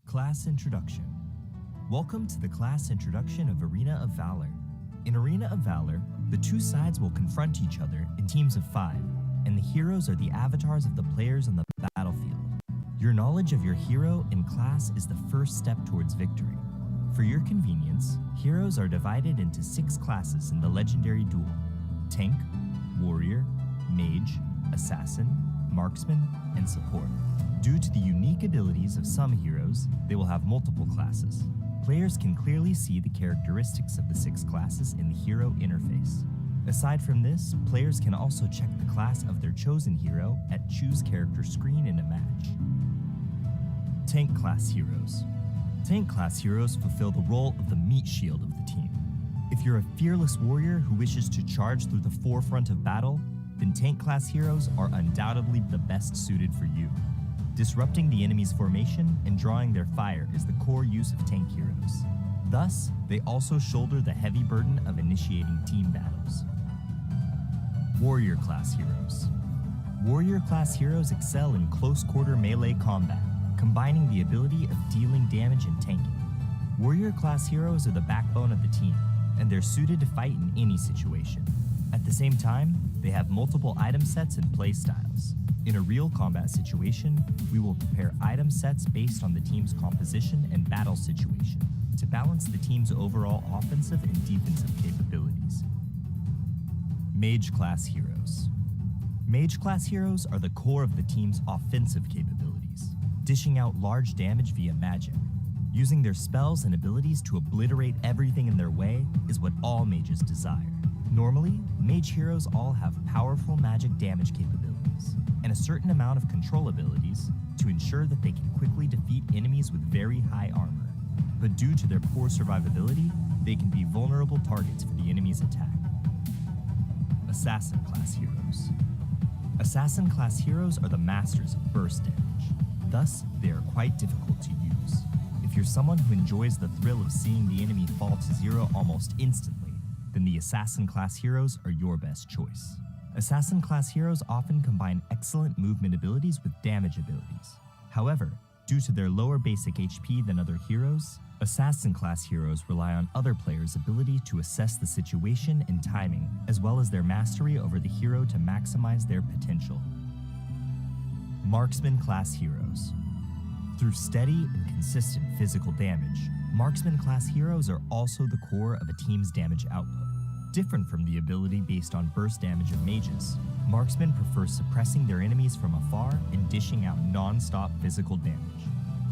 Class Introduction. Welcome to the class introduction of Arena of Valor. In Arena of Valor, the two sides will confront each other in teams of 5, and the heroes are the avatars of the players on the battlefield. Your knowledge of your hero in class is the first step towards victory. For your convenience, heroes are divided into 6 classes in the legendary duel: Tank, Warrior, Mage, Assassin, Marksman, and Support. Due to the unique abilities of some heroes, they will have multiple classes. Players can clearly see the characteristics of the 6 classes in the hero interface. Aside from this, players can also check the class of their chosen hero at Choose Character screen in a match. Tank class heroes. Tank class heroes fulfill the role of the meat shield of the team. If you're a fearless warrior who wishes to charge through the forefront of battle, then tank class heroes are undoubtedly the best suited for you. Disrupting the enemy's formation and drawing their fire is the core use of tank heroes. Thus, they also shoulder the heavy burden of initiating team battles. Warrior class heroes. Warrior class heroes excel in close quarter melee combat, combining the ability of dealing damage and tanking. Warrior class heroes are the backbone of the team, and they're suited to fight in any situation. At the same time, they have multiple item sets and play styles. In a real combat situation, we will prepare item sets based on the team's composition and battle situation to balance the team's overall offensive and defensive capabilities. Mage class heroes. Mage class heroes are the core of the team's offensive capabilities, dishing out large damage via magic. Using their spells and abilities to obliterate everything in their way is what all mages desire. Normally, mage heroes all have powerful magic damage capabilities and a certain amount of control abilities to ensure that they can quickly defeat enemies with very high armor. But due to their poor survivability, they can be vulnerable targets for the enemy's attack. Assassin class heroes. Assassin class heroes are the masters of burst damage. Thus, they are quite difficult to use. If you're someone who enjoys the thrill of seeing the enemy fall to zero almost instantly, then the Assassin class heroes are your best choice. Assassin class heroes often combine excellent movement abilities with damage abilities. However, due to their lower basic HP than other heroes, Assassin class heroes rely on other players' ability to assess the situation and timing, as well as their mastery over the hero to maximize their potential. Marksman class heroes. Through steady and consistent physical damage, Marksman class heroes are also the core of a team's damage output. Different from the ability based on burst damage of mages, Marksmen prefer suppressing their enemies from afar and dishing out non-stop physical damage.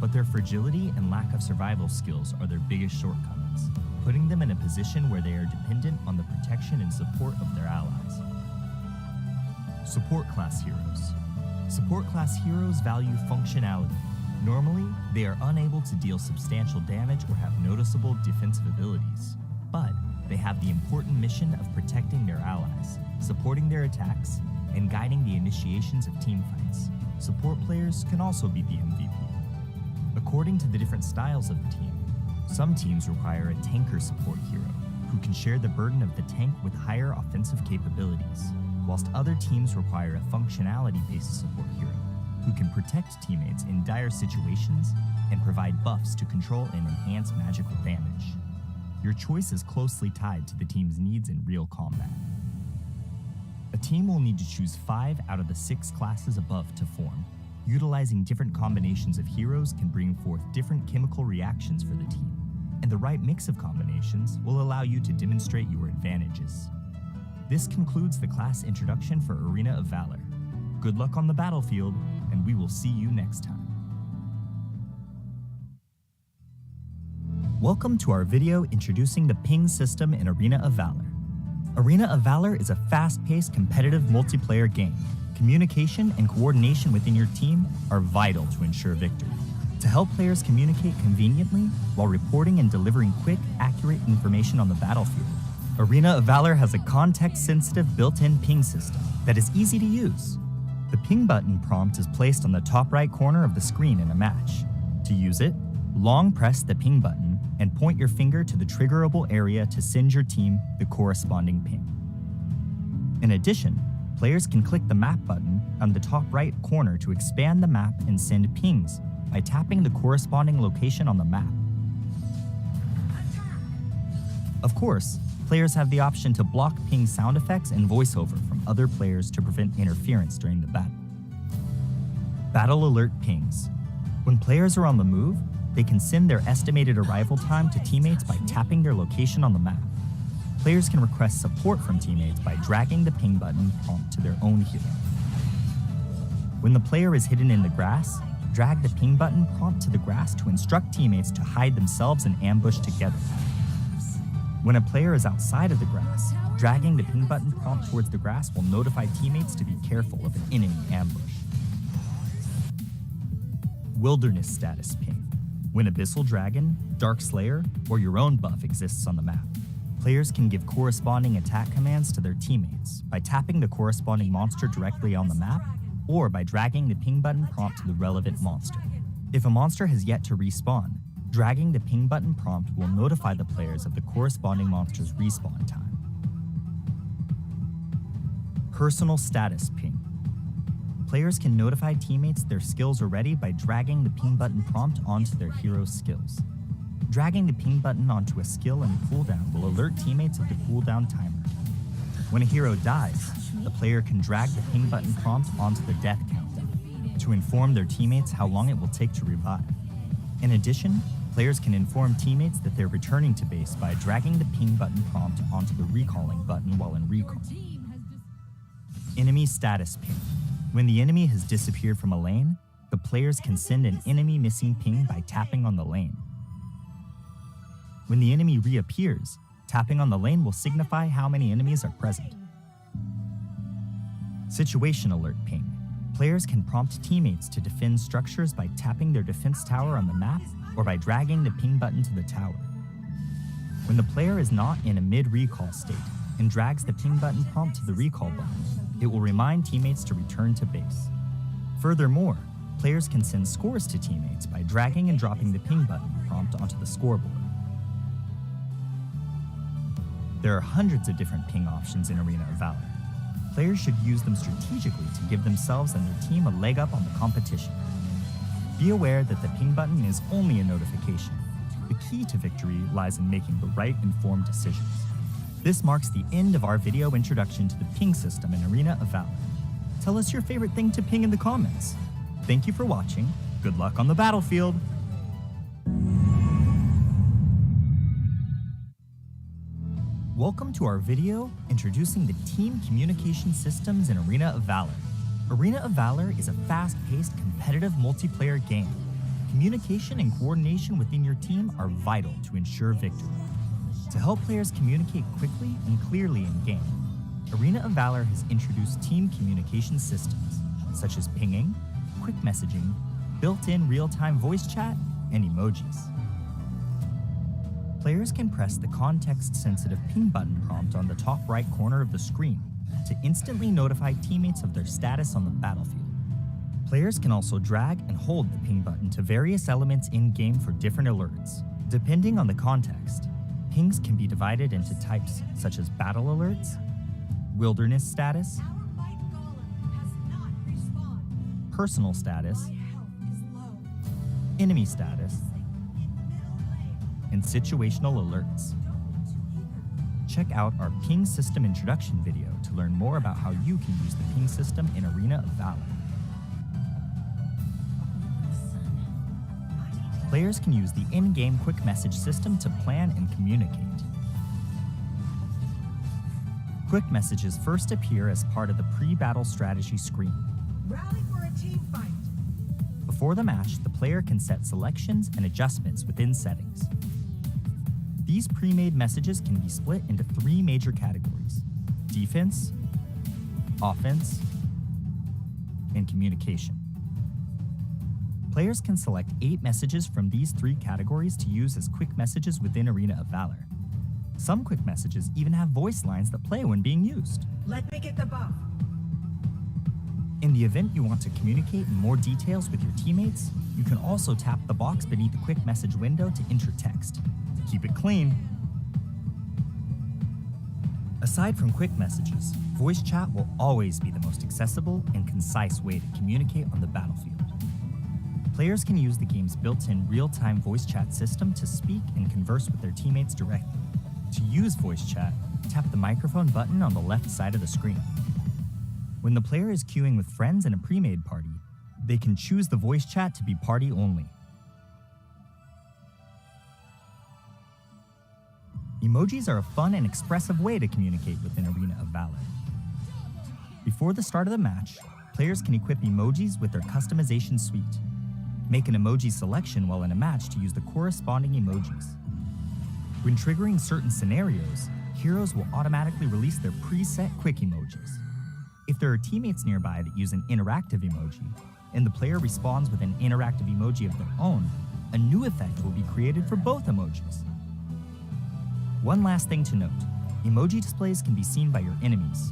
But their fragility and lack of survival skills are their biggest shortcomings, putting them in a position where they are dependent on the protection and support of their allies. Support class heroes. Support class heroes value functionality. Normally, they are unable to deal substantial damage or have noticeable defensive abilities, but they have the important mission of protecting their allies, supporting their attacks, and guiding the initiations of team fights. Support players can also be the MVP. According to the different styles of the team, some teams require a tanker support hero who can share the burden of the tank with higher offensive capabilities, whilst other teams require a functionality-based support hero who can protect teammates in dire situations and provide buffs to control and enhance magical damage. Your choice is closely tied to the team's needs in real combat. A team will need to choose 5 out of the 6 classes above to form. Utilizing different combinations of heroes can bring forth different chemical reactions for the team, and the right mix of combinations will allow you to demonstrate your advantages. This concludes the class introduction for Arena of Valor. Good luck on the battlefield, and we will see you next time. Welcome to our video introducing the ping system in Arena of Valor. Arena of Valor is a fast-paced competitive multiplayer game. Communication and coordination within your team are vital to ensure victory. To help players communicate conveniently while reporting and delivering quick, accurate information on the battlefield, Arena of Valor has a context-sensitive built-in ping system that is easy to use. The ping button prompt is placed on the top right corner of the screen in a match. To use it, long press the ping button and point your finger to the triggerable area to send your team the corresponding ping. In addition, players can click the map button on the top right corner to expand the map and send pings by tapping the corresponding location on the map. Of course, players have the option to block ping sound effects and voiceover from other players to prevent interference during the battle. Battle alert pings. When players are on the move, they can send their estimated arrival time to teammates by tapping their location on the map. Players can request support from teammates by dragging the ping button prompt to their own hero. When the player is hidden in the grass, drag the ping button prompt to the grass to instruct teammates to hide themselves and ambush together. When a player is outside of the grass, dragging the ping button prompt towards the grass will notify teammates to be careful of an enemy ambush. Wilderness status ping. When Abyssal Dragon, Dark Slayer, or your own buff exists on the map. Players can give corresponding attack commands to their teammates by tapping the corresponding monster directly on the map or by dragging the ping button prompt to the relevant monster. If a monster has yet to respawn, dragging the ping button prompt will notify the players of the corresponding monster's respawn time. Personal status ping. Players can notify teammates their skills are ready by dragging the ping button prompt onto their hero's skills. Dragging the ping button onto a skill in cooldown will alert teammates of the cooldown timer. When a hero dies, the player can drag the ping button prompt onto the death countdown to inform their teammates how long it will take to revive. In addition, players can inform teammates that they're returning to base by dragging the ping button prompt onto the recalling button while in recall. Enemy status ping. When the enemy has disappeared from a lane, the players can send an enemy missing ping by tapping on the lane. When the enemy reappears, tapping on the lane will signify how many enemies are present. Situation alert ping. Players can prompt teammates to defend structures by tapping their defense tower on the map or by dragging the ping button to the tower. When the player is not in a mid-recall state and drags the ping button prompt to the recall button, it will remind teammates to return to base. Furthermore, players can send scores to teammates by dragging and dropping the ping button prompt onto the scoreboard. There are hundreds of different ping options in Arena of Valor. Players should use them strategically to give themselves and their team a leg up on the competition. Be aware that the ping button is only a notification. The key to victory lies in making the right informed decisions. This marks the end of our video introduction to the ping system in Arena of Valor. Tell us your favorite thing to ping in the comments. Thank you for watching. Good luck on the battlefield. Welcome to our video introducing the team communication systems in Arena of Valor. Arena of Valor is a fast-paced, competitive multiplayer game. Communication and coordination within your team are vital to ensure victory. To help players communicate quickly and clearly in-game, Arena of Valor has introduced team communication systems, such as pinging, quick messaging, built-in real-time voice chat, and emojis. Players can press the context-sensitive ping button prompt on the top right corner of the screen to instantly notify teammates of their status on the battlefield. Players can also drag and hold the ping button to various elements in-game for different alerts. Depending on the context, pings can be divided into types such as battle alerts, wilderness status, personal status, enemy status, and situational alerts. Check out our ping system introduction video to learn more about how you can use the ping system in Arena of Valor. Players can use the in-game quick message system to plan and communicate. Quick messages first appear as part of the pre-battle strategy screen. Rally for a team fight. Before the match, the player can set selections and adjustments within settings. These pre-made messages can be split into 3 major categories: defense, offense, and communication. Players can select 8 messages from these 3 categories to use as quick messages within Arena of Valor. Some quick messages even have voice lines that play when being used. Let me get the buff. In the event you want to communicate in more details with your teammates, you can also tap the box beneath the quick message window to enter text. Keep it clean. Aside from quick messages, voice chat will always be the most accessible and concise way to communicate on the battlefield. Players can use the game's built-in real-time voice chat system to speak and converse with their teammates directly. To use voice chat, tap the microphone button on the left side of the screen. When the player is queuing with friends in a pre-made party, they can choose the voice chat to be party only. Emojis are a fun and expressive way to communicate within Arena of Valor. Before the start of the match, players can equip emojis with their customization suite. Make an emoji selection while in a match to use the corresponding emojis. When triggering certain scenarios, heroes will automatically release their preset quick emojis. If there are teammates nearby that use an interactive emoji, and the player responds with an interactive emoji of their own, a new effect will be created for both emojis. One last thing to note, emoji displays can be seen by your enemies.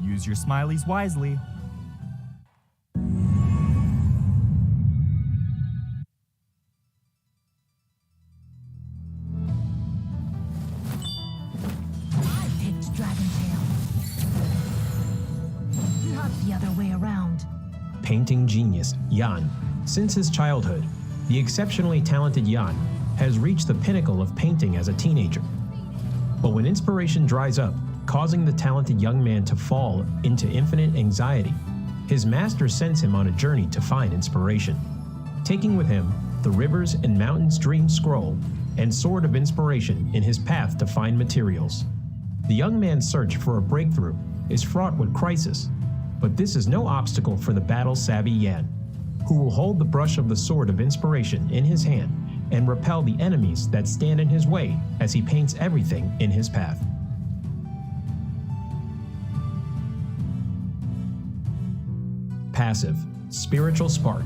Use your smileys wisely. I picked Dragontail. Not the other way around. Painting genius Jan. Since his childhood, the exceptionally talented Jan has reached the pinnacle of painting as a teenager. But when inspiration dries up, causing the talented young man to fall into infinite anxiety, his master sends him on a journey to find inspiration, taking with him the Rivers and Mountains Dream Scroll and Sword of Inspiration in his path to find materials. The young man's search for a breakthrough is fraught with crisis, but this is no obstacle for the battle-savvy Yan, who will hold the brush of the Sword of Inspiration in his hand and repel the enemies that stand in his way as he paints everything in his path. Passive, Spiritual Spark.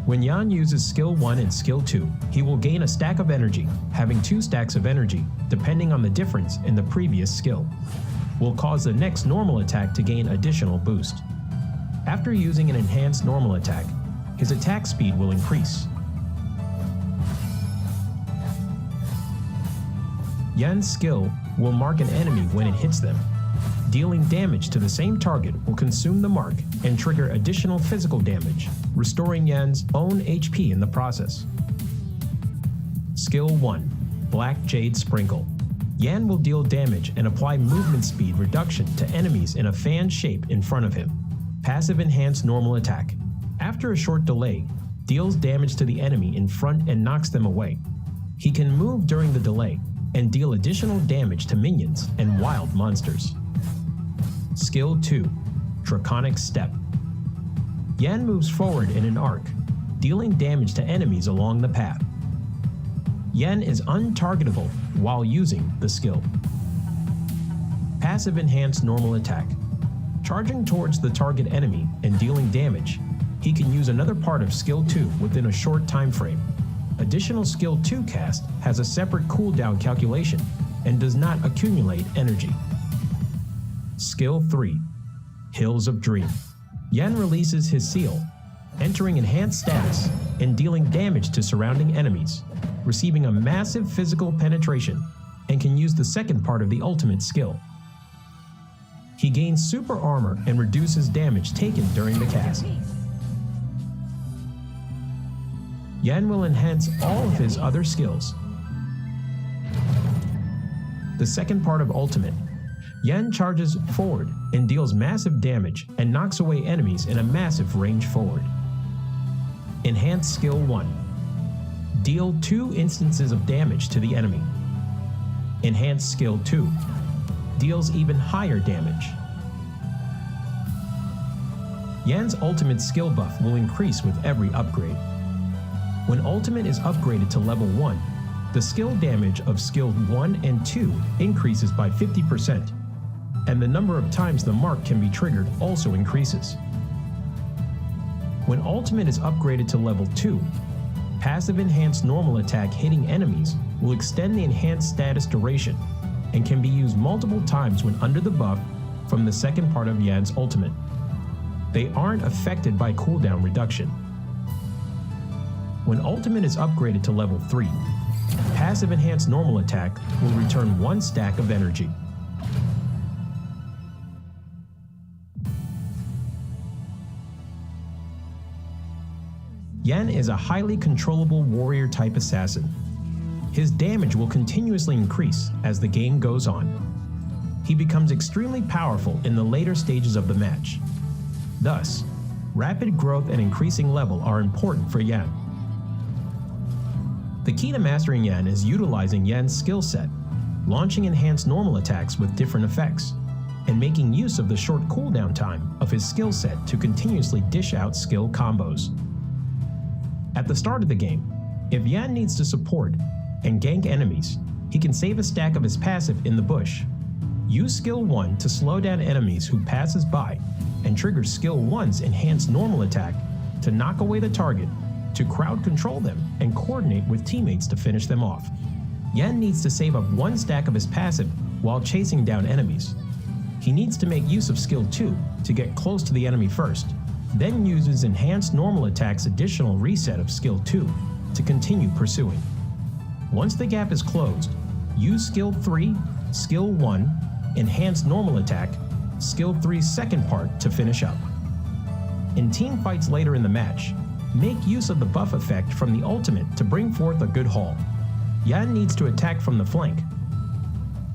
When Yan uses Skill 1 and Skill 2, he will gain a stack of energy, having 2 stacks of energy, depending on the difference in the previous skill. Will cause the next normal attack to gain additional boost. After using an enhanced normal attack, his attack speed will increase. Yan's skill will mark an enemy when it hits them. Dealing damage to the same target will consume the mark and trigger additional physical damage, restoring Yan's own HP in the process. Skill 1. Black Jade Sprinkle. Yan will deal damage and apply movement speed reduction to enemies in a fan shape in front of him. Passive Enhanced Normal Attack. After a short delay, deals damage to the enemy in front and knocks them away. He can move during the delay and deal additional damage to minions and wild monsters. Skill 2. Draconic Step. Yan moves forward in an arc, dealing damage to enemies along the path. Yan is untargetable while using the skill. Passive Enhanced Normal Attack. Charging towards the target enemy and dealing damage, he can use another part of Skill 2 within a short time frame. Additional Skill 2 cast has a separate cooldown calculation and does not accumulate energy. Skill 3. Hills of Dream. Yan releases his seal, entering enhanced status and dealing damage to surrounding enemies, receiving a massive physical penetration, and can use the second part of the ultimate skill. He gains super armor and reduces damage taken during the cast. Yan will enhance all of his other skills. The second part of Ultimate. Yan charges forward and deals massive damage and knocks away enemies in a massive range forward. Enhanced Skill 1. Deal 2 instances of damage to the enemy. Enhanced Skill 2. Deals even higher damage. Yan's ultimate skill buff will increase with every upgrade. When Ultimate is upgraded to level 1, the skill damage of Skill 1 and 2 increases by 50%, and the number of times the mark can be triggered also increases. When Ultimate is upgraded to level 2, Passive Enhanced Normal Attack hitting enemies will extend the enhanced status duration and can be used multiple times when under the buff from the second part of Yan's Ultimate. They aren't affected by cooldown reduction. When Ultimate is upgraded to level 3, Passive Enhanced Normal Attack will return 1 stack of energy. Yan is a highly controllable warrior-type assassin. His damage will continuously increase as the game goes on. He becomes extremely powerful in the later stages of the match. Thus, rapid growth and increasing level are important for Yan. The key to mastering Yan is utilizing Yan's skill set, launching enhanced normal attacks with different effects, and making use of the short cooldown time of his skill set to continuously dish out skill combos. At the start of the game, if Yan needs to support and gank enemies, he can save a stack of his passive in the bush. Use Skill 1 to slow down enemies who passes by, and trigger Skill 1's enhanced normal attack to knock away the target, to crowd control them and coordinate with teammates to finish them off. Yan needs to save up 1 stack of his passive while chasing down enemies. He needs to make use of skill 2 to get close to the enemy first, then uses enhanced normal attack's additional reset of skill 2 to continue pursuing. Once the gap is closed, use skill 3, skill 1, enhanced normal attack, skill 3's second part to finish up. In team fights later in the match, make use of the buff effect from the ultimate to bring forth a good haul. Yan needs to attack from the flank.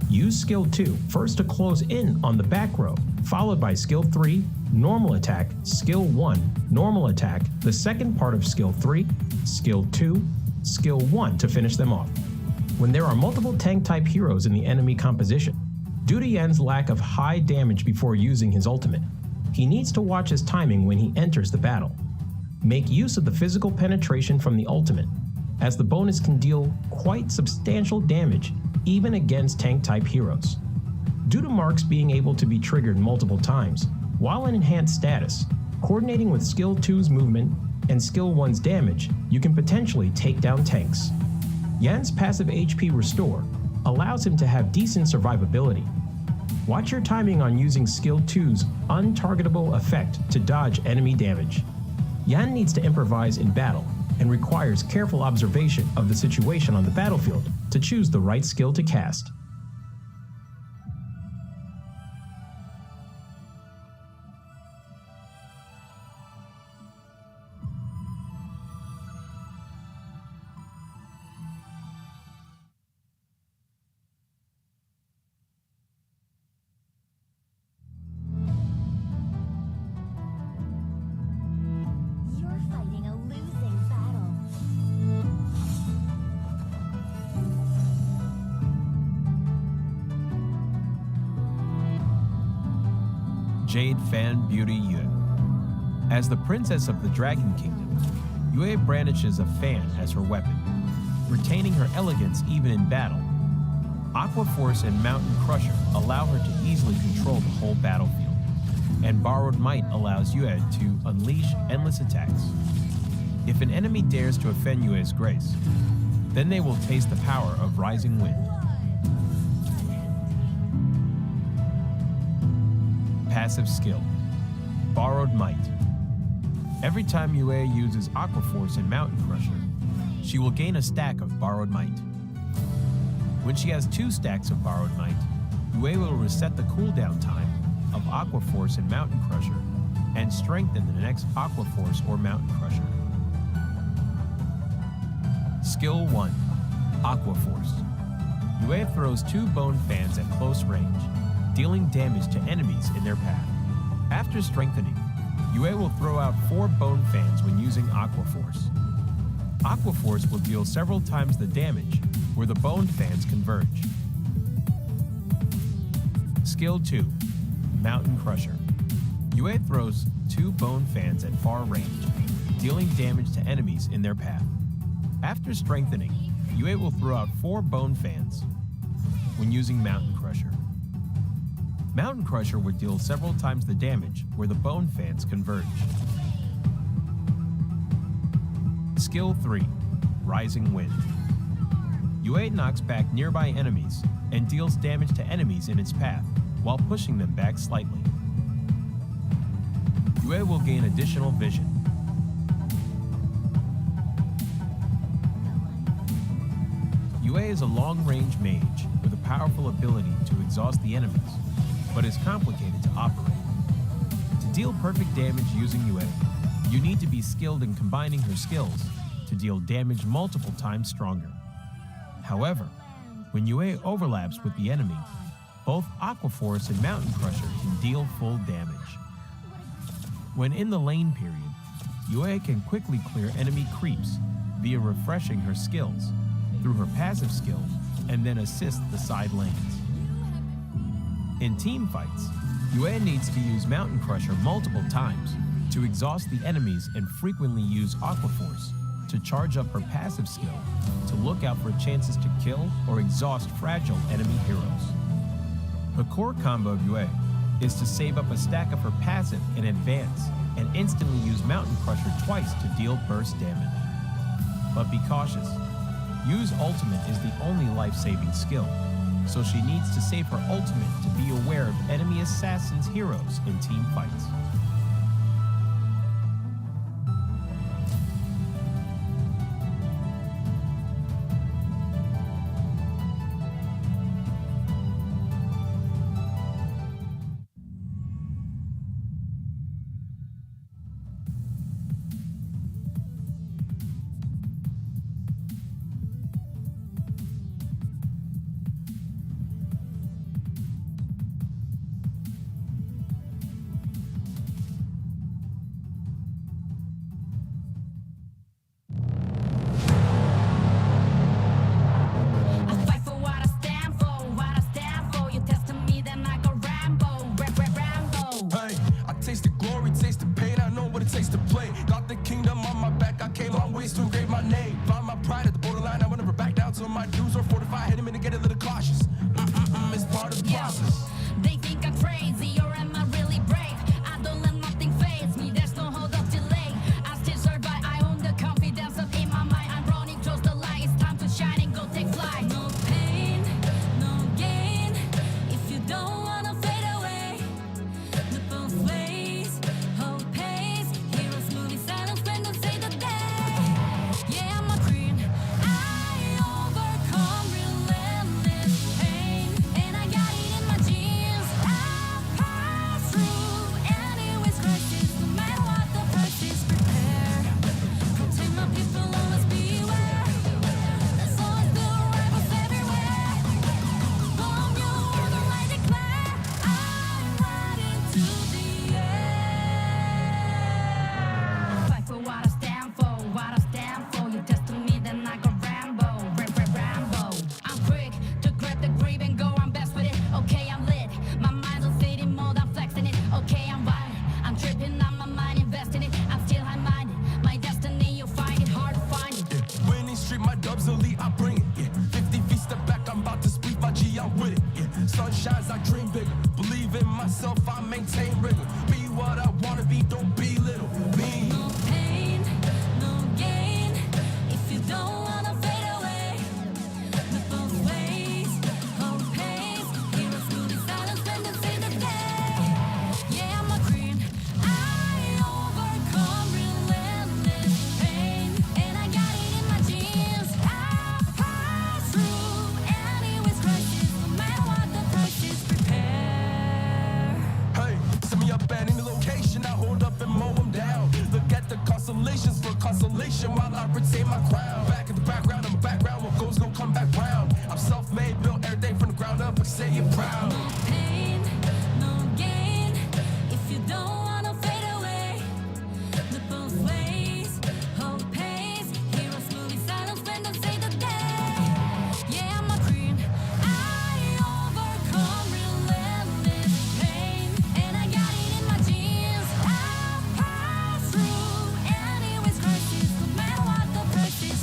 Use skill 2 first to close in on the back row, followed by skill 3, normal attack, skill 1, normal attack, the second part of skill 3, skill 2, skill 1 to finish them off. When there are multiple tank type heroes in the enemy composition, due to Yan's lack of high damage before using his ultimate, he needs to watch his timing when he enters the battle. Make use of the physical penetration from the ultimate, as the bonus can deal quite substantial damage even against tank-type heroes. Due to marks being able to be triggered multiple times, while in enhanced status, coordinating with skill 2's movement and skill 1's damage, you can potentially take down tanks. Yan's passive HP Restore allows him to have decent survivability. Watch your timing on using skill 2's untargetable effect to dodge enemy damage. Yan needs to improvise in battle and requires careful observation of the situation on the battlefield to choose the right skill to cast. You're fighting a losing battle. Jade Fan Beauty Yue. As the princess of the Dragon Kingdom, Yue brandishes a fan as her weapon, retaining her elegance even in battle. Aqua Force and Mountain Crusher allow her to easily control the whole battlefield, and Borrowed Might allows Yue to unleash endless attacks. If an enemy dares to offend Yue's grace, then they will taste the power of Rising Wind. Passive skill, Borrowed Might. Every time Yue uses Aqua Force and Mountain Crusher, she will gain a stack of Borrowed Might. When she has 2 stacks of Borrowed Might, Yue will reset the cooldown time of Aqua Force and Mountain Crusher and strengthen the next Aqua Force or Mountain Crusher. Skill 1, Aqua Force. Yue throws 2 bone fans at close range, dealing damage to enemies in their path. After strengthening, Yue will throw out 4 bone fans when using Aqua Force. Aqua Force will deal several times the damage where the bone fans converge. Skill 2, Mountain Crusher. Yue throws 2 bone fans at far range, dealing damage to enemies in their path. After strengthening, Yue will throw out 4 bone fans when using Mountain Crusher. Mountain Crusher would deal several times the damage where the bone fans converge. Skill 3, Rising Wind. Yue knocks back nearby enemies and deals damage to enemies in its path while pushing them back slightly. Yue will gain additional vision. Yue is a long-range mage with a powerful ability to exhaust the enemies, but is complicated to operate. To deal perfect damage using Yue, you need to be skilled in combining her skills to deal damage multiple times stronger. However, when Yue overlaps with the enemy, both Aqua Force and Mountain Crusher can deal full damage. When in the lane period, Yue can quickly clear enemy creeps via refreshing her skills through her passive skill and then assist the side lanes. In team fights, Yue needs to use Mountain Crusher multiple times to exhaust the enemies and frequently use Aqua Force to charge up her passive skill to look out for chances to kill or exhaust fragile enemy heroes. The core combo of Yue is to save up a stack of her passive in advance and instantly use Mountain Crusher twice to deal burst damage. But be cautious. Yu's ultimate is the only life-saving skill, so she needs to save her ultimate to be aware of enemy assassins' heroes in team fights. I fight for what I stand for, what I stand for. You testing me, then I go Rambo, Rambo. Hey, I taste the glory, taste the pain, I know what it takes to play. Got the kingdom on my back, I came long ways to engrave my name. Found my pride at the borderline, I will never back down till my dues are fortified. Hit him in to get a little cautious. It's part of the process. They think I'm crazy, or am I really brave? I don't let nothing faze me, there's no hold up delay. I still survive, I own the confidence up in my mind. I'm running close the light, it's time to shine and go take flight. No pain, no gain, if you don't wanna fade away. The both ways, hope pays. Heroes moving silence when they say the day. Yeah, I'm a queen, I overcome relentless pain. And I got it in my genes, I pass through anyways crisis. No matter what the price is, prepare. Protect my people, always beware. There's always new rivals everywhere. Bomb you on the light declare, I'm riding to the end. Fight for what I stand for, what I stand for. You testing me, then I go Rambo, Rambo. I'm quick to grab the grip and go, I'm best with it. Okay, I'm lit, my mind's on fading mode, I'm flexing it. Okay, I'm wild, I'm tripping on my mind, investing it. I'm still high-minded, my destiny, you'll find it hard to find it. Yeah. Winning streak, my dubs elite, I bring it. Yeah. 50 feet step back, I'm about to speak my G, I'm with it. Yeah. Sun shines, I dream bigger. Believe in myself, I maintain rigor. Be what I wanna be, don't be little. Me. No pain, no gain, if you don't wanna fade away. The both ways, hope pays. Heroes moving silence when they say the day. Yeah, I'm a queen, I overcome relentless pain. And I got it in my genes, I pass through anyways crisis. No matter what the price is, prepare. Hey, send me up at any location, I hold up and mow them down. Look at the constellations for consolation while I retain my crown. Back in the background, I'm a background, what goes gon' come back round. I'm self-made, built everything from the ground up, I say it proud. No pain, no gain, if you don't wanna fade away. The both ways, hope pays. Heroes moving silence when they say the day. Yeah, I'm a queen, I overcome relentless pain. And I got it in my genes, I pass through anyways crisis. No matter what the price is,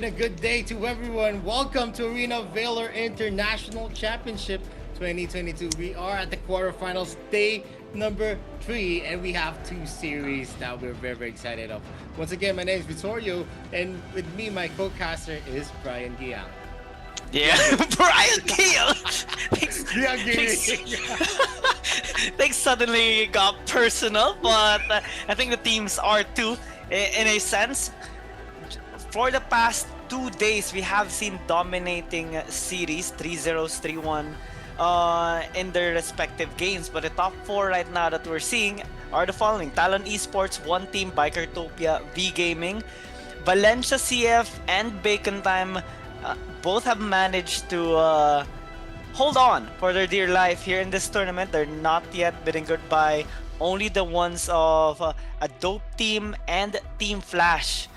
and a good day to everyone. Welcome to Arena Valor International Championship 2022. We are at the quarterfinals, day number 3, and we have 2 series that we're very, very excited of. Once again, my name is Vittorio, and with me, my co-caster is Brian Giang. Yeah, Brian Gill. Yeah, Things suddenly got personal, but I think the teams are too, in a sense. For the past 2 days, we have seen dominating series 3-0, 3-1 in their respective games. But the top 4 right now that we're seeing are the following: Talon Esports, One Team, Bikertopia, V Gaming, Valencia CF, and Bacon Time. Both have managed to hold on for their dear life here in this tournament. They're not yet bidding goodbye. Only the ones of a Dope Team and Team Flash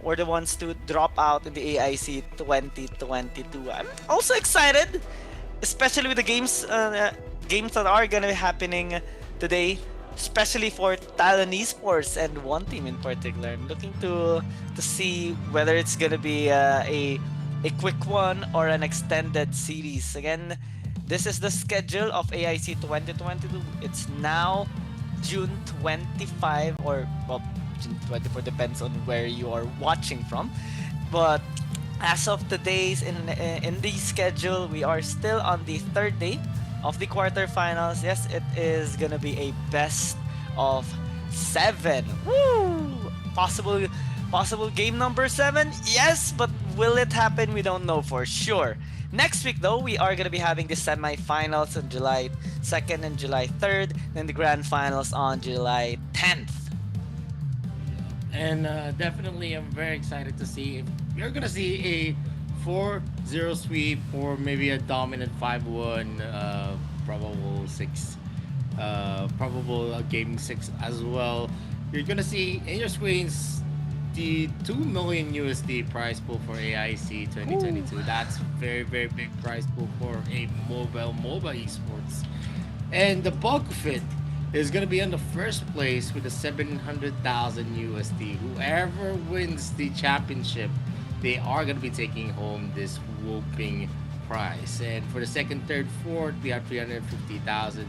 were the ones to drop out in the AIC 2022. I'm also excited, especially with the games that are gonna be happening today, especially for Talon Esports and One Team in particular. I'm looking to see whether it's gonna be a quick one or an extended series. Again, this is the schedule of AIC 2022. It's now June 25, or well, June 24, depends on where you are watching from. But as of today's in the schedule, we are still on the 3rd day of the quarterfinals. Yes, it is gonna be a best of 7. Woo! Possible game number 7? Yes, but will it happen? We don't know for sure. Next week, though, we are going to be having the semifinals on July 2nd and July 3rd, then the grand finals on July 10th. And definitely, I'm very excited to see if you're going to see a 4-0 sweep or maybe a dominant 5-1, probable 6, probable game 6 as well. You're going to see in your screens the 2 million USD prize pool for AIC 2022. Ooh. That's very, very big prize pool for a MOBA esports. And the bulk of it is going to be in the first place with the 700,000 USD. Whoever wins the championship, they are going to be taking home this whooping prize. And for the second, third, fourth, we have $350,000,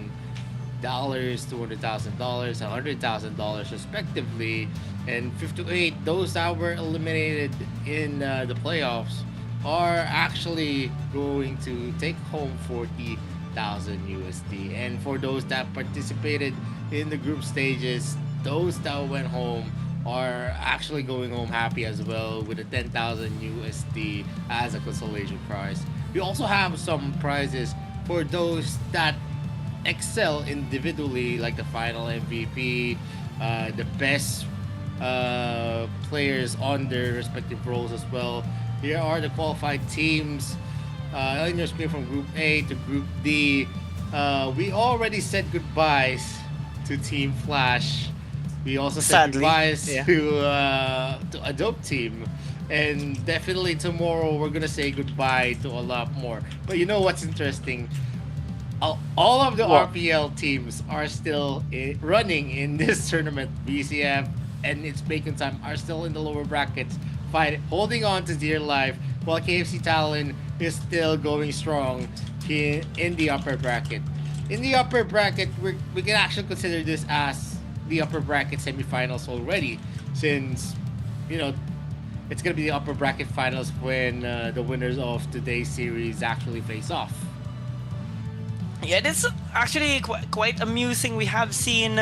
$200,000, $100,000 respectively. And 5 to 8, those that were eliminated in the playoffs are actually going to take home 40,000 USD. And for those that participated in the group stages, those that went home are actually going home happy as well, with a 10,000 USD as a consolation prize. We also have some prizes for those that excel individually, like the final MVP, the best players on their respective roles as well. Here are the qualified teams on your screen from Group A to Group D. We already said goodbyes to Team Flash. We also said goodbyes to a Dope Team. And definitely tomorrow we're gonna say goodbye to a lot more. But you know what's interesting? All of the RPL teams are still running in this tournament. VCF and its Bacon Time are still in the lower brackets, holding on to dear life, while KFC Talon is still going strong in the upper bracket. In the upper bracket, we can actually consider this as the upper bracket semifinals already, since, you know, it's going to be the upper bracket finals when the winners of today's series actually face off. Yeah, this is actually quite amusing. We have seen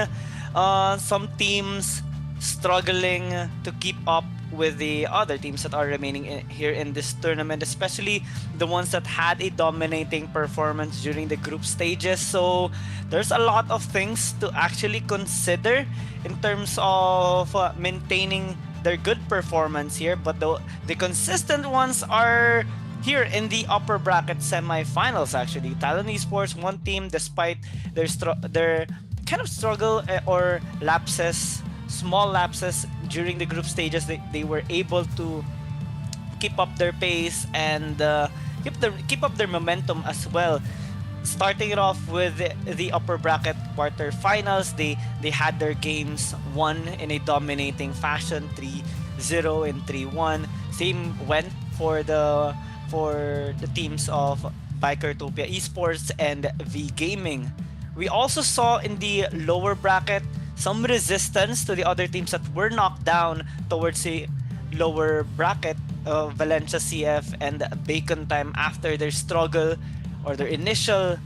some teams struggling to keep up with the other teams that are remaining here in this tournament, especially the ones that had a dominating performance during the group stages. So there's a lot of things to actually consider in terms of maintaining their good performance here, but the consistent ones are here in the upper bracket semifinals. Actually, Talon Esports, One Team, despite their kind of struggle or lapses, small lapses during the group stages, they were able to keep up their pace and keep up their momentum as well. Starting it off with the upper bracket quarterfinals, they had their games won in a dominating fashion, 0 and 3-1. Same went for the teams of Bikertopia Esports and V Gaming. We also saw in the lower bracket some resistance to the other teams that were knocked down towards the lower bracket of Valencia CF and Bacon Time after their struggle or their initial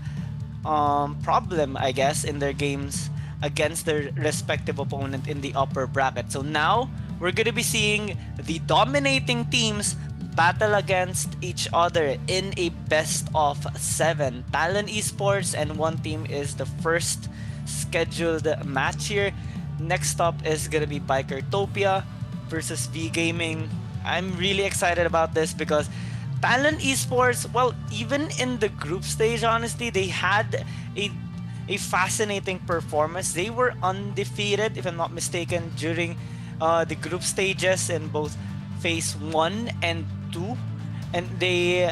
problem, I guess, in their games against their respective opponent in the upper bracket. So now we're going to be seeing the dominating teams battle against each other in a best of 7. Talon Esports and one team is the first scheduled match here. Next up is gonna be Bikertopia versus V Gaming. I'm really excited about this because Talon Esports, well, even in the group stage, honestly, they had a fascinating performance. They were undefeated, if I'm not mistaken, during the group stages in both phase 1 and 2, and they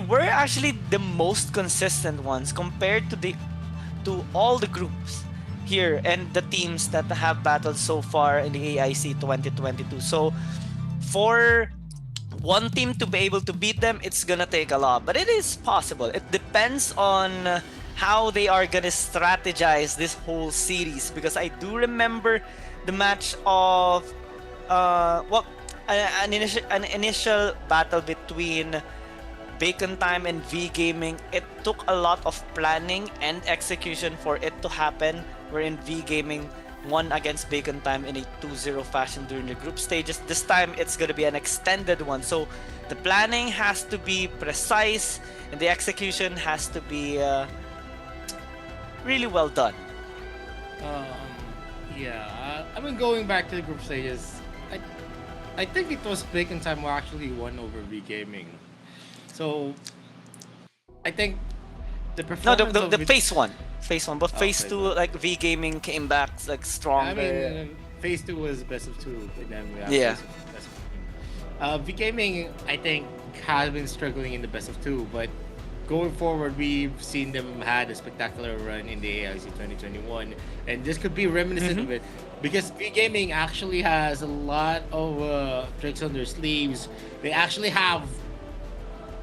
were actually the most consistent ones compared to all the groups here and the teams that have battled so far in the AIC 2022. So for one team to be able to beat them, it's gonna take a lot, but it is possible. It depends on how they are gonna strategize this whole series, because I do remember the match of an initial battle between Bacon Time and V Gaming. It took a lot of planning and execution for it to happen, wherein V Gaming won against Bacon Time in a 2-0 fashion during the group stages. This time it's going to be an extended one, so the planning has to be precise and the execution has to be really well done. I mean, going back to the group stages, I think it was Bacon Time who actually won over V Gaming. So I think the No, performance of the phase 1, but phase phase 2, one. like V Gaming came back like stronger. I mean, phase 2 was best of 2, and then we have Yeah. best of 3. V Gaming, I think, has been struggling in the best of 2, but going forward, we've seen them had a spectacular run in the AIC 2021, and this could be reminiscent of it, because V Gaming actually has a lot of tricks on their sleeves. They actually have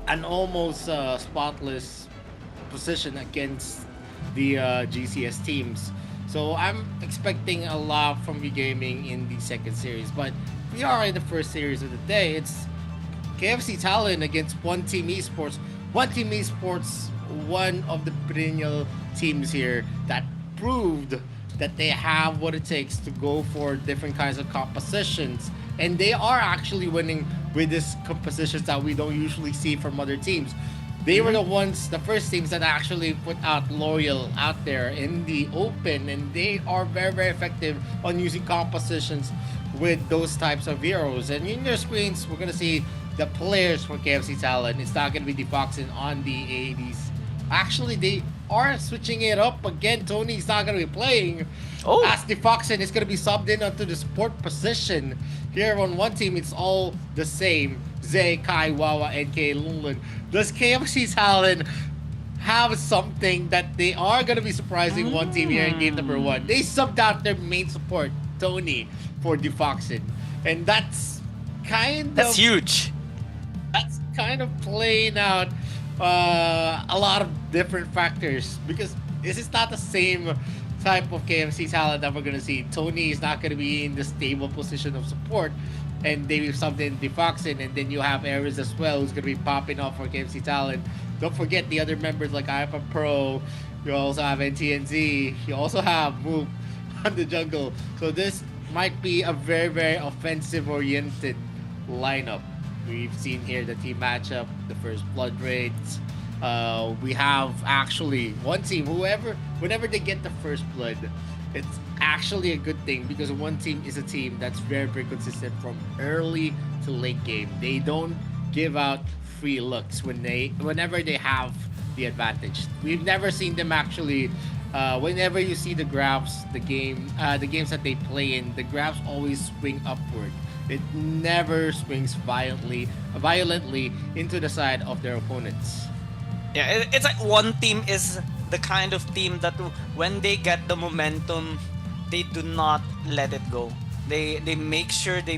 an almost spotless position against the GCS teams. So I'm expecting a lot from V Gaming in the second series, but we are in the first series of the day. It's KFC Talon against One Team Esports. One Team Esports, one of the perennial teams here that proved that they have what it takes to go for different kinds of compositions, and they are actually winning with these compositions that we don't usually see from other teams. They were the first teams that actually put out Loyal out there in the open, and they are very, very effective on using compositions with those types of heroes. And in your screens, we're gonna see the players for KFC Talon. It's not gonna be Defoxin on the ADs. Actually, they are switching it up again. Tony's not gonna be playing. Oh. As Defoxin is gonna be subbed in onto the support position. Here on one team, it's all the same. Zay, Kai, Wawa, and K. Lunlun. Does KFC Talon have something that they are going to be surprising one team here in game number 1? They subbed out their main support, Tony, for Defoxin. And that's That's huge. That's kind of playing out a lot of different factors, because this is not the same type of KFC Talon that we're going to see. Tony is not going to be in the stable position of support, and they will sub in Defoxin, and then you have Ares as well, who's going to be popping off for KFC Talon. Don't forget the other members like IFA Pro. You also have NTNZ. You also have Moop on the jungle. So this might be a very, very offensive-oriented lineup. We've seen here the team matchup, the first blood raids. We have actually one team, whenever they get the first blood, it's actually a good thing, because one team is a team that's very, very consistent from early to late game. They don't give out free looks whenever they have the advantage. We've never seen them actually. Whenever you see the graphs, the games that they play in, the graphs always swing upward. It never swings violently into the side of their opponents. Yeah, it's like one team is the kind of team that when they get the momentum, they do not let it go. They make sure they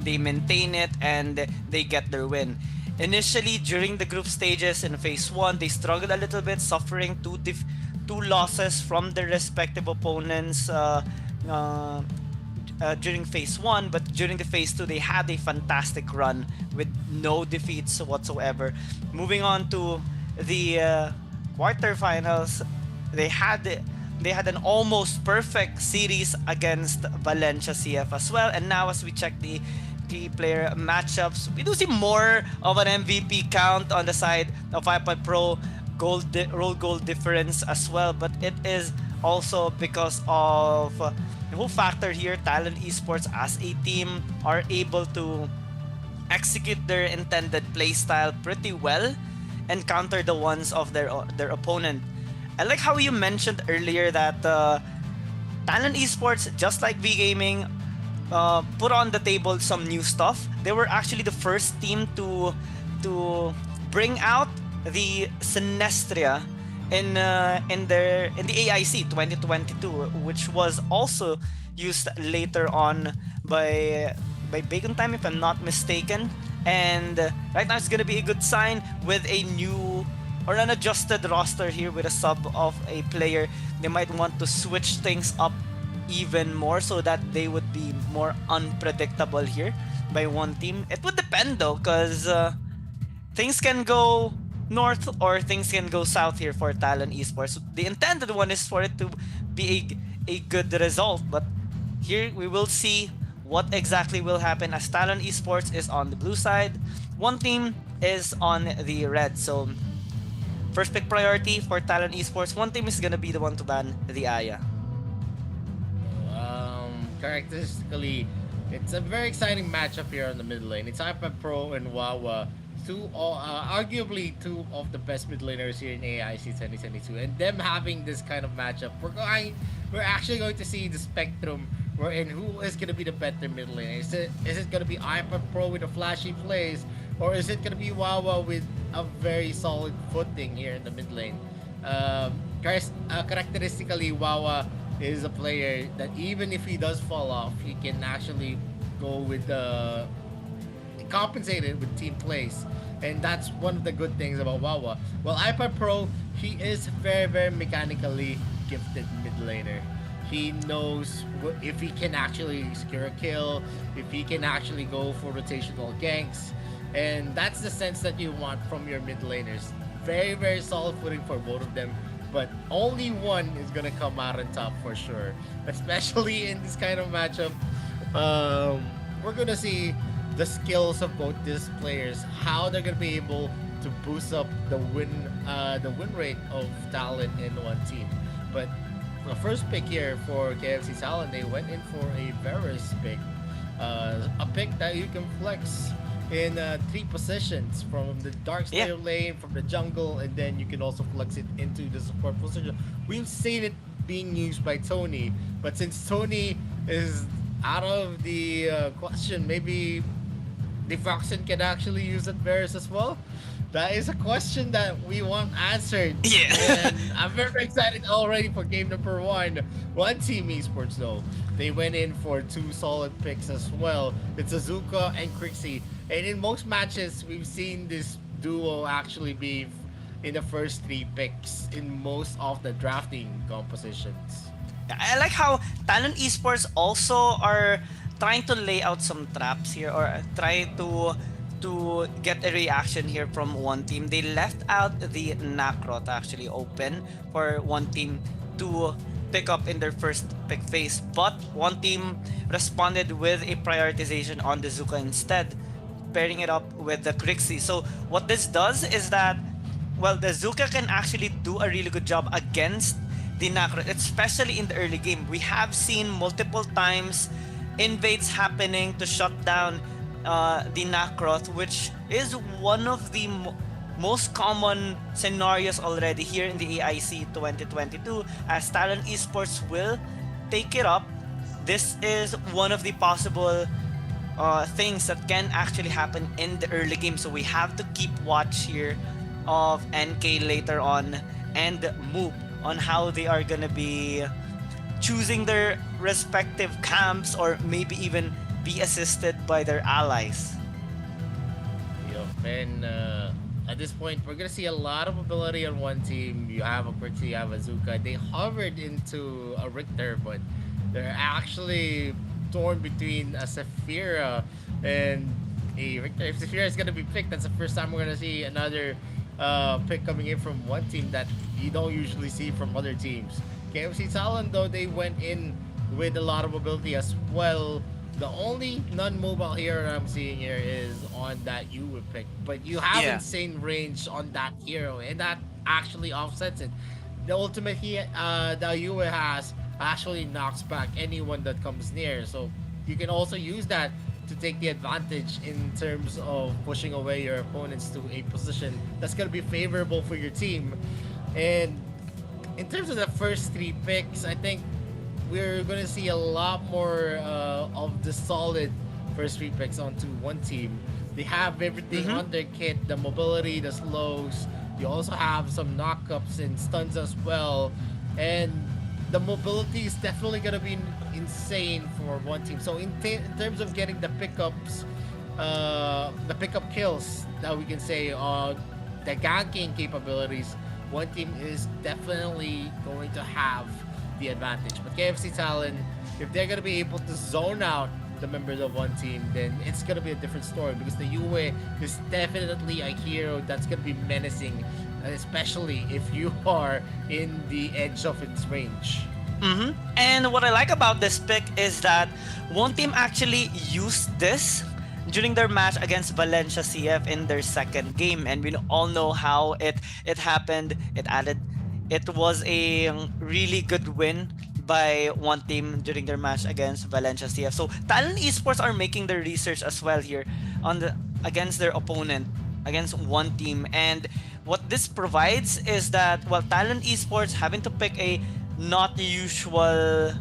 they maintain it, and they get their win. Initially, during the group stages in phase one, they struggled a little bit, suffering two losses from their respective opponents uh, during phase one, but during the phase two, they had a fantastic run with no defeats whatsoever. Moving on to the quarterfinals, they had they had an almost perfect series against Valencia CF as well. And now, as we check the key player matchups, we do see more of an MVP count on the side of iPad Pro role goal difference as well. But it is also because of the whole factor here. Talent Esports as a team are able to execute their intended playstyle pretty well and counter the ones of their opponent. I like how you mentioned earlier that Talent Esports, just like V Gaming, put on the table some new stuff. They were actually the first team to bring out the Sinestria in the AIC 2022, which was also used later on by Bacon Time, if I'm not mistaken. And right now it's gonna be a good sign with a new or an adjusted roster here with a sub of a player. They might want to switch things up even more so that they would be more unpredictable here by one team. It would depend though, because things can go north or things can go south here for Talon Esports. The intended one is for it to be a good result, but here we will see what exactly will happen, as Talon Esports is on the blue side, one team is on the red. So first pick priority for Talon Esports, one team is gonna be the one to ban the Aya. Characteristically, it's a very exciting matchup here on the mid lane. It's iPad Pro and Wawa, arguably two of the best mid laners here in AIC 2022, and them having this kind of matchup, we're actually going to see the spectrum wherein who is going to be the better mid laner. Is it going to be iPad Pro with the flashy plays, or is it going to be Wawa with a very solid footing here in the mid lane? Characteristically, Wawa is a player that even if he does fall off, he can actually go with compensated with team plays, and that's one of the good things about Wawa. Well, iPad Pro, he is very, very mechanically gifted mid laner. He knows if he can actually secure a kill, if he can actually go for rotational ganks, and that's the sense that you want from your mid laners. Very, very solid footing for both of them, but only one is gonna come out on top for sure, especially in this kind of matchup. We're gonna see the skills of both these players, how they're gonna be able to boost up the win rate of talent in one team. But the first pick here for KFC Talent, they went in for a Varus pick, a pick that you can flex in 3 positions, from the Dark Slayer lane, from the jungle, and then you can also flex it into the support position. We've seen it being used by Tony, but since Tony is out of the question, maybe Defoxen can actually use that Varus as well. That is a question that we want answered. Yeah. And I'm very excited already for game number one. One Team Esports though, they went in for 2 solid picks as well. It's Azuka and Crixie. And in most matches, we've seen this duo actually be in the first 3 picks in most of the drafting compositions. I like how Talent Esports also are trying to lay out some traps here, or try to get a reaction here from one team. They left out the Nakrot actually open for one team to pick up in their first pick phase, but one team responded with a prioritization on the Zuka instead, pairing it up with the Crixie. So what this does is that, well, the Zuka can actually do a really good job against the Nakrot, especially in the early game. We have seen multiple times invades happening to shut down the Nakrot, which is one of the most common scenarios already here in the AIC 2022, as Talent Esports will take it up. This is one of the possible things that can actually happen in the early game, so we have to keep watch here of NK later on and move on how they are gonna be choosing their respective camps, or maybe even be assisted by their allies. Yep, and at this point, we're gonna see a lot of ability on one team. You have a Quixie, you have a Zuka. They hovered into a Richter, but they're actually torn between a Saphira and a Richter. If Saphira is gonna be picked, that's the first time we're gonna see another pick coming in from one team that you don't usually see from other teams. KFC Talon, though, they went in with a lot of mobility as well. The only non-mobile hero I'm seeing here is on that Yue pick, but you have Yeah. insane range on that hero, and that actually offsets it. The ultimate that Yue has actually knocks back anyone that comes near, so you can also use that to take the advantage in terms of pushing away your opponents to a position that's going to be favorable for your team. And in terms of the first three picks, I think we're going to see a lot more of the solid first three picks onto one team. They have everything on their kit, the mobility, the slows. You also have some knockups and stuns as well. And the mobility is definitely going to be insane for one team. So in terms of getting the pickups, the pickup kills that we can say, the ganking capabilities, one team is definitely going to have the advantage. But KFC Talon, if they're going to be able to zone out the members of one team, then it's going to be a different story, because the Yue is definitely a hero that's going to be menacing, especially if you are in the edge of its range. And what I like about this pick is that one team actually used this during their match against Valencia CF in their second game, and we all know how it happened. It was a really good win by one team during their match against Valencia CF. So Talon Esports are making their research as well here against their opponent, against one team. And what this provides is that, well, Talon Esports having to pick a not usual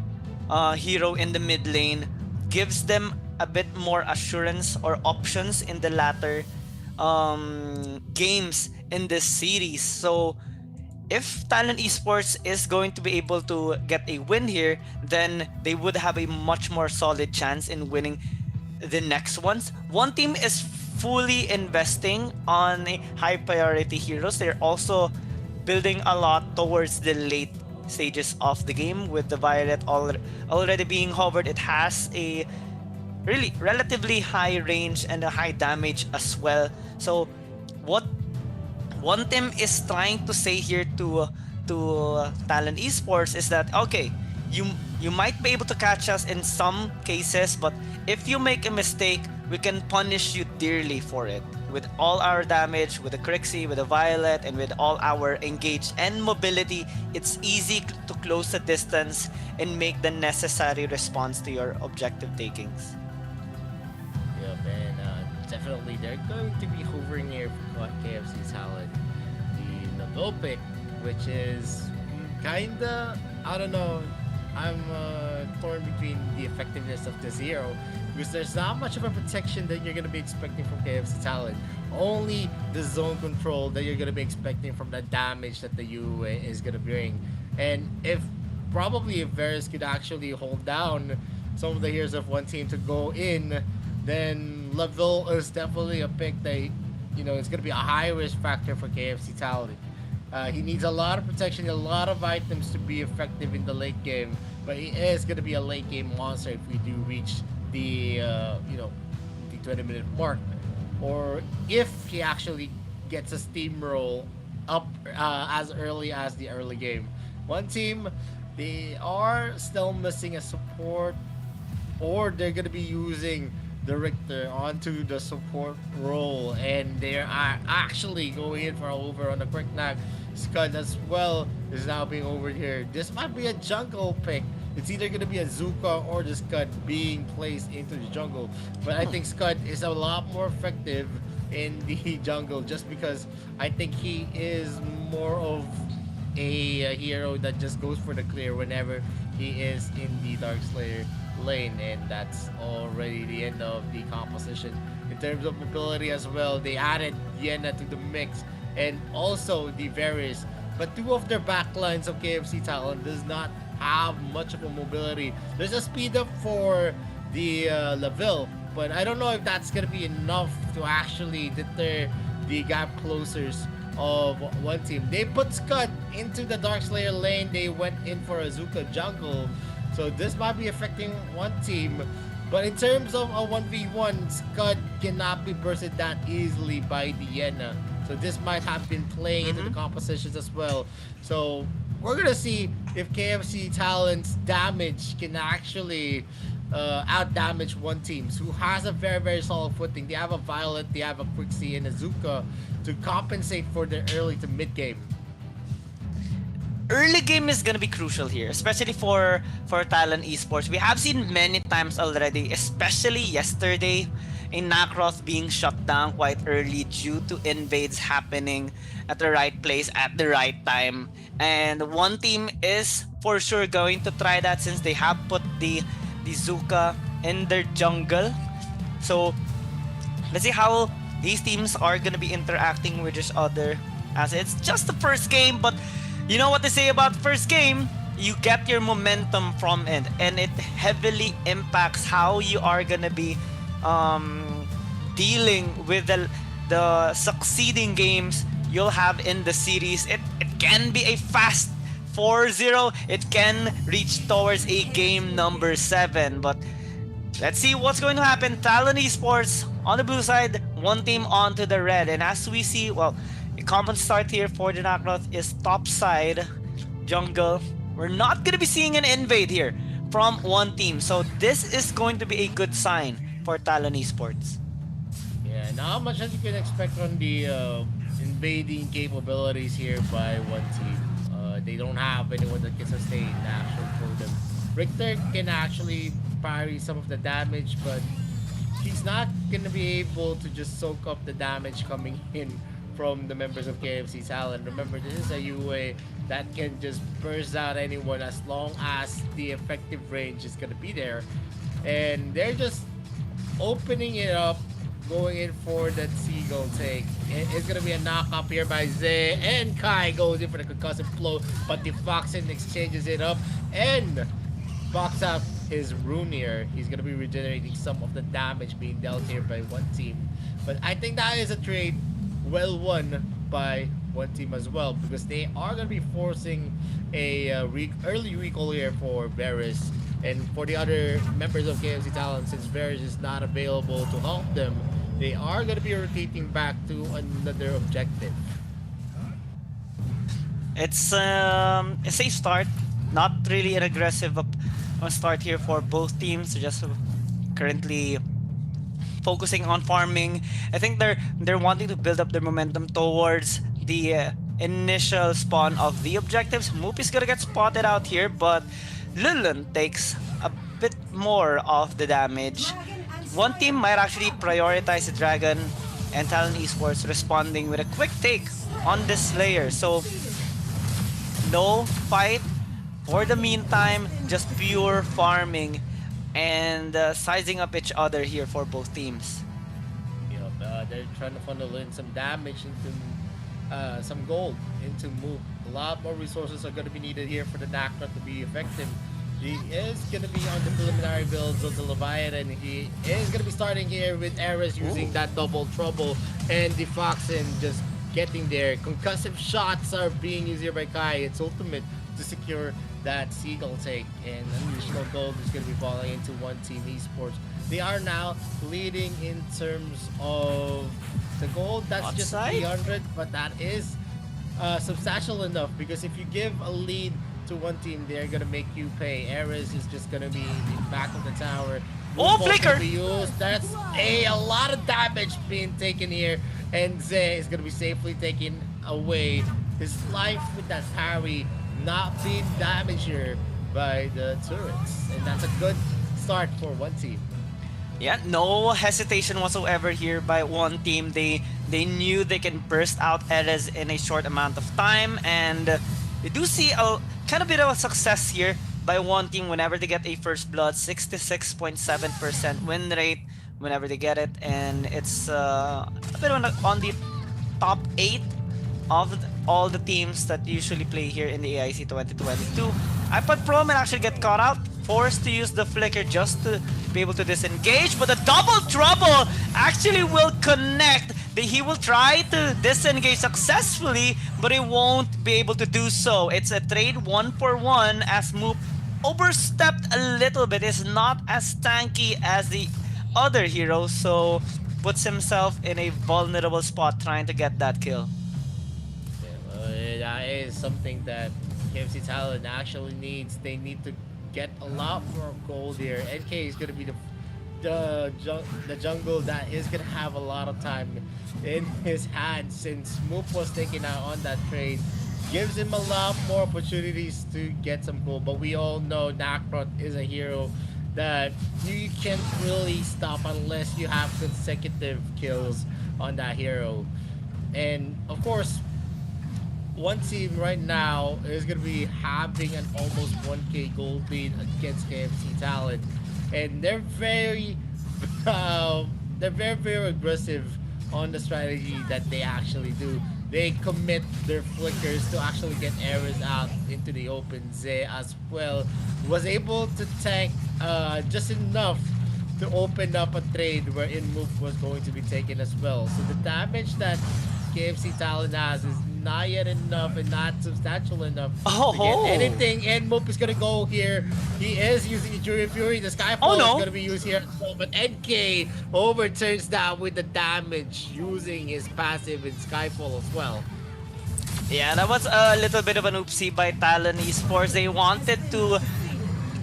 hero in the mid lane gives them a bit more assurance or options in the latter games in this series. So if Talon Esports is going to be able to get a win here, then they would have a much more solid chance in winning the next ones. One team is fully investing on high priority heroes. They're also building a lot towards the late stages of the game, with the Violet already being hovered. It has a really relatively high range and a high damage as well. So what one team is trying to say here to Talon Esports is that, okay, you might be able to catch us in some cases, but if you make a mistake, we can punish you dearly for it. With all our damage, with the Crixie, with the Violet, and with all our engage and mobility, it's easy to close the distance and make the necessary response to your objective takings. Yep, and definitely they're going to be hovering here for KFC's Talon. The Nago pick, which is kinda, I don't know, I'm torn between the effectiveness of this hero, because there's not much of a protection that you're going to be expecting from KFC Talon. Only the zone control that you're going to be expecting from the damage that the Yue is going to bring. And if Varus could actually hold down some of the heroes of one team to go in, then Laville is definitely a pick that, it's going to be a high risk factor for KFC Talon. He needs a lot of protection, a lot of items to be effective in the late game, but he is going to be a late game monster if we do reach the 20-minute mark, or if he actually gets a steamroll up as early as the early game. One team, they are still missing a support, or they're going to be using the Richter onto the support role, and they are actually going in for a over on the quick knock. Scud as well is now being over here. This might be a jungle pick. It's either going to be a Zuka or the Scud being placed into the jungle. But I think Scud is a lot more effective in the jungle, just because I think he is more of a hero that just goes for the clear whenever he is in the Dark Slayer lane, and that's already the end of the composition. In terms of mobility as well, they added Yenna to the mix, and also the Varus, but two of their backlines of KFC Talon does not have much of a mobility. There's a speed up for the Laville, but I don't know if that's gonna be enough to actually deter the gap closers of one team. They put Scud into the Darkslayer lane. They went in for a Zuka jungle, so this might be affecting one team. But in terms of a 1v1, Scud cannot be bursted that easily by the Yena. So this might have been playing into the compositions as well. So we're gonna see if KFC Talent's damage can actually out damage one team who has a very, very solid footing. They have a Violet, they have a Quixie, and a Zuka to compensate for their early to mid game. Early game is gonna be crucial here, especially for Talon Esports. We have seen many times already, especially yesterday, in Nacross being shut down quite early due to invades happening at the right place at the right time. And one team is for sure going to try that since they have put the Zuka in their jungle. So let's see how these teams are gonna be interacting with each other, as it's just the first game, but you know what they say about first game? You get your momentum from it, and it heavily impacts how you are gonna be dealing with the succeeding games you'll have in the series. It can be a fast 4-0. It can reach towards a game number 7, but let's see what's going to happen. Talon Esports on the blue side, one team onto the red, and as we see, well, a common start here for the Nacross is top side jungle. We're not gonna be seeing an invade here from one team, so this is going to be a good sign for Talon Esports. Yeah, not much as you can expect on the invading capabilities here by one team. They don't have anyone that can sustain action for them. Richter can actually parry some of the damage, but he's not gonna be able to just soak up the damage coming in from the members of KFC Talent. Remember, this is a UA that can just burst out anyone as long as the effective range is gonna be there. And they're just opening it up, going in for that Seagull take. It's gonna be a knock up here by Zay, and Kai goes in for the concussive flow, but the Foxen exchanges it up and box out his Runier. He's gonna be regenerating some of the damage being dealt here by one team. But I think that is a trade well won by one team as well, because they are going to be forcing a early recall here for Varus, and for the other members of KFC Talent, since Varus is not available to help them, they are going to be rotating back to another objective. It's a safe start, not really an aggressive start here for both teams. Just currently focusing on farming. I think they're wanting to build up their momentum towards the initial spawn of the objectives. Moop is gonna get spotted out here, but Lulun takes a bit more of the damage. One team might actually prioritize the Dragon, and Talon Esports responding with a quick take on this Slayer. So no fight for the meantime, just pure farming and sizing up each other here for both teams. They're trying to funnel in some damage into some gold into Moop. A lot more resources are going to be needed here for the Nacra to be effective. He is going to be on the preliminary builds of the Leviathan. He is going to be starting here with Ares using that double trouble, and the Foxen just getting there. Concussive shots are being used here by Kai. It's ultimate to secure that Seagull take, and additional gold is going to be falling into one team esports. They are now leading in terms of the gold. That's just 300, but that is substantial enough, because if you give a lead to one team, they're gonna make you pay. Ares is just gonna be in the back of the tower. Oh, flicker! That's a lot of damage being taken here, and Zay is gonna be safely taking away his life with that parry, not being damaged here by the turrets, and that's a good start for one team. Yeah, no hesitation whatsoever here by one team. They knew they can burst out Ares in a short amount of time, and we do see a kind of bit of a success here by one team whenever they get a first blood. 66.7% win rate whenever they get it, and it's a bit on the top 8 of all the teams that usually play here in the AIC 2022. iPod Pro might actually get caught out, forced to use the flicker just to be able to disengage, but the double trouble actually will connect. He will try to disengage successfully, but he won't be able to do so. It's a trade 1-for-1 as Moop overstepped a little bit. Is not as tanky as the other hero, so puts himself in a vulnerable spot trying to get that kill. That is something that KFC Talent actually needs. They need to get a lot more gold here. NK is going to be the jungle that is going to have a lot of time in his hands, since Moop was taken out on that trade. Gives him a lot more opportunities to get some gold, but we all know Nakrot is a hero that you can't really stop unless you have consecutive kills on that hero. And of course, one team right now is going to be having an almost 1k gold lead against KFC Talent, and they're very very aggressive on the strategy that they actually do. They commit their flickers to actually get arrows out into the open. Zay as well was able to tank just enough to open up a trade wherein Moop was going to be taken as well. So the damage that KFC Talent has is not yet enough and not substantial enough to get anything. And Moop is gonna go here. He is using Enduring Fury. The Skyfall is gonna be used here as well. But NK overturns that with the damage using his passive in Skyfall as well. Yeah, that was a little bit of an oopsie by Talon Esports. They wanted to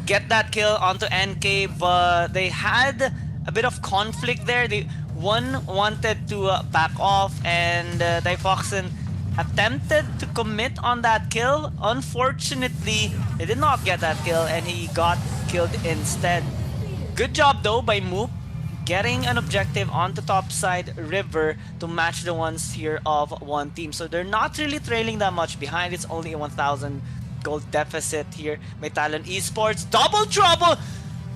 get that kill onto NK, but they had a bit of conflict there. One wanted to back off, and Difoxen attempted to commit on that kill. Unfortunately, they did not get that kill, and he got killed instead. Good job though by Moop, getting an objective on the top side river to match the ones here of one team. So they're not really trailing that much behind. It's only a 1,000 gold deficit here by Talon Esports. Double trouble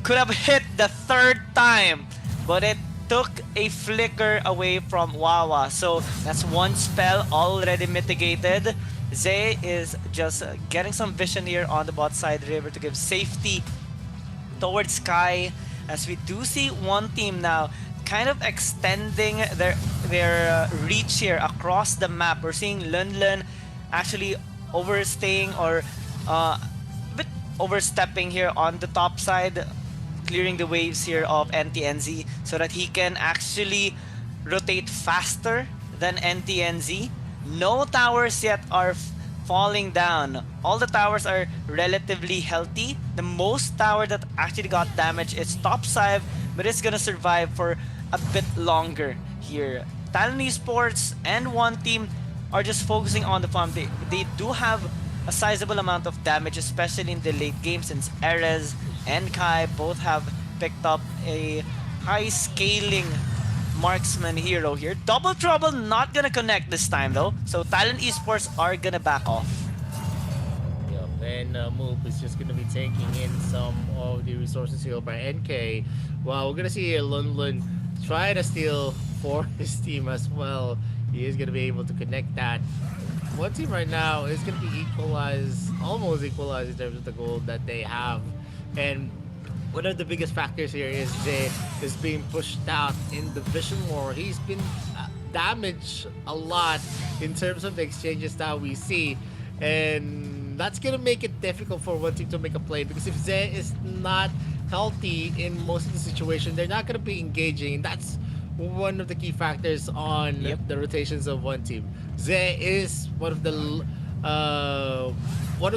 could have hit the third time, but it took a flicker away from Wawa. So that's one spell already mitigated. Zay is just getting some vision here on the bot side river to give safety towards Sky, as we do see one team now kind of extending their reach here across the map. We're seeing Lunlun actually overstaying or a bit overstepping here on the top side, clearing the waves here of NTNZ so that he can actually rotate faster than NTNZ. No towers yet are falling down. All the towers are relatively healthy. The most tower that actually got damaged is top side, but it's gonna survive for a bit longer here. Talon Esports and one team are just focusing on the farm. They do have a sizable amount of damage, especially in the late game, since Erez and Kai both have picked up a high scaling marksman hero here. Double trouble not gonna connect this time though, so Talon Esports are gonna back off. Yep, and Moop is just gonna be taking in some of the resources here by NK. Well, we're gonna see here Lunlun try to steal for his team as well. He is gonna be able to connect that. One team right now is gonna be equalized, almost equalized in terms of the gold that they have. And one of the biggest factors here is Zay is being pushed out in the Vision War. He's been damaged a lot in terms of the exchanges that we see. And that's going to make it difficult for one team to make a play, because if Zay is not healthy in most of the situation, they're not going to be engaging. And that's one of the key factors on the rotations of one team. Zay is one of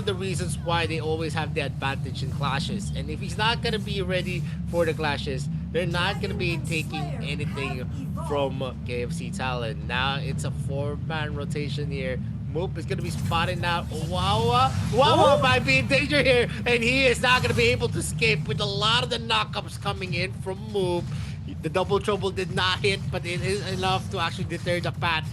the reasons why they always have the advantage in clashes. And if he's not gonna be ready for the clashes, they're not gonna be taking anything from KFC Talent. Now it's a 4-man rotation here. Moop is gonna be spotting out Wawa. Wawa might be in danger here, and he is not gonna be able to escape with a lot of the knockups coming in from Moop. The double trouble did not hit, but it is enough to actually deter the path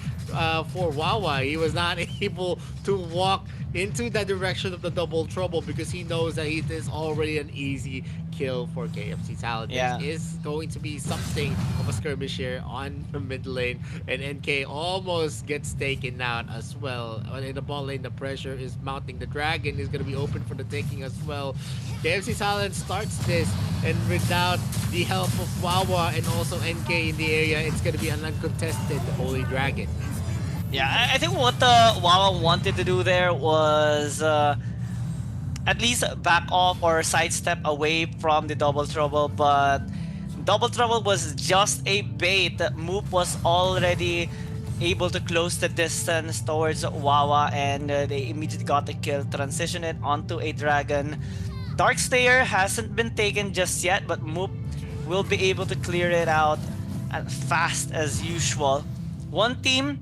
for Wawa. He was not able to walk into the direction of the double trouble because he knows that it is already an easy kill for KFC Talent. Yeah. There is going to be something of a skirmish here on the mid lane, and NK almost gets taken out as well. In the bot lane, the pressure is mounting. The dragon is going to be open for the taking as well. KFC Talent starts this, and without the help of Wawa and also NK in the area, it's going to be an uncontested Holy Dragon. Yeah, I think what the Wawa wanted to do there was at least back off or sidestep away from the double trouble, but double trouble was just a bait. Moop was already able to close the distance towards Wawa, and they immediately got the kill, transition it onto a dragon. Darkslayer hasn't been taken just yet, but Moop will be able to clear it out as fast as usual. One team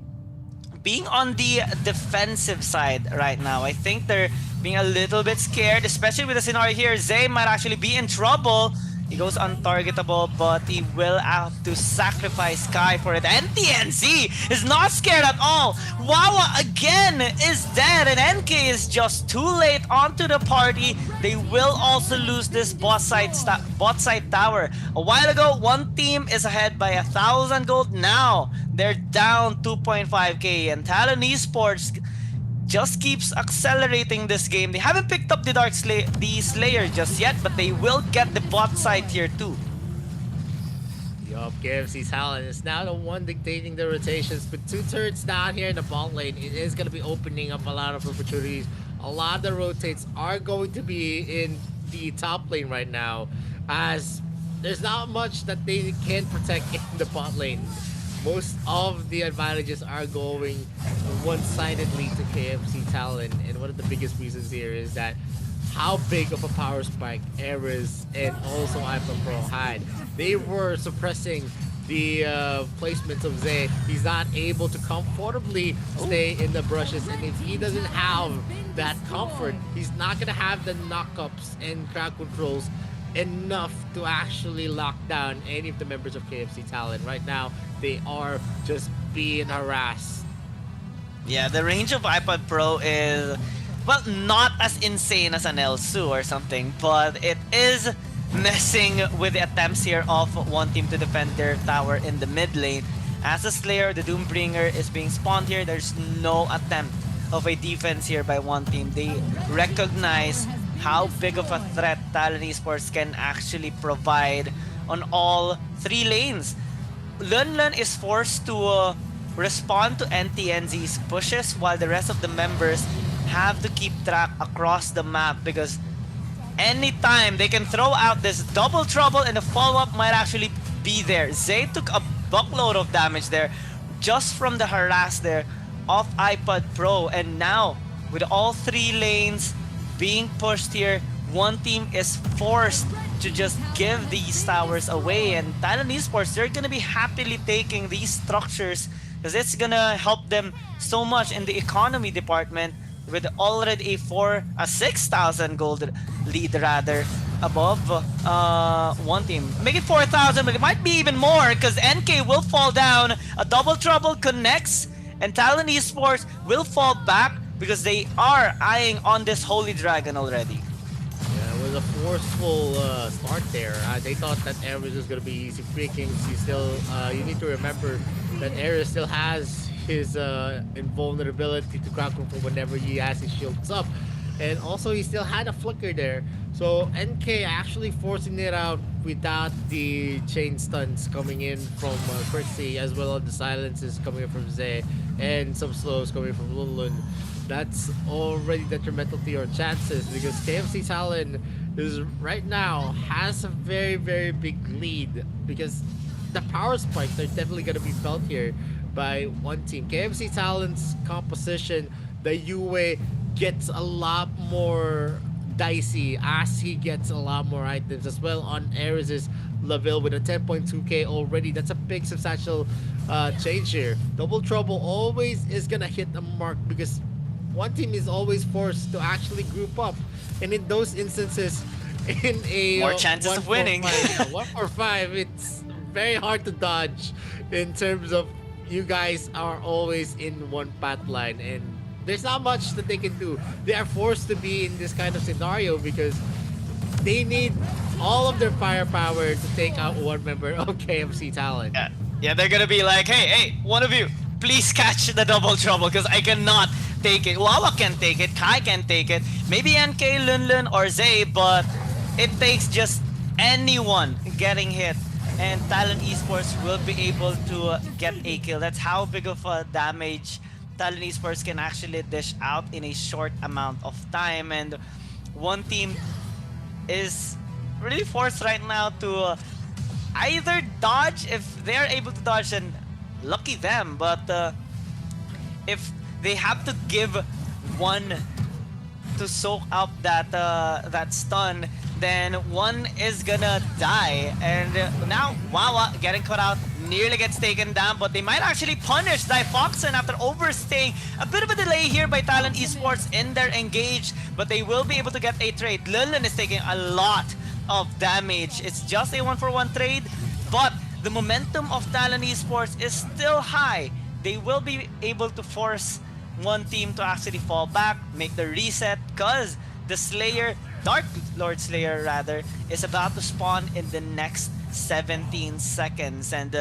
being on the defensive side right now. I think they're being a little bit scared, especially with the scenario here. Zay might actually be in trouble. He goes untargetable, but he will have to sacrifice Sky for it. And TNZ is not scared at all. Wawa again is dead, and NK is just too late onto the party. They will also lose this bot side tower. A while ago, one team is ahead by 1,000 gold. Now they're down 2.5k, and Talon Esports just keeps accelerating this game. They haven't picked up the Slayer just yet, but they will get the bot side here too. Yup, KFC Talent is now the one dictating the rotations. With 2 turrets down here in the bot lane, it is going to be opening up a lot of opportunities. A lot of the rotates are going to be in the top lane right now, as there's not much that they can protect in the bot lane. Most of the advantages are going one-sidedly to KFC Talon, and one of the biggest reasons here is that how big of a power spike Ares and also Ipa Pro had. They were suppressing the placements of Zay. He's not able to comfortably stay in the brushes, and if he doesn't have that comfort, he's not gonna have the knockups and crowd controls enough to actually lock down any of the members of KFC Talent. Right now, they are just being harassed. Yeah, the range of iPad Pro is, well, not as insane as an Elsu or something, but it is messing with the attempts here of one team to defend their tower in the mid lane. As a Slayer, the Doombringer is being spawned here. There's no attempt of a defense here by one team. They recognize how big of a threat Talon Esports can actually provide on all 3 lanes. Lunlun is forced to respond to NTNZ's pushes, while the rest of the members have to keep track across the map, because anytime they can throw out this double trouble and the follow-up might actually be there. Zay took a buckload of damage there just from the harass there of iPad Pro, and now with all 3 lanes being pushed here, one team is forced to just give these towers away, and Talon Esports, they're gonna be happily taking these structures because it's gonna help them so much in the economy department, with already a 6,000 gold lead rather above one team. Make it 4,000, but it might be even more because NK will fall down. A double trouble connects, and Talon Esports will fall back because they are eyeing on this Holy Dragon already. Yeah, it was a forceful start there. They thought that Ares was going to be easy pickings. You need to remember that Ares still has his invulnerability to crowd control whenever he has his shields up. And also, he still had a flicker there. So NK actually forcing it out without the chain stunts coming in from Crixie, as well as the silences coming in from Zay, and some slows coming from Lunlun. That's already detrimental to your chances, because KFC Talon is right now has a very, very big lead, because the power spikes are definitely going to be felt here by one team. KFC Talon's composition, the UA gets a lot more dicey as he gets a lot more items as well on Ares' level with a 10.2k already. That's a big substantial change here. Double trouble always is gonna hit the mark because one team is always forced to actually group up, and in those instances, in a more chances of winning. 1-4-5, it's very hard to dodge in terms of you guys are always in one path line, and there's not much that they can do. They are forced to be in this kind of scenario because they need all of their firepower to take out one member of KMC Talent. Yeah, they're gonna be like, hey, one of you, please catch the double trouble because I cannot take it. Wawa can take it, Kai can take it, maybe NK, Lunlun, or Zay, but it takes just anyone getting hit. And Talon Esports will be able to get a kill. That's how big of a damage Talon Esports can actually dish out in a short amount of time. And one team is really forced right now to either dodge. If they're able to dodge, then lucky them. But if they have to give one to soak up that stun, then one is gonna die. And now Wawa getting caught out, nearly gets taken down, but they might actually punish Difoxen after overstaying. A bit of a delay here by Talon Esports in their engage, but they will be able to get a trade. Lilin is taking a lot of damage. It's just a 1-for-1 trade, but the momentum of Talon Esports is still high. They will be able to force one team to actually fall back, make the reset, because the Slayer, Dark Lord Slayer rather, is about to spawn in the next 17 seconds. And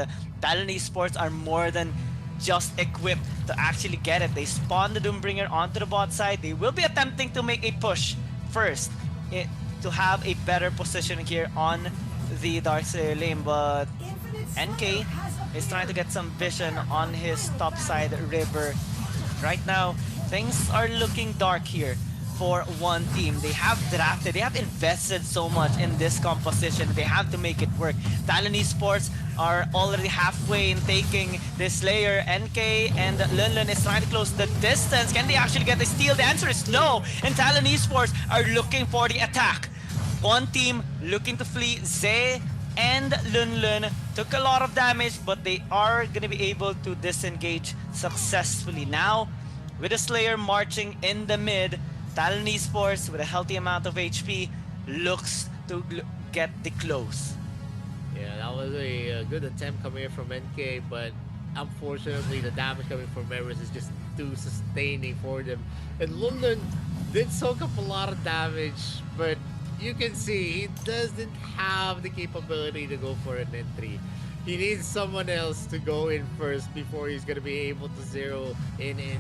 Talon Esports are more than just equipped to actually get it. They spawn the Doombringer onto the bot side. They will be attempting to make a push first to have a better position here on the Dark Slayer lane, but NK is trying to get some vision on his top side river. Right now, things are looking dark here for one team. They have drafted, they have invested so much in this composition. They have to make it work. Talon Esports are already halfway in taking this Slayer. NK and Lunlun is trying to close the distance. Can they actually get the steal? The answer is no. And Talon Esports are looking for the attack. One team looking to flee. Zay and Lunlun took a lot of damage, but they are going to be able to disengage successfully. Now, with the Slayer marching in the mid, Talon Esports, with a healthy amount of HP, looks to get the close. Yeah, that was a good attempt coming in from NK, but unfortunately the damage coming from Eris is just too sustaining for them. And London did soak up a lot of damage, but you can see he doesn't have the capability to go for an entry. He needs someone else to go in first before he's going to be able to zero in and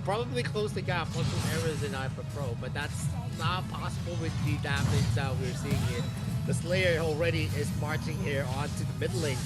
probably close the gap once Eris in Hyper Pro, but that's not possible with the damage that we're seeing here. The Slayer already is marching here onto the mid lane,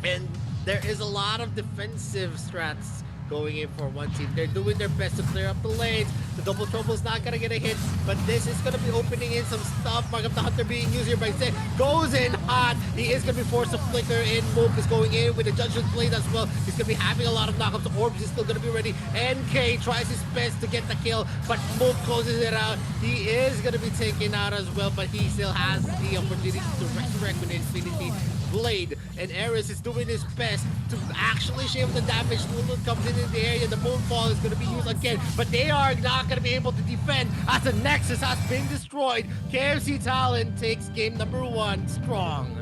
and there is a lot of defensive strats going in for one team. They're doing their best to clear up the lanes. The double trouble is not gonna get a hit, but this is gonna be opening in some stuff. Mark of the Hunter being used here by Zay. Goes in hot. He is gonna be forced to flicker in. Mook is going in with a Judgment Blade as well. He's gonna be having a lot of knockups. Orbs is still gonna be ready. NK tries his best to get the kill, but Mook closes it out. He is gonna be taken out as well, but he still has the opportunity to resurrect with Infinity Blade, and Eris is doing his best to actually shave the damage. Lulu comes in the area. The Moonfall is going to be used again, but they are not going to be able to defend as the Nexus has been destroyed. KFC Talon takes game number 1 strong.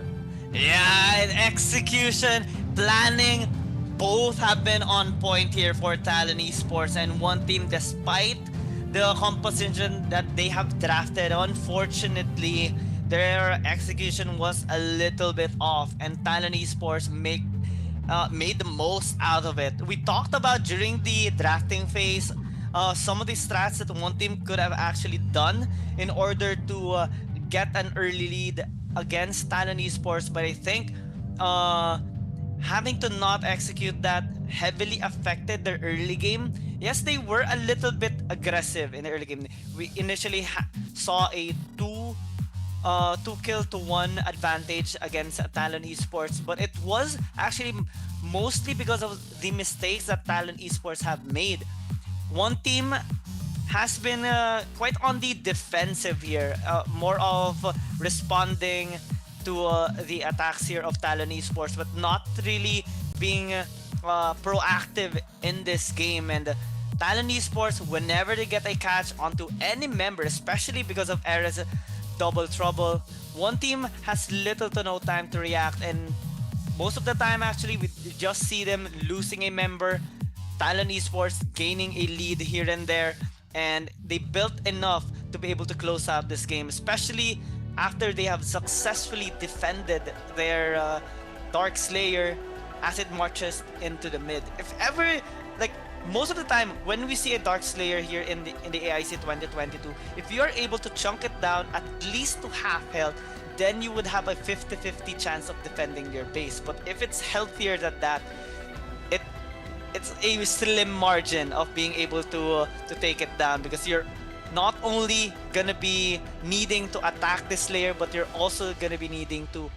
Yeah, and execution, planning, both have been on point here for Talon Esports, and one team, despite the composition that they have drafted, unfortunately, their execution was a little bit off, and Talon Esports made the most out of it. We talked about during the drafting phase some of the strats that one team could have actually done in order to get an early lead against Talon Esports, but I think having to not execute that heavily affected their early game. Yes, they were a little bit aggressive in the early game. We initially saw a 2-kill to 1 advantage against Talon Esports, but it was actually mostly because of the mistakes that Talon Esports have made. One team has been quite on the defensive here, more of responding to the attacks here of Talon Esports, but not really being proactive in this game. And Talon Esports, whenever they get a catch onto any member, especially because of Eris double trouble, one team has little to no time to react, and most of the time actually we just see them losing a member, Talon Esports gaining a lead here and there, and they built enough to be able to close out this game, especially after they have successfully defended their Dark Slayer as it marches into the mid. If ever, like most of the time when we see a Dark Slayer here in the AIC 2022, if you are able to chunk it down at least to half health, then you would have a 50-50 chance of defending your base. But if it's healthier than that, it it's a slim margin of being able to take it down, because you're not only gonna be needing to attack the Slayer, but you're also gonna be needing to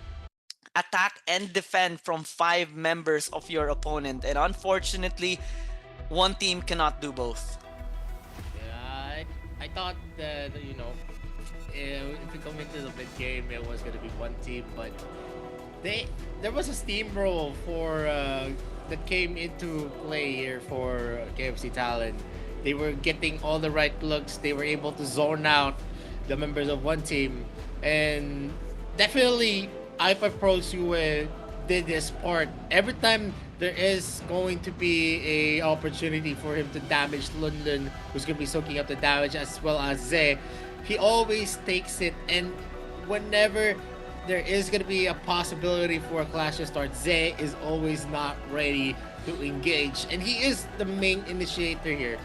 attack and defend from 5 members of your opponent. And unfortunately, one team cannot do both. Yeah, I thought that, if we come into the mid game, it was gonna be one team, but there was a steamroll for that came into play here for KFC Talon. They were getting all the right looks. They were able to zone out the members of one team, and definitely i5 Pros Yue did his part. Every time there is going to be a opportunity for him to damage Lundun, who's going to be soaking up the damage, as well as Ze, he always takes it. And whenever there is going to be a possibility for a clash to start, Ze is always not ready to engage, and he is the main initiator here.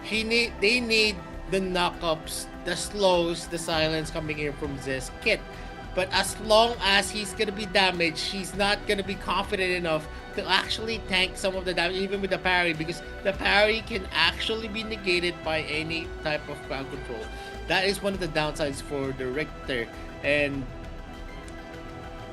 They need the knockups, the slows, the silence coming in from Ze's kit. But as long as he's gonna be damaged, he's not gonna be confident enough to actually tank some of the damage, even with the parry, because the parry can actually be negated by any type of ground control. That is one of the downsides for the Richter, and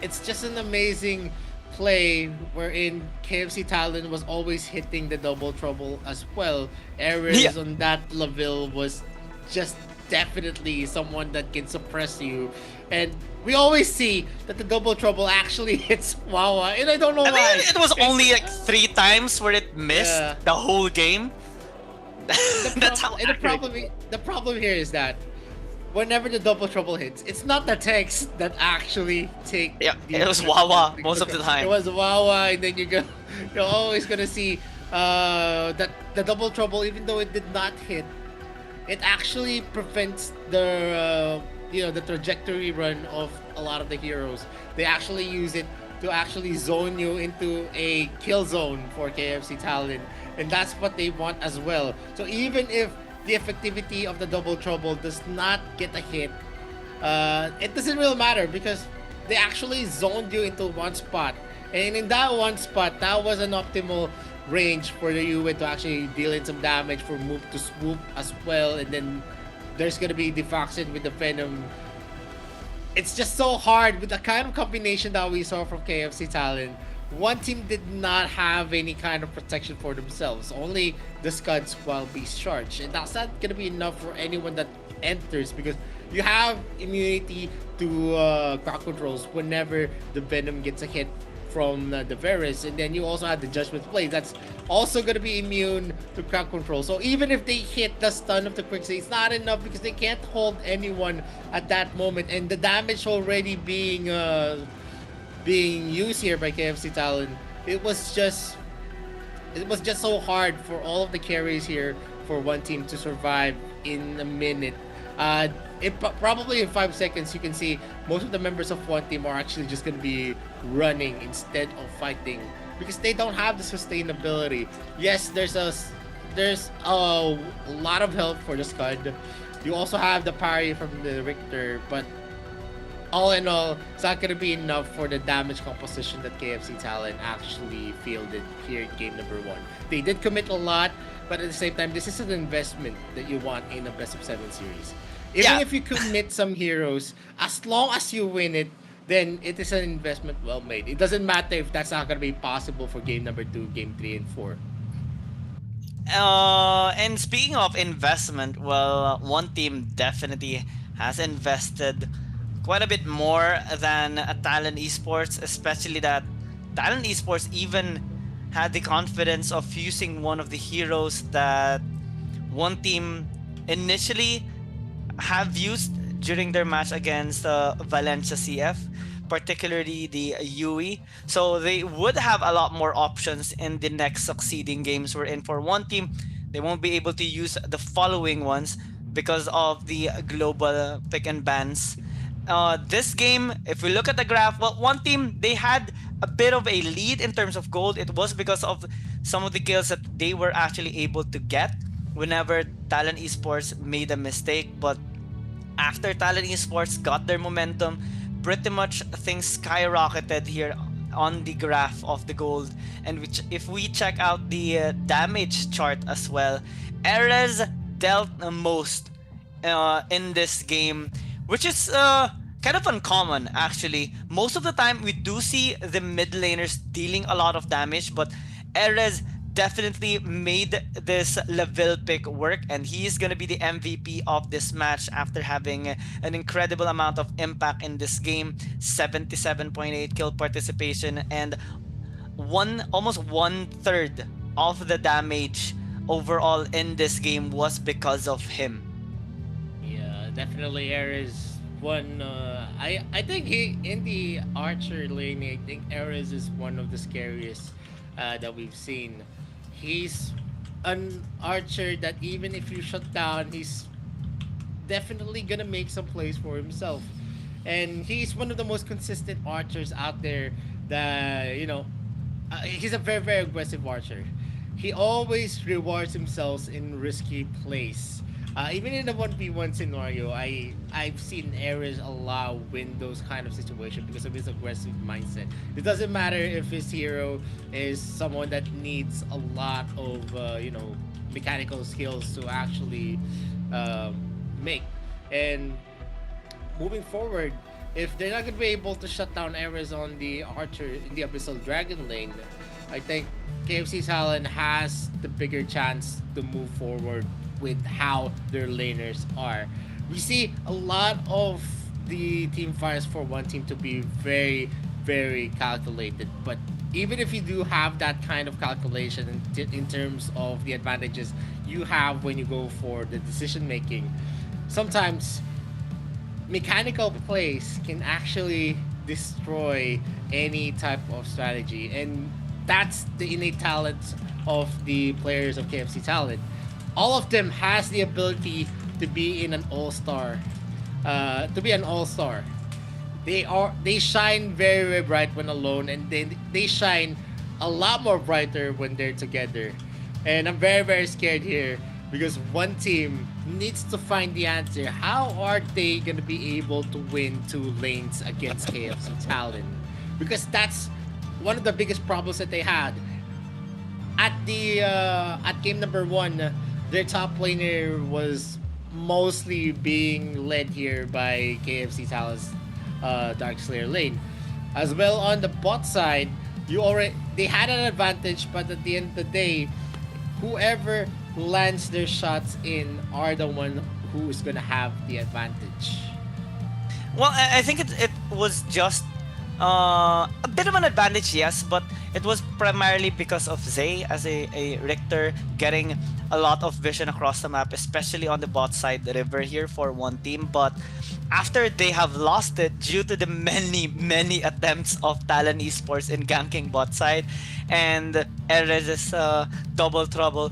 it's just an amazing play wherein KFC Talon was always hitting the double trouble as well. Errors on that level was just definitely someone that can suppress you. And we always see that the double trouble actually hits Wawa, and I don't know why. It was only like 3 times where it missed the whole game. That's how. The problem here is that whenever the double trouble hits, it's not the tanks that actually take. Yeah, it was Wawa most of the time. It was Wawa, and then you're always gonna see that the double trouble, even though it did not hit, it actually prevents the the trajectory run of a lot of the heroes. They actually use it to actually zone you into a kill zone for KFC Talon, and that's what they want as well. So even if the effectivity of the double trouble does not get a hit, it doesn't really matter, because they actually zoned you into one spot, and in that one spot, that was an optimal range for the Yue to actually deal in some damage, for move to swoop as well, and then there's gonna be Defoxin with the Venom. It's just so hard with the kind of combination that we saw from KFC Talon. One team did not have any kind of protection for themselves, only the Scuds while beast charged, and that's not gonna be enough for anyone that enters, because you have immunity to crowd controls whenever the Venom gets a hit from the Varus, and then you also have the Judgment Blade that's also going to be immune to crowd control. So even if they hit the stun of the Quicksand, it's not enough, because they can't hold anyone at that moment, and the damage already being used here by KFC Talon, it was just so hard for all of the carries here for one team to survive in a minute. Probably in 5 seconds, you can see most of the members of one team are actually just going to be running instead of fighting, because they don't have the sustainability. Yes, there's a lot of help for the Scud. You also have the parry from the Richter, but all in all, it's not going to be enough for the damage composition that KFC Talon actually fielded here in game number 1. They did commit a lot, but at the same time, this is an investment that you want in a best of 7 series. Even if you commit some heroes, as long as you win it, then it is an investment well made. It doesn't matter if that's not going to be possible for game number 2, game 3, and 4. And speaking of investment, well, one team definitely has invested quite a bit more than Talon Esports, especially that Talon Esports even had the confidence of using one of the heroes that one team initially have used during their match against Valencia CF, particularly the Yui. So they would have a lot more options in the next succeeding games. Wherein for one team, they won't be able to use the following ones because of the global pick and bans. this game, if we look at the graph, well, one team, they had a bit of a lead in terms of gold. It was because of some of the kills that they were actually able to get whenever Talon Esports made a mistake. But after Talon Esports got their momentum, pretty much things skyrocketed here on the graph of the gold. And which, if we check out the damage chart as well, Erez dealt the most in this game, which is kind of uncommon actually. Most of the time, we do see the mid laners dealing a lot of damage, but Erez definitely made this level pick work, and he is going to be the MVP of this match after having an incredible amount of impact in this game. 77.8 kill participation, and almost 1/3 of the damage overall in this game was because of him. Yeah, definitely Ares one. I think he in the archer lane. I think Ares is one of the scariest that we've seen. He's an archer that even if you shut down, he's definitely gonna make some plays for himself. And he's one of the most consistent archers out there. That he's a very very aggressive archer. He always rewards himself in risky plays. Even in the 1v1 scenario, I've seen Ares allow win those kind of situations because of his aggressive mindset. It doesn't matter if his hero is someone that needs a lot of mechanical skills to actually make. And moving forward, if they're not going to be able to shut down Ares on the Archer in the Abyssal Dragon lane, I think KFC Talon has the bigger chance to move forward with how their laners are. We see a lot of the team fights for one team to be very, very calculated. But even if you do have that kind of calculation in terms of the advantages you have when you go for the decision making, sometimes mechanical plays can actually destroy any type of strategy, and that's the innate talent of the players of KFC Talent. All of them has the ability to be in an all-star, They shine very very bright when alone, and they shine a lot more brighter when they're together. And I'm very very scared here because one team needs to find the answer. How are they going to be able to win 2 lanes against KFC Talon? Because that's one of the biggest problems that they had. At game number 1, their top laner was mostly being led here by KFC Talon's Darkslayer lane. As well on the bot side, they had an advantage, but at the end of the day, whoever lands their shots in are the one who is gonna have the advantage. Well, I think it was just a bit of an advantage, yes, but it was primarily because of Zay as a Richter getting a lot of vision across the map, especially on the bot side, the river here for one team. But after they have lost it due to the many attempts of Talon Esports in ganking bot side, and Erez's double trouble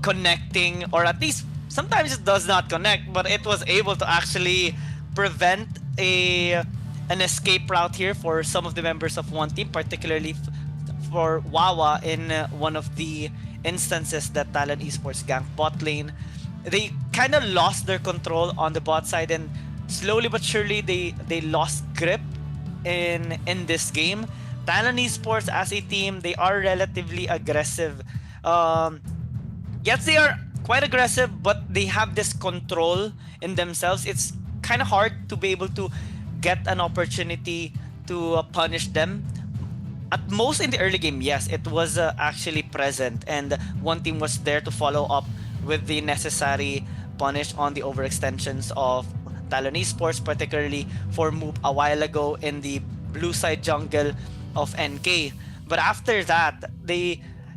connecting, or at least sometimes it does not connect, but it was able to actually prevent an escape route here for some of the members of one team, particularly for Wawa in one of the instances that Talon Esports ganked bot lane. They kind of lost their control on the bot side, and slowly but surely they lost grip in this game. Talon Esports as a team, they are relatively aggressive. Yes, they are quite aggressive, but they have this control in themselves. It's kind of hard to be able to get an opportunity to punish them. At most in the early game, yes, it was actually present, and one team was there to follow up with the necessary punish on the overextensions of Talon Esports, particularly for Moop a while ago in the blue side jungle of NK. But after that,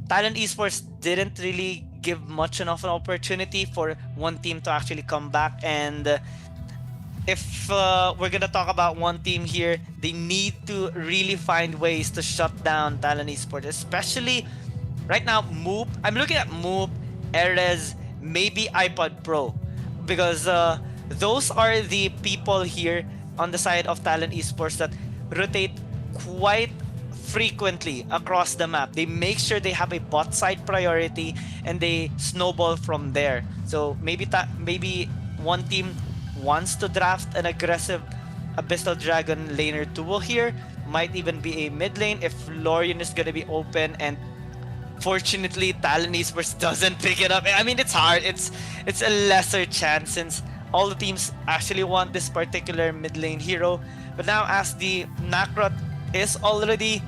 Talon Esports didn't really give much enough an opportunity for one team to actually come back. And if we're gonna talk about one team here, they need to really find ways to shut down Talon Esports, especially right now. Moop, I'm looking at Moop, Erez, maybe iPod Pro, because those are the people here on the side of Talent Esports that rotate quite frequently across the map. They make sure they have a bot side priority and they snowball from there. So maybe one team wants to draft an aggressive Abyssal Dragon laner duo here. Might even be a mid lane if Lorian is gonna be open, and fortunately Talon Esports doesn't pick it up. I mean, it's hard. It's a lesser chance since all the teams actually want this particular mid lane hero. But now as the Nakrot is already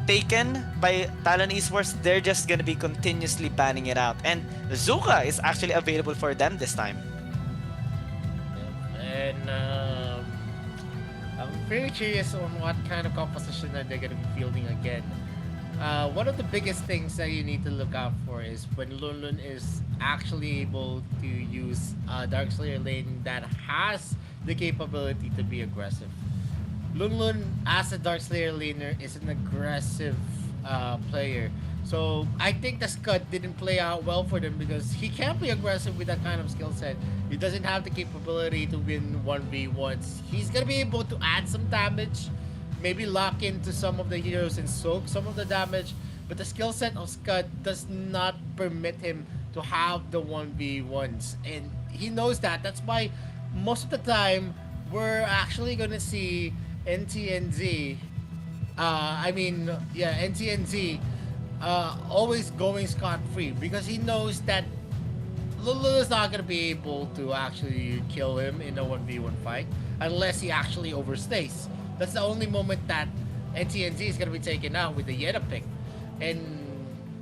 taken by Talon Esports, they're just gonna be continuously banning it out. And Zuka is actually available for them this time. And I'm very curious on what kind of composition that they're going to be fielding again. One of the biggest things that you need to look out for is when Lunlun is actually able to use Darkslayer lane that has the capability to be aggressive. Lunlun, as a Darkslayer laner, is an aggressive player. So I think the Scud didn't play out well for them because he can't be aggressive with that kind of skill set. He doesn't have the capability to win 1v1s. He's gonna be able to add some damage, maybe lock into some of the heroes and soak some of the damage, but the skill set of Scud does not permit him to have the 1v1s. And he knows that. That's why most of the time we're actually gonna see NTNZ NTNZ always going scot-free because he knows that Lulu is not going to be able to actually kill him in a 1v1 fight unless he actually overstays. That's the only moment that NTNZ is going to be taken out with the Yeta pick. And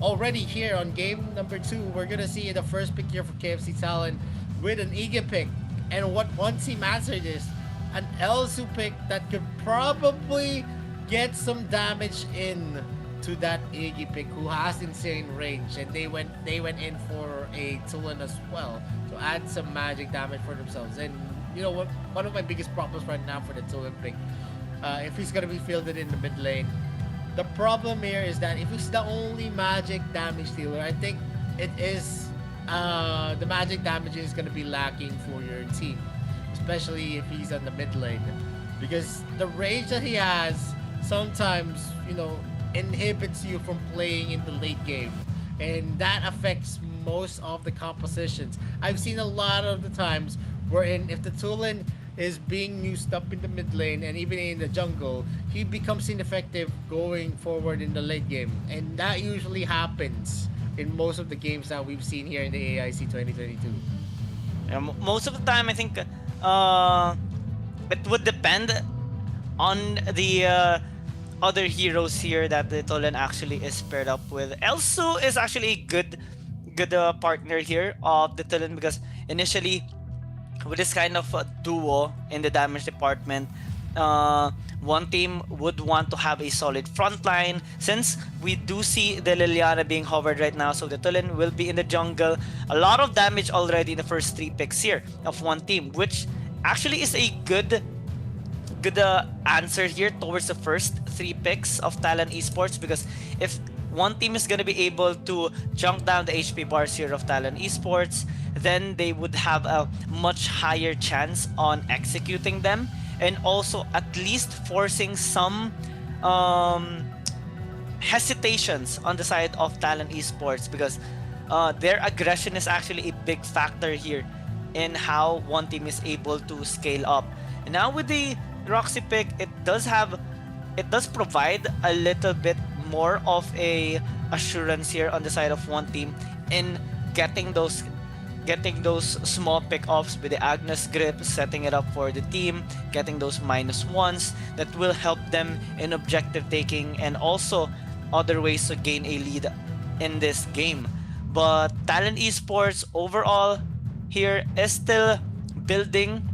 already here on game number 2, we're going to see the first pick here for KFC Talon with an Ige pick. And what one team answered is an Elsu pick that could probably get some damage in to that Iggy pick who has insane range, and they went in for a Tulan as well to add some magic damage for themselves. And you know what, one of my biggest problems right now for the Tulan pick, if he's gonna be fielded in the mid lane, the problem here is that if he's the only magic damage dealer, I think it is the magic damage is gonna be lacking for your team, especially if he's on the mid lane, because the range that he has sometimes, you know, inhibits you from playing in the late game, and that affects most of the compositions. I've seen a lot of the times wherein if the Tulan is being used up in the mid lane and even in the jungle, he becomes ineffective going forward in the late game, and that usually happens in most of the games that we've seen here in the AIC 2022. Most of the time, I think it would depend on the other heroes here that the Tolan actually is paired up with. Elsu is actually a good partner here of the Tolan because initially with this kind of duo in the damage department, one team would want to have a solid front line since we do see the Liliana being hovered right now, so the Tolan will be in the jungle. A lot of damage already in the first 3 picks here of one team, which actually is a good answer here towards the first 3 picks of Talon Esports, because if one team is going to be able to chunk down the HP bars here of Talon Esports, then they would have a much higher chance on executing them and also at least forcing some hesitations on the side of Talon Esports, because their aggression is actually a big factor here in how one team is able to scale up. And now with the Roxy pick, it does provide a little bit more of a assurance here on the side of one team in getting those small pick-offs with the Agnes grip, setting it up for the team, getting those -1s that will help them in objective taking and also other ways to gain a lead in this game. But Talon Esports overall here is still building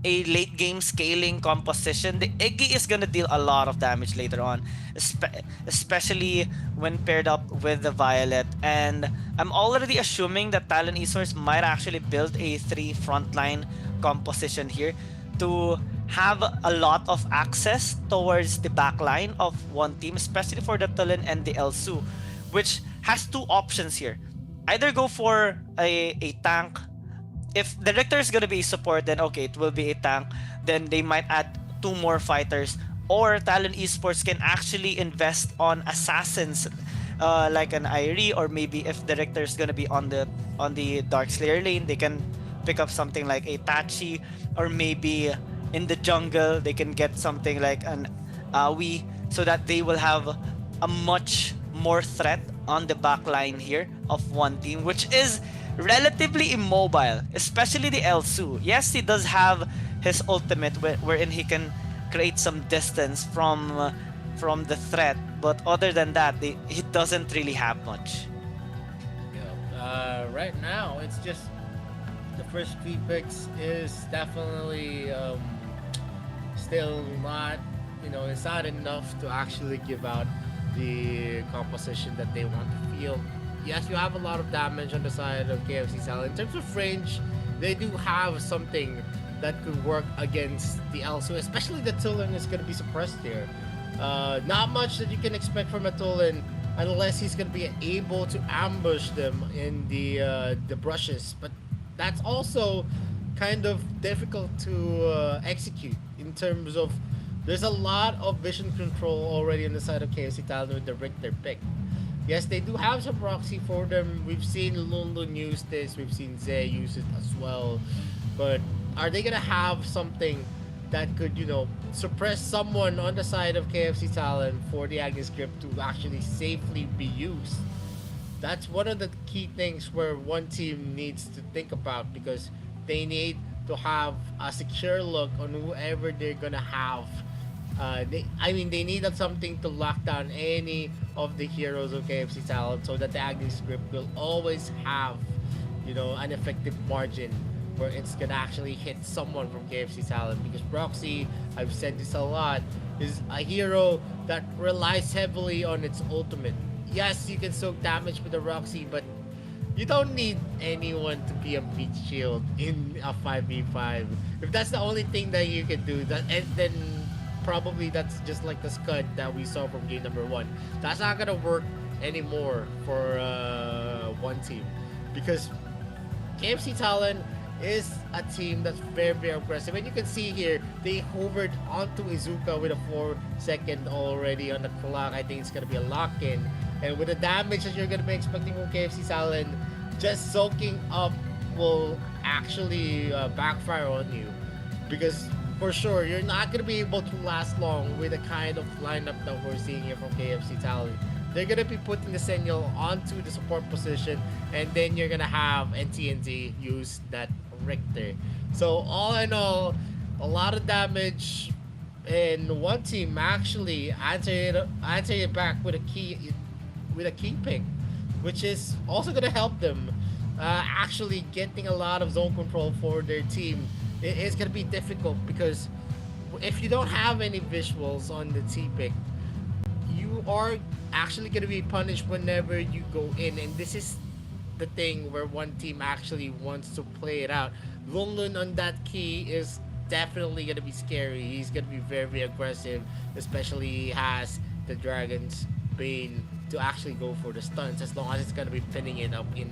a late game scaling composition. The Iggy is gonna deal a lot of damage later on, especially when paired up with the Violet. And I'm already assuming that Talon Esports might actually build a 3 frontline composition here to have a lot of access towards the backline of one team, especially for the Talon and the Elsu, which has 2 options here. Either go for a tank. If the Richter is gonna be support, then okay, it will be a tank. then they might add 2 more fighters, or Talon Esports can actually invest on assassins, like an Irie, or maybe if the Richter is gonna be on the Dark Slayer lane, they can pick up something like a Tachi, or maybe in the jungle they can get something like an Aoi, so that they will have a much more threat on the back line here of one team, which is relatively immobile, especially the Elsu. Yes, he does have his ultimate wherein he can create some distance from the threat, but other than that, he doesn't really have much. Right now, it's just the first 3 picks is definitely still not, it's not enough to actually give out the composition that they want to feel. Yes, you have a lot of damage on the side of KFC Talon. In terms of range, they do have something that could work against the Elsu, especially the Tulen is going to be suppressed here. Not much that you can expect from a Tulen unless he's going to be able to ambush them in the brushes. But that's also kind of difficult to execute in terms of there's a lot of vision control already on the side of KFC Talon with the Richter pick. Yes, they do have some proxy for them. We've seen Lunlun use this. We've seen Zay use it as well. But are they going to have something that could, suppress someone on the side of KFC Talon for the Agnes Grip to actually safely be used? That's one of the key things where one team needs to think about, because they need to have a secure look on whoever they're going to have. They needed something to lock down any of the heroes of KFC Talon so that the Agnes Grip will always have, an effective margin where it's gonna actually hit someone from KFC Talon. Because Proxy, I've said this a lot, is a hero that relies heavily on its ultimate. Yes, you can soak damage with the Roxy, but you don't need anyone to be a meat shield in a 5v5. If that's the only thing that you can do, then probably that's just like the Scud that we saw from game number 1. That's not gonna work anymore for one team, because KFC Talon is a team that's very, very aggressive. And you can see here, they hovered onto Izuka with a 4-second already on the clock. I think it's gonna be a lock-in. And with the damage that you're gonna be expecting from KFC Talon, just soaking up will actually backfire on you. Because for sure, you're not going to be able to last long with the kind of lineup that we're seeing here from KFC Talon. They're going to be putting the Sentinel onto the support position, and then you're going to have NTNZ use that Richter. So all in all, a lot of damage, and one team actually answered it back with a key pick, which is also going to help them actually getting a lot of zone control for their team. It's going to be difficult because if you don't have any visuals on the T-pick, you are actually going to be punished whenever you go in. And this is the thing where one team actually wants to play it out. Lunlun on that key is definitely going to be scary. He's going to be very, very aggressive, especially he has the Dragon's Bane to actually go for the stunts, as long as it's going to be pinning it up in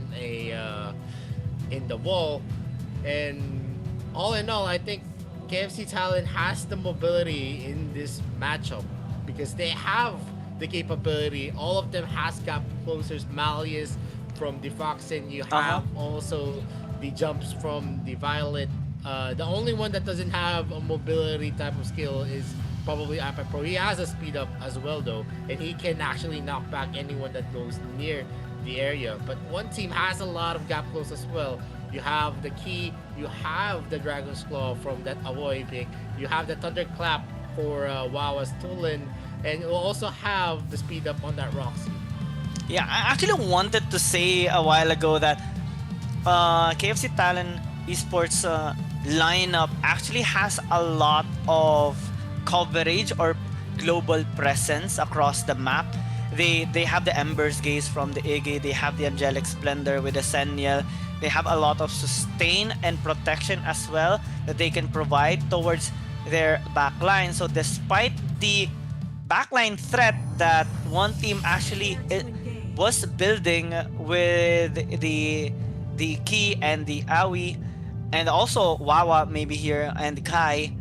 the wall. And all in all, I think KFC Talon has the mobility in this matchup because they have the capability. All of them has gap closers. Malleus from the Foxen. You have also the jumps from the Violet. The only one that doesn't have a mobility type of skill is probably Impact Pro. He has a speed up as well though, and he can actually knock back anyone that goes near the area. But one team has a lot of gap close as well. You have the key, you have the Dragon's Claw from that Avoy pick, you have the Thunderclap for Wawa's Tulen, and you also have the speed up on that Roxy. Yeah, I actually wanted to say a while ago that KFC Talon Esports lineup actually has a lot of coverage or global presence across the map. They have the Ember's Gaze from the Iggy, they have the Angelic Splendor with the Seniel. They have a lot of sustain and protection as well that they can provide towards their backline. So despite the backline threat that one team actually was building with the Key and the Aoi, and also Wawa maybe here and Kai,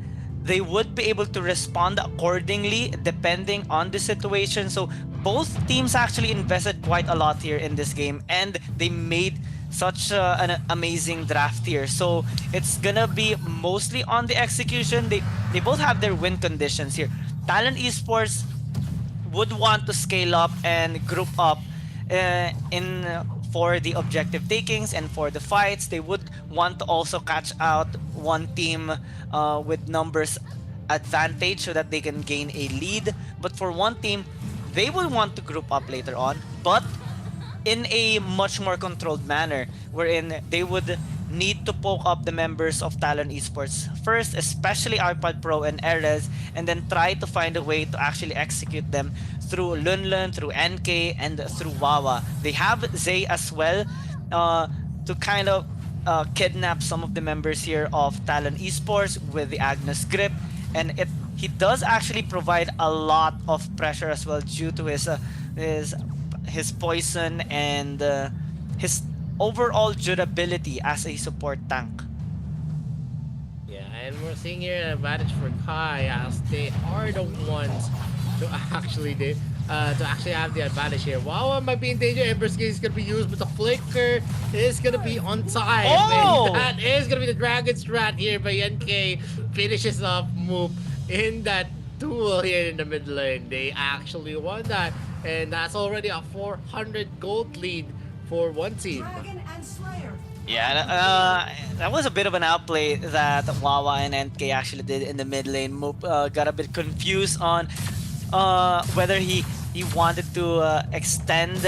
they would be able to respond accordingly depending on the situation. So both teams actually invested quite a lot here in this game, and they made such an amazing draft here. So it's gonna be mostly on the execution. They both have their win conditions here. Talent Esports would want to scale up and group up in for the objective takings and for the fights. They would want to also catch out one team with numbers advantage so that they can gain a lead. But for one team, they will want to group up later on, but in a much more controlled manner, wherein they would need to poke up the members of Talon Esports first, especially iPad Pro and Erez, and then try to find a way to actually execute them through Lunlun, through NK, and through Wawa. They have Zay as well to kind of kidnap some of the members here of Talon Esports with the Agnes grip, and he does actually provide a lot of pressure as well due to his poison and his overall durability as a support tank. Yeah, and we're seeing here an advantage for Kai as they are the ones to actually have the advantage here. Wow, might be in danger. Ember's Gate is gonna be used, but the flicker is gonna be on time. Oh! And that is gonna be the Dragon Strat here by NK. Finishes off Moop in that duel here in the mid lane. They actually won that, and that's already a 400 gold lead for one team. Dragon and Slayer. Yeah, that was a bit of an outplay that Wawa and NK actually did in the mid lane. Moop got a bit confused on whether he wanted to extend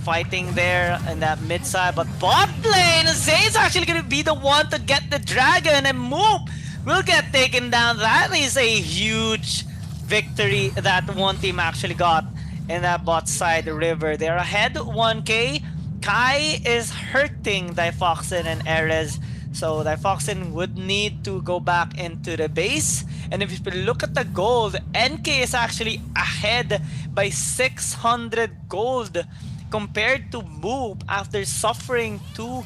fighting there in that mid side, but bot lane, Zay's actually gonna be the one to get the dragon, and Moop will get taken down. That is a huge victory that one team actually got in that bot side river. They're ahead 1k. Kai is hurting Difoxin and Erez, so Difoxin would need to go back into the base. And if you look at the gold, NK is actually ahead by 600 gold compared to Moop after suffering two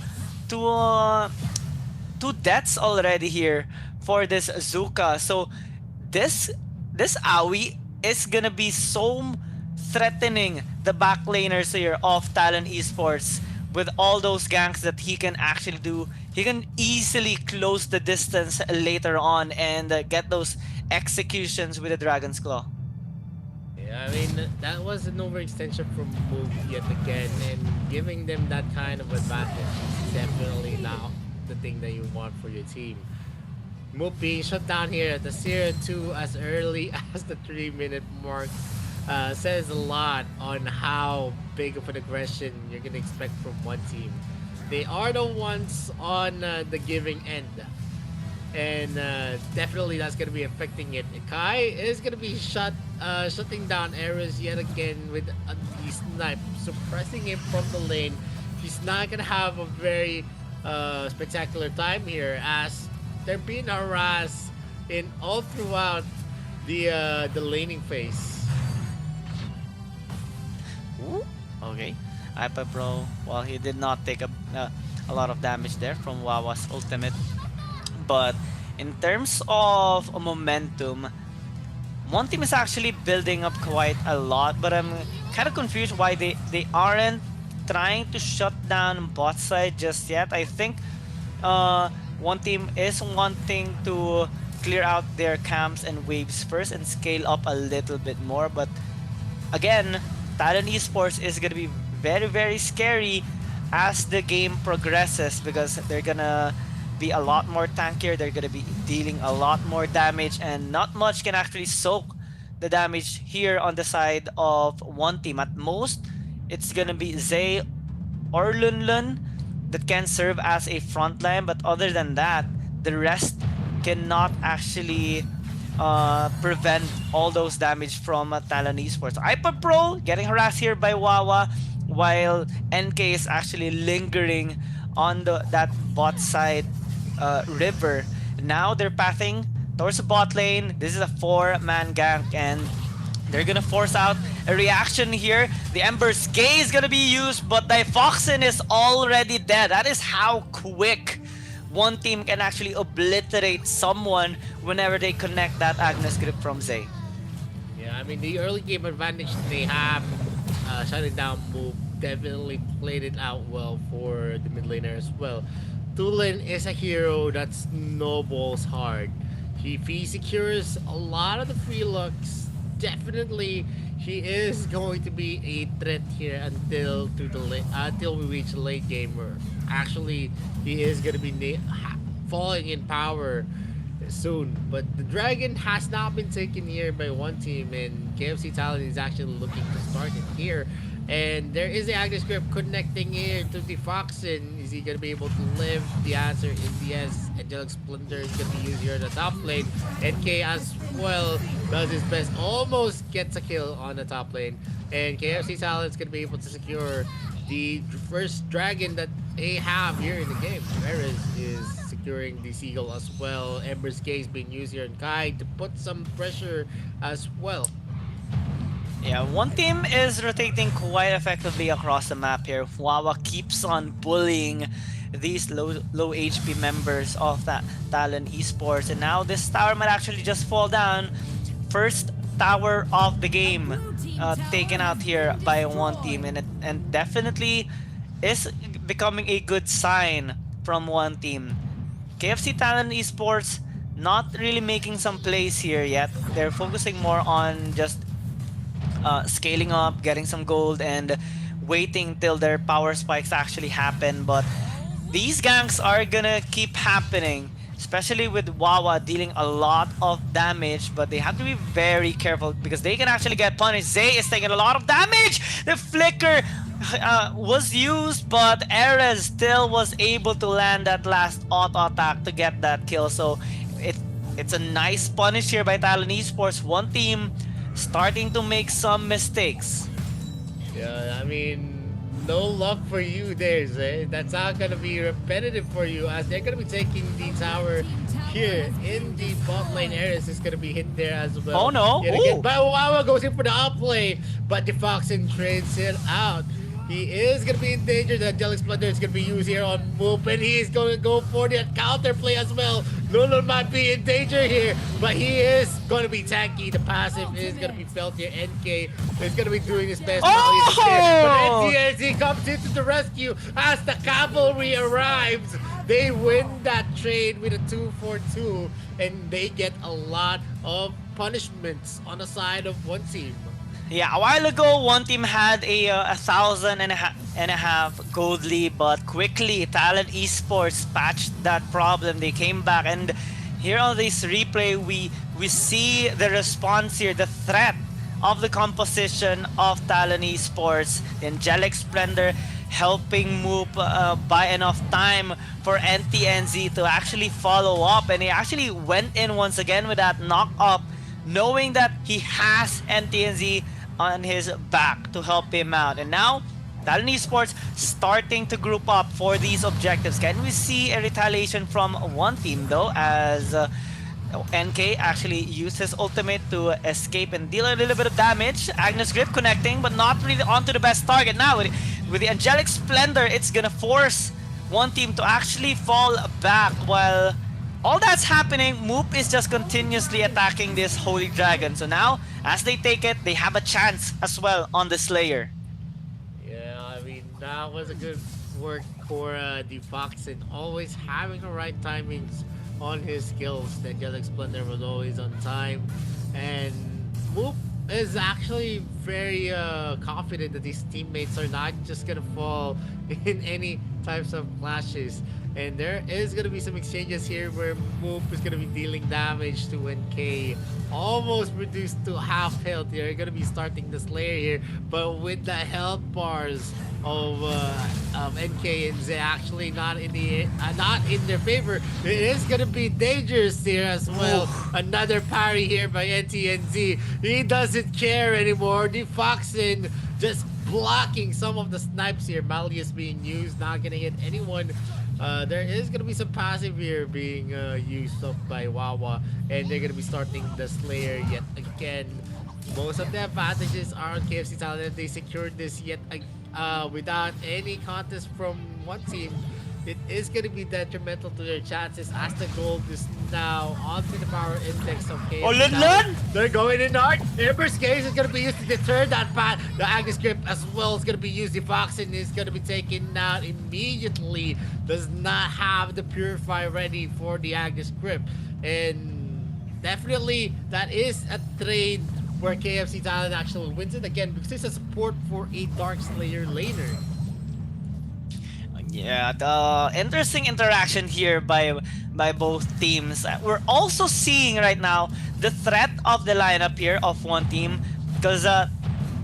deaths already here for this Zuka. So this AOE is gonna be so threatening the back laners here of Talon Esports with all those ganks that he can actually do. He can easily close the distance later on and get those executions with the Dragon's Claw. Yeah, I mean, that was an overextension from Moop yet again, and giving them that kind of advantage is definitely now the thing that you want for your team. Moop being shut down here at the 0-2 as early as the 3-minute mark says a lot on how big of an aggression you're gonna expect from one team. They are the ones on the giving end, and definitely that's gonna be affecting it. Kai is gonna be shutting down Ares yet again with the snipe, suppressing him from the lane. He's not gonna have a very spectacular time here as they're being harassed in all throughout the laning phase. Ooh, okay. Ipa Pro, well, he did not take a lot of damage there from Wawa's ultimate. But in terms of momentum, one team is actually building up quite a lot, but I'm kind of confused why they aren't trying to shut down bot side just yet. I think one team is wanting to clear out their camps and waves first and scale up a little bit more, but again, Talon Esports is going to be very, very scary as the game progresses because they're going to be a lot more tankier, they're going to be dealing a lot more damage, and not much can actually soak the damage here on the side of one team. At most, it's going to be Zay or Lunlun that can serve as a frontline, but other than that, the rest cannot actually prevent all those damage from Talon Esports. Ipa Pro getting harassed here by Wawa, while NK is actually lingering on that bot side river. Now they're pathing towards the bot lane. This is a 4-man gank, and they're gonna force out a reaction here. The Ember's Gaze is gonna be used, but Difoxin is already dead. That is how quick one team can actually obliterate someone whenever they connect that Agnes grip from Zay. Yeah, I mean, the early game advantage they have, shutting down move, definitely played it out well for the mid laner as well. Tulin is a hero that snowballs hard. If he secures a lot of the free looks, definitely he is going to be a threat here until we reach the late game. Or actually, he is going to be falling in power soon. But the dragon has not been taken here by one team, and KFC Talent is actually looking to start it here. And there is the Agnes Grip connecting here to the Foxen. Is he going to be able to live? The answer is yes. Angelic Splinter is going to be used here in the top lane. NK as well does his best. Almost gets a kill on the top lane. And KFC Talent is going to be able to secure the first dragon that they have here in the game. Perez is securing the Seagull as well. Ember's Gaze being used here in Kai to put some pressure as well. Yeah, one team is rotating quite effectively across the map here. Wawa keeps on bullying these low HP members of that Talon Esports, and now this tower might actually just fall down. First tower of the game taken out here by one team, and definitely is becoming a good sign from one team. KFC Talon Esports not really making some plays here yet. They're focusing more on just scaling up, getting some gold, and waiting till their power spikes actually happen. But these ganks are gonna keep happening, especially with Wawa dealing a lot of damage. But they have to be very careful because they can actually get punished. Zay is taking a lot of damage. The flicker was used, but Erez still was able to land that last auto attack to get that kill. So it's a nice punish here by Talon Esports. One team starting to make some mistakes. Yeah, I mean, no luck for you there, Zay. That's not going to be repetitive for you, as they're going to be taking the tower here in the bot lane. Ares is going to be hit there as well. Oh no! But Wawa goes in for the outplay, but the Foxen trades it out. He is going to be in danger. The Angelic Splendor is going to be used here on Moop, and he is going to go for the counter play as well. Lulu might be in danger here, but he is going to be tanky. The passive is going to be felt here. NK is going to be doing his best. Oh! But NTNC comes into the rescue as the cavalry arrives. They win that trade with a 2-4-2, and they get a lot of punishments on the side of one team. Yeah, a while ago, one team had a 1,500 gold lead, but quickly Talent Esports patched that problem. They came back, and here on this replay, we see the response here, the threat of the composition of Talent Esports. The Angelic Splendor helping move by enough time for NTNZ to actually follow up, and he actually went in once again with that knock up, knowing that he has NTNZ on his back to help him out. And now Talon Esports starting to group up for these objectives. Can we see a retaliation from one team though, as NK actually used his ultimate to escape and deal a little bit of damage. Agnes Grip connecting, but not really onto the best target. Now with the Angelic Splendor, it's gonna force one team to actually fall back. While all that's happening, Moop is just continuously attacking this Holy Dragon. So now, as they take it, they have a chance as well on the Slayer. Yeah, I mean, that was a good work for the Fox, and always having the right timings on his skills. The Angelic Splendor was always on time, and Moop is actually very confident that his teammates are not just gonna fall in any types of clashes. And there is going to be some exchanges here where Moop is going to be dealing damage to NK. Almost reduced to half health. They're going to be starting the Slayer here. But with the health bars of NK and Zay actually not in their favor, it is going to be dangerous here as well. Oof. Another parry here by NTNZ. He doesn't care anymore. The Foxen just blocking some of the snipes here. Malleus being used, not going to hit anyone. There is going to be some passive here being used up by Wawa, and they're going to be starting the Slayer yet again. Most of the advantages are on KFC Talent. They secured this yet without any contest from one team. it is going to be detrimental to their chances as the gold is now onto the power index of KFC. Oh, Lun! They're going in hard. Ember's Gaze is going to be used to deter that path. The Agnes Grip as well is going to be used. The Foxen is going to be taken out immediately. Does not have the Purify ready for the Agnes Grip. And definitely that is a trade where KFC Talent actually wins it again because it's a support for a Dark Slayer laner. Yeah, the interesting interaction here by both teams. We're also seeing right now the threat of the lineup here of one team because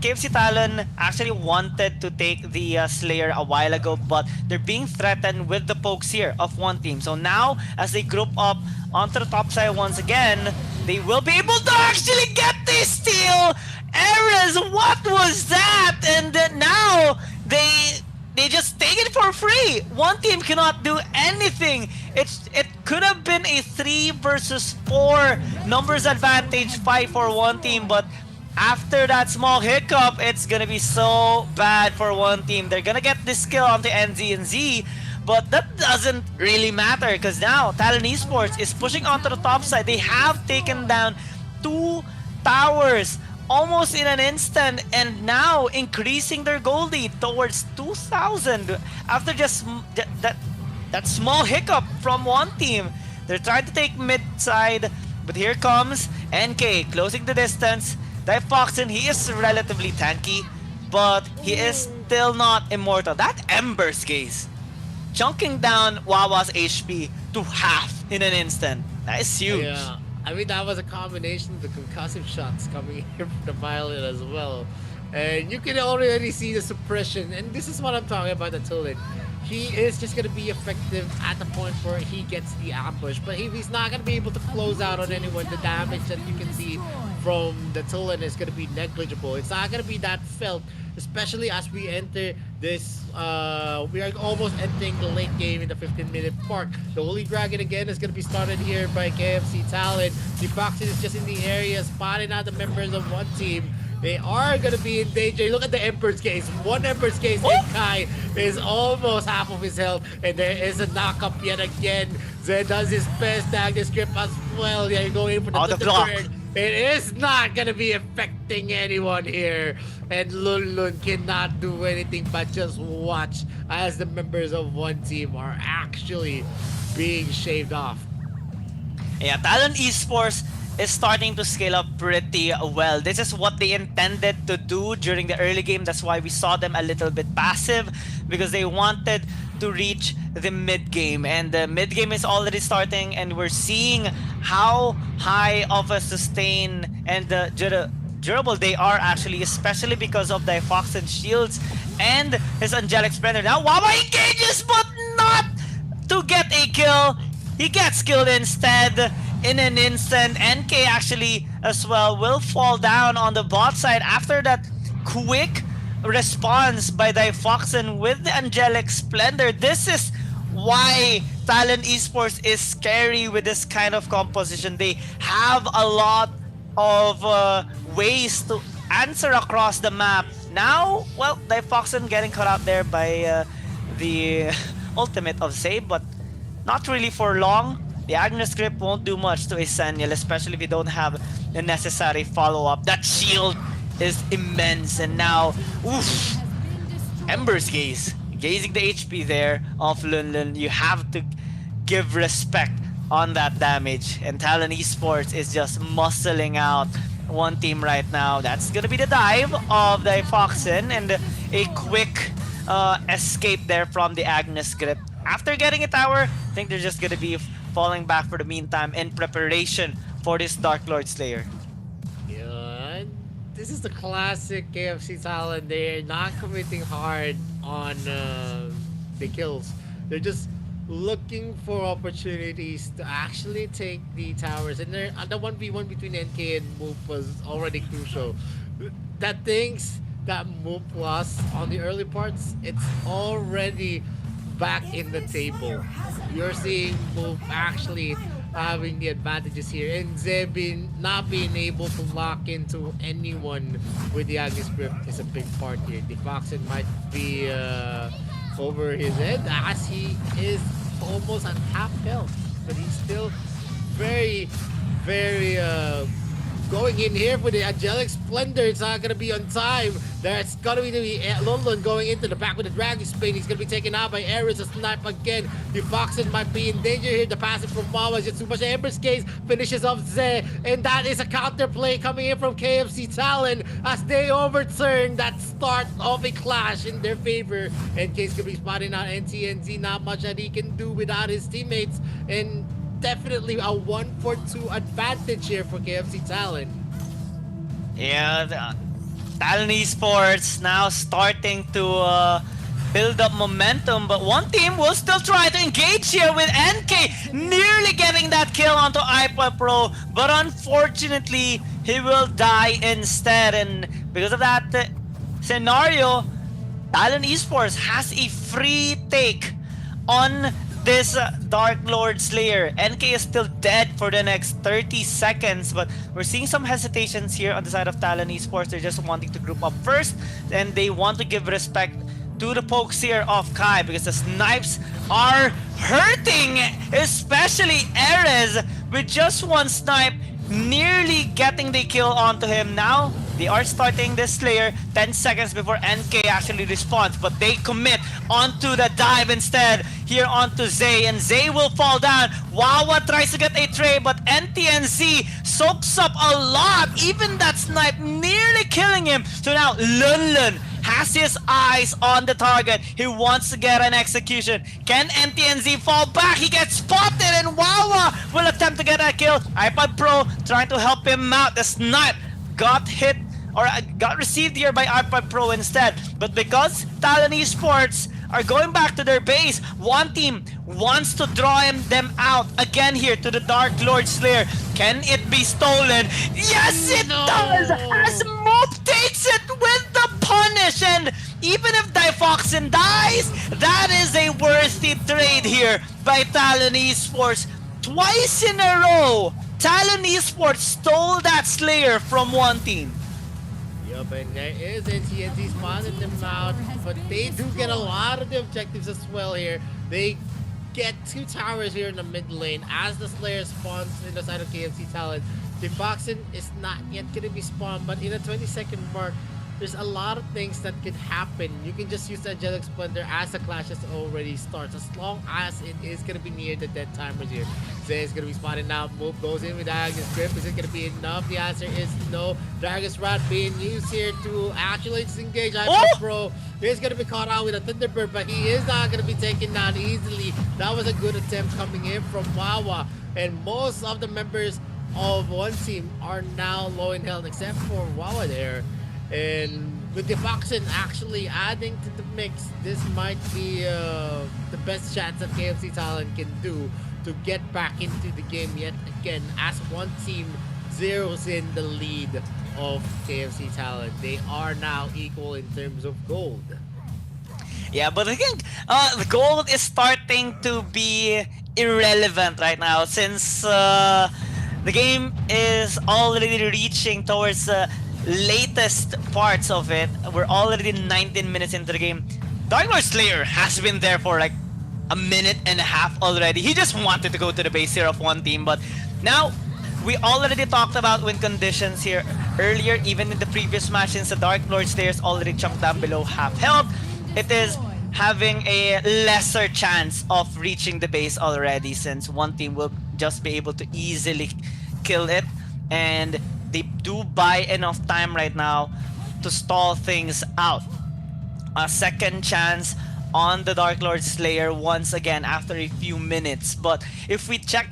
KFC Talon actually wanted to take the Slayer a while ago, but they're being threatened with the pokes here of one team. So now, as they group up onto the top side once again, they will be able to actually get this steal! Erez, what was that? And now they just take it for free. One team cannot do anything. It could have been a 3 versus 4 numbers advantage fight for one team, but after that small hiccup, it's gonna be so bad for one team. They're gonna get this kill onto NZ and Z, but that doesn't really matter because now Talon Esports is pushing onto the top side. They have taken down 2 towers almost in an instant, and now increasing their goal lead towards 2,000 after just that small hiccup from one team. They're trying to take mid side, but here comes NK closing the distance. Foxen, he is relatively tanky, but he is still not immortal. That Ember's Gaze chunking down Wawa's HP to half in an instant. That is huge. Yeah. I mean, that was a combination of the concussive shots coming here from the Violet as well. And you can already see the suppression. And this is what I'm talking about, the Tulin. He is just going to be effective at the point where he gets the ambush. But if he's not going to be able to close out on anyone, the damage that you can see from the Tulin is going to be negligible. It's not going to be that felt, especially as we enter this, we are almost entering the late game in the 15-minute mark. The Holy Dragon again is going to be started here by KFC Talent. The Foxen is just in the area, spotting out the members of one team. They are going to be in danger. Look at the Emperor's Case. One Emperor's Case in Kai is almost half of his health. And there is a knock-up yet again. Zed does his best. Agnes Grip as well. They're going for the block. It is not going to be affecting anyone here. And Lun cannot do anything but just watch as the members of one team are actually being shaved off. Yeah, Talon Esports is starting to scale up pretty well. This is what they intended to do during the early game. That's why we saw them a little bit passive, because they wanted to reach the mid game, and the mid game is already starting, and we're seeing how high of a sustain and durable they are actually, especially because of the Foxen shields and his Angelic Splendor. Now Wawa engages, but not to get a kill. He gets killed instead in an instant. NK actually as well will fall down on the bot side after that quick response by Foxen with the Angelic Splendor. This is why Talon Esports is scary with this kind of composition. They have a lot of ways to answer across the map. Now, well, Foxen getting caught out there by the ultimate of Save, but not really for long. The Agnes Grip won't do much to a Senial, especially if you don't have the necessary follow-up. That shield is immense, and now, oof, Ember's Gaze, gazing the HP there of Lun. You have to give respect on that damage, and Talon Esports is just muscling out one team right now. That's gonna be the dive of the Foxen, and a quick escape there from the Agnes Grip. After getting a tower, I think they're just gonna be falling back for the meantime in preparation for this Dark Lord Slayer. Yeah, this is the classic KFC Talent. They're not committing hard on the kills. They're just looking for opportunities to actually take the towers. And the 1v1 between NK and Moop was already crucial. That Moop lost on the early parts, it's already back in the table. You're seeing Moop actually having the advantages here, and Zebin not being able to lock into anyone with the Agnes Grip is a big part here. The Foxen might be over his head as he is almost at half health, but he's still very, very going in here for the Angelic Splendor. It's not gonna be on time. There's gonna be Lundlund going into the back with the Dragon Spade. He's gonna be taken out by Ares. A snipe again. The Foxen might be in danger here. The passing from Wawa. Just too much Ember's case finishes off Zay. And that is a counter play coming in from KFC Talon as they overturn that start of a clash in their favor. And Case could be spotting out NTNZ. Not much that he can do without his teammates. And definitely a 1-for-2 advantage here for KFC Talon. Yeah, Talon Esports now starting to build up momentum, but one team will still try to engage here with NK nearly getting that kill onto iPod Pro, but unfortunately he will die instead. And because of that scenario, Talon Esports has a free take on this Dark Lord Slayer. NK is still dead for the next 30 seconds, but we're seeing some hesitations here on the side of Talon Esports. They're just wanting to group up first, and they want to give respect to the pokes here of Kai because the snipes are hurting, especially Ares with just one snipe nearly getting the kill onto him. Now they are starting this Slayer 10 seconds before NK actually responds, but they commit onto the dive instead here onto Zay, and Zay will fall down. Wawa tries to get a tray, but NTNC soaks up a lot. Even that snipe nearly killing him. So now Lunlun has his eyes on the target. He wants to get an execution. Can NTNZ fall back? He gets spotted, and Wawa will attempt to get a kill. iPod Pro trying to help him out. The snipe got hit or got received here by iPod Pro instead. But because Talon Esports are going back to their base, one team wants to draw them out again here to the Dark Lord Slayer. Can it be stolen? Yes, it does! As Moop takes it with the punish, and even if Difoxin dies, that is a worthy trade here by Talon Esports. Twice in a row, Talon Esports stole that Slayer from one team. Yup, and there is NTNZ spawning them out, but they do get a lot of the objectives as well here. They get 2 towers here in the mid lane as the Slayer spawns in the side of KFC Talon. The Foxen is not yet going to be spawned, but in a 20-second mark, there's a lot of things that could happen. You can just use the Angelic Splendor as the clashes already starts, as long as it is going to be near the dead timers here. Zay is going to be spotted now. Move goes in with Dragon's Grip. Is it going to be enough? The answer is no. Dragon's Rod being used here to actually disengage iPod Pro. He's going to be caught out with a Thunderbird, but he is not going to be taken down easily. That was a good attempt coming in from Wawa. And most of the members of one team are now low in health, except for Wawa there. And with the Foxen actually adding to the mix, this might be the best chance that KFC Talon can do to get back into the game yet again, as one team zeroes in the lead of KFC Talon. They are now equal in terms of gold. Yeah, but I think the gold is starting to be irrelevant right now, since the game is already reaching towards latest parts of it. We're already 19 minutes into the game. Dark Lord Slayer has been there for like a minute and a half already. He just wanted to go to the base here of one team, but now we already talked about win conditions here earlier, even in the previous match, since the Dark Lord Slayer's already chunked down below half health. It is having a lesser chance of reaching the base already, since one team will just be able to easily kill it, and they do buy enough time right now to stall things out. A second chance on the Dark Lord Slayer once again after a few minutes. But if we check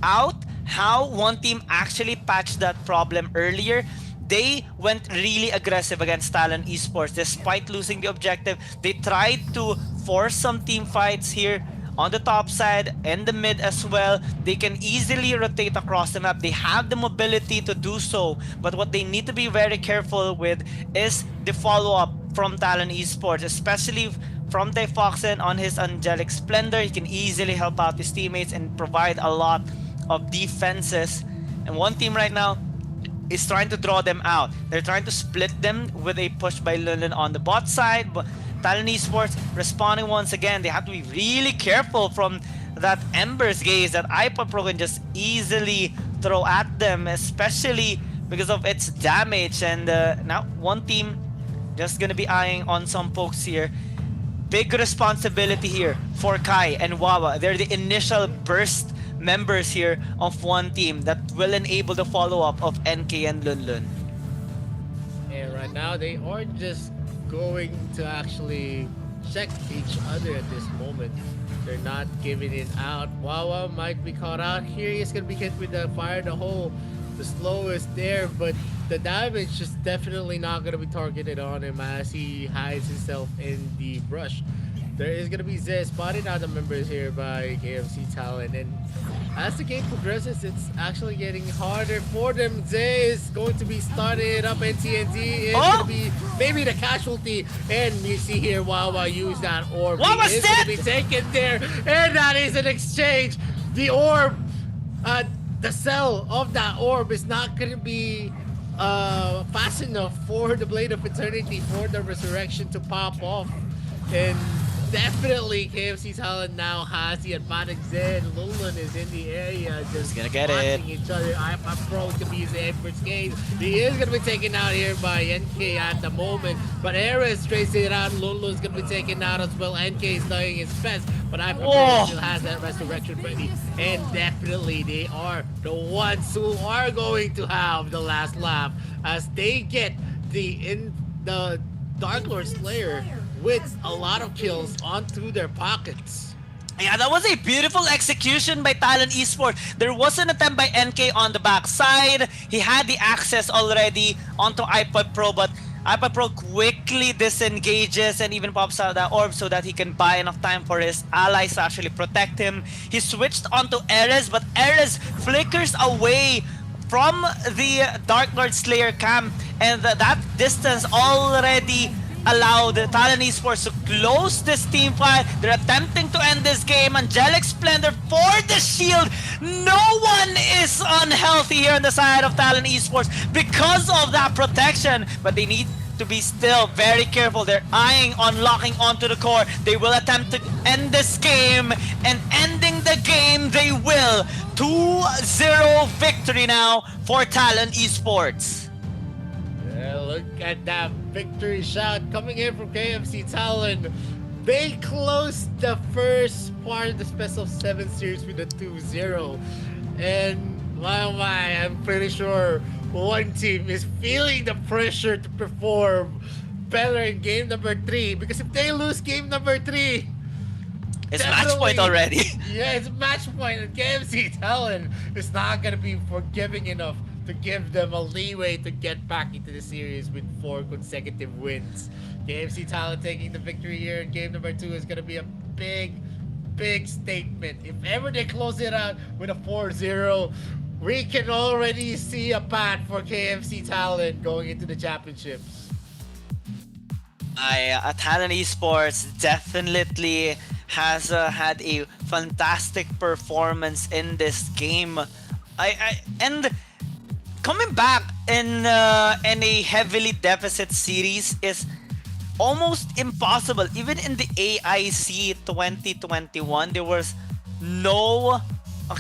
out how one team actually patched that problem earlier, they went really aggressive against Talon Esports. Despite losing the objective, they tried to force some team fights here on the top side and the mid as well. They can easily rotate across the map. They have the mobility to do so, but what they need to be very careful with is the follow-up from Talon Esports, especially from Difoxin on his Angelic Splendor. He can easily help out his teammates and provide a lot of defenses. And one team right now is trying to draw them out. They're trying to split them with a push by Lunlun on the bot side, but Talon Esports responding once again. They have to be really careful from that Ember's Gaze that iPod Pro can just easily throw at them, especially because of its damage. And now one team just gonna be eyeing on some folks here. Big responsibility here for Kai and Wawa. They're the initial burst members here of one team that will enable the follow-up of NK and Lunlun. And right now, they are just going to actually check each other at this moment. They're not giving it out. Wawa might be caught out here. He's going to be hit with the fire in the hole. The slow is there, but the damage is definitely not going to be targeted on him as he hides himself in the brush. There is going to be Zay spotting out the members here by KFC Talon, and as the game progresses, it's actually getting harder for them. Zay is going to be starting it up, and TNT is going to be maybe the casualty, and you see here Wawa use that orb. Wawa's He is going to dead! be taken there, and that is an exchange. The orb, the cell of that orb is not going to be fast enough for the Blade of Eternity, for the resurrection to pop off. And definitely KFC Talon now has the advantage there. Lunlun is in the area just gonna get watching it. each other. I'm pro to be the Emperor's Gaze. He is gonna be taken out here by NK at the moment, but Ares traces it out. Lunlun's gonna be taken out as well. NK is doing his best, but I'm Whoa. still has that resurrection ready, and definitely they are the ones who are going to have the last laugh as they get the Dark Lord Slayer with a lot of kills onto their pockets. Yeah, that was a beautiful execution by Talon Esports. There was an attempt by NK on the backside. He had the access already onto iPod Pro, but iPod Pro quickly disengages and even pops out that orb so that he can buy enough time for his allies to actually protect him. He switched onto Ares, but Ares flickers away from the Dark Lord Slayer camp, and that distance already allowed Talon Esports to close this team fight. They're attempting to end this game. Angelic Splendor for the shield. No one is unhealthy here on the side of Talon Esports because of that protection, but they need to be still very careful. They're eyeing on locking onto the core. They will attempt to end this game, and ending the game they will. 2-0 victory now for Talon Esports. Yeah, look at that victory shot coming in from KFC Talon. They closed the first part of the Best of 7 series with a 2-0. And my, I'm pretty sure one team is feeling the pressure to perform better in game number 3. Because if they lose game number 3, it's match point already. Yeah, it's match point. And KFC Talon is not going to be forgiving enough to give them a leeway to get back into the series with 4 consecutive wins. KFC Talon taking the victory here in game number 2 is going to be a big statement. If ever they close it out with a 4-0, we can already see a path for KFC Talon going into the championships. Talon Esports definitely has had a fantastic performance in this game. And coming back in a heavily deficit series is almost impossible. Even in the AIC 2021, there was no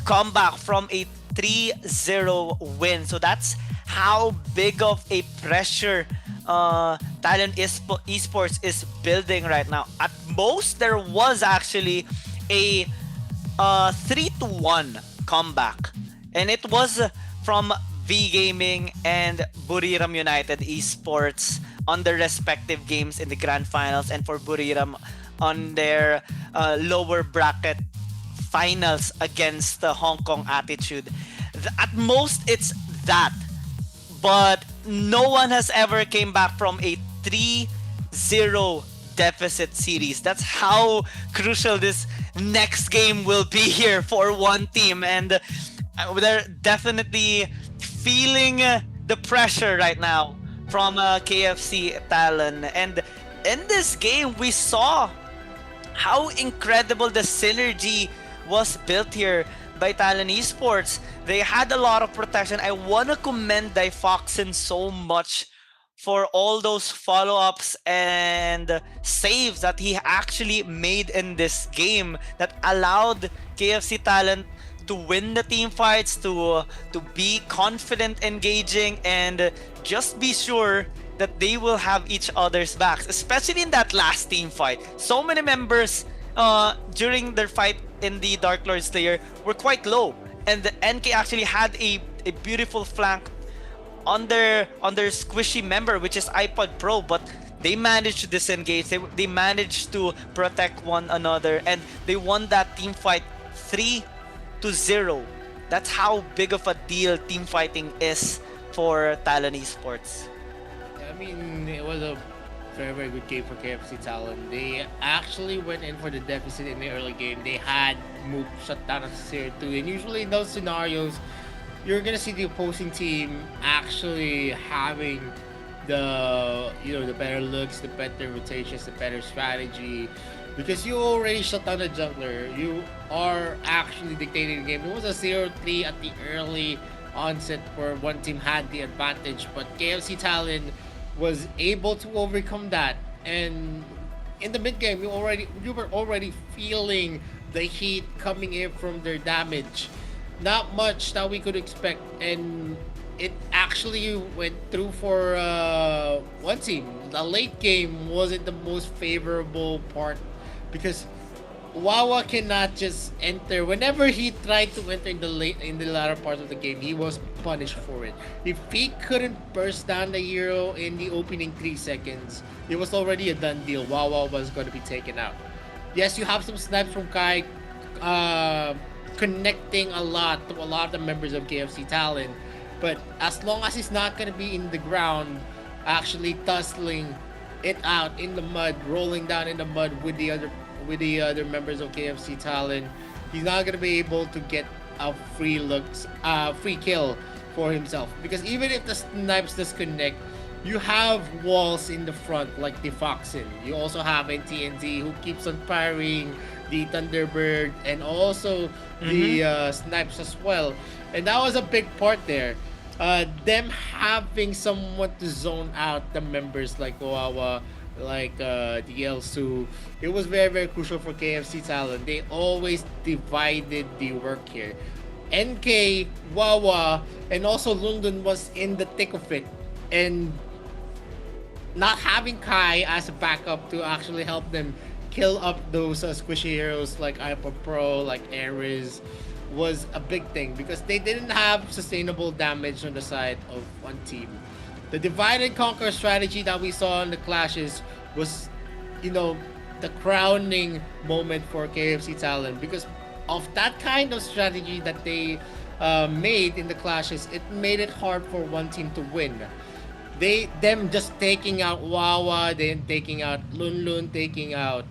comeback from a 3-0 win. So that's how big of a pressure Talon Esports is building right now. At most, there was actually a 3-1 comeback, and it was from V Gaming and Buriram United Esports on their respective games in the grand finals, and for Buriram on their lower bracket finals against the Hong Kong Attitude. At most, it's that. But no one has ever came back from a 3-0 deficit series. That's how crucial this next game will be here for one team. And they're definitely feeling the pressure right now from KFC Talon. And in this game, we saw how incredible the synergy was built here by Talon Esports. They had a lot of protection. I want to commend Difoxin so much for all those follow-ups and saves that he actually made in this game that allowed KFC Talent to win the team fights, to be confident engaging, and just be sure that they will have each other's backs, especially in that last team fight. So many members during their fight in the Dark Lord Slayer were quite low, and the NK actually had a beautiful flank on their squishy member, which is iPod Pro, but they managed to disengage. They managed to protect one another, and they won that team fight 3-0. That's how big of a deal team fighting is for Talon Esports. I mean, it was a very, very good game for KFC Talon. They actually went in for the deficit in the early game. They had moved shut down at 0-2, and usually in those scenarios, you're gonna see the opposing team actually having the better looks, the better rotations, the better strategy, because you already shut down the jungler. You are actually dictating the game. It was a 0-3 at the early onset where one team had the advantage, but KFC Talon was able to overcome that, and in the mid game you were already feeling the heat coming in from their damage. Not much that we could expect, and it actually went through for one team. The late game wasn't the most favorable part because Wawa cannot just enter. Whenever he tried to enter in the latter part of the game, he was punished for it. If he couldn't burst down the hero in the opening 3 seconds, it was already a done deal. Wawa was going to be taken out. Yes, you have some snipes from Kai connecting a lot to a lot of the members of KFC Talon, but as long as he's not going to be in the ground, actually tussling it out in the mud, rolling down in the mud with the other members of KFC Talon, he's not going to be able to get a free kill for himself, because even if the snipes disconnect, you have walls in the front like the Foxin. You also have NTNZ who keeps on firing the Thunderbird and also the snipes as well. And that was a big part there. Them having someone to zone out the members like Wawa, like the Elsu. It was very, very crucial for KFC Talon. They always divided the work here. NK, Wawa, and also London was in the thick of it. And not having Kai as a backup to actually help them kill up those squishy heroes like iPod Pro, like Ares, was a big thing because they didn't have sustainable damage on the side of one team. The divide and conquer strategy that we saw in the clashes was, the crowning moment for KFC Talon, because of that kind of strategy that they made in the clashes. It made it hard for one team to win. Them just taking out Wawa, then taking out Lun, taking out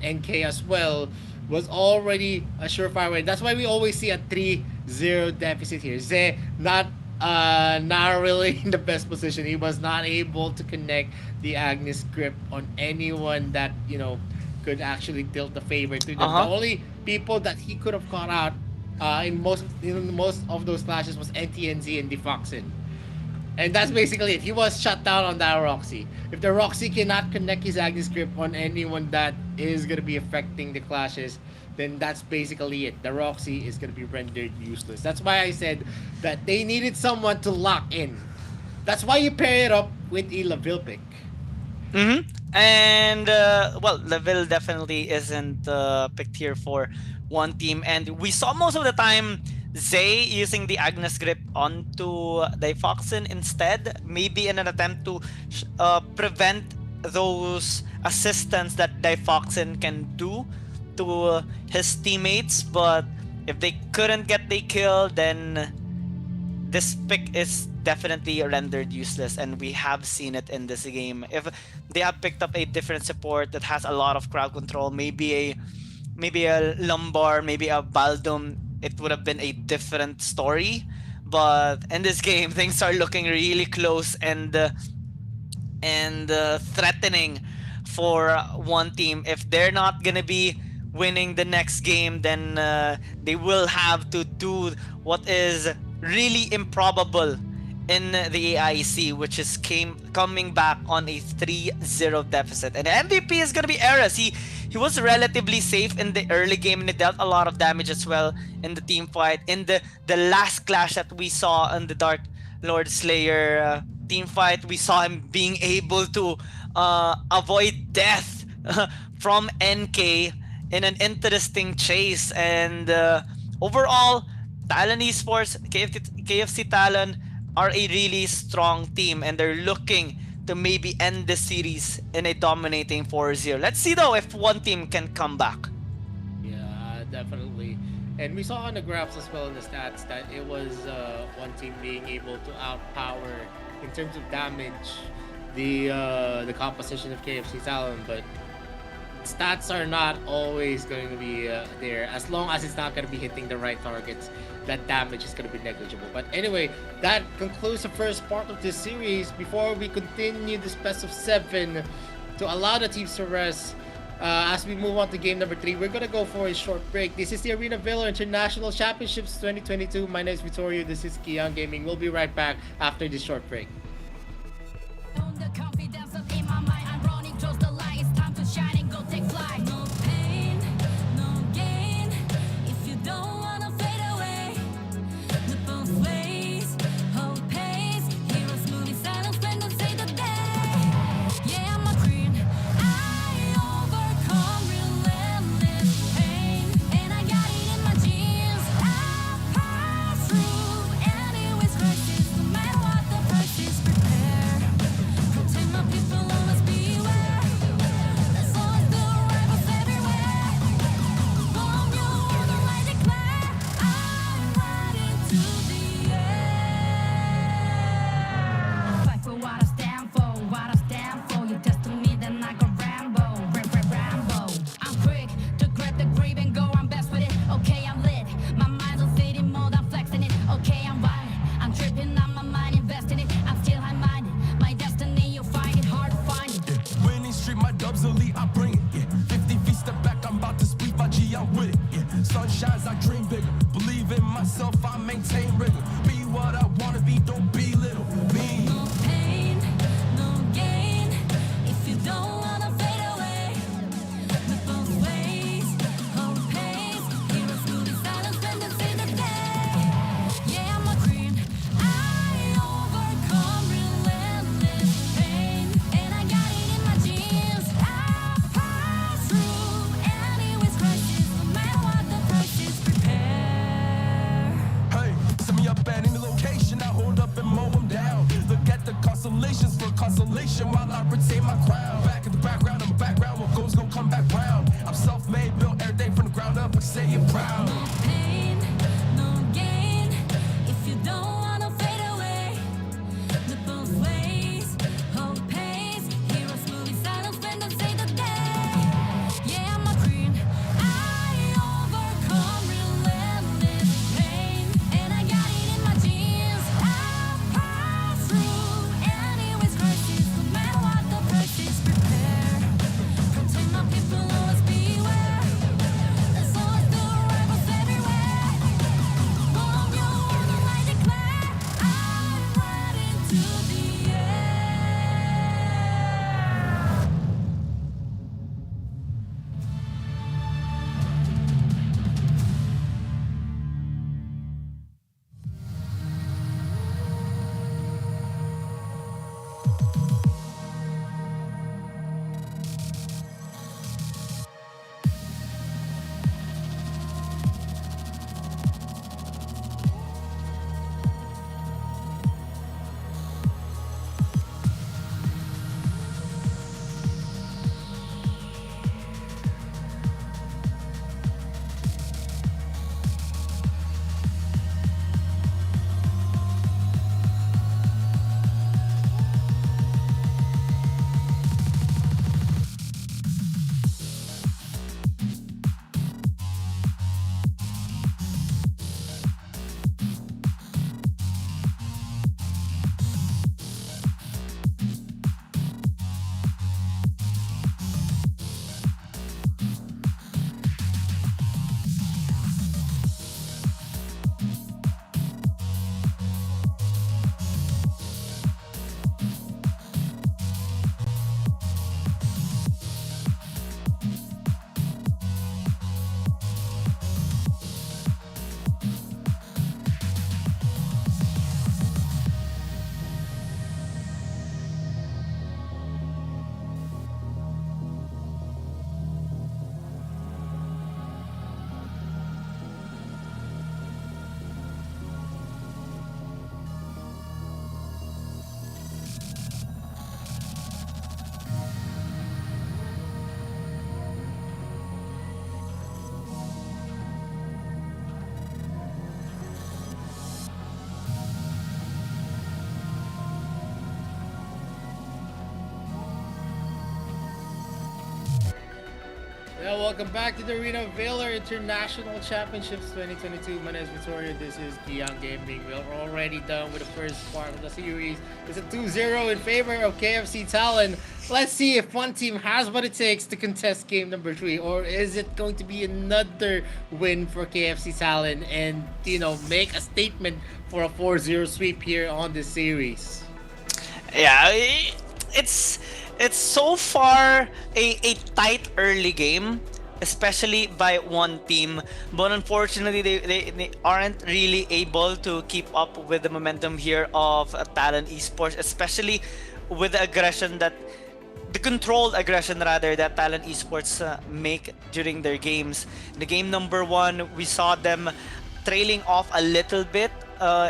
NK as well, was already a surefire win. That's why we always see a 3-0 deficit here. Ze not really in the best position. He was not able to connect the Agnes grip on anyone that could actually tilt the favor to them. The only people that he could have caught out in most of those clashes was NTNZ and the Foxin. And that's basically it. He was shut down on that Roxy. If the Roxy cannot connect his Agnes grip on anyone that is going to be affecting the clashes, then that's basically it. The Roxy is going to be rendered useless. That's why I said that they needed someone to lock in. That's why you pair it up with a Laville pick. And Laville definitely isn't picked here for one team, and we saw most of the time Zay using the Agnes grip onto Difoxin instead, maybe in an attempt to prevent those assistance that Difoxin can do to his teammates. But if they couldn't get the kill, then this pick is definitely rendered useless, and we have seen it in this game. If they have picked up a different support that has a lot of crowd control, maybe a Lumbar, maybe a Baldum, it would have been a different story. But in this game, things are looking really close and threatening for one team. If they're not gonna be winning the next game, then they will have to do what is really improbable in the AIC, which is coming back on a 3-0 deficit. And the MVP is gonna be Eras. He was relatively safe in the early game and he dealt a lot of damage as well in the team fight. In the last clash that we saw in the Dark Lord Slayer team fight, we saw him being able to avoid death from NK in an interesting chase. And overall, Talon Esports, KFC Talon are a really strong team and they're looking to maybe end the series in a dominating 4-0. Let's see though if one team can come back. Yeah, definitely. And we saw on the graphs as well in the stats that it was one team being able to outpower in terms of damage the composition of KFC Talon, but stats are not always going to be there. As long as it's not going to be hitting the right targets, that damage is going to be negligible. But anyway, that concludes the first part of this series. Before we continue this best of 7 to allow the teams to rest, as we move on to game number 3, we're going to go for a short break. This is the Arena Valor International Championships 2022. My name is Vittorio. This is Kian Gaming. We'll be right back after this short break. On the confidence of in my mind, I'm running towards the light. It's time to shine and go take flight. No pain, no gain. If you don't wanna fade away, look both ways, hold pace. Heroes moving silence when they say the day. Yeah, I'm a queen. I overcome relentless pain, and I got it in my genes. I pass through anyways crisis, no matter what the price is. Prepare. Protect my people, always beware. There's always the rivals everywhere. Bomb your world and I declare I'm riding to the air. Fight for what I stand for, what I stand for. You test to me, then I go Rambo, Rambo. I'm quick to grab the grave and go. I'm best with it. Okay, I'm lit. My mind's on city mode. I'm flexing it. Okay, I'm wired. I'm tripping on my mind, investing it. I'm still high-minded. My destiny, you'll find it hard to find it. Winning streak, my dubs elite, I bring it. Yeah. 50 feet step back, I'm about to speak my G, I'm with it. Yeah. Sun shines, I dream bigger. Believe in myself, I maintain rigor. Be what I wanna be, don't be little. Me. No pain, no gain. If you don't wanna fade away, look both ways, hold pace. Heroes moving silence when they say the day. Yeah, I'm a queen. I overcome relentless pain, and I got it in my genes. I pass through anyways crisis, no matter what the price is. Prepare. Hey, send me up at any location, I hold up and mow them down. Look at the constellations for consolation while I retain my crown. Back in the background, I'm a background, what goes gon' come back round. I'm self-made, built everything from the ground up, I say it proud. No pain, no gain. If you don't wanna fade away, look both ways, hold pace. Heroes moving silence when they say the day. Yeah, I'm a queen. I overcome relentless pain, and I got it in my genes. I pass through anyways crisis, no matter what the price is. welcome back to the Arena Valor International Championships 2022. My name is Vittorio, this is Kian Gaming. We're already done with the first part of the series. It's a 2-0 in favor of KFC Talon. Let's see if one team has what it takes to contest game number 3, or is it going to be another win for KFC Talon and, make a statement for a 4-0 sweep here on this series. Yeah, it's so far a tight early game, especially by one team. But unfortunately, they aren't really able to keep up with the momentum here of Talon Esports, especially with the aggression the controlled aggression rather that Talon Esports make during their games. In the game number 1, we saw them trailing off a little bit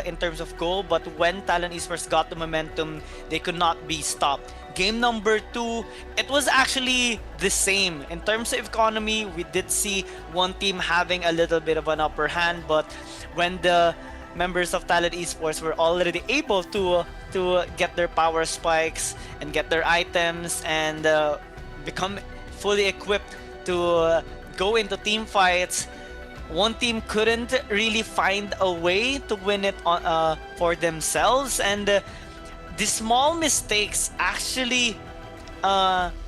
in terms of goal, but when Talon Esports got the momentum, they could not be stopped. Game number 2, it was actually the same. In terms of economy, we did see one team having a little bit of an upper hand, but when the members of Talon Esports were already able to get their power spikes and get their items and become fully equipped to go into team fights, one team couldn't really find a way to win it for themselves, and the small mistakes actually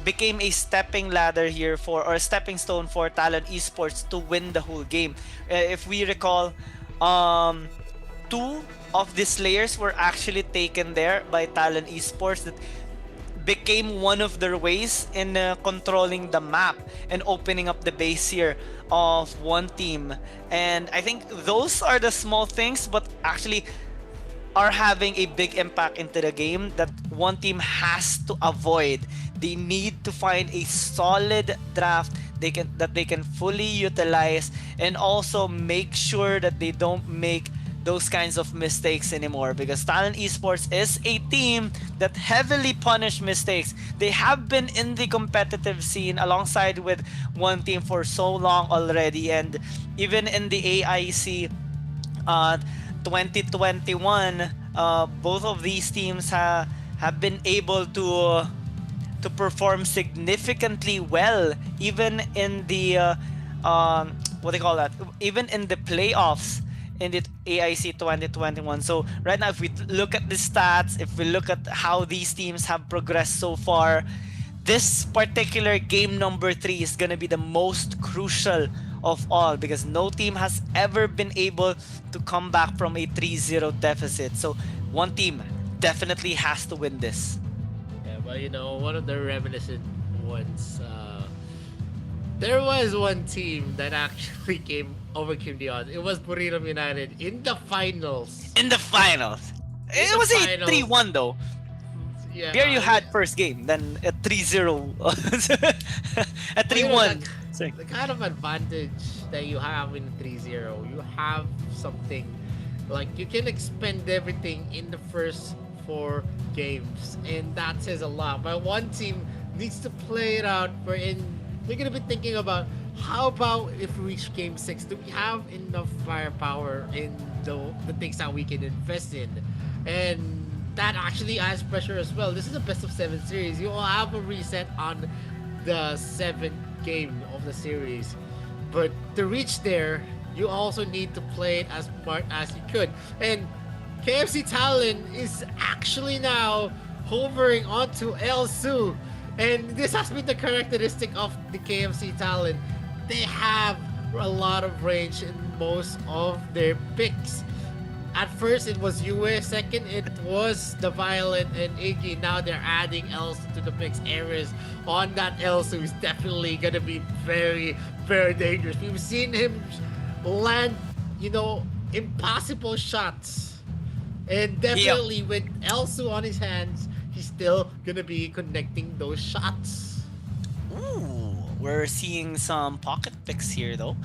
became a stepping ladder here or a stepping stone for Talon Esports to win the whole game. If we recall, 2 of the Slayers were actually taken there by Talon Esports. That became one of their ways in controlling the map and opening up the base here of one team. And I think those are the small things, but actually are having a big impact into the game that one team has to avoid. They need to find a solid draft that they can fully utilize, and also make sure that they don't make those kinds of mistakes anymore, because Talon Esports is a team that heavily punish mistakes. They have been in the competitive scene alongside with one team for so long already, and even in the AIC 2021, both of these teams have been able to perform significantly well, even in the what they call that, even in the playoffs in the AIC 2021. So right now, if we look at the stats, if we look at how these teams have progressed so far, this particular game number 3 is going to be the most crucial of all, because no team has ever been able to come back from a 3-0 deficit. So one team definitely has to win this. Yeah, well, one of the reminiscent ones, there was one team that actually overcame the odds. It was Buriram United in the finals. In the finals. It was a 3-1 though. Yeah, Here you had first game, then a 3-0. A 3-1. The kind of advantage that you have in 3-0, you have something like you can expend everything in the first 4 games, and that says a lot. But one team needs to play it out. They're gonna be thinking about, how about if we reach game 6? Do we have enough firepower in the things that we can invest in? And that actually adds pressure as well. This is a best of 7 series. You will have a reset on the 7th game of the series, but to reach there, you also need to play it as smart as you could. And KFC Talon is actually now hovering onto Elsu, and this has been the characteristic of the KFC Talon. They have a lot of range in most of their picks. At first, it was Yue. Second, it was the Violet and Iggy. Now they're adding Elsu to the mix. Ares on that Elsu is definitely going to be very, very dangerous. We've seen him land, impossible shots. And definitely with Elsu on his hands, he's still going to be connecting those shots. Ooh, we're seeing some pocket picks here though,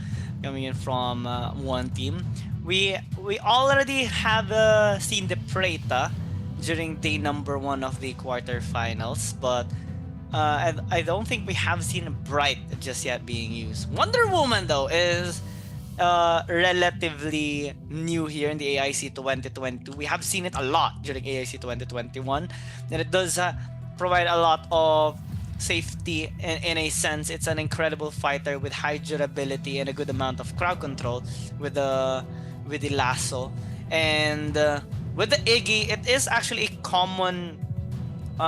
coming in from one team. We already have seen the Preta during day number 1 of the quarterfinals, but I don't think we have seen Bright just yet being used. Wonder Woman though is relatively new here in the AIC 2022. We have seen it a lot during AIC 2021, and it does provide a lot of safety in a sense. It's an incredible fighter with high durability and a good amount of crowd control with the lasso. And with the Iggy, it is actually a common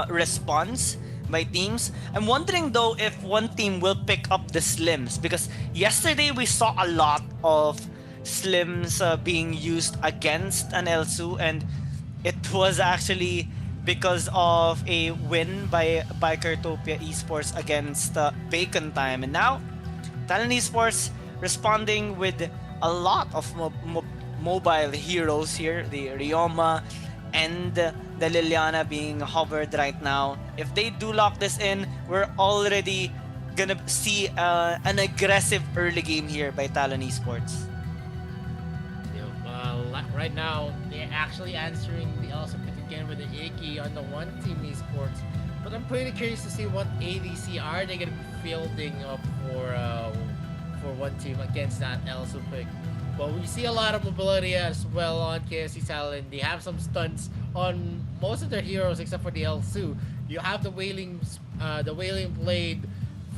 response by teams. I'm wondering though if one team will pick up the slims, because yesterday we saw a lot of slims being used against an Elsu, and it was actually because of a win by Bikertopia Esports against Bacon Time. And now Talon Esports responding with a lot of mobile heroes here, the Ryoma and the Liliana being hovered right now. If they do lock this in, we're already gonna see an aggressive early game here by Talon Esports. Right now, they're actually answering the also pick again with the Iggy on the one team esports. But I'm pretty curious to see what ADC are they going to be fielding up for one team against that also pick. But we see a lot of mobility as well on KFC Talon. They have some stunts on most of their heroes except for the Elsu. You have the Wailing Blade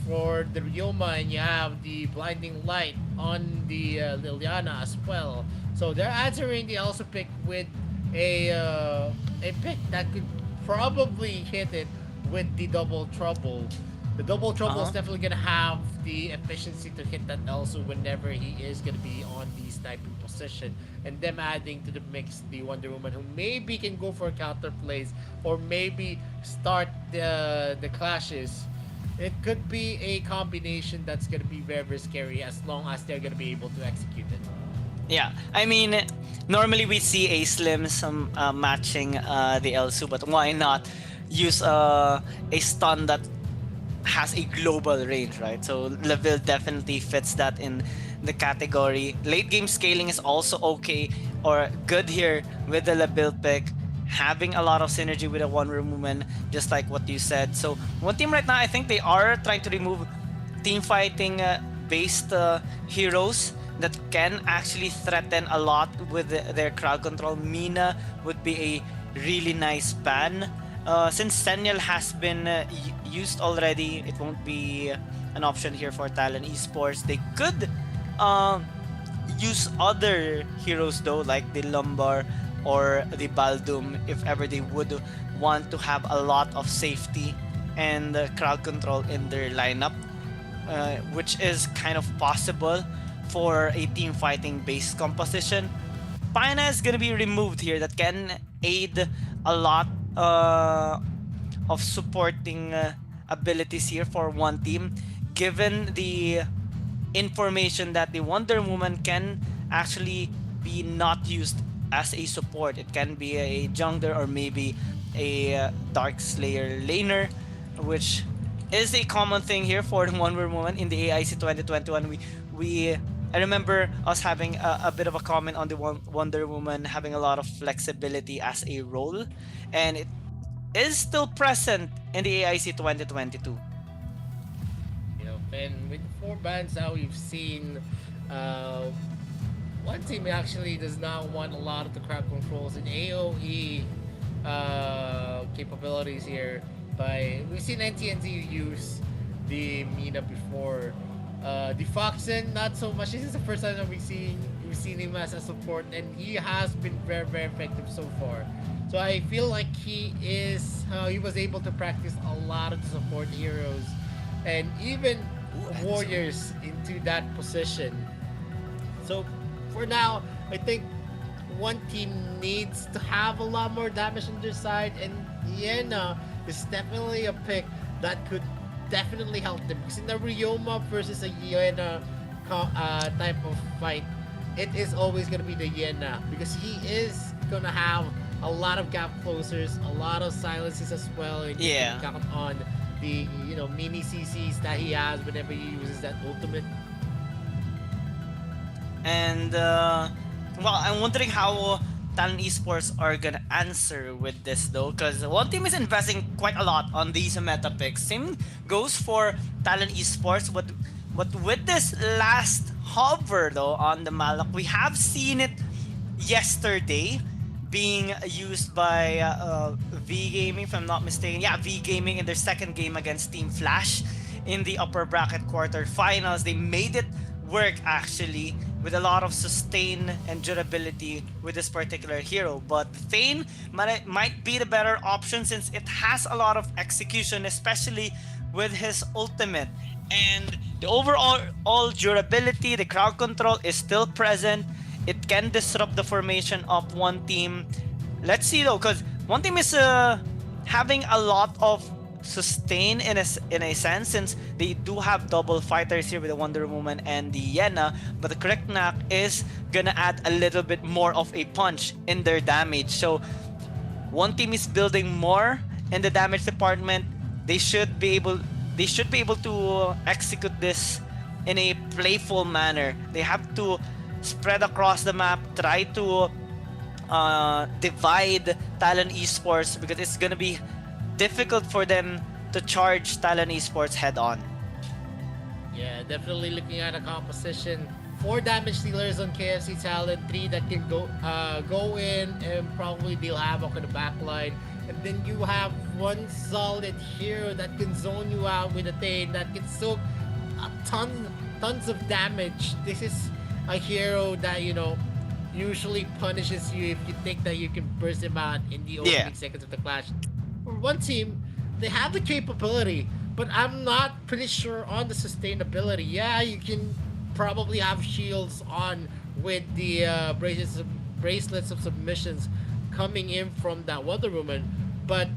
for the Ryoma, and you have the Blinding Light on the Liliana as well. So they're answering the Elsa pick with a pick that could probably hit it with the Double Trouble. The Double Trouble is definitely gonna have the efficiency to hit that Elsa whenever he is gonna be on the sniping position, and them adding to the mix the Wonder Woman, who maybe can go for counter plays or maybe start the clashes. It could be a combination that's gonna be very, very scary as long as they're gonna be able to execute it. Yeah, I mean, normally we see a Slim matching the Elsu, but why not use a stun that has a global range, right? So Leville definitely fits that in the category. Late game scaling is also okay or good here with the Leville pick, having a lot of synergy with a Wonder Woman, just like what you said. So one team right now, I think they are trying to remove team fighting based heroes that can actually threaten a lot with their crowd control. Mina would be a really nice ban. Since Senial has been used already, it won't be an option here for Talon Esports. They could use other heroes though, like the Lumbar or the Baldum, if ever they would want to have a lot of safety and crowd control in their lineup, which is kind of possible for a team fighting based composition. Paina is gonna be removed here. That can aid a lot of supporting abilities here for one team, given the information that the Wonder Woman can actually be not used as a support. It can be a jungler or maybe a Dark Slayer laner, which is a common thing here for the Wonder Woman in the AIC 2021. I remember us having a bit of a comment on the Wonder Woman having a lot of flexibility as a role, and it is still present in the AIC 2022. And with 4 bans now, we've seen one team actually does not want a lot of the crowd controls and AoE capabilities here. We've seen NTNT use the Mina before. The Foxen, not so much. This is the first time that we've seen him as a support, and he has been very, very effective so far. So I feel like he was able to practice a lot of the support heroes and even warriors into that position. So for now, I think one team needs to have a lot more damage on their side, and Iena is definitely a pick that could definitely help them, because in the Ryoma versus a Iena type of fight, it is always going to be the Iena, because he is going to have a lot of gap closers, a lot of silences as well, and you can count on the mini CCs that he has whenever he uses that ultimate. And well, I'm wondering how Talon Esports are gonna answer with this though, because one team is investing quite a lot on these meta picks. Same goes for Talon Esports, but with this last hover though on the Malak, we have seen it yesterday being used by V Gaming, if I'm not mistaken. Yeah, V Gaming in their second game against Team Flash in the upper bracket quarterfinals. They made it work actually with a lot of sustain and durability with this particular hero. But Thane might be the better option since it has a lot of execution, especially with his ultimate. And the overall durability, the crowd control is still present. It can disrupt the formation of one team. Let's see though, because one team is having a lot of sustain in a sense, since they do have double fighters here with the Wonder Woman and the Yena, but the Kreknak is gonna add a little bit more of a punch in their damage. So one team is building more in the damage department. They should be able to execute this in a playful manner. They have to spread across the map, try to divide Talon Esports, because it's gonna be difficult for them to charge Talon Esports head on. Yeah, definitely looking at a composition. 4 damage dealers on KFC Talon, 3 that can go in and probably deal havoc on the backline. And then you have one solid hero that can zone you out with a Thane that can soak tons of damage. This is a hero that, you know, usually punishes you if you think that you can burst him out in the opening seconds of the clash. For one team, they have the capability, but I'm not pretty sure on the sustainability. Yeah, you can probably have shields on with the bracelets of submissions coming in from that Wonder Woman, but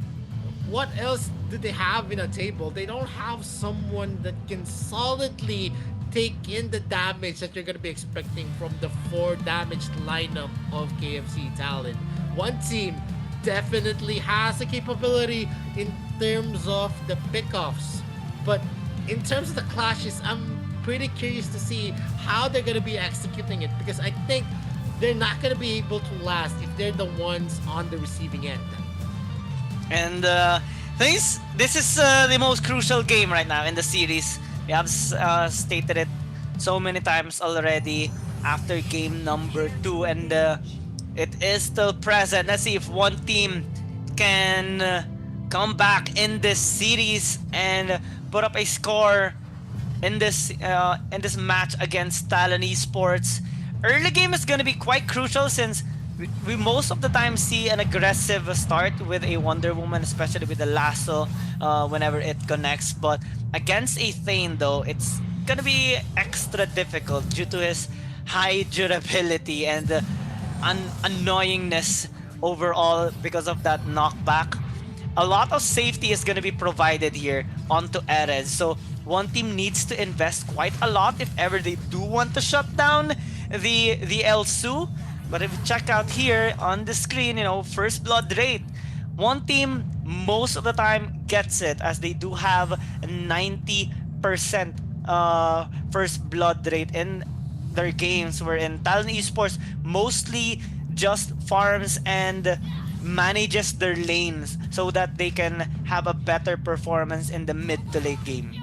what else do they have in a table? They don't have someone that can solidly take in the damage that you're going to be expecting from the 4 damaged lineup of KFC Talon. One team definitely has the capability in terms of the pickoffs, but in terms of the clashes, I'm pretty curious to see how they're going to be executing it, because I think they're not going to be able to last if they're the ones on the receiving end. And this is the most crucial game right now in the series. We have stated it so many times already after game number 2, and it is still present. Let's see if one team can come back in this series and put up a score in this match against Talon Esports. Early game is going to be quite crucial, since we most of the time see an aggressive start with a Wonder Woman, especially with the lasso whenever it connects. But against a Thane though, it's gonna be extra difficult due to his high durability and annoyingness overall because of that knockback. A lot of safety is gonna be provided here onto Erez, so one team needs to invest quite a lot if ever they do want to shut down the Elsu. But if you check out here on the screen, you know, first blood rate, one team most of the time gets it, as they do have 90% first blood rate in their games, wherein Talon Esports mostly just farms and manages their lanes so that they can have a better performance in the mid to late game.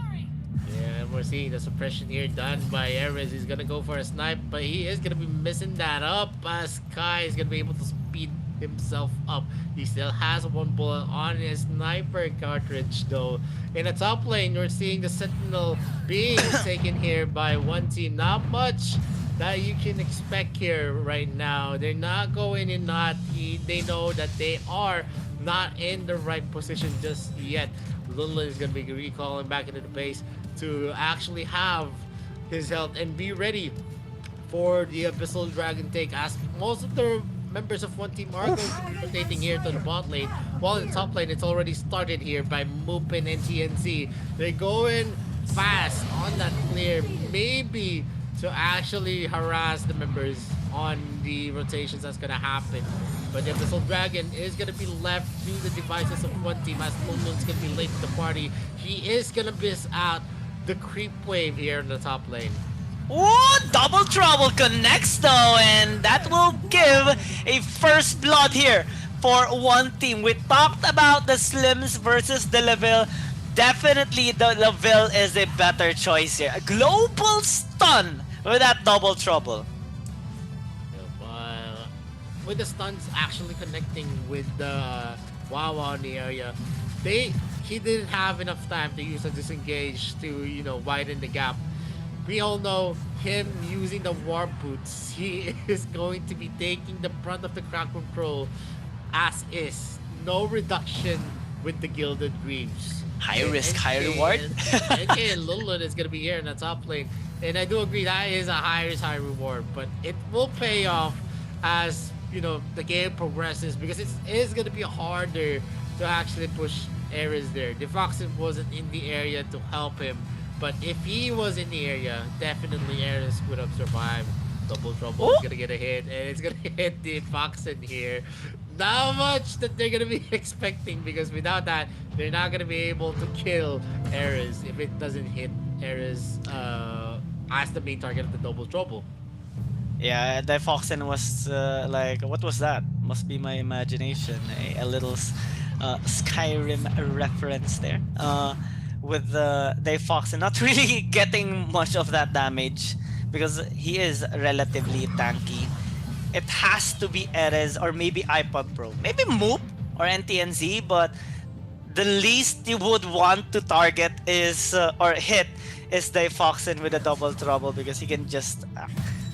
Yeah, we're seeing the suppression here done by Erez. He's gonna go for a snipe, but he is gonna be missing that up, as Kai is gonna be able to speed himself up. He still has 1 bullet on his sniper cartridge though. In the top lane, we're seeing the Sentinel being taken here by one team. Not much that you can expect here right now. They're not going in they know that they are not in the right position just yet. Lunlin is gonna be recalling back into the base to actually have his health and be ready for the Abyssal Dragon take, as most of the members of one team are going to be rotating here to the bot lane, while in the top lane it's already started here by Mupin and TNC. They're going fast on that clear, maybe to actually harass the members on the rotations that's gonna happen. But the Abyssal Dragon is gonna be left to the devices of one team, as Lunlin's gonna be late to the party. He is gonna miss out the creep wave here in the top lane. Ooh, double trouble connects though, and that will give a first blood here for one team. We talked about the Slims versus the Level. Definitely the Level is a better choice here. A global stun with that double trouble. with the stuns actually connecting with the Wawa in the area, he didn't have enough time to use a disengage to widen the gap. We all know him using the warp boots. He is going to be taking the brunt of the crowd control as is. No reduction with the Gilded Greaves. High risk, high reward. NK and Lulun is going to be here in the top lane. And I do agree that is a high risk, high reward. But it will pay off as the game progresses, because it is going to be harder to actually push Ares there. Defoxin wasn't in the area to help him. But if he was in the area, definitely Ares would have survived. Double Trouble is going to get a hit. And it's going to hit Defoxin here. Not much that they're going to be expecting, because without that, they're not going to be able to kill Ares if it doesn't hit Ares as the main target of the Double Trouble. Yeah, Difoxin was like, what was that? Must be my imagination. A little Skyrim reference there. With Difoxin not really getting much of that damage because he is relatively tanky. It has to be Erez or maybe iPod Pro. Maybe Moop or NTNZ, but the least you would want to target is or hit is Difoxin with a Double Trouble, because he can just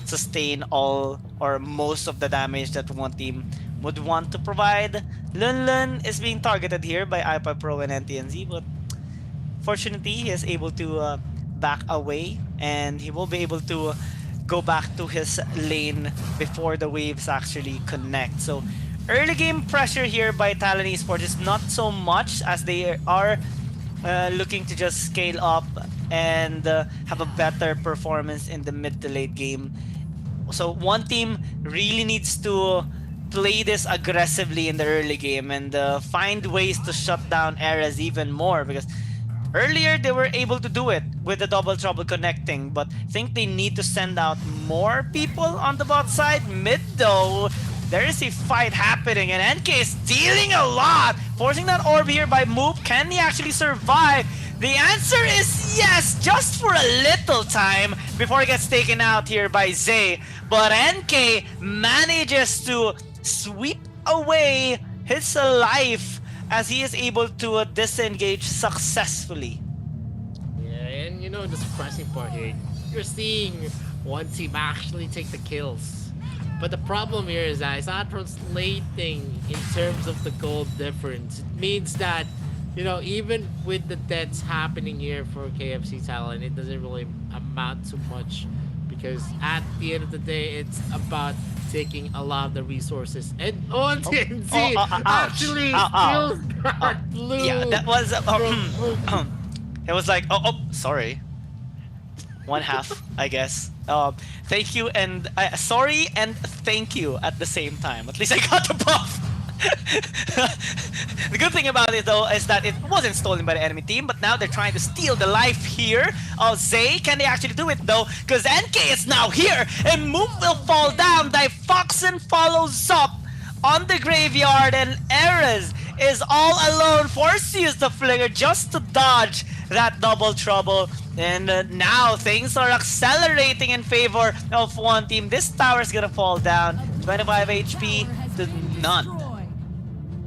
sustain all or most of the damage that one team would want to provide. Lunlun is being targeted here by iPod Pro and NTNZ, but fortunately he is able to back away, and he will be able to go back to his lane before the waves actually connect. So early game pressure here by Talon Esports is not so much, as they are looking to just scale up and have a better performance in the mid to late game. So one team really needs to play this aggressively in the early game and find ways to shut down Ares even more, because earlier they were able to do it with the Double Trouble connecting, but I think they need to send out more people on the bot side. Mid though, there is a fight happening and NK is dealing a lot, forcing that orb here by Moop. Can he actually survive? The answer is yes, just for a little time before he gets taken out here by Zay. But NK manages to sweep away his life as he is able to disengage successfully. Yeah, and the surprising part here, you're seeing one team actually take the kills. But the problem here is that it's not translating in terms of the gold difference. It means that, even with the deaths happening here for KFC Talon, it doesn't really amount to much, because at the end of the day, it's about taking a lot of the resources. And TNC actually steals that blue. Yeah, that was it was like, sorry. One half, I guess. Thank you and sorry and thank you at the same time. At least I got the buff. The good thing about it though is that it wasn't stolen by the enemy team, but now they're trying to steal the life here of Zay. Can they actually do it though? Because NK is now here and Moop will fall down. Difoxin follows up on the graveyard, and Ares is all alone, forced to use the flicker just to dodge that Double Trouble. And now things are accelerating in favor of one team. This tower is gonna fall down. 25 HP to none.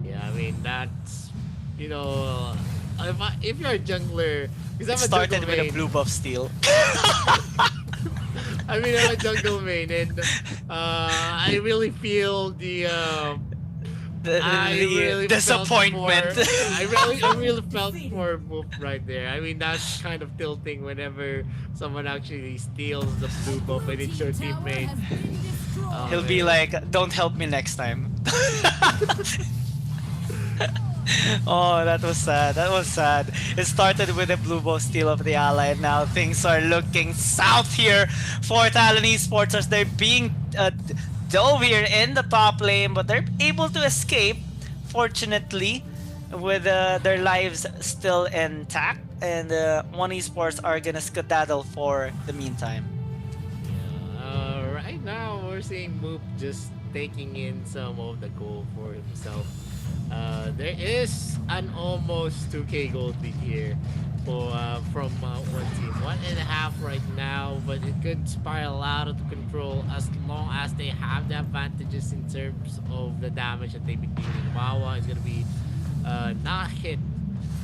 Yeah, I mean, that's, if you're a jungler, because It started with a blue buff steal. I mean, I'm a jungle main, and I really feel the disappointment. I really felt for Moop right there. I mean, that's kind of tilting whenever someone actually steals the blue buff and it's your teammate. He'll be like, don't help me next time. Oh, that was sad. That was sad. It started with a blue buff steal of the ally, and now things are looking south here for Talon Esports as they're being dove here in the top lane, but they're able to escape, fortunately, with their lives still intact, and One Esports are gonna skedaddle for the meantime. Right now, we're seeing Moop just taking in some of the gold for himself. There is an almost 2k gold lead here. from one team. 1.5 right now, but it could spiral out of control as long as they have the advantages in terms of the damage that they've been dealing. Wawa is gonna be not hit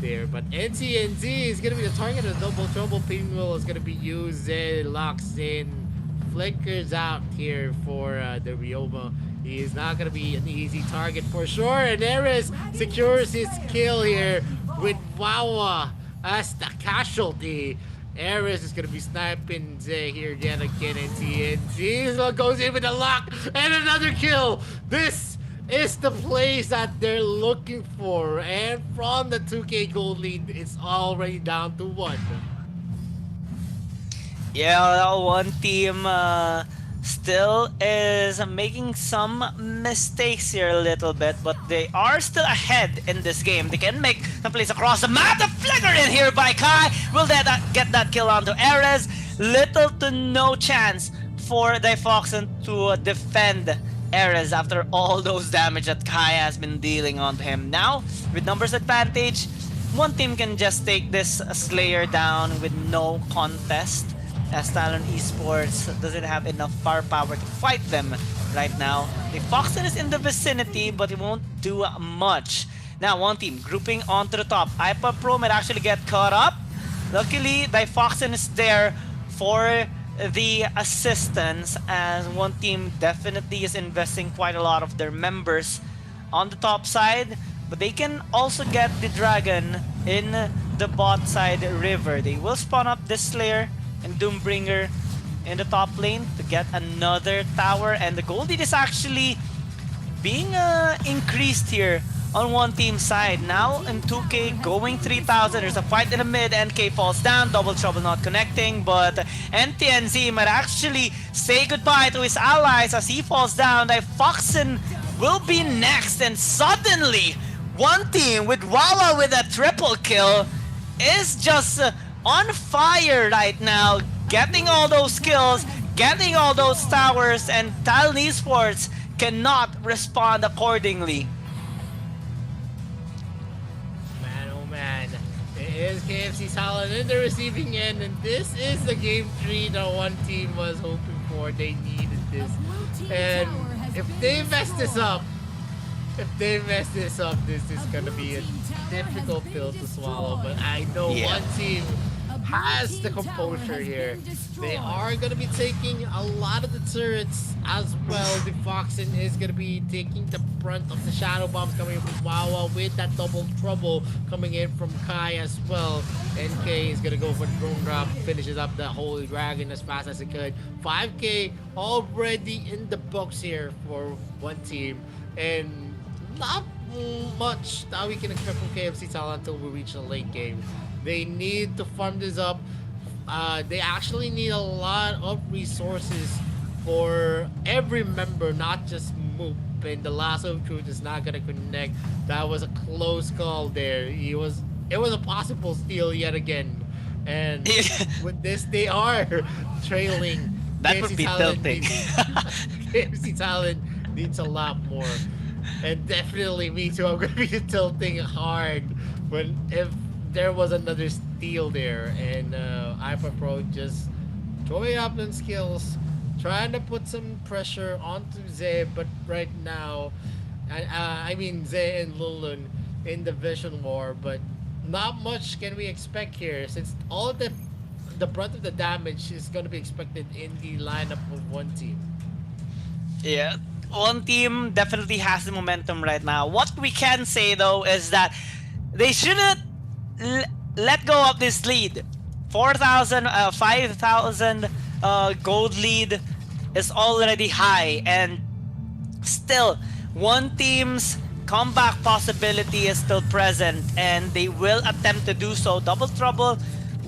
there, but NTNZ is gonna be the target of the double trouble. Pinwheel is gonna be used. It locks in, flickers out here for the Ryoma. He is not gonna be an easy target for sure. And Ares secures his kill here with Wawa as the casualty. Ares is gonna be sniping Zay here yet again. NTNZ goes in with a lock and another kill. This is the plays that they're looking for, and from the 2K gold lead, it's already down to 1. Yeah, one team still is making some mistakes here a little bit, but they are still ahead in this game. They can make some plays across the map. The flicker in here by Kai. Will they get that kill onto Ares? Little to no chance for Difoxen to defend Ares after all those damage that Kai has been dealing onto him. Now, with numbers advantage, one team can just take this Slayer down with no contest, as Talon Esports doesn't have enough firepower to fight them right now. Difoxen is in the vicinity, but it won't do much. Now, one team grouping onto the top. IPA Pro might actually get caught up. Luckily, Difoxen is there for the assistance, as one team definitely is investing quite a lot of their members on the top side, but they can also get the dragon in the bot side river. They will spawn up this Slayer and Doombringer in the top lane to get another tower, and the gold lead is actually being increased here on one team side. Now in 2K going 3,000, there's a fight in the mid, NK falls down, double trouble not connecting, but NTNZ might actually say goodbye to his allies as he falls down. Difoxen will be next, and suddenly one team with Wawa with a triple kill is just on fire right now, getting all those kills, getting all those towers, and Talon Esports cannot respond accordingly. Man, it is KFC Talon in the receiving end, and this is the game 3 that one team was hoping for. They needed this, and if they mess this up, this is gonna be a difficult pill to swallow. But I know one team has the composure here. They are gonna be taking a lot of the turrets as well. Difoxen is gonna be taking the brunt of the shadow bombs coming from Wawa, with that double trouble coming in from Kai as well. NK is gonna go for the drone drop, finishes up the Holy Dragon as fast as it could. 5K already in the books here for one team, and not much that we can expect from KFC Talon until we reach the late game. They need to farm this up. They actually need a lot of resources for every member, not just Moop. And the lasso of truth is not gonna connect. That was a close call there. It was a possible steal yet again. And with this, they are trailing. That would be tilting. KFC Talon needs a lot more. And definitely me too. I'm gonna be tilting hard if there was another steal there, and IPA Pro just throwing up on skills, trying to put some pressure onto Zay, but right now, I mean Zay and Lulun in the Vision War, but not much can we expect here, since all of the brunt of the damage is going to be expected in the lineup of one team. Yeah, one team definitely has the momentum right now. What we can say though is that they shouldn't let go of this lead. 4,000, 5,000 gold lead is already high, and still one team's comeback possibility is still present, and they will attempt to do so. Double Trouble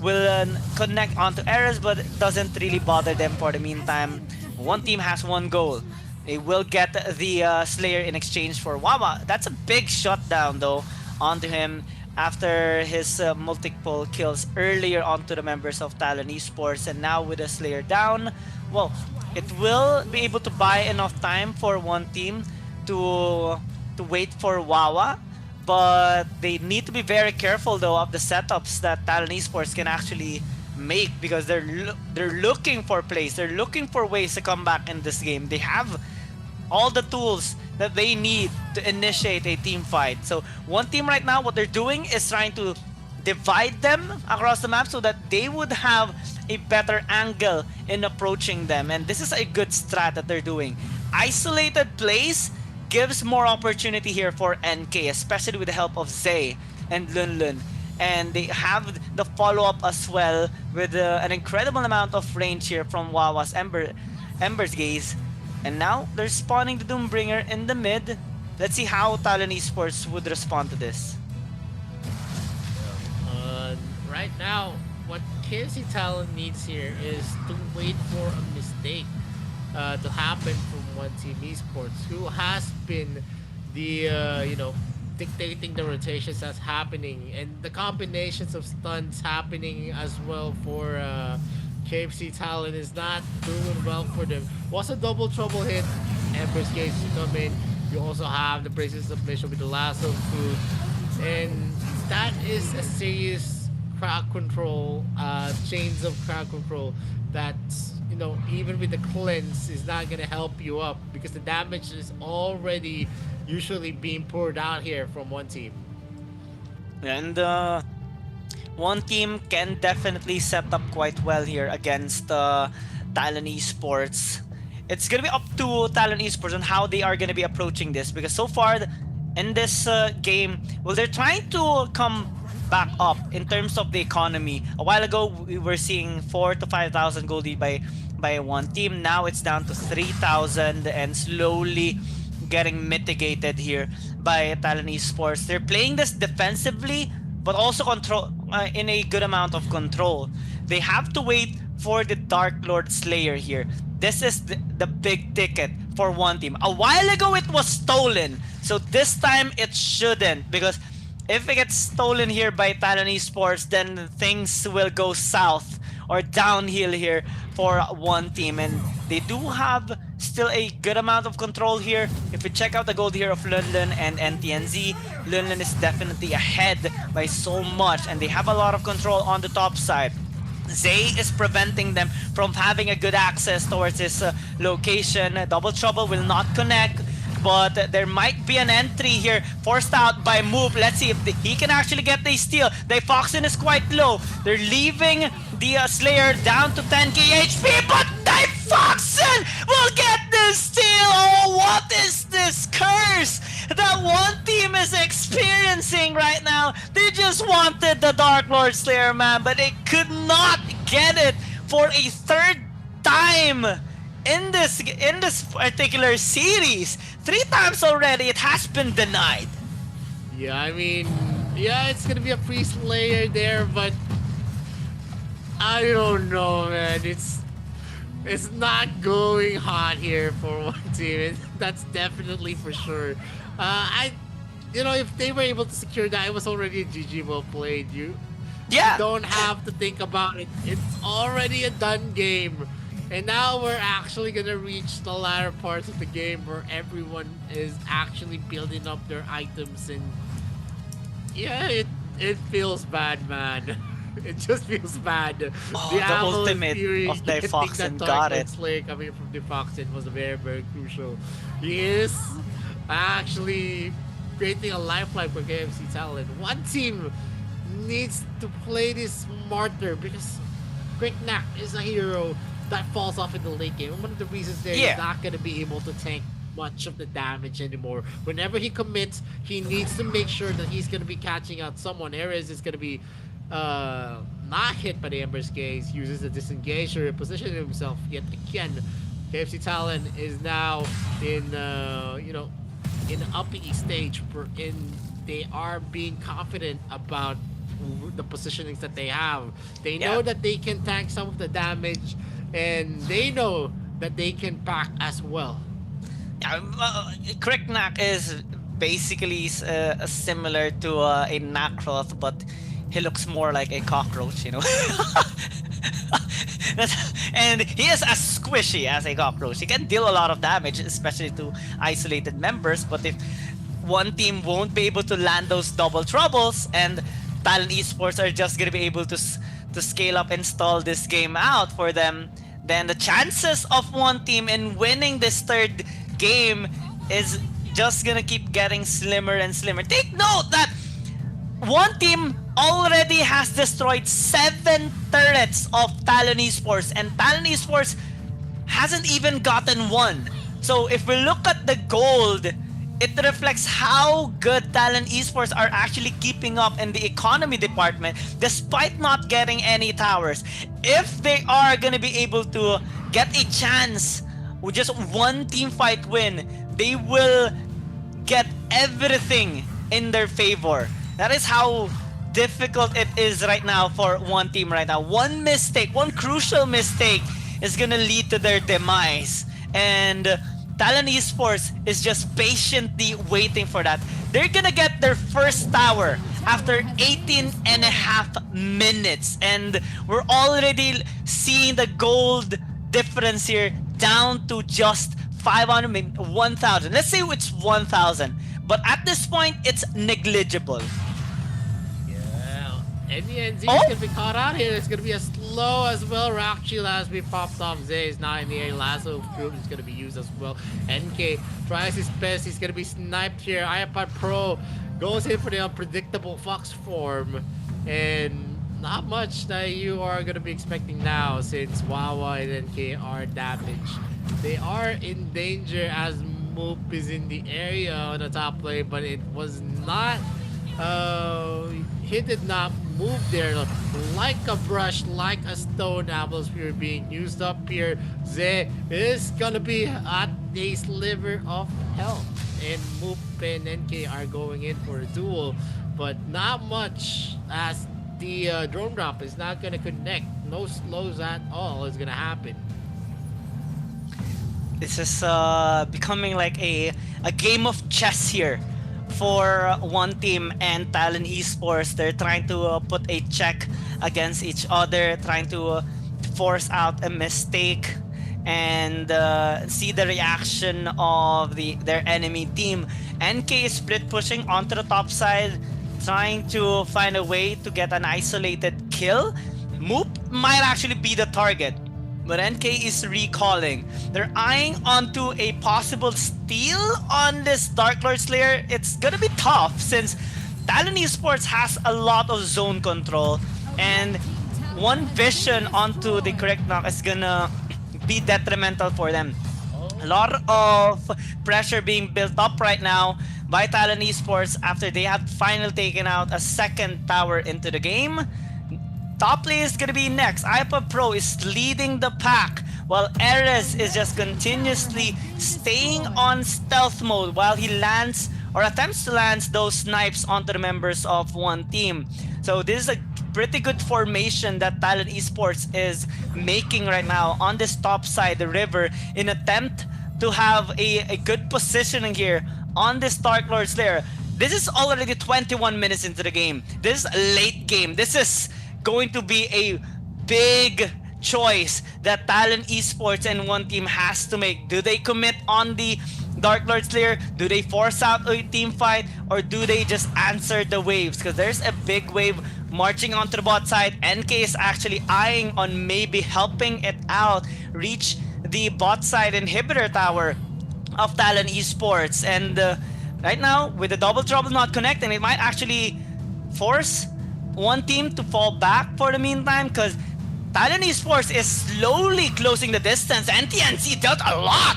will connect onto Ares, but it doesn't really bother them for the meantime. One team has one goal. They will get the Slayer in exchange for Wawa. That's a big shutdown though onto him after his multiple kills earlier onto the members of Talon Esports, and now with the Slayer down, well, it will be able to buy enough time for one team to wait for Wawa but they need to be very careful though of the setups that Talon Esports can actually make, because they're looking for plays, they're looking for ways to come back in this game. They have all the tools that they need to initiate a team fight. So one team right now, what they're doing is trying to divide them across the map so that they would have a better angle in approaching them. And this is a good strat that they're doing. Isolated plays gives more opportunity here for NK, especially with the help of Zay and Lunlun. And they have the follow-up as well with an incredible amount of range here from Wawa's Ember's Gaze. And now they're spawning the Doombringer in the mid. Let's see how Talon Esports would respond to this. Right now, what KFC Talon needs here is to wait for a mistake to happen from one team esports, who has been the dictating the rotations that's happening and the combinations of stunts happening as well for KFC Talon is not doing well for them. Was a double trouble hit, Ember's Gaze to come in. You also have the braces submission with the lasso food, and that is a serious crowd control, chains of crowd control that, even with the cleanse is not gonna help you up, because the damage is already usually being poured out here from one team. And one team can definitely set up quite well here against Talon Esports. It's gonna be up to Talon Esports on how they are gonna be approaching this, because so far in this game, well, they're trying to come back up in terms of the economy. A while ago, we were seeing 4,000 to 5,000 gold lead by one team. Now it's down to 3,000 and slowly getting mitigated here by Talon Esports. They're playing this defensively, but also control in a good amount of control. They have to wait for the Dark Lord Slayer here. This is the big ticket for one team. A while ago, it was stolen, so this time it shouldn't, because if it gets stolen here by Talon Esports, then things will go south or downhill here for one team. And they do have still a good amount of control here. If we check out the gold here of Lunlun and NTNZ, Lunlun is definitely ahead by so much, and they have a lot of control on the top side. Zay is preventing them from having a good access towards this location. Double Trouble will not connect, but there might be an entry here forced out by Move. Let's see if he can actually get the steal. The Foxen is quite low. They're leaving the Slayer down to 10k HP, but the Foxen will get the steal. Oh, what is this curse that one team is experiencing right now? They just wanted the Dark Lord Slayer, man, but they could not get it for a third time in this particular series. 3 times already it has been denied. Yeah, I mean, yeah, it's gonna be a free Slayer there, but I don't know, man. It's not going hot here for one team. That's definitely for sure. If they were able to secure that, it was already a GG well played. You don't have to think about it. It's already a done game. And now we're actually gonna reach the latter parts of the game where everyone is actually building up their items, and yeah, it feels bad, man. It just feels bad. Oh, the ultimate of the Foxen got it. Slayer coming from the Foxen was very, very crucial. He is actually creating a lifeline for KFC Talon. One team needs to play this smarter, because Quicknack is a hero that falls off in the late game. One of the reasons there he's not going to be able to tank much of the damage anymore. Whenever he commits, he needs to make sure that he's going to be catching out someone. Ares is going to be not hit by the Ember's Gaze, uses the disengage to reposition himself yet again. KFC Talon is now in in an upping stage wherein they are being confident about the positionings that they have. They know that they can tank some of the damage, and they know that they can back as well. Cricknack is basically similar to a Nakroth, but he looks more like a cockroach, and he is as squishy as a cockroach. He can deal a lot of damage, especially to isolated members, but if one team won't be able to land those double troubles, and Talon Esports are just gonna be able to scale up and stall this game out for them, then the chances of one team in winning this third game is just gonna keep getting slimmer and slimmer. Take note that one team already has destroyed 7 turrets of Talon Esports, and Talon Esports hasn't even gotten one. So if we look at the gold, it reflects how good Talon Esports are actually keeping up in the economy department despite not getting any towers. If they are gonna be able to get a chance with just one team fight win, they will get everything in their favor. That is how difficult it is right now for one team right now. One mistake, one crucial mistake is gonna lead to their demise. And Talon Esports is just patiently waiting for that. They're gonna get their first tower after 18 and a half minutes. And we're already seeing the gold difference here down to just 500, maybe 1,000. Let's say it's 1,000. But at this point, it's negligible. And the NZ is going to be caught out here. It's going to be a slow as well. Rock Shield has been popped off. Zay is not in the air. Lasso group is going to be used as well. NK tries his best. He's going to be sniped here. iPod Pro goes in for the unpredictable Fox form. And not much that you are going to be expecting now since Wawa and NK are damaged. They are in danger as Moop is in the area on the top lane, but it was not... he did not move there like a brush, like a stone. Atmosphere being used up here. Zay is gonna be at a sliver of health, and Moop and NK are going in for a duel, but not much as the drone drop is not gonna connect. No slows at all is gonna happen. This is becoming like a game of chess here for one team and Talon Esports. They're trying to put a check against each other, trying to force out a mistake and see the reaction of their enemy team. NK is split pushing onto the top side, trying to find a way to get an isolated kill. Moop might actually be the target, but NK is recalling. They're eyeing onto a possible steal on this Dark Lord Slayer. It's gonna be tough since Talon Esports has a lot of zone control, and one vision onto the correct knock is gonna be detrimental for them. A lot of pressure being built up right now by Talon Esports after they have finally taken out a second tower into the game. Top lane is gonna be next. iPod Pro is leading the pack, while Erez is just continuously staying on stealth mode while he lands or attempts to land those snipes onto the members of one team. So this is a pretty good formation that Talon Esports is making right now on this top side, the river, in attempt to have a good positioning here on this Dark Lord Slayer. This is already 21 minutes into the game. This is a late game. This is going to be a big choice that Talon Esports and one team has to make. Do they commit on the Dark Lord Slayer? Do they force out a team fight? Or do they just answer the waves? Because there's a big wave marching onto the bot side. NK is actually eyeing on maybe helping it out, reach the bot side inhibitor tower of Talon Esports. And right now, with the double trouble not connecting, it might actually force one team to fall back for the meantime, because Talon Esports is slowly closing the distance. NTNC dealt a lot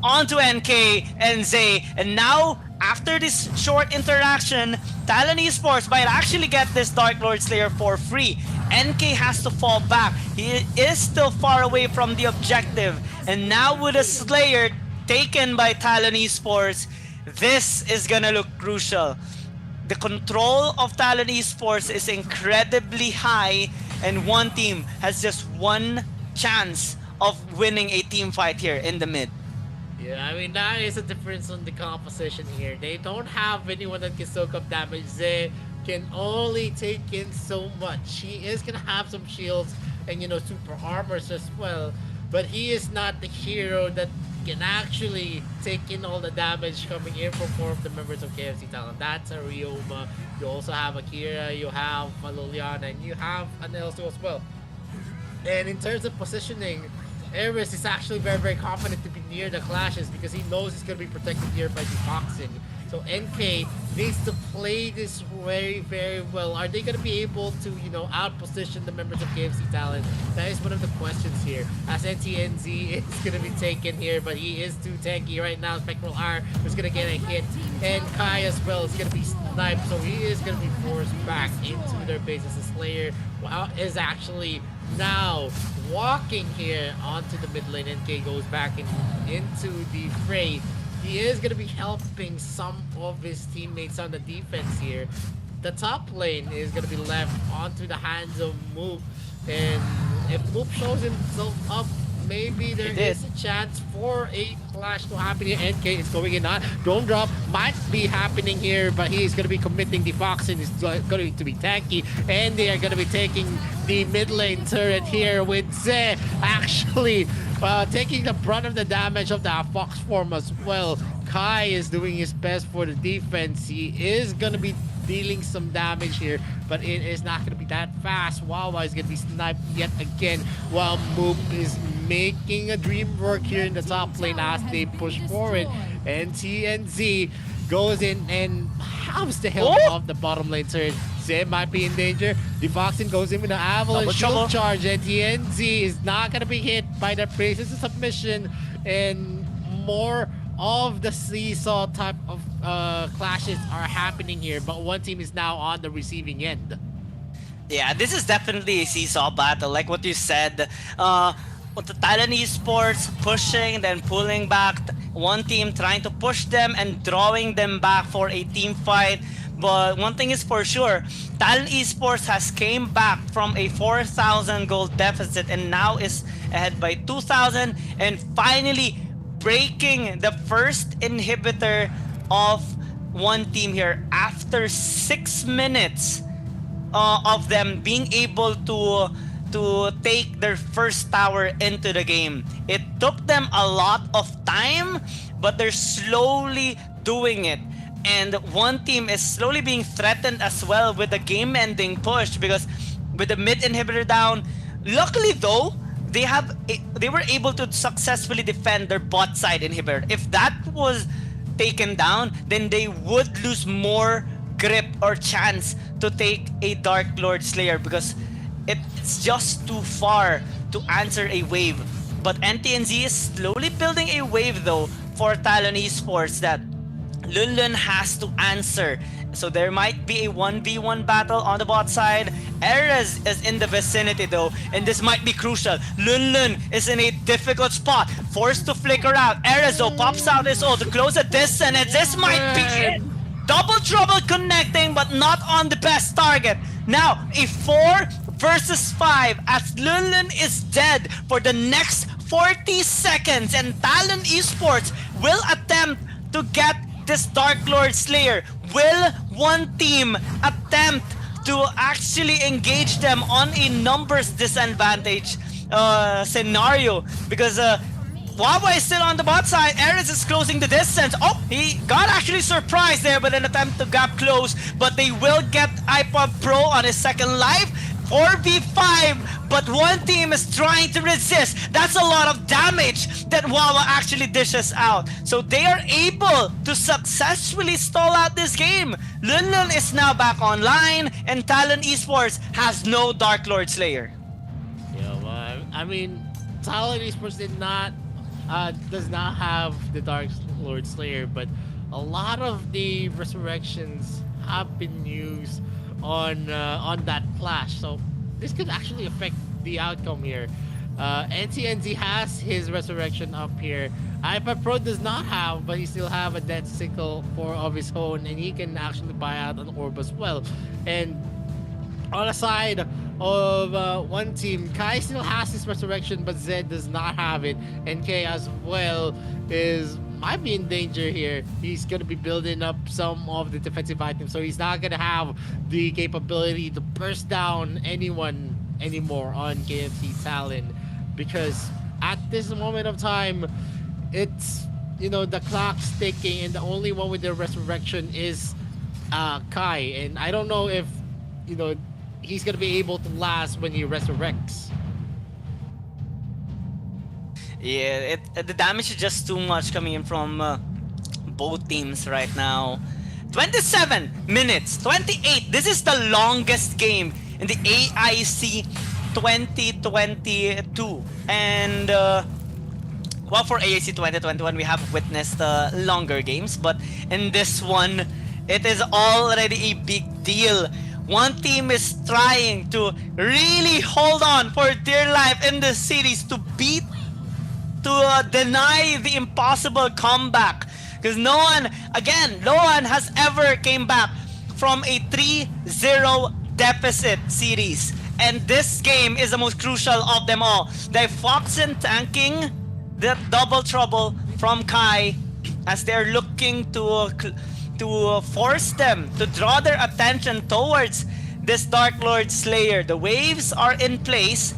onto NK and Zay, and now after this short interaction, Talon Esports might actually get this Dark Lord Slayer for free. NK has to fall back. He is still far away from the objective, and now with a Slayer taken by Talon Esports, this is gonna look crucial. The control of Talon Esports is incredibly high, and one team has just one chance of winning a team fight here in the mid. Yeah, I mean, that is a difference on the composition here. They don't have anyone that can soak up damage. They can only take in so much. He is going to have some shields and, you know, super armors as well. But he is not the hero that can actually take in all the damage coming in from 4 of the members of KFC Talent. That's a Ryoma. You also have Akira, you have Liliana, and you have an Elso as well. And in terms of positioning, Eris is actually very, very confident to be near the clashes because he knows he's going to be protected here by Defoxing. So NK needs to play this very, very well. Are they going to be able to, you know, out-position the members of KFC Talent? That is one of the questions here. As NTNZ is going to be taken here, but he is too tanky right now. Spectral R is going to get a hit. And Kai as well is going to be sniped, so he is going to be forced back into their base as a Slayer is actually now walking here onto the mid lane. NK goes back into the fray. He is going to be helping some of his teammates on the defense here. The top lane is going to be left onto the hands of Moop. And if Moop shows himself up, maybe there is a chance for a clash to happen here. NK is going in on. Drone drop might be happening here, but he's going to be committing. The Foxen is going to be tanky. And they are going to be taking the mid lane turret here with Zé actually taking the brunt of the damage of the Fox form as well. Kai is doing his best for the defense. He is going to be dealing some damage here, but it is not going to be that fast. Wawa is going to be sniped yet again, while Moop is making a dream work here in the top lane as they push forward. And TNZ goes in and halves the health of the bottom lane turret. Zé might be in danger. Defoxing goes in with an avalanche shield charge, and TNZ is not going to be hit by the Princess submission, and more of the seesaw type of clashes are happening here, but one team is now on the receiving end. Yeah, this is definitely a seesaw battle, like what you said. With the Thailand Esports pushing, then pulling back. One team trying to push them and drawing them back for a team fight. But one thing is for sure, Thailand Esports has came back from a 4,000 gold deficit and now is ahead by 2,000 and finally breaking the first inhibitor of one team here after 6 minutes of them being able to take their first tower into the game. It took them a lot of time, but they're slowly doing it. And one team is slowly being threatened as well with the game-ending push because with the mid inhibitor down, luckily though, they were able to successfully defend their bot side inhibitor. If that was taken down, then they would lose more grip or chance to take a Dark Lord Slayer because it's just too far to answer a wave. But NTNZ is slowly building a wave though for Talon Esports that Lunlun has to answer. So there might be a 1v1 battle on the bot side. Erez is in the vicinity though, and this might be crucial. Lunlun is in a difficult spot, forced to flicker out. Erez though pops out his ult to close the distance, and this might be it. Double trouble connecting, but not on the best target. Now, a 4 versus 5 as Lunlun is dead for the next 40 seconds, and Talon Esports will attempt to get this Dark Lord Slayer. Will one team attempt to actually engage them on a numbers disadvantage scenario? Because Wawa is still on the bot side. Erez is closing the distance. Oh, he got actually surprised there with an attempt to gap close, but they will get iPod Pro on his second life. 4v5, but one team is trying to resist. That's a lot of damage that Wawa actually dishes out. So they are able to successfully stall out this game. Lunlun is now back online, and Talon Esports has no Dark Lord Slayer. Yeah, well, I mean, Talon Esports does not have the Dark Lord Slayer, but a lot of the resurrections have been used on that clash, so this could actually affect the outcome here. NTNZ has his resurrection up here. iPad Pro does not have, but he still have a dead sickle of his own, and he can actually buy out an orb as well. And on the side of one team, Kai still has his resurrection, but Zed does not have it. NK as well might be in danger here. He's going to be building up some of the defensive items, so he's not going to have the capability to burst down anyone anymore on KFC Talon, because at this moment of time, it's, you know, the clock's ticking, and the only one with the resurrection is Kai, and I don't know if, you know, he's gonna be able to last when he resurrects. Yeah, the damage is just too much coming in from both teams right now. 27 minutes, 28. This is the longest game in the AIC 2022. And well, for AIC 2021, we have witnessed longer games, but in this one, it is already a big deal. One team is trying to really hold on for dear life in this series to deny the impossible comeback. Because no one has ever came back from a 3-0 deficit series. And this game is the most crucial of them all. The Foxen tanking the double trouble from Kai as they're looking to force them to draw their attention towards this Dark Lord Slayer. The waves are in place,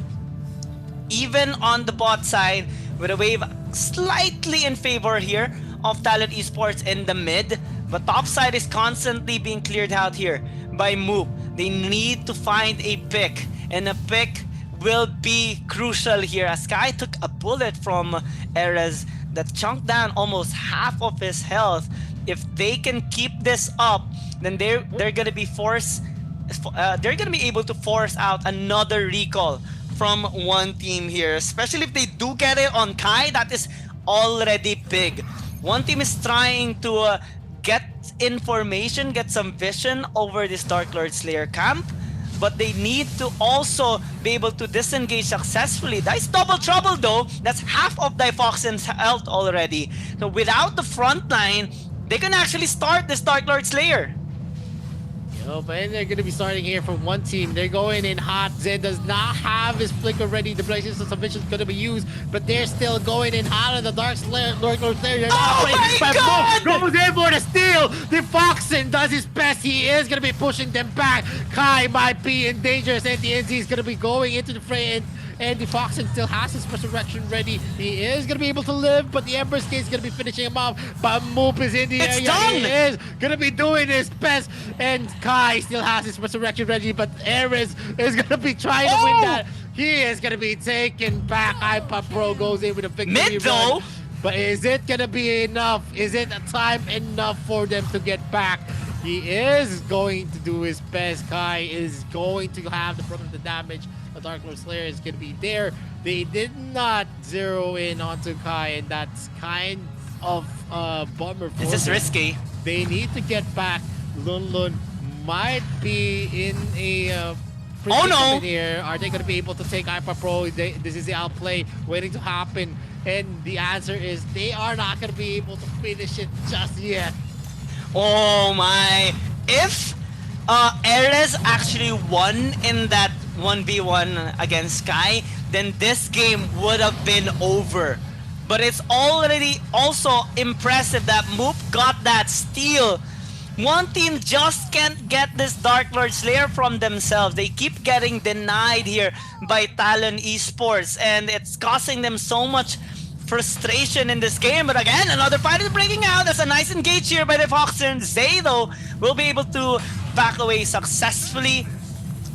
even on the bot side, with a wave slightly in favor here of Talent Esports in the mid, but top side is constantly being cleared out here by Moop. They need to find a pick, and a pick will be crucial here as Kai took a bullet from Erez that chunked down almost half of his health. If they can keep this up, then they're gonna be able to force out another recall from one team here, especially if they do get it on Kai. That is already big. One team is trying to get information, get some vision over this Dark Lord Slayer camp, but they need to also be able to disengage successfully. That's double trouble though. That's half of Difoxen's health already. So without the front line, they can actually start this Dark Lord Slayer. And they're going to be starting here from one team. They're going in hot. Zed does not have his flicker ready. The Blazing Submission is going to be used, but they're still going in hot on the Dark Lord Slayer. They're not my God! Goes in for the steal. The Foxen does his best. He is going to be pushing them back. Kai might be in danger as NTNZ is going to be going into the fray, and the Foxen still has his resurrection ready. He is going to be able to live, but the Emperor's Gate is going to be finishing him off. But Moop is in the area. Done. He is going to be doing his best, and Kai still has his resurrection ready, but Ares is going to be trying to win that. He is going to be taken back. iPop Pro goes in with a victory Mid though. run. But is it going to be enough? Is it time enough for them to get back? He is going to do his best. Kai is going to have the brunt of the damage. The Dark Lord Slayer is going to be there. They did not zero in onto Kai, and that's kind of a bummer for This is them. risky. They need to get back. Lun Lun might be in a predicament here. Are they going to be able to take Hyper Pro? This is the outplay waiting to happen, and the answer is they are not going to be able to finish it just yet. Oh my! If Erez actually won in that 1v1 against Sky, then this game would have been over. But it's already also impressive that Moop got that steal. One team just can't get this Dark Lord Slayer from themselves. They keep getting denied here by Talon Esports, and it's causing them so much frustration in this game. But again, another fight is breaking out. There's a nice engage here by the Foxen. Zay, though, will be able to back away successfully.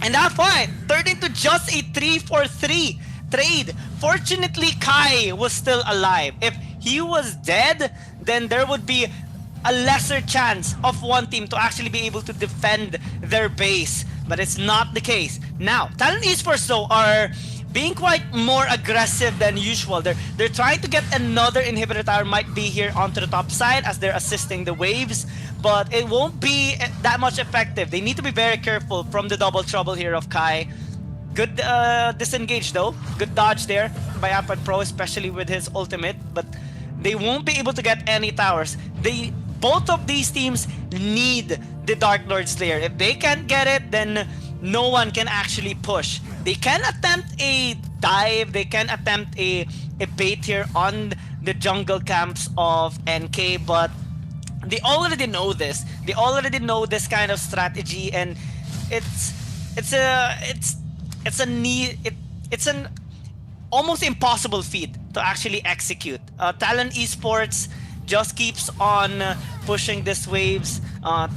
And that fight turned into just a 3-for-3 trade. Fortunately, Kai was still alive. If he was dead, then there would be a lesser chance of one team to actually be able to defend their base. But it's not the case. Now, Talent Esports, though, are being quite more aggressive than usual. They're trying to get another inhibitor tower, might be here onto the top side as they're assisting the waves, but it won't be that much effective. They need to be very careful from the double trouble here of Kai. Good disengage though, good dodge there by Apad Pro, especially with his ultimate, but they won't be able to get any towers. Both of these teams need the Dark Lord Slayer. If they can't get it, then no one can actually push. They can attempt a dive, they can attempt a bait here on the jungle camps of NK, but they already know this. They already know this kind of strategy, and it's almost impossible feat to actually execute. Talent Esports just keeps on pushing these waves,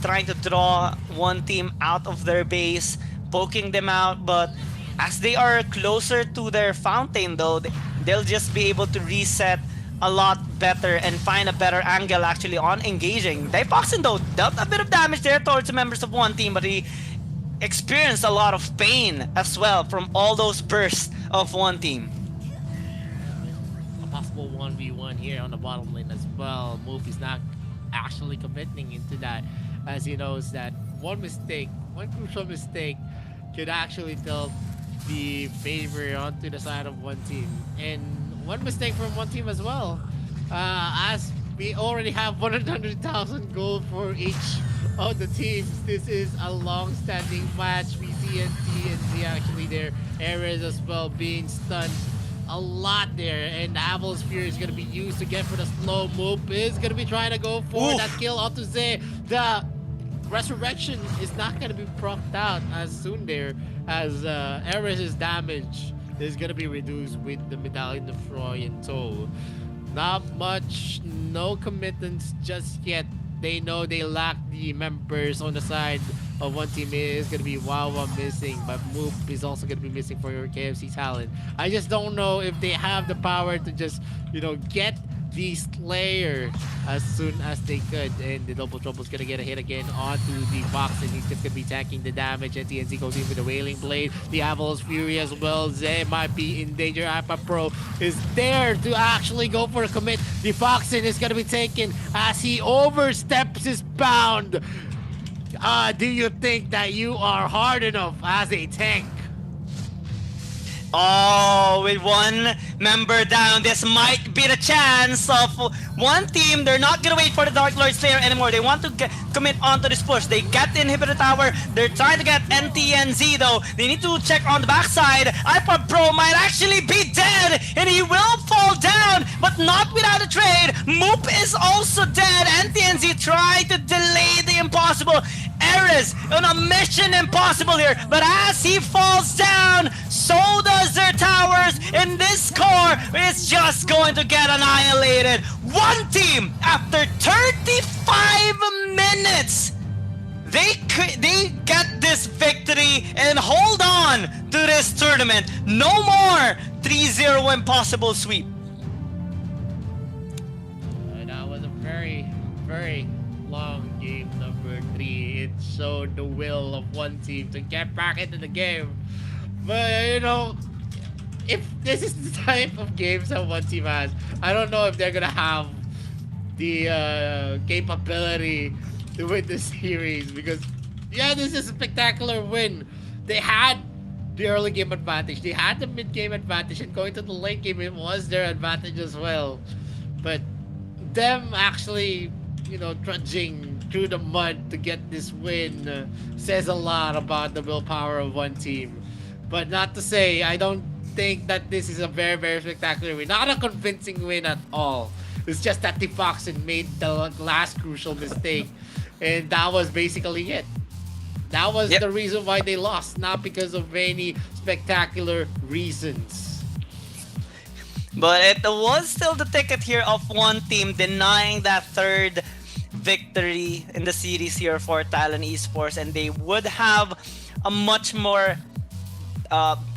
trying to draw one team out of their base, poking them out, but as they are closer to their fountain though, they'll just be able to reset a lot better and find a better angle actually on engaging. Daifoxin though dealt a bit of damage there towards the members of one team, but he experienced a lot of pain as well from all those bursts of one team. A possible 1v1 here on the bottom lane as well. Moop is not actually committing into that, as he knows that one crucial mistake could actually tilt the favor onto the side of one team. And one mistake from one team as well. As we already have 100,000 gold for each of the teams. This is a long-standing match. We see NTNZ actually their areas as well being stunned a lot there, and Aval's Fury is going to be used to get for the slow. Moop is going to be trying to go for that kill onto Zay. The Resurrection is not going to be procced out as soon there, as Ares' damage is going to be reduced with the Medallion of Troy in tow. Not much, no commitments just yet. They know they lack the members on the side of one team. It is going to be Wawa missing, but Moop is also going to be missing for your KFC talent. I just don't know if they have the power to just, get the Slayer as soon as they could. And the Double Trouble's going to get a hit again onto the box, and he's just going to be tanking the damage. And TNC goes in with the Wailing Blade. The Aval's Fury as well. Zay might be in danger. Appa Pro is there to actually go for a commit. The Foxin is going to be taken as he oversteps his bound. Do you think that you are hard enough as a tank? Oh, with one member down, this might be the chance of one team. They're not gonna wait for the Dark Lord Slayer anymore. They want to commit onto this push. They get the inhibitor tower. They're trying to get NTNZ though. They need to check on the backside. iPod Pro might actually be dead, and he will fall down, but not without a trade. Moop is also dead. NTNZ tried to delay the impossible. Ares on a mission impossible here, but as he falls down, so does their towers, and this core is just going to get annihilated. One team, after 35 minutes, they get this victory and hold on to this tournament. No more 3-0 impossible sweep. That was a very, very long game number 3. It showed the will of one team to get back into the game. But if this is the type of games that one team has, I don't know if they're gonna have the capability to win the series, because this is a spectacular win. They had the early game advantage, they had the mid game advantage, and going to the late game it was their advantage as well. But them actually trudging through the mud to get this win says a lot about the willpower of one team. But not to say, I don't think that this is a very, very spectacular win. Not a convincing win at all. It's just that the Foxen made the last crucial mistake, and that was basically it. That was the reason why they lost, not because of any spectacular reasons. But it was still the ticket here of one team denying that third victory in the series here for Talon Esports, and they would have a much more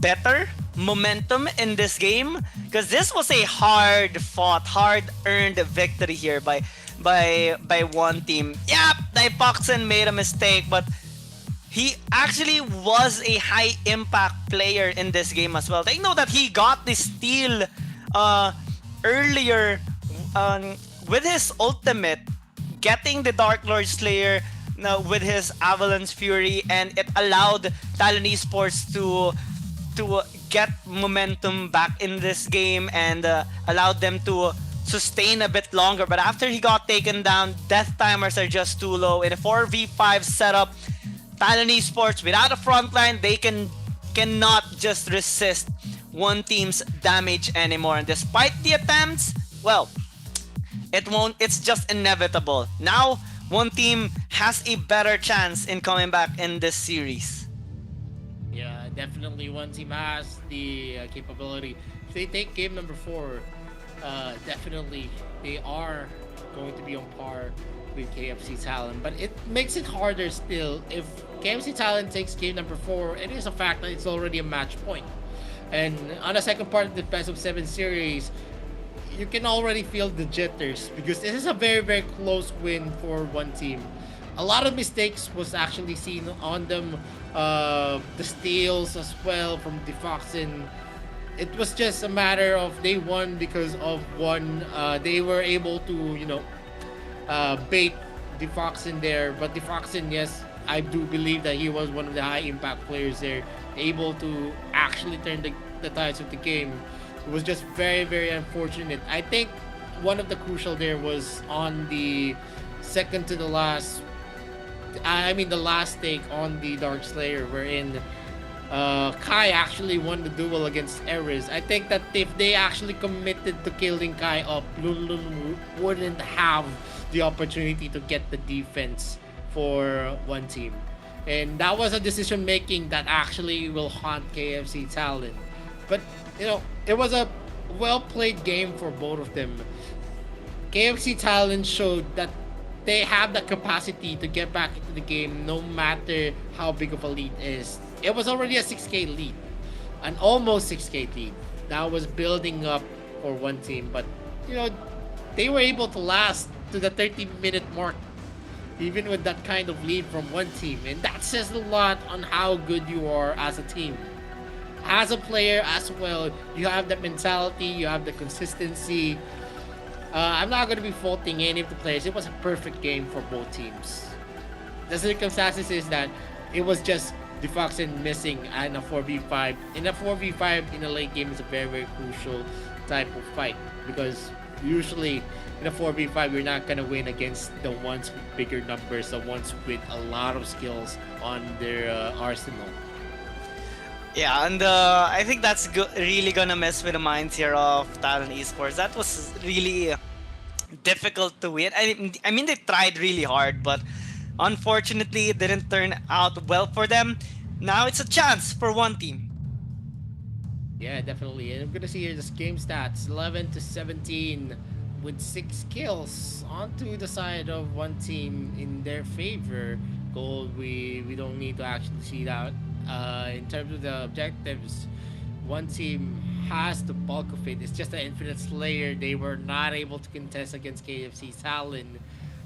better momentum in this game, because this was a hard-fought, hard-earned victory here by one team. Yep, Daifoxin made a mistake, but he actually was a high-impact player in this game as well. They know that he got the steal earlier with his ultimate, getting the Dark Lord Slayer with his Avalanche Fury, and it allowed Talon Esports to get momentum back in this game and allowed them to sustain a bit longer. But after he got taken down, death timers are just too low. In a 4v5 setup, Talon Esports without a front line, they cannot just resist one team's damage anymore. And despite the attempts, well, it won't. It's just inevitable. Now, one team has a better chance in coming back in this series. Yeah, definitely one team has the capability if they take game number 4, definitely they are going to be on par with KFC Talon. But it makes it harder still. If KFC Talon takes game number 4, it is a fact that it's already a match point. And on the second part of the best of 7 series, you can already feel the jitters because this is a very, very close win for one team. A lot of mistakes was actually seen on them. The steals as well from Defoxin. It was just a matter of they won because of one. They were able to, bait Defoxin there. But Defoxin, yes, I do believe that he was one of the high impact players there, able to actually turn the tides of the game. It was just very, very unfortunate. I think one of the crucial there was on the second to the last. The last take on the Dark Slayer, wherein Kai actually won the duel against Eris. I think that if they actually committed to killing Kai up, Lulun wouldn't have the opportunity to get the defense for one team. And that was a decision making that actually will haunt KFC Talon. But, it was a well played game for both of them. KFC Talon showed that they have the capacity to get back into the game no matter how big of a lead is. It was already a 6k lead, an almost 6k lead that was building up for one team, but they were able to last to the 30-minute mark even with that kind of lead from one team, and that says a lot on how good you are as a team. As a player as well, you have that mentality, you have the consistency. I'm not going to be faulting any of the players. It was a perfect game for both teams. The circumstances is that it was just Defoxin missing in a 4v5. In a 4v5 in a late game is a very, very crucial type of fight, because usually in a 4v5 you're not going to win against the ones with bigger numbers, the ones with a lot of skills on their arsenal. Yeah, and I think that's really gonna mess with the minds here of Talon Esports. That was really difficult to win. I mean, they tried really hard, but unfortunately, it didn't turn out well for them. Now it's a chance for one team. Yeah, definitely. And I'm gonna see here this game stats: 11-17, with 6 kills onto the side of one team in their favor. Gold, we don't need to actually see that. In terms of the objectives, one team has the bulk of it. It's just an Infinite Slayer. They were not able to contest against KFC Talon.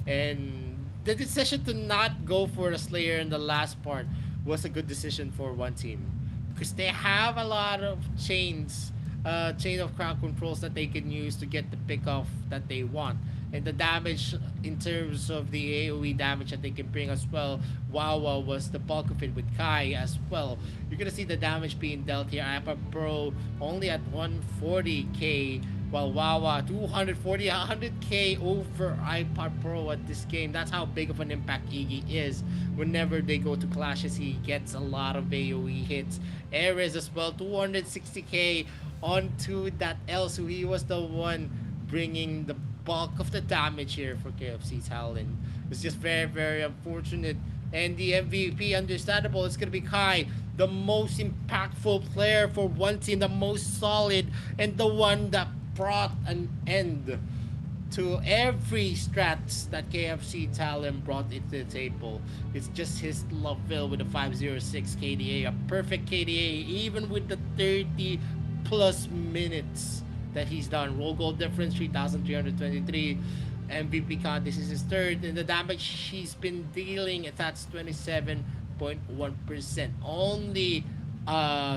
And the decision to not go for the Slayer in the last part was a good decision for one team, because they have a lot of chain of crowd controls that they can use to get the pick off that they want. And the damage in terms of the AoE damage that they can bring as well, Wawa was the bulk of it with Kai as well. You're gonna see the damage being dealt here. iPad Pro only at 140k, while Wawa 240, 100k over iPad Pro at this game. That's how big of an impact Iggy is. Whenever they go to clashes, he gets a lot of AoE hits. Ares as well, 260k onto that L, so he was the one bringing the bulk of the damage here for KFC Talon. It's just very, very unfortunate. And the MVP, understandable, it's gonna be Kai, the most impactful player for one team, the most solid, and the one that brought an end to every strats that KFC Talon brought into the table. It's just his Loveville with a 506 KDA, a perfect KDA, even with the 30 plus minutes that he's done. Roll goal difference 3,323. MVP count, this is his third, and the damage he's been dealing, that's 27.1%, only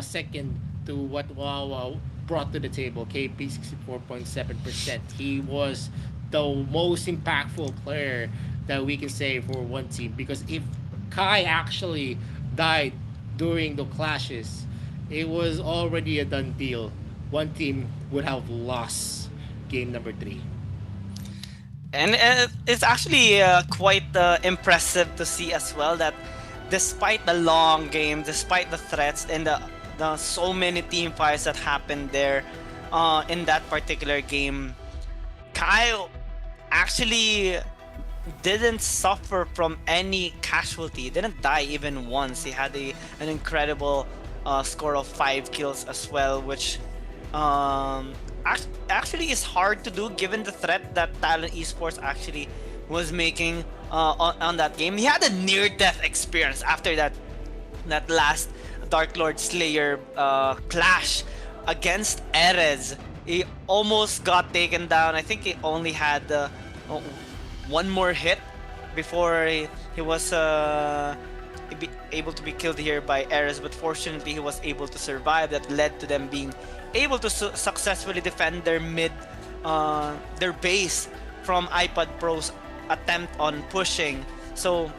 second to what Wawa brought to the table, KP 64.7%. He was the most impactful player that we can say for one team, because if Kai actually died during the clashes, it was already a done deal. One team would have lost game number 3. And it's actually quite impressive to see as well that despite the long game, despite the threats and the so many team fights that happened there in that particular game, Kyle actually didn't suffer from any casualty. He didn't die even once. He had an incredible score of 5 kills as well, which actually is hard to do given the threat that Talon Esports actually was making on that game. He had a near-death experience after that last Dark Lord Slayer clash against Erez. He almost got taken down. I think he only had one more hit before he was able to be killed here by Erez, but fortunately he was able to survive. That led to them being able to successfully defend their their base from iPad Pro's attempt on pushing. So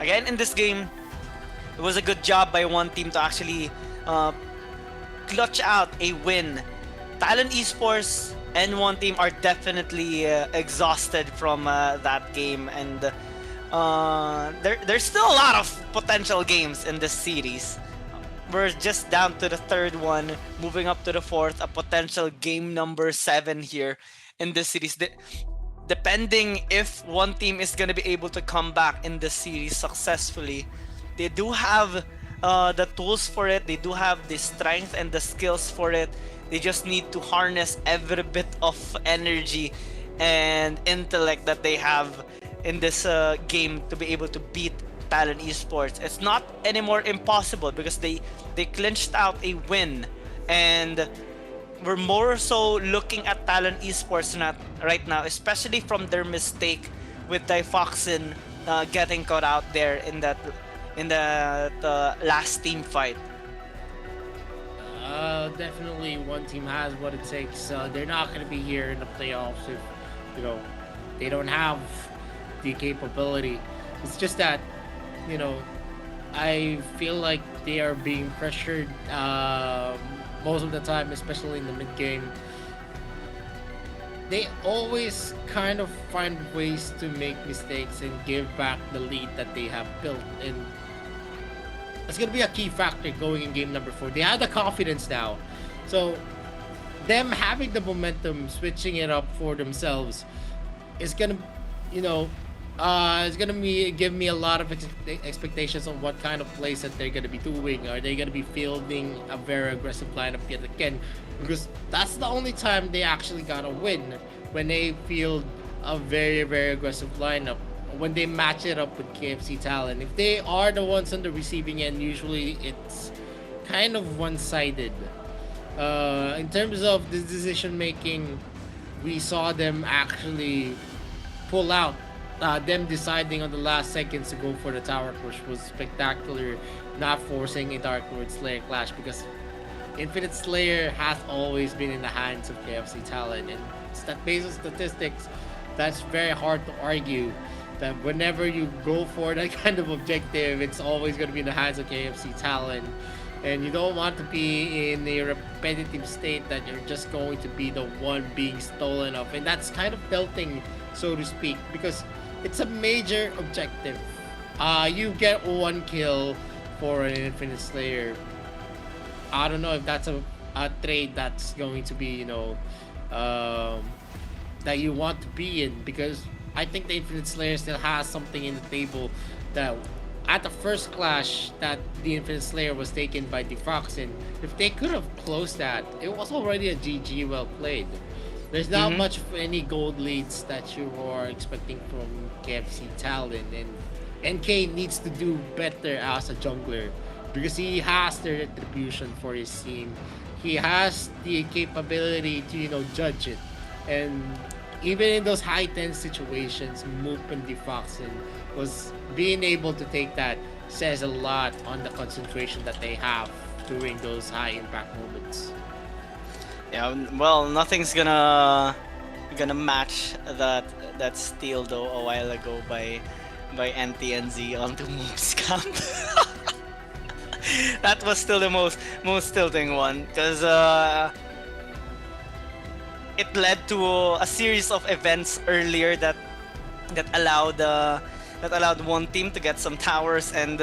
again, in this game, it was a good job by one team to actually clutch out a win. Talon Esports and one team are definitely exhausted from that game, and there's still a lot of potential games in this series. We're just down to the third one, moving up to the fourth, a potential game number 7 here in this series. Depending if one team is going to be able to come back in the series successfully, they do have the tools for it. They do have the strength and the skills for it. They just need to harness every bit of energy and intellect that they have in this game to be able to beat Talon Esports. It's not anymore impossible because they clinched out a win, and we're more so looking at Talon Esports right now, especially from their mistake with Difoxin getting caught out there in the last team fight. Definitely one team has what it takes. They're not going to be here in the playoffs if, you know, they don't have the capability. It's just that, you know, I feel like they are being pressured most of the time, especially in the mid game. They always kind of find ways to make mistakes and give back the lead that they have built, and it's going to be a key factor going in game number 4. They have the confidence now, so them having the momentum, switching it up for themselves is going to, you know, it's going to give me a lot of expectations on what kind of plays that they're going to be doing. Are they going to be fielding a very aggressive lineup yet again? Because that's the only time they actually got a win, when they field a very, very aggressive lineup, when they match it up with KFC Talon. If they are the ones on the receiving end, usually it's kind of one-sided. In terms of the decision making, we saw them actually pull out. Them deciding on the last seconds to go for the tower push was spectacular, not forcing a Dark Lord Slayer clash, because Infinite Slayer has always been in the hands of KFC Talon, and based on statistics, that's very hard to argue that whenever you go for that kind of objective, it's always going to be in the hands of KFC Talon, and you don't want to be in a repetitive state that you're just going to be the one being stolen off, and that's kind of tilting, so to speak, because it's a major objective. You get 1 kill for an Infinite Slayer. I don't know if that's a trade that's going to be, you know, that you want to be in, because I think the Infinite Slayer still has something in the table that at the first clash that the Infinite Slayer was taken by Defoxin, if they could have closed that, it was already a GG well played. There's not much of any gold leads that you are expecting from KFC Talon, and NK needs to do better as a jungler, because he has the retribution for his team. He has the capability to, you know, judge it. And even in those high tense situations, Moop and Defoxin was being able to take that says a lot on the concentration that they have during those high impact moments. Yeah, well, nothing's gonna match that steal though a while ago by NTNZ onto Move's camp. That was still the most tilting one, because it led to a series of events earlier that allowed one team to get some towers, and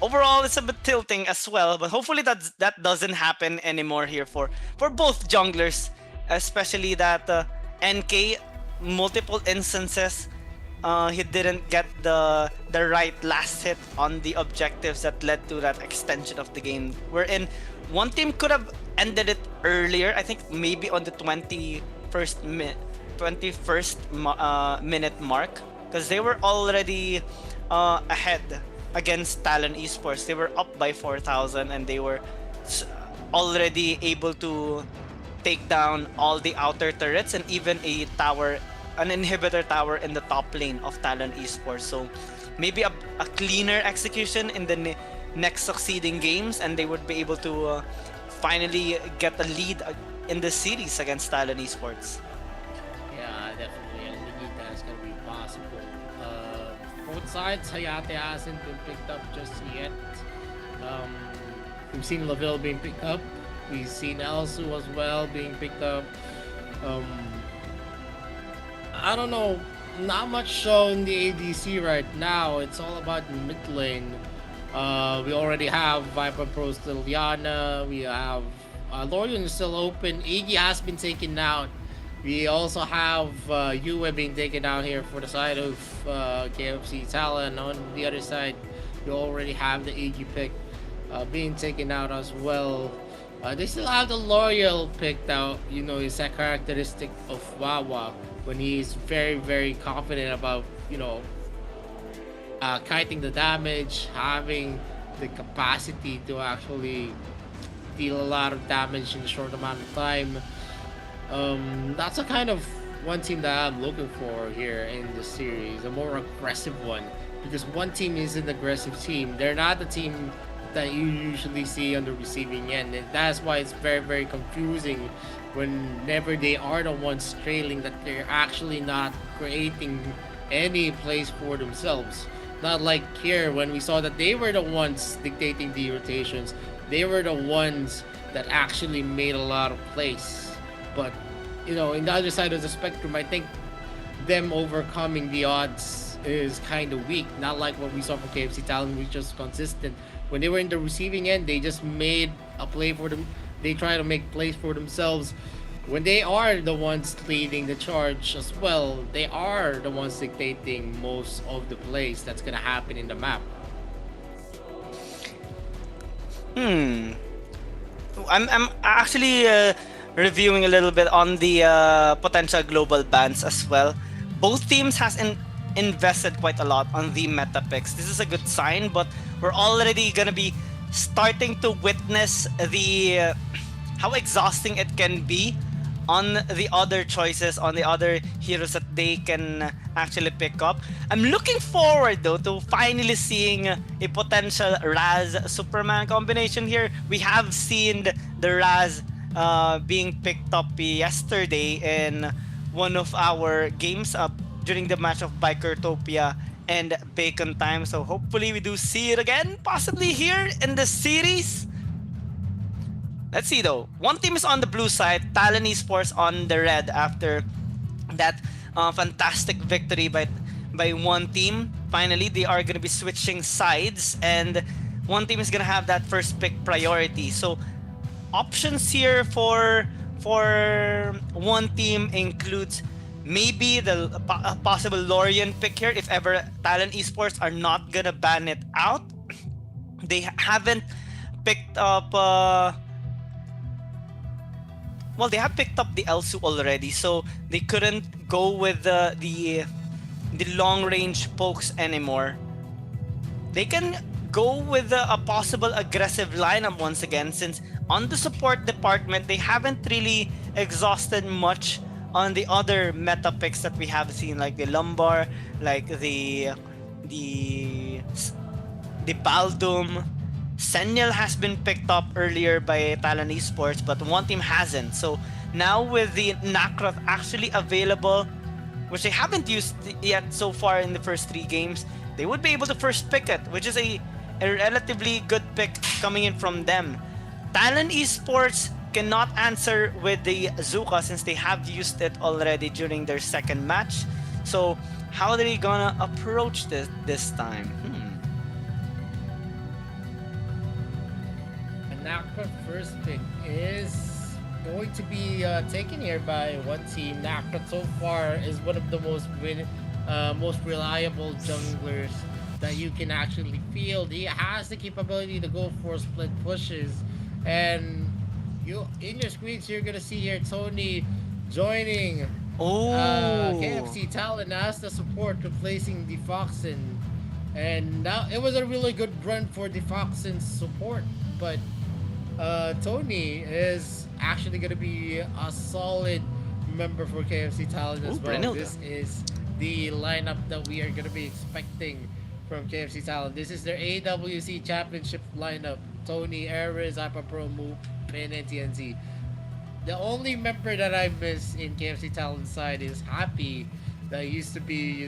overall it's a bit tilting as well, but hopefully that doesn't happen anymore here for both junglers, especially that NK, multiple instances he didn't get the right last hit on the objectives that led to that extension of the game, wherein one team could have ended it earlier. I think maybe on the 21st minute mark, because they were already ahead against Talon Esports. They were up by 4,000 and they were already able to take down all the outer turrets and even a tower, an inhibitor tower in the top lane of Talon Esports. So maybe a cleaner execution in the next succeeding games, and they would be able to finally get a lead in the series against Talon Esports. Yeah, definitely. I believe that's going to be possible. Both sides, Hayate hasn't been picked up just yet. We've seen Laville being picked up. We've seen Elsu as well being picked up. I don't know. Not much show in the ADC right now. It's all about mid lane. We already have Viper Pro still Yana. We have Lorian is still open. Iggy has been taken out. We also have Yue being taken out here for the side of KFC Talon. On the other side, we already have the Iggy pick being taken out as well. They still have the L'Oreal picked out. You know, it's that characteristic of Wawa when he's very, very confident about, you know, kiting the damage, having the capacity to actually deal a lot of damage in a short amount of time. That's a kind of one team that I'm looking for here in the series, a more aggressive one, because one team is an aggressive team. They're not the team that you usually see on the receiving end, and that's why it's very, very confusing whenever they are the ones trailing, that they're actually not creating any plays for themselves. Not like here when we saw that they were the ones dictating the rotations. They were the ones that actually made a lot of plays. But, you know, in the other side of the spectrum, I think them overcoming the odds is kind of weak. Not like what we saw from KFC Talon, which was consistent. When they were in the receiving end, they just made a play for them. They try to make plays for themselves. When they are the ones leading the charge as well, they are the ones dictating most of the plays that's gonna happen in the map. I'm actually reviewing a little bit on the potential global bans as well. Both teams has invested quite a lot on the meta picks. This is a good sign, but we're already gonna be starting to witness the how exhausting it can be on the other choices, on the other heroes that they can actually pick up. I'm looking forward though to finally seeing a potential Raz Superman combination here. We have seen the Raz being picked up yesterday in one of our games during the match of Bikertopia and Bacon Time. So hopefully we do see it again, possibly here in the series. Let's see though. One team is on the blue side, Talon Esports on the red after that fantastic victory by one team. Finally, they are going to be switching sides, and one team is going to have that first pick priority. So options here for one team includes maybe the possible Lorian pick here if ever Talon Esports are not going to ban it out. They haven't picked up well, they have picked up the Elsu already, so they couldn't go with the long range pokes anymore. They can go with a possible aggressive lineup once again, since on the support department they haven't really exhausted much on the other meta picks that we have seen, like the Lumbar, like the Baldum. Senial has been picked up earlier by Talon Esports, but one team hasn't. So now with the Nacroth actually available, which they haven't used yet so far in the first 3 games, they would be able to first pick it, which is a relatively good pick coming in from them. Talon Esports cannot answer with the Zuka since they have used it already during their second match. So how are they gonna approach this time? Nacra first pick is going to be taken here by one team. Nacra so far is one of the most reliable junglers that you can actually field. He has the capability to go for split pushes. And you in your screens, you're gonna see here Tony joining Oh. KFC Talon as the support, replacing Defoxen. And now it was a really good run for Defoxen's support, but Tony is actually gonna be a solid member for KFC Talon as Ooh, well. Brunilda. This is the lineup that we are gonna be expecting from KFC Talon. This is their AWC Championship lineup: Tony, Ares, Hyperpro, Moop, Pin, and TNT. The only member that I miss in KFC Talon's side is Happy, that used to be,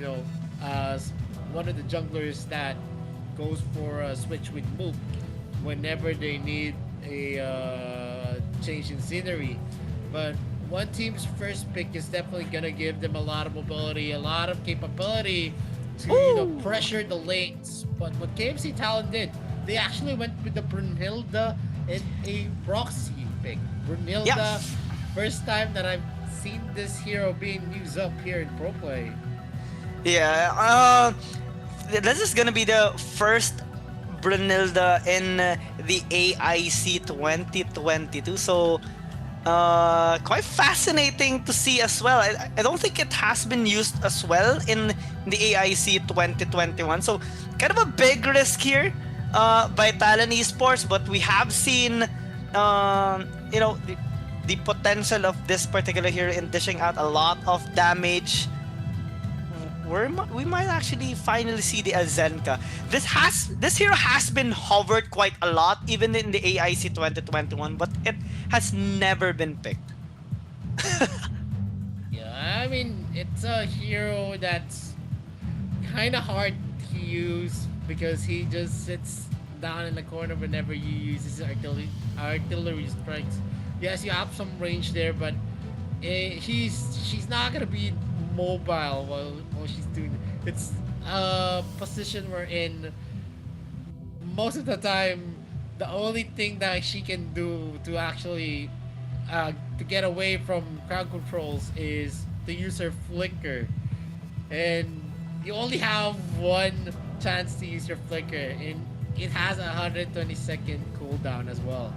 one of the junglers that goes for a switch with Moop whenever they need a change in scenery. But one team's first pick is definitely gonna give them a lot of mobility, a lot of capability to pressure the lanes. But what KFC Talon did, they actually went with the Brunhilde and a Roxy pick. Brunhilde, Yeah. first time that I've seen this hero being used up here in Pro Play. Yeah, this is gonna be the first Brunilda in the AIC 2022. So, quite fascinating to see as well. I don't think it has been used as well in the AIC 2021. So, kind of a big risk here by Talon Esports, but we have seen, the potential of this particular hero in dishing out a lot of damage. We might actually finally see the Azenka. This hero has been hovered quite a lot, even in the AIC 2021, but it has never been picked. Yeah, I mean, it's a hero that's kind of hard to use because he just sits down in the corner whenever you use his artillery strikes. Yes, you have some range there, but she's not gonna be mobile while she's doing it. It's a position we're in. Most of the time, the only thing that she can do to actually to get away from crowd controls is to use her flicker, and you only have one chance to use your flicker, and it has a 120-second cooldown as well.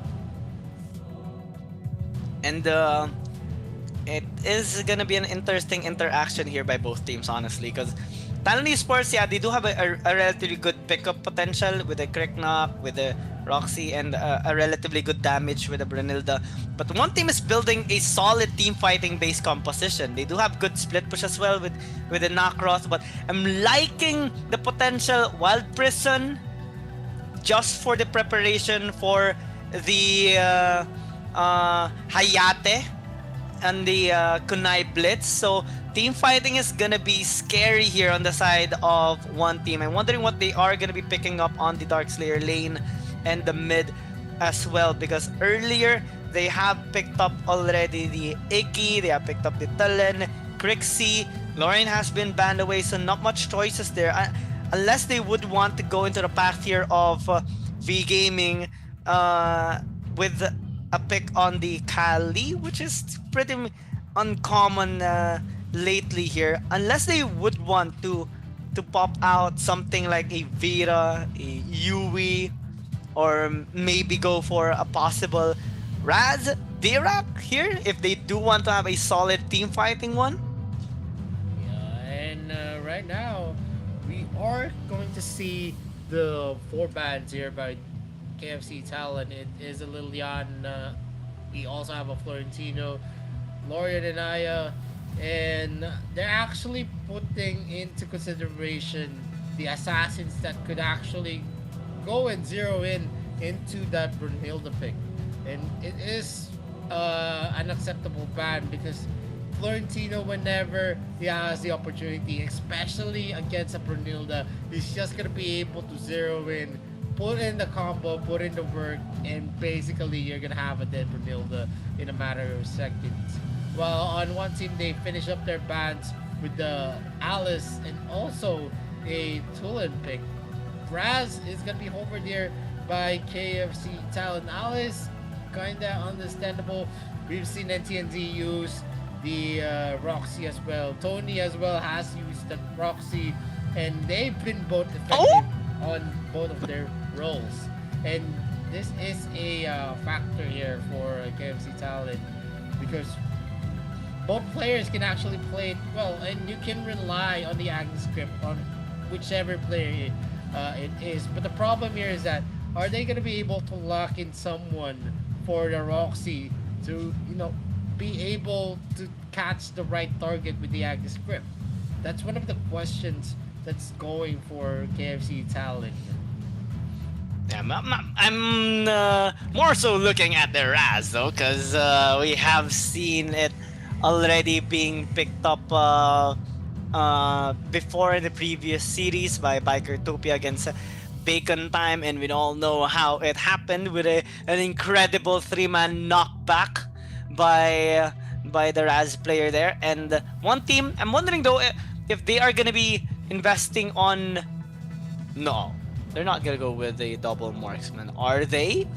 And it is gonna be an interesting interaction here by both teams, honestly, because Talon Esports, yeah, they do have a relatively good pickup potential with the Crick Knock, with the Roxy, and a relatively good damage with the Brunilda. But one team is building a solid team fighting based composition. They do have good split push as well with the Knockross, but I'm liking the potential Wild Prison just for the preparation for the Hayate and the Kunai Blitz. So team fighting is gonna be scary here on the side of one team. I'm wondering what they are gonna be picking up on the Darkslayer lane and the mid as well, because earlier they have picked up already the Iki, they have picked up the Talon, Crixie, Lauren has been banned away, so not much choices there. Unless they would want to go into the path here of V Gaming with a pick on the Kali, which is pretty uncommon lately here. Unless they would want to pop out something like a Vera, a Yui, or maybe go for a possible Raz Dirac here if they do want to have a solid team fighting one. Yeah, and right now we are going to see the 4 bans here by KFC Talon. It is a Lilian. We also have a Florentino, Lorian, and Aya, and they're actually putting into consideration the assassins that could actually go and zero in into that Brunhilde pick, and it is an acceptable ban because Florentino, whenever he has the opportunity, especially against a Brunhilde, he's just gonna be able to zero in, put in the combo, put in the work, and basically you're gonna have a dead Brunhilde in a matter of seconds. Well, on one team they finish up their bans with the Alice and also a Tulin pick. Raz is gonna be hovered here by KFC Talon. Alice, kinda understandable. We've seen NTND use the Roxy as well. Tony as well has used the Roxy, and they've been both effective on both of their roles. And this is a factor here for KFC Talent because both players can actually play it well, and you can rely on the acting script on whichever player it is. But the problem here is that are they gonna be able to lock in someone for the Roxy to be able to catch the right target with the acting script? That's one of the questions that's going for KFC Talent. Yeah, I'm more so looking at the Raz though, because we have seen it already being picked up before in the previous series by Bikertopia against Bacon Time, and we all know how it happened with an incredible three-man knockback by the Raz player there. And one team, I'm wondering though if they are gonna be investing on. No, they're not gonna go with the double marksman, are they?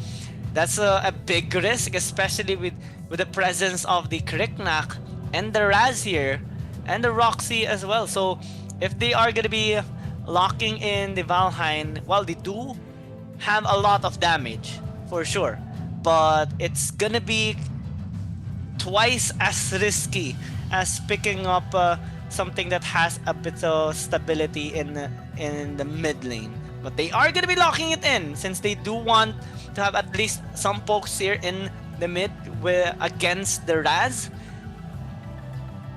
That's a big risk, especially with the presence of the Kriknak and the Raz here, and the Roxy as well. So if they are gonna be locking in the Valheim, well, they do have a lot of damage for sure, but it's gonna be twice as risky as picking up something that has a bit of stability in the mid lane. But they are gonna be locking it in since they do want to have at least some pokes here in the mid against the Raz.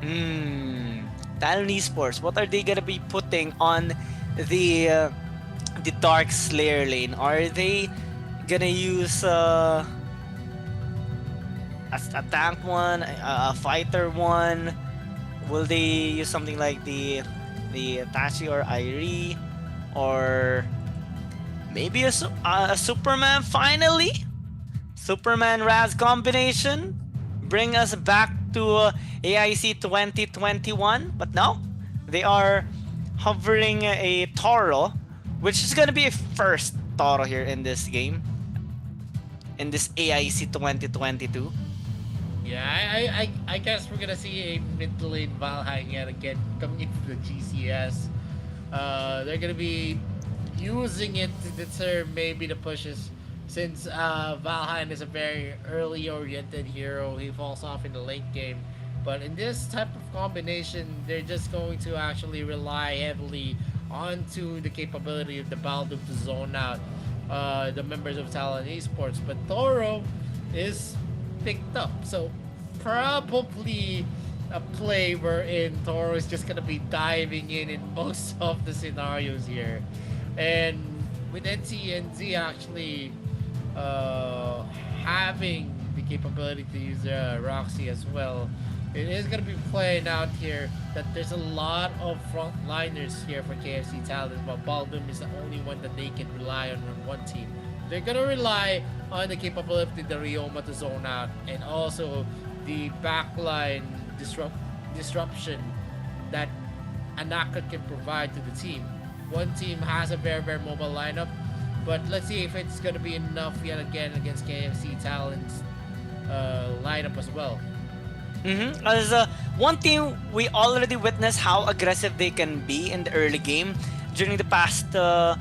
Talon Esports, what are they gonna be putting on the Dark Slayer lane? Are they gonna use a tank one, a fighter one? Will they use something like the Tachi or Airi, or maybe a Superman finally? Superman Raz combination? Bring us back to AIC 2021, but no, they are hovering a Toro, which is gonna be a first Toro here in this game, in this AIC 2022. Yeah, I guess we're gonna see a mid lane Valheim yet again coming into the GCS. They're gonna be using it to deter maybe the pushes, since Valheim is a very early oriented hero. He falls off in the late game. But in this type of combination, they're just going to actually rely heavily onto the capability of the Baldum to zone out the members of Talon Esports. But Toro is picked up, so probably a play wherein Toro is just gonna be diving in most of the scenarios here. And with NTNZ actually having the capability to use Roxy as well, it is going to be playing out here that there's a lot of frontliners here for KFC Talent, but Baldum is the only one that they can rely on one team. They're going to rely on the capability of the Ryoma to zone out, and also the backline disruption that Anaka can provide to the team. One team has a very, very mobile lineup, but let's see if it's going to be enough yet again against KFC Talent's lineup as well. As one team, we already witnessed how aggressive they can be in the early game. During the past the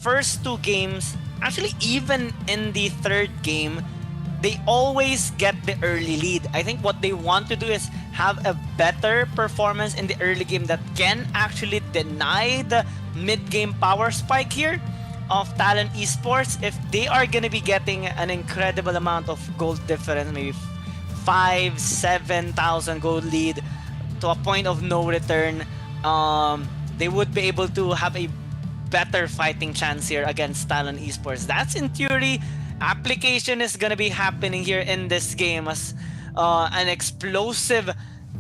first two games, actually even in the third game, they always get the early lead. I think what they want to do is have a better performance in the early game that can actually deny the mid-game power spike here of Talon Esports. If they are going to be getting an incredible amount of gold difference, maybe 5,000-7,000 gold lead to a point of no return, they would be able to have a better fighting chance here against Talon Esports. That's in theory. Application is going to be happening here in this game as an explosive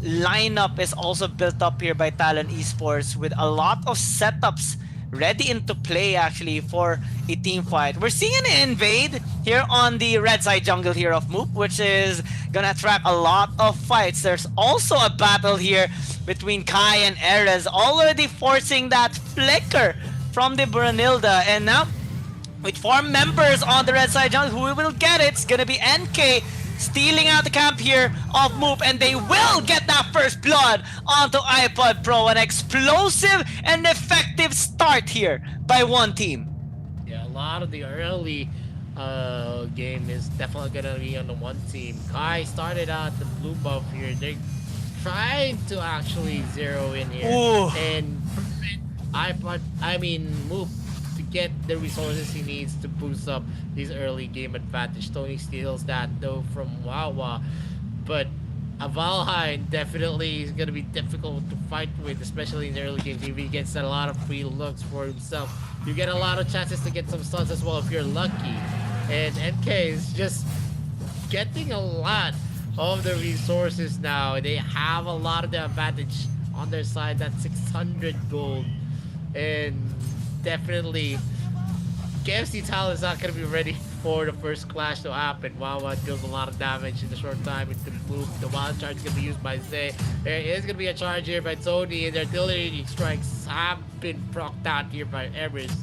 lineup is also built up here by Talon Esports with a lot of setups ready into play actually for a team fight. We're seeing an invade here on the red side jungle here of Moop, which is gonna attract a lot of fights. There's also a battle here between Kai and Erez, already forcing that flicker from the Brunilda, and now with 4 members on the red side jungle, who will get it? It's gonna be NK stealing out the camp here of Moop, and they will get that first blood onto iPod Pro. An explosive and effective start here by one team. Yeah, lot of the early game is definitely gonna be on the one team. Kai started out the blue buff here. They're trying to actually zero in here Ooh. and move to get the resources he needs to boost up his early game advantage. Tony steals that though from Wawa, but a Valheim definitely is gonna be difficult to fight with, especially in the early game. If he gets a lot of free looks for himself, you get a lot of chances to get some stuns as well if you're lucky. And NK is just getting a lot of the resources now. They have a lot of the advantage on their side. That's 600 gold, and definitely KFC Talon is not going to be ready for the first clash to happen. Wawa deals a lot of damage in a short time. It's going to move. The wild charge is going to be used by Zay. There is going to be a charge here by Tony, and the artillery strikes have been procced out here by Eris.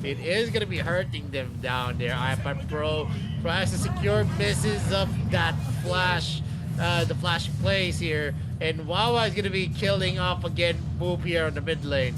It is going to be hurting them down there. iPad Pro tries to secure, misses up that flash, the flash plays here, and Wawa is going to be killing off again Boop here on the mid lane.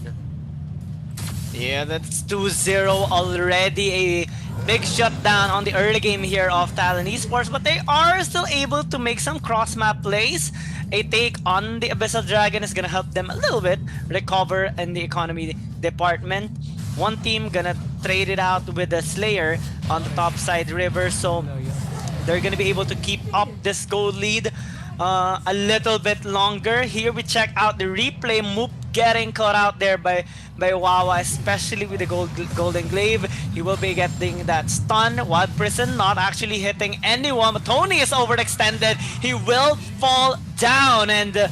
Yeah, that's 2-0 already. A big shutdown on the early game here of Talon Esports, but they are still able to make some cross-map plays. A take on the Abyssal Dragon is gonna help them a little bit recover in the economy department. One team gonna trade it out with the Slayer on the top side river, so they're gonna be able to keep up this gold lead a little bit longer. Here we check out the replay. Moop getting caught out there by Wawa, especially with the golden glaive. He will be getting that stun. Wild Prison not actually hitting anyone, but Tony is overextended. He will fall down, and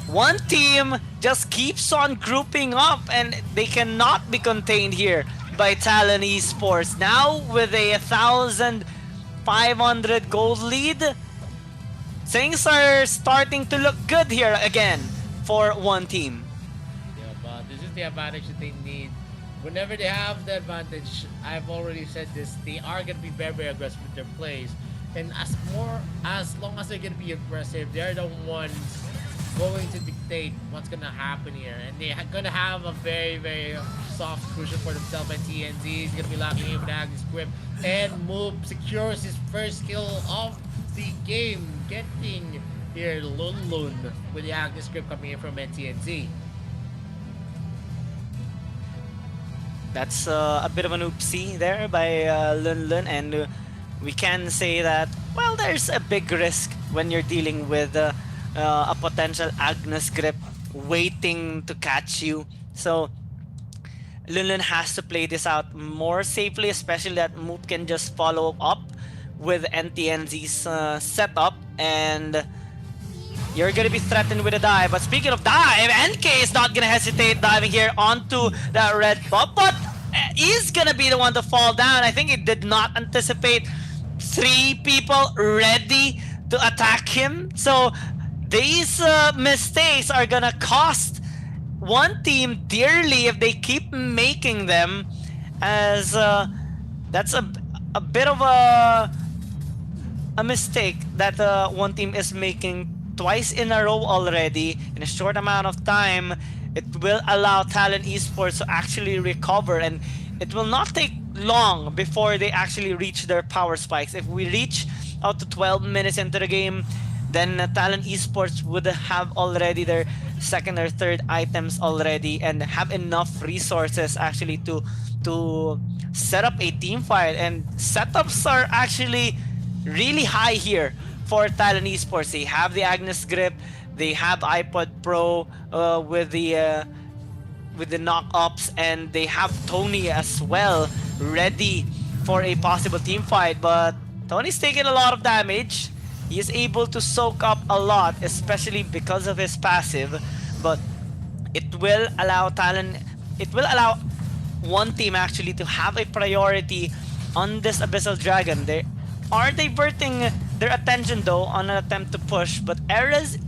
one team just keeps on grouping up, and they cannot be contained here by Talon Esports. Now with a 1,500 gold lead, things are starting to look good here again for one team. Yeah, but this is the advantage that they need. Whenever they have the advantage, I've already said this, they are going to be very, very aggressive with their plays. And as long as they're going to be aggressive, they're the ones going to dictate what's going to happen here. And they're going to have a very, very soft cushion for themselves. And TNZ is going to be locking in with the Agnes grip. And Moop secures his first kill of the game, getting here Lun Lun with the Agnes grip coming in from NTNZ. That's a bit of an oopsie there by Lun Lun, and we can say that, well, there's a big risk when you're dealing with a potential Agnes grip waiting to catch you. So Lun Lun has to play this out more safely, especially that Moop can just follow up with NTNZ's setup, and you're gonna be threatened with a dive. But speaking of dive, NK is not gonna hesitate diving here onto that red buff, but he's gonna be the one to fall down. I think he did not anticipate 3 people ready to attack him. So these mistakes are gonna cost one team dearly if they keep making them, as that's a bit of a mistake that one team is making twice in a row already in a short amount of time. It will allow Talon Esports to actually recover, and it will not take long before they actually reach their power spikes. If we reach out to 12 minutes into the game, then Talon Esports would have already their second or third items already and have enough resources actually to set up a team fight. And setups are actually really high here for Talon Esports. They have the Agnes grip, they have iPod Pro with the knock-ups, and they have Tony as well ready for a possible team fight. But Tony's taking a lot of damage. He is able to soak up a lot, especially because of his passive, but it will allow one team actually to have a priority on this Abyssal Dragon. They are diverting their attention though on an attempt to push, but Erez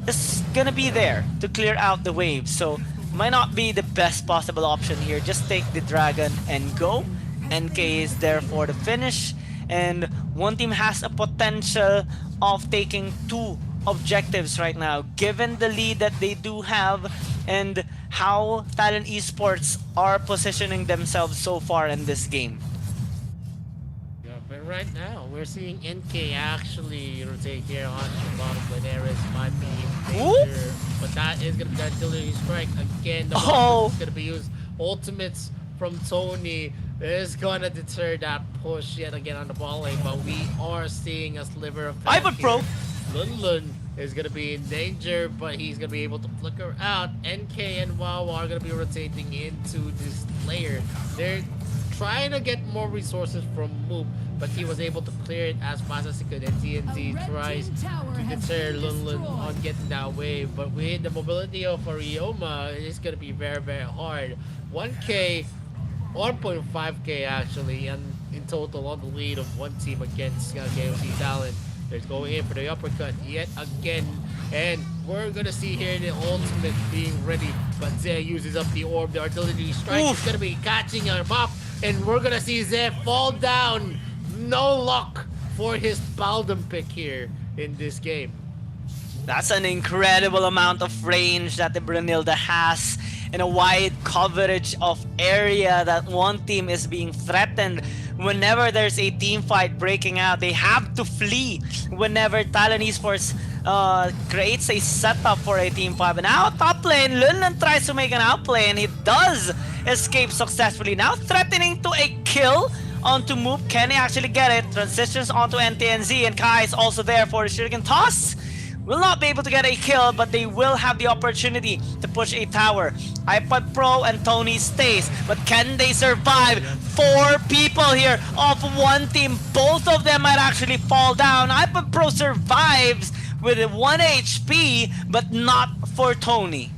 is gonna be there to clear out the waves, so might not be the best possible option here. Just take the dragon and go. NK is there for the finish, and one team has a potential of taking 2 objectives right now. Given the lead that they do have, and how Talon Esports are positioning themselves so far in this game. Yeah, but right now we're seeing NK actually rotate here on the bottom lane. Ares might be in Ooh. danger, but that is gonna be the artillery strike again. The Oh. is gonna be used. Ultimates from Tony is gonna deter that push yet again on the ball lane, but we are seeing a sliver of that Ivan Pro. here. Lun is gonna be in danger, but he's gonna be able to flicker out. NK and WoW are gonna be rotating into this layer. They're trying to get more resources from Moop, but he was able to clear it as fast as he could. And TNZ tries to deter Lun on getting that wave, but with the mobility of Arioma, it's gonna be very, very hard. 1K, 1.5K actually, and in total on the lead of one team against KFC Talent. They're going in for the uppercut yet again, and we're gonna see here the ultimate being ready, but Zay uses up the orb. The artillery strike is gonna be catching a buff, and we're gonna see Zay fall down. No luck for his Baldum pick here in this game. That's an incredible amount of range that the Brunilda has in a wide coverage of area that one team is being threatened. Whenever there's a team fight breaking out, they have to flee. Whenever Talon Esports creates a setup for a team fight. But now top lane, Lunlan tries to make an outplay and he does escape successfully. Now threatening to a kill onto Moop. Can he actually get it? Transitions onto NTNZ, and Kai is also there for the Shuriken toss. Will not be able to get a kill, but they will have the opportunity to push a tower. iPod Pro and Tony stays, but can they survive? 4 people here off one team. Both of them might actually fall down. iPod Pro survives with 1 HP, but not for Tony.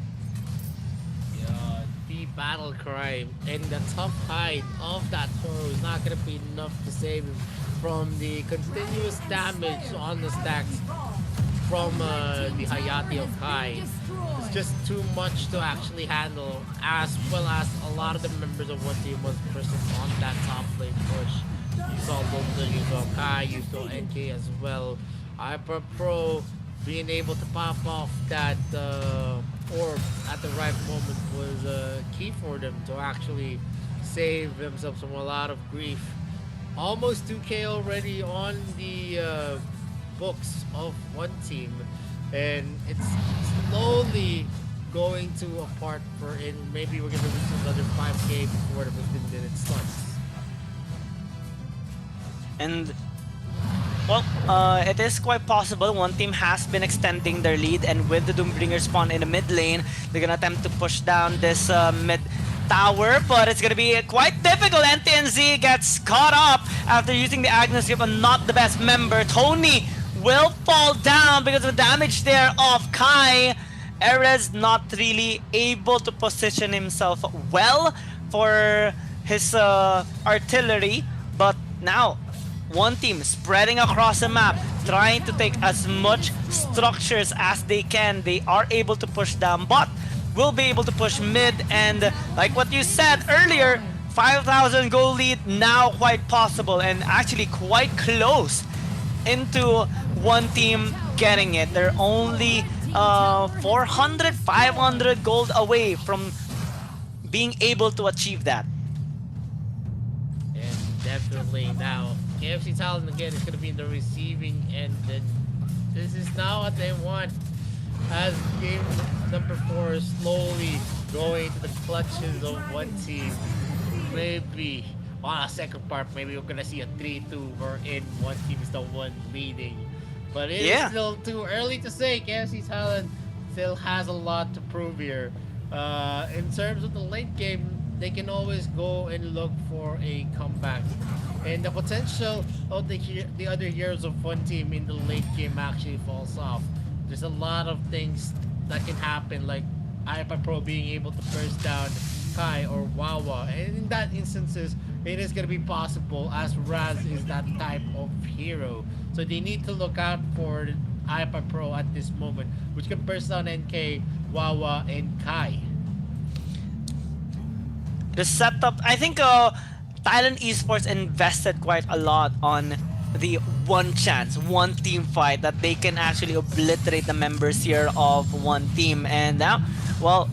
The battle cry and the tough hide of that Toro is not going to be enough to save him from the continuous damage on the stacks from the Hayati of Kai. It's just too much to actually handle, as well as a lot of the members of one team was present on that top lane push. You saw Lunda, you saw Kai, you saw NK as well. Hyper Pro being able to pop off that orb at the right moment was key for them to actually save themselves from a lot of grief. Almost 2K already on the books of one team, and it's slowly going to a part for in maybe we're gonna reach another 5K before the 15-minute starts. And well, it is quite possible. One team has been extending their lead, and with the Doombringer spawn in the mid lane, they're gonna attempt to push down this mid tower, but it's gonna be quite difficult. NTNZ gets caught up after using the Agnes Grip, and not the best member. Tony will fall down because of the damage there of Kai. Erez not really able to position himself well for his artillery, but now one team spreading across the map, trying to take as much structures as they can. They are able to push down bot, will be able to push mid, and like what you said earlier, 5,000 goal lead now quite possible, and actually quite close into one team getting it. They're only 400, 500 gold away from being able to achieve that. And definitely now, KFC Talent again is going to be in the receiving end, and this is now what they want, as game number 4 is slowly going to the clutches of one team. Maybe on a second part, maybe we're going to see a 3-2 wherein one team is the one leading. But it is still too early to say. KFC Talent still has a lot to prove here. In terms of the late game, they can always go and look for a comeback. And the potential of the other heroes of one team in the late game actually falls off. There's a lot of things that can happen, like IPA Pro being able to burst down Kai or Wawa. And in that instances, it is going to be possible, as Raz is that type of hero. So they need to look out for IPA Pro at this moment, which can burst down NK, Wawa, and Kai. The setup, I think Thailand Esports invested quite a lot on the one chance, one team fight that they can actually obliterate the members here of one team. And now Well,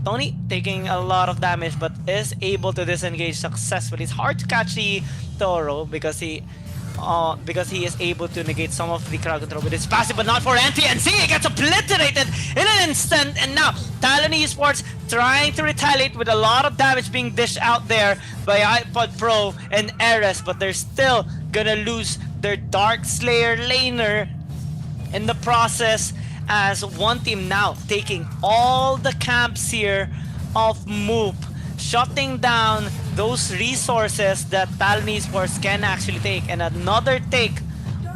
Tony taking a lot of damage, but is able to disengage successfully. It's hard to catch the Toro because he is able to negate some of the crowd control with his passive, but not for NTNC. He gets obliterated in an instant, and now Talon Esports trying to retaliate with a lot of damage being dished out there by iPod Pro and Eris, but they're still gonna lose their Dark Slayer laner in the process, as one team now taking all the camps here of Moop, shutting down those resources that Talon Esports can actually take, and another take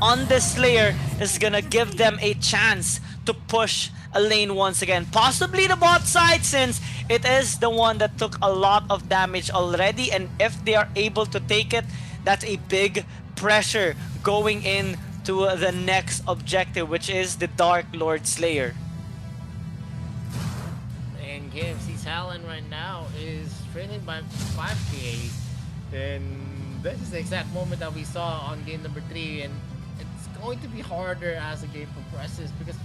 on this Slayer is gonna give them a chance to push a lane once again, possibly the bot side, since it is the one that took a lot of damage already, and if they are able to take it, that's a big pressure going in to the next objective, which is the Dark Lord Slayer. And KFC Talon right now is trailing by 5k, and this is the exact moment that we saw on game number 3, and it's going to be harder as the game progresses, because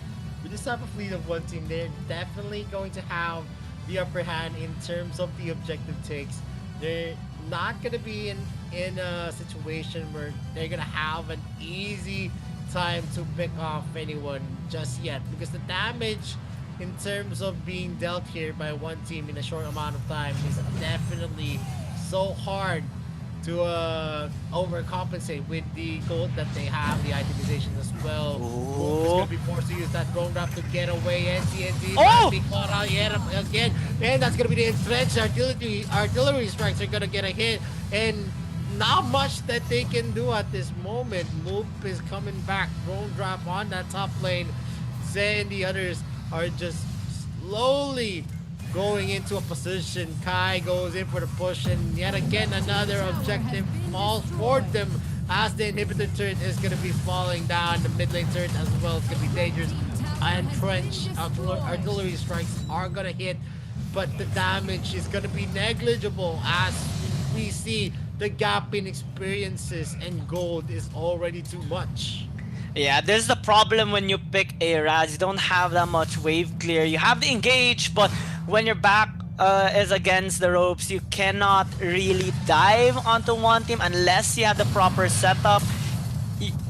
with this type of lead of one team, they're definitely going to have the upper hand in terms of the objective takes. They're not going to be in a situation where they're going to have an easy time to pick off anyone just yet, because the damage in terms of being dealt here by one team in a short amount of time is definitely so hard to overcompensate with the gold that they have, the itemization as well. Moop is going to be forced to use that drone drop to get away. NTNT might be caught out yet again, and that's going to be the entrenched artillery strikes are going to get a hit, and not much that they can do at this moment. Moop is coming back, drone drop on that top lane. Zay and the others are just slowly going into a position. Kai goes in for the push, and yet again another objective falls for them as the inhibitor turret is going to be falling down. The mid lane turret as well is going to be dangerous. Entrenched artillery strikes are going to hit, but the damage is going to be negligible as we see the gap in experiences and gold is already too much. Yeah, this is the problem when you pick a Raz. You don't have that much wave clear. You have the engage, but when your back is against the ropes, you cannot really dive onto one team unless you have the proper setup.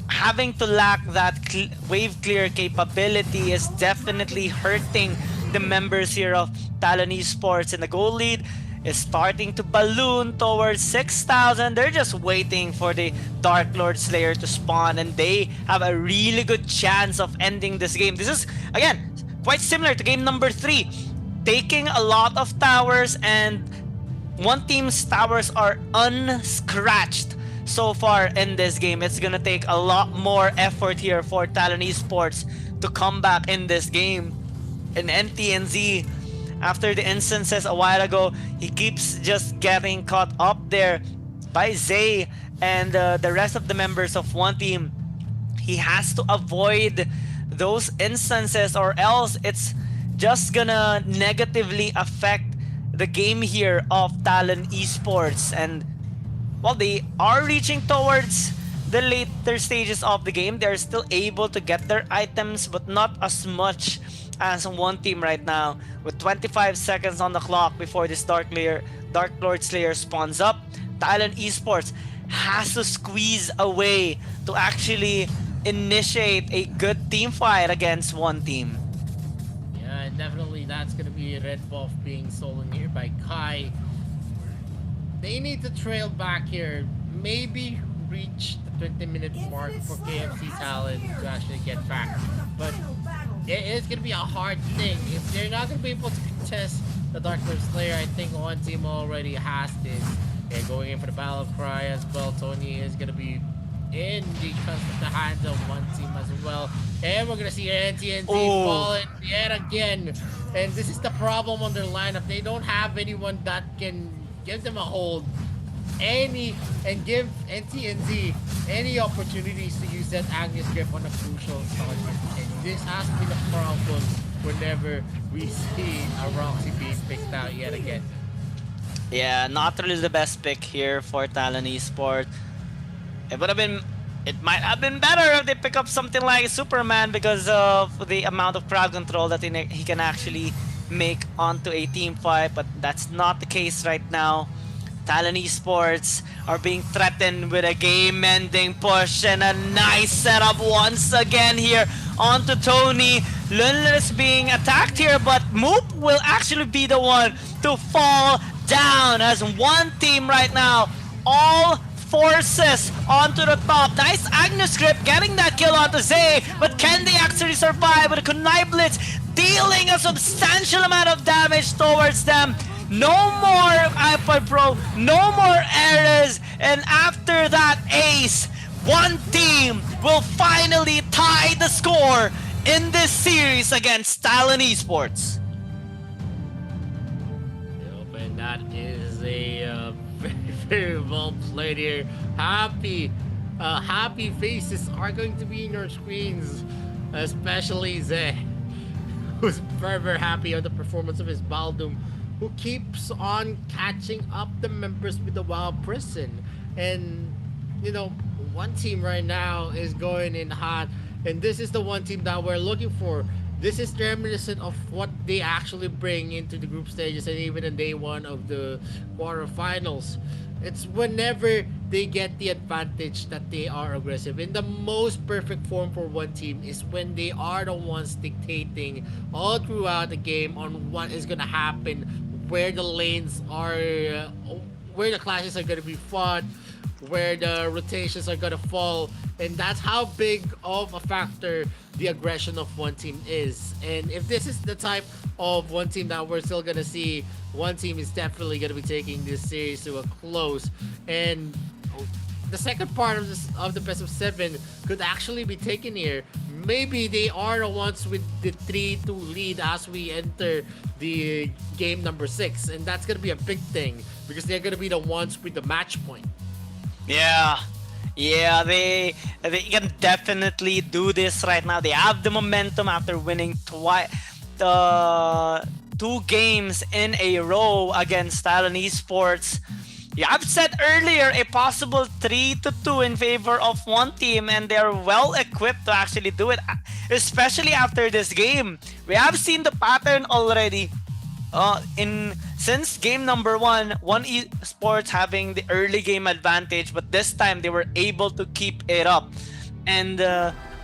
Having to lack that wave clear capability is definitely hurting the members here of Talon Esports, and the goal lead is starting to balloon towards 6,000. They're just waiting for the Dark Lord Slayer to spawn, and they have a really good chance of ending this game. This is, again, quite similar to game number 3. Taking a lot of towers, and one team's towers are unscratched so far in this game. It's gonna take a lot more effort here for Talon Esports to come back in this game. And NTNZ, after the instances a while ago, he keeps just getting caught up there by Zay and the rest of the members of one team. He has to avoid those instances, or else it's just gonna negatively affect the game here of Talon Esports. And while they are reaching towards the later stages of the game, they're still able to get their items, but not as much as one team right now. With 25 seconds on the clock before this Dark Lord Slayer spawns up, Talon Esports has to squeeze away to actually initiate a good team fight against one team. Yeah, and definitely that's going to be a red buff being stolen here by Kai. They need to trail back here, maybe reach the 20-minute mark for KFC Talon to actually get back. But it is going to be a hard thing. If they're not going to be able to contest the Dark Lord Slayer, I think one team already has this. They're going in for the battle cry as well. Tony is going to be in the hands of one team as well. And we're going to see NTNT falling yet again. And this is the problem on their lineup. They don't have anyone that can give them a hold and give NTNT any opportunities to use that Agnes grip on a crucial target. And this has been a problem whenever we see a Roxy being picked out yet again. Yeah, not really the best pick here for Talon Esports. It might have been better if they pick up something like Superman because of the amount of crowd control that he can actually make onto a team fight, but that's not the case right now. Talon Esports are being threatened with a game-ending push and a nice setup once again here onto Tony. Lunler is being attacked here, but Moop will actually be the one to fall down as one team right now. All forces onto the top. Nice Agnes grip getting that kill onto Zay, but can they actually survive with a Kunai Blitz dealing a substantial amount of damage towards them? No more iPod Pro, no more errors, and after that ace, one team will finally tie the score in this series against Talon Esports. Yep, and that is a very, very well played here. Happy faces are going to be in your screens, especially Zay, who's very, very happy on the performance of his Baldum, who keeps on catching up the members with the Wild Prison. And, you know, one team right now is going in hot, and this is the one team that we're looking for. This is reminiscent of what they actually bring into the group stages and even in day one of the quarterfinals. It's whenever they get the advantage that they are aggressive. And the most perfect form for one team is when they are the ones dictating all throughout the game on what is going to happen, where the lanes are, where the clashes are going to be fought, where the rotations are going to fall. And that's how big of a factor the aggression of one team is. And if this is the type of one team that we're still going to see, one team is definitely going to be taking this series to a close. And the second part of the best of 7 could actually be taken here. Maybe they are the ones with the 3-2 lead as we enter the game number 6, and that's gonna be a big thing because they're gonna be the ones with the match point. Yeah, they can definitely do this right now. They have the momentum after winning the 2 games in a row against Talon Esports. Yeah, I've said earlier a possible 3-2 in favor of one team, and they're well equipped to actually do it, especially after this game. We have seen the pattern already. Since game number 1, one esports having the early game advantage, but this time they were able to keep it up and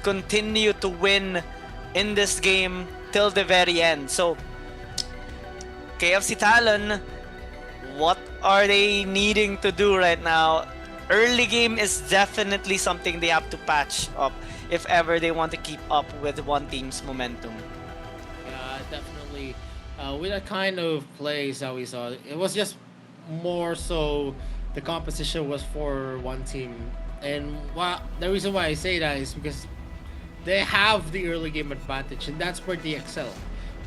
continue to win in this game till the very end. So KFC Talon, what are they needing to do right now? Early game is definitely something they have to patch up if ever they want to keep up with one team's momentum. Yeah, definitely. With that kind of plays that we saw, it was just more so the composition was for one team. And the reason why I say that is because they have the early game advantage, and that's where they excel.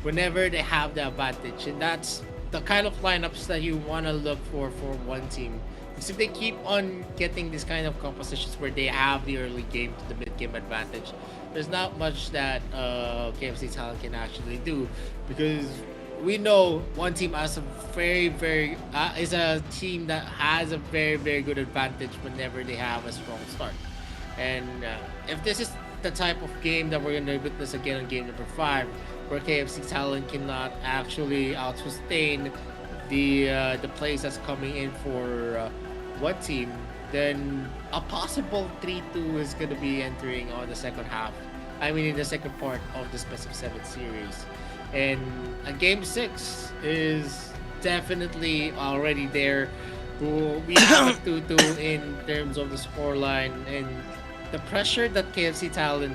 Whenever they have the advantage, and that's the kind of lineups that you want to look for one team. Because if they keep on getting this kind of compositions where they have the early game to the mid game advantage, there's not much that KFC Talon can actually do, because we know one team has a is a team that has a very, very good advantage whenever they have a strong start. And if this is the type of game that we're going to witness again in game number 5, where KFC Talon cannot actually out-sustain the plays that's coming in for one team, then a possible 3-2 is going to be entering on the second half. I mean, in the second part of this best of 7 series. And game 6 is definitely already there. We have a 2-2 in terms of the scoreline, and the pressure that KFC Talon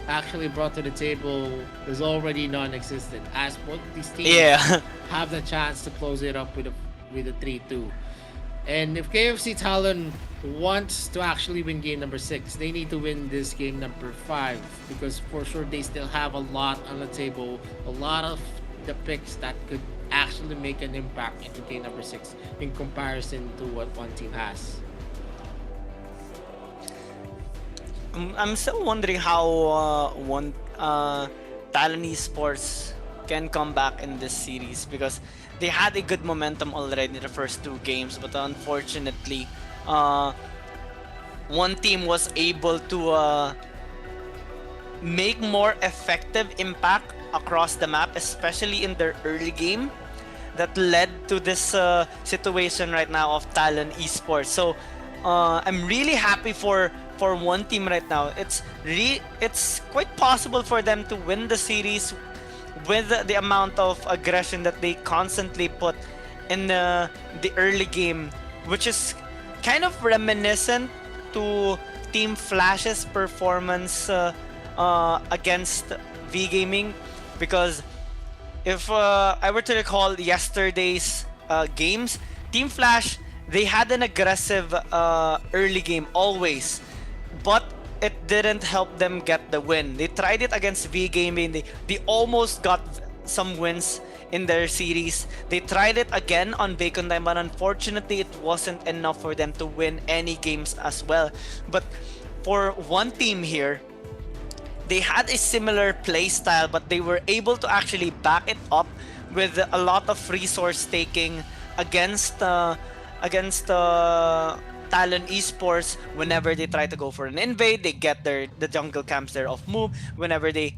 actually brought to the table is already non-existent, as both these teams have the chance to close it up with a 3-2. And if KFC Talon wants to actually win game number 6, they need to win this game number 5, because for sure they still have a lot on the table, a lot of the picks that could actually make an impact into game number 6 in comparison to what one team has. I'm still wondering how Talon Esports can come back in this series, because they had a good momentum already in the first 2 games, but unfortunately one team was able to make more effective impact across the map, especially in their early game, that led to this situation right now of Talon Esports. So I'm really happy for one team right now. It's quite possible for them to win the series with the amount of aggression that they constantly put in the early game, which is kind of reminiscent to Team Flash's performance against V Gaming, because if I were to recall yesterday's games, Team Flash, they had an aggressive early game always, but it didn't help them get the win. They tried it against V Gaming. They almost got some wins in their series. They tried it again on Bacon Time, but unfortunately it wasn't enough for them to win any games as well. But for one team here, they had a similar play style, but they were able to actually back it up with a lot of resource taking against Talon Esports. Whenever they try to go for an invade, they get the jungle camps there off move. Whenever they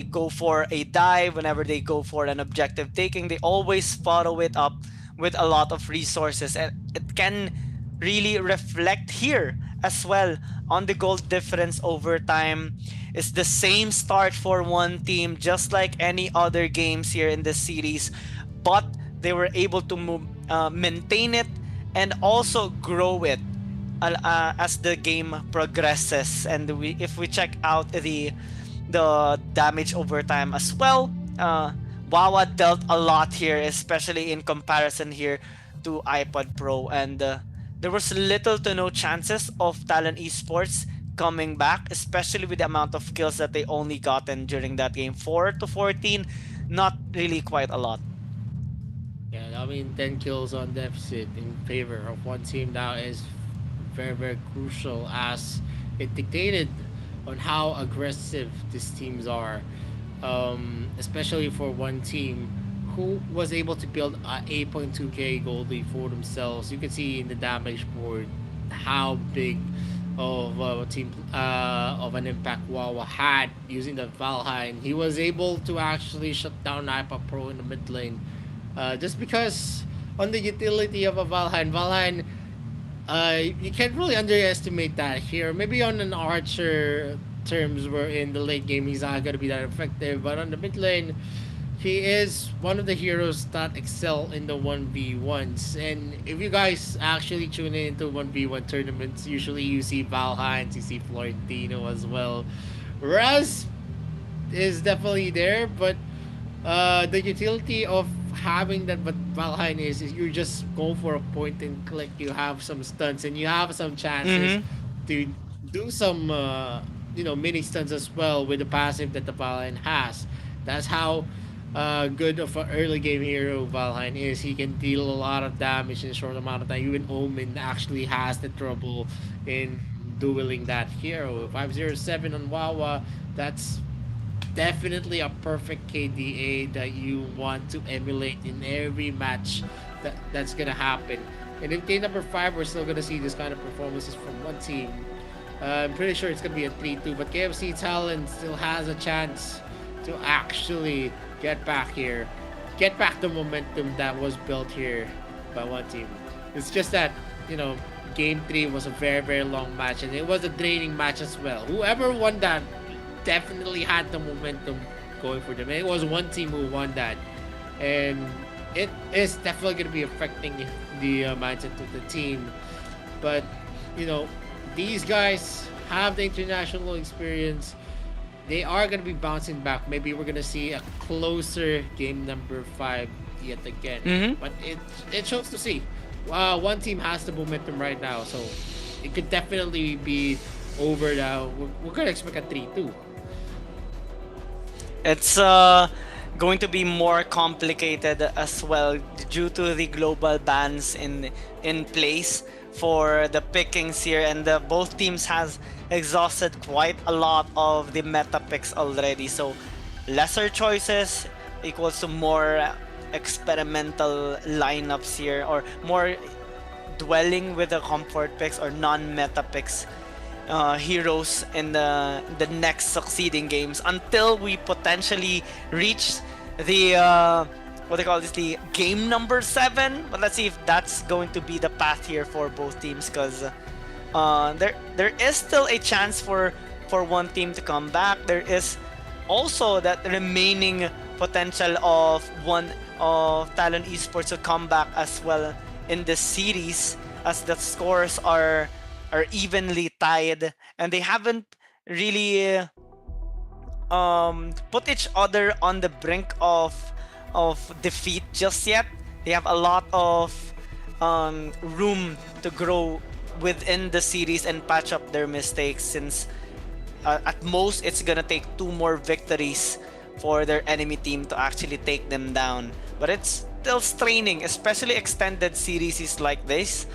go for a dive, whenever they go for an objective taking, they always follow it up with a lot of resources, and it can really reflect here as well on the goal difference over time. It's the same start for one team, just like any other games here in this series, but they were able to maintain it and also grow it as the game progresses. And if we check out the damage over time as well, Wawa dealt a lot here, especially in comparison here to iPod Pro, and there was little to no chances of Talon Esports coming back, especially with the amount of kills that they only gotten during that game. 4-14, not really quite a lot. Yeah, I mean, 10 kills on deficit in favor of one team now is very, very crucial, as it dictated on how aggressive these teams are, especially for one team who was able to build a 8.2k gold lead for themselves. You can see in the damage board how big of a team of an impact Wawa had using the Valheim. He was able to actually shut down iPod Pro in the mid lane, just because on the utility of a Valheim, you can't really underestimate that here. Maybe on an Archer terms, where in the late game he's not gonna be that effective, but on the mid lane, he is one of the heroes that excel in the 1v1s. And if you guys actually tune in into 1v1 tournaments, usually you see Valheim, you see Florentino as well. Raz is definitely there, but the utility of having that, but Valheim is you're just going for a point and click. You have some stunts and you have some chances to do some mini stunts as well with the passive that the Valheim has. That's how good of an early game hero Valheim is. He can deal a lot of damage in a short amount of time. Even Omen actually has the trouble in dueling that hero. 507 on Wawa, that's definitely a perfect KDA that you want to emulate in every match that's gonna happen. And in game number 5, we're still gonna see this kind of performances from one team. I'm pretty sure it's gonna be a 3-2, but KFC Talon still has a chance to actually get back here, get back the momentum that was built here by one team. It's just that, game 3 was a very, very long match, and it was a draining match as well. Whoever won that definitely had the momentum going for them. It was one team who won that, and it is definitely going to be affecting the mindset of the team. But these guys have the international experience. They are going to be bouncing back. Maybe we're going to see a closer game number 5 yet again. But it shows to see. One team has the momentum right now, so it could definitely be over now. We're going to expect a 3-2. It's going to be more complicated as well due to the global bans in place for the pickings here, and both teams has exhausted quite a lot of the meta picks already. So lesser choices equals to more experimental lineups here, or more dwelling with the comfort picks or non-meta picks heroes in the next succeeding games until we potentially reach the what they call this, the game number 7. But let's see if that's going to be the path here for both teams, because there is still a chance for one team to come back. There is also that remaining potential of one of Talon Esports to come back as well in this series, as the scores are evenly tied and they haven't really put each other on the brink of defeat just yet. They have a lot of room to grow within the series and patch up their mistakes, since at most it's gonna take 2 more victories for their enemy team to actually take them down. But it's still straining, especially extended series like this.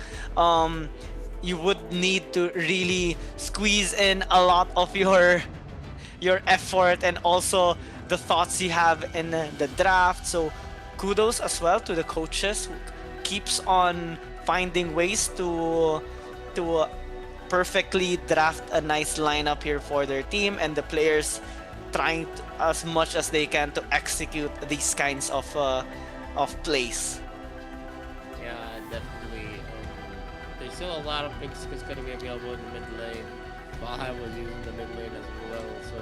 You would need to really squeeze in a lot of your effort and also the thoughts you have in the draft. So kudos as well to the coaches who keeps on finding ways to perfectly draft a nice lineup here for their team, and the players trying as much as they can to execute these kinds of plays. Yeah, definitely. There's still a lot of picks that's going to be available in the mid lane. Baha was using the mid lane as well, so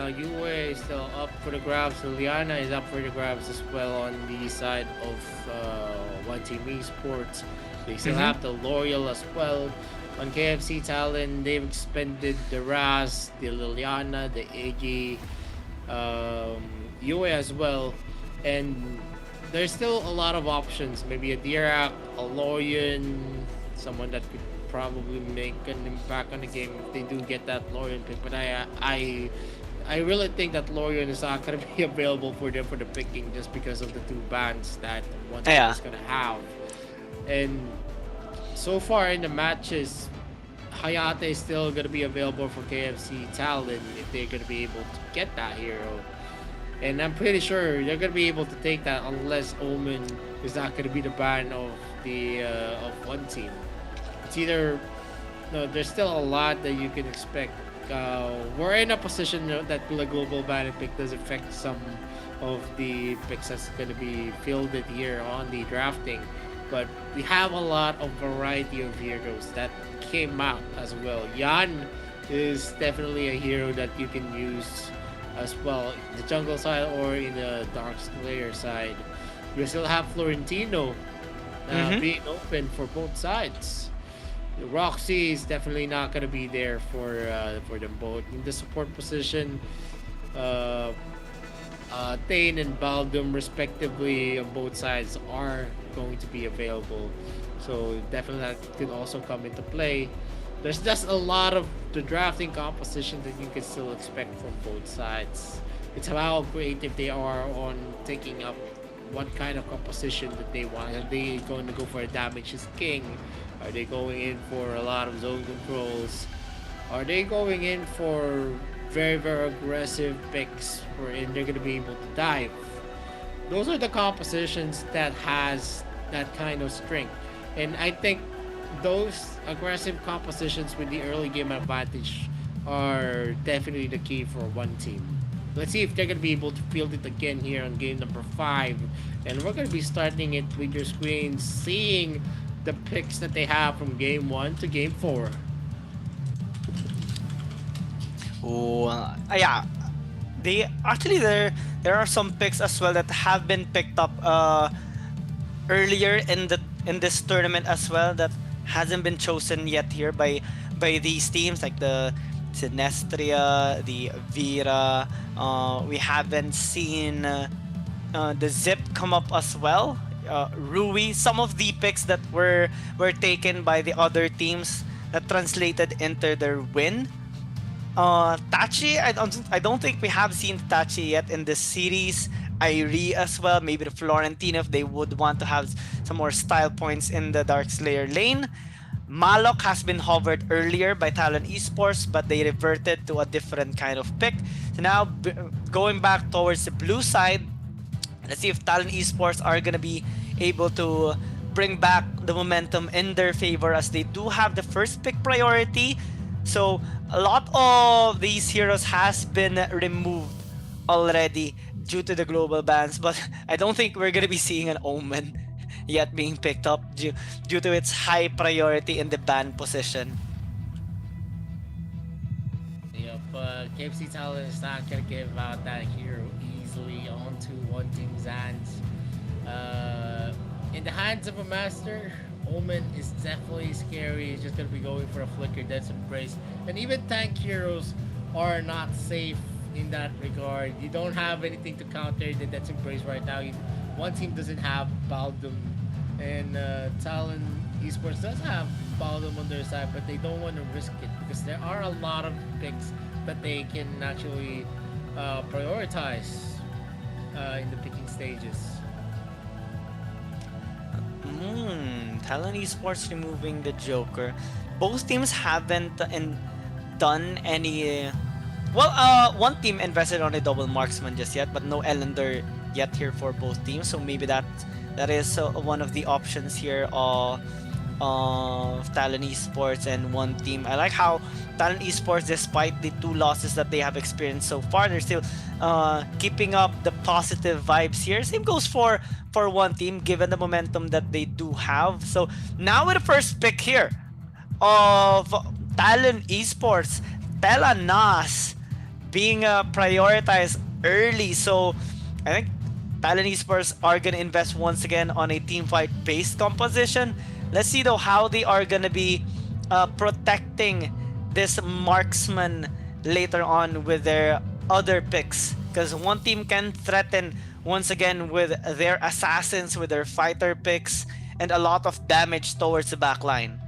UA is still up for the grabs. So Liana is up for the grabs as well on the side of One Team Esports. They still have the L'Oreal as well. On KFC Talon, they've expended the Raz, the Liliana, the Iggy, UA as well. And there's still a lot of options. Maybe a Dirac, a Lorian, someone that could probably make an impact on the game if they do get that Lorian pick. But I really think that Lorian is not going to be available for them for the picking, just because of the 2 bans that one team is going to have. And so far in the matches, Hayate is still going to be available for KFC Talon if they're going to be able to get that hero. And I'm pretty sure they're going to be able to take that unless Omen is not going to be the ban of the of one team. It's either... No, there's still a lot that you can expect. We're in a position that the global ban pick does affect some of the picks that's going to be fielded here on the drafting. But we have a lot of variety of heroes that came out as well. Yan is definitely a hero that you can use as well in the jungle side or in the dark slayer side. You still have Florentino being open for both sides. Roxy is definitely not going to be there for them both. In the support position, Thane and Baldum respectively on both sides are going to be available, so definitely that could also come into play. There's just a lot of the drafting composition that you can still expect from both sides. It's how creative they are on taking up what kind of composition that they want. Are they going to go for a damage is king? Are they going in for a lot of zone controls? Are they going in for very, very aggressive picks wherein they're going to be able to dive? Those are the compositions that has that kind of strength. And I think those aggressive compositions with the early game advantage are definitely the key for one team. Let's see if they're going to be able to field it again here on game number 5. And we're going to be starting it with your screen, seeing the picks that they have from game 1 to game 4. Oh, yeah. They actually there are some picks as well that have been picked up earlier in this tournament as well that hasn't been chosen yet here by these teams, like the Sinestria, the Vera. We haven't seen the Zip come up as well. Rui, some of the picks that were taken by the other teams that translated into their win. Tachi, I don't think we have seen Tachi yet in this series. Irie as well, maybe the Florentino if they would want to have some more style points in the Dark Slayer lane. Malok has been hovered earlier by Talon Esports, but they reverted to a different kind of pick. So now going back towards the blue side, let's see if Talon Esports are gonna be able to bring back the momentum in their favor as they do have the first pick priority. So a lot of these heroes has been removed already due to the global bans, but I don't think we're gonna be seeing an Omen yet being picked up due to its high priority in the ban position. Yep, KFC Talent is not gonna give out that hero easily onto one team's hands. In the hands of a master, Omen is definitely scary. He's just gonna be going for a flicker, Death's Embrace, and even tank heroes are not safe in that regard. You don't have anything to counter the Death's Embrace right now. One team doesn't have Baldum, and Talon Esports does have Baldum on their side, but they don't want to risk it because there are a lot of picks that they can actually prioritize in the picking stages. Talon Esports removing the Joker. Both teams haven't done any. One team invested on a double marksman just yet, but no Ellender yet here for both teams. So maybe that is one of the options here of Talon Esports and one team. I like how Talon Esports, despite the 2 losses that they have experienced so far, they're still keeping up the positive vibes here. Same goes for one team, given the momentum that they do have. So now with the first pick here of Talon Esports, Telanas being prioritized early. So I think Talon Esports are going to invest once again on a team fight based composition. Let's see though how they are going to be protecting this marksman later on with their other picks, because one team can threaten once again with their assassins, with their fighter picks, and a lot of damage towards the backline.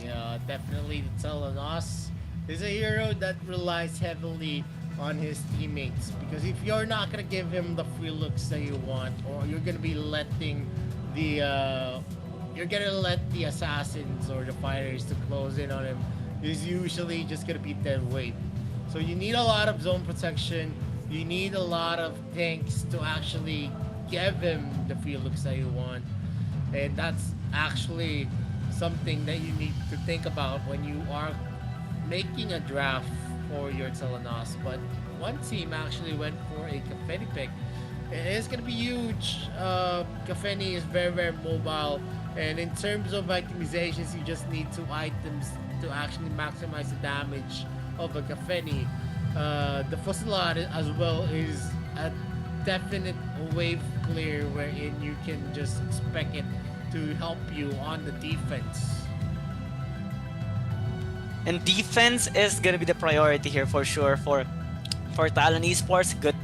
Yeah, definitely the Telenos is a hero that relies heavily on his teammates, because if you're not gonna give him the free looks that you want, or you're gonna be letting the assassins or the fighters to close in on him, is usually just gonna be dead weight. So you need a lot of zone protection. You need a lot of tanks to actually give him the free looks that you want, and that's actually something that you need to think about when you are making a draft for your Telenos. But one team actually went for a Cafeni pick. It is going to be huge. Cafeni is very, very mobile, and in terms of itemizations, you just need 2 items to actually maximize the damage of a Cafeni. The Fusilade as well is a definite wave clear wherein you can just spec it to help you on the defense. And defense is gonna be the priority here for sure for Talon Esports. Good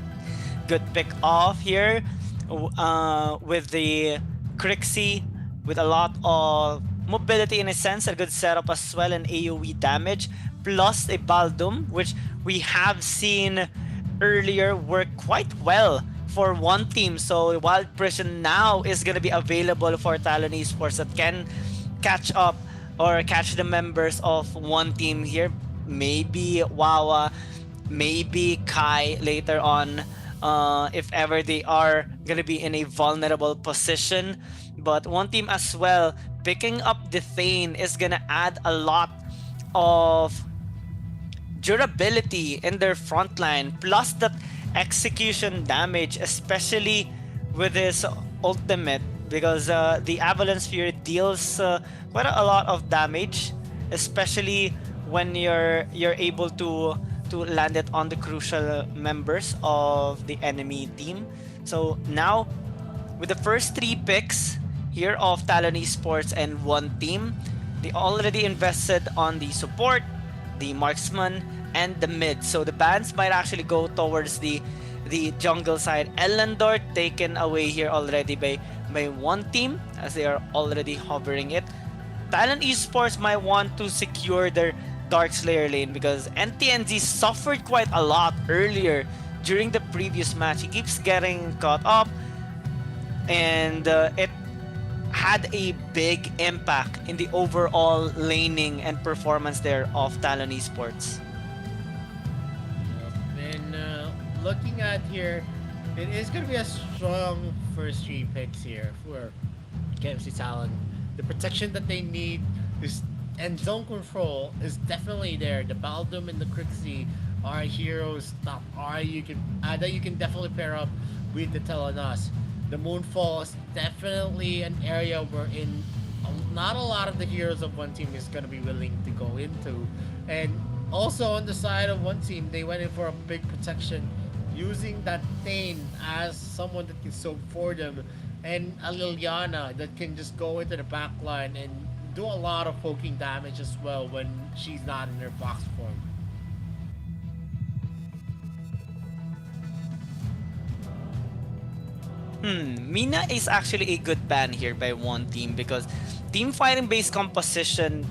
pick off here with the Crixie, with a lot of mobility in a sense, a good setup as well, and AoE damage, plus a Baldum, which we have seen earlier work quite well for one team. So Wild Prison now is gonna be available for Talon Esports that can catch up or catch the members of one team here. Maybe Wawa, maybe Kai later on, if ever they are gonna be in a vulnerable position. But one team as well, picking up the Thane is gonna add a lot of durability in their front line, plus that execution damage, especially with his ultimate, because the Avalanche Fury deals quite a lot of damage, especially when you're able to land it on the crucial members of the enemy team. So now with the first 3 picks here of Talon Esports and one team, they already invested on the support, the marksman, and the mid. So the bans might actually go towards the jungle side. Ellendor taken away here already by one team, as they are already hovering it. Talon Esports might want to secure their Dark Slayer lane, because NTNZ suffered quite a lot earlier during the previous match. He keeps getting caught up, and it had a big impact in the overall laning and performance there of Talon Esports. And looking at here, it is going to be a strong first 3 picks here for KFC Talon. The protection that they need is and zone control is definitely there. The Baldum and the Crixie are heroes that you can definitely pair up with the Telenas. The Moonfall is definitely an area wherein not a lot of the heroes of one team is gonna be willing to go into. And also on the side of one team, they went in for a big protection, using that Thane as someone that can soak for them, and a Liliana that can just go into the back line and do a lot of poking damage as well when she's not in her box form. Mina is actually a good ban here by one team because team fighting based composition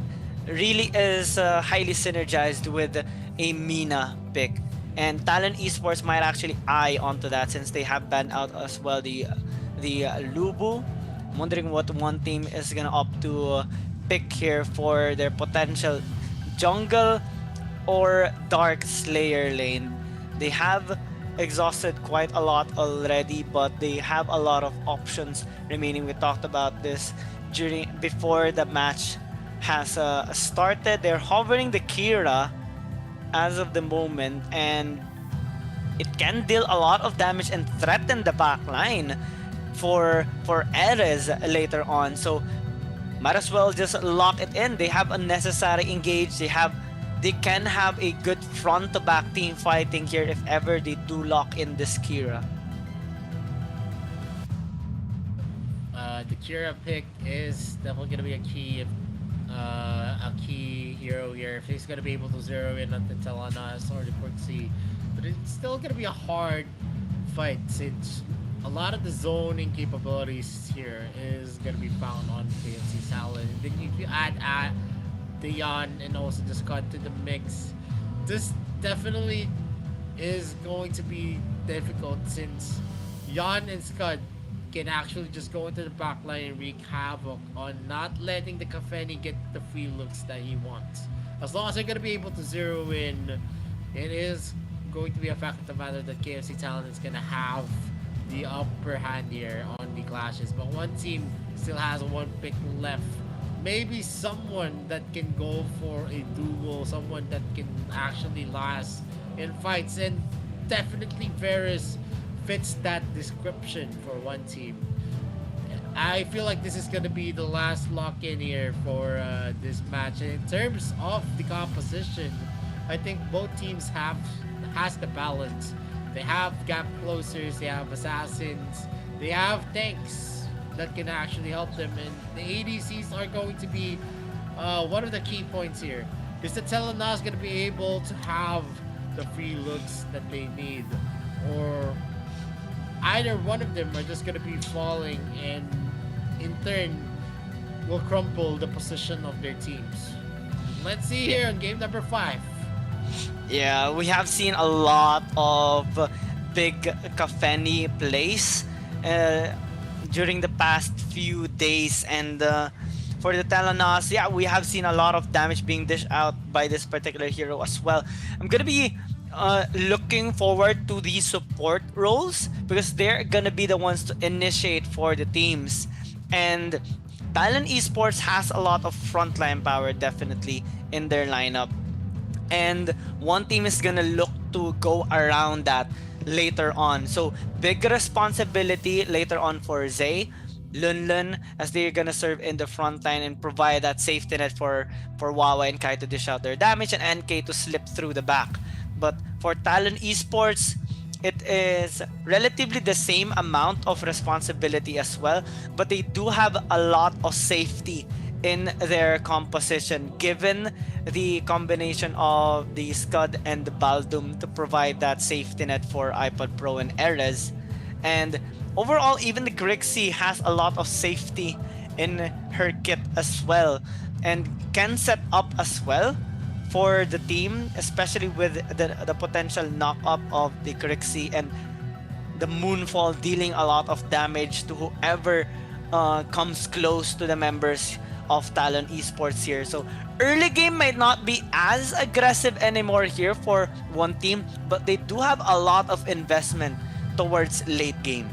really is highly synergized with a Mina pick. And Talon Esports might actually eye onto that since they have banned out as well the Lubu. I'm wondering what one team is gonna opt to pick here for their potential jungle or Dark Slayer lane. They have exhausted quite a lot already, but they have a lot of options remaining. We talked about this before the match has started. They're hovering the Kira as of the moment, and it can deal a lot of damage and threaten the back line for Erez later on. So might as well just lock it in. They have unnecessary engage. They can have a good front to back team fighting here if ever they do lock in this Kira. The Kira pick is definitely gonna be a key hero here. If he's gonna be able to zero in on the Telenas or the Quixie, but it's still gonna be a hard fight since a lot of the zoning capabilities here is gonna be found on KFC Salad. And then if you add the Yan and also the Scud to the mix, this definitely is going to be difficult since Yan and Scud can actually just go into the back line and wreak havoc on not letting the Kafeni get the free looks that he wants. As long as they're going to be able to zero in, it is going to be a fact of the matter that KFC Talent is going to have the upper hand here on the clashes. But one team still has one pick left. Maybe someone that can go for a duel, someone that can actually last in fights, and definitely Varus fits that description for one team. I feel like this is going to be the last lock-in here for this match. And in terms of the composition, I think both teams has the balance. They have gap closers, they have assassins, they have tanks that can actually help them, and the ADCs are going to be one of the key points here. Is the Telenas going to be able to have the free looks that they need, or either one of them are just going to be falling and in turn will crumple the position of their teams. Let's see here in game number 5. Yeah, we have seen a lot of big Kafeni plays during the past few days, and for the Telenas, yeah, we have seen a lot of damage being dished out by this particular hero as well. I'm gonna be looking forward to these support roles because they're gonna be the ones to initiate for the teams. And Talon Esports has a lot of frontline power definitely in their lineup, and one team is gonna look to go around that later on. So big responsibility later on for Zay, Lunlun, as they're gonna serve in the front line and provide that safety net for Wawa and Kai to dish out their damage and NK to slip through the back. But for Talon Esports, it is relatively the same amount of responsibility as well, but they do have a lot of safety in their composition given the combination of the Scud and the Baldum to provide that safety net for iPod Pro and Erez. And overall, even the Grixie has a lot of safety in her kit as well and can set up as well for the team, especially with the potential knock-up of the Grixie and the Moonfall dealing a lot of damage to whoever comes close to the members of Talon Esports here. So early game might not be as aggressive anymore here for one team, but they do have a lot of investment towards late game.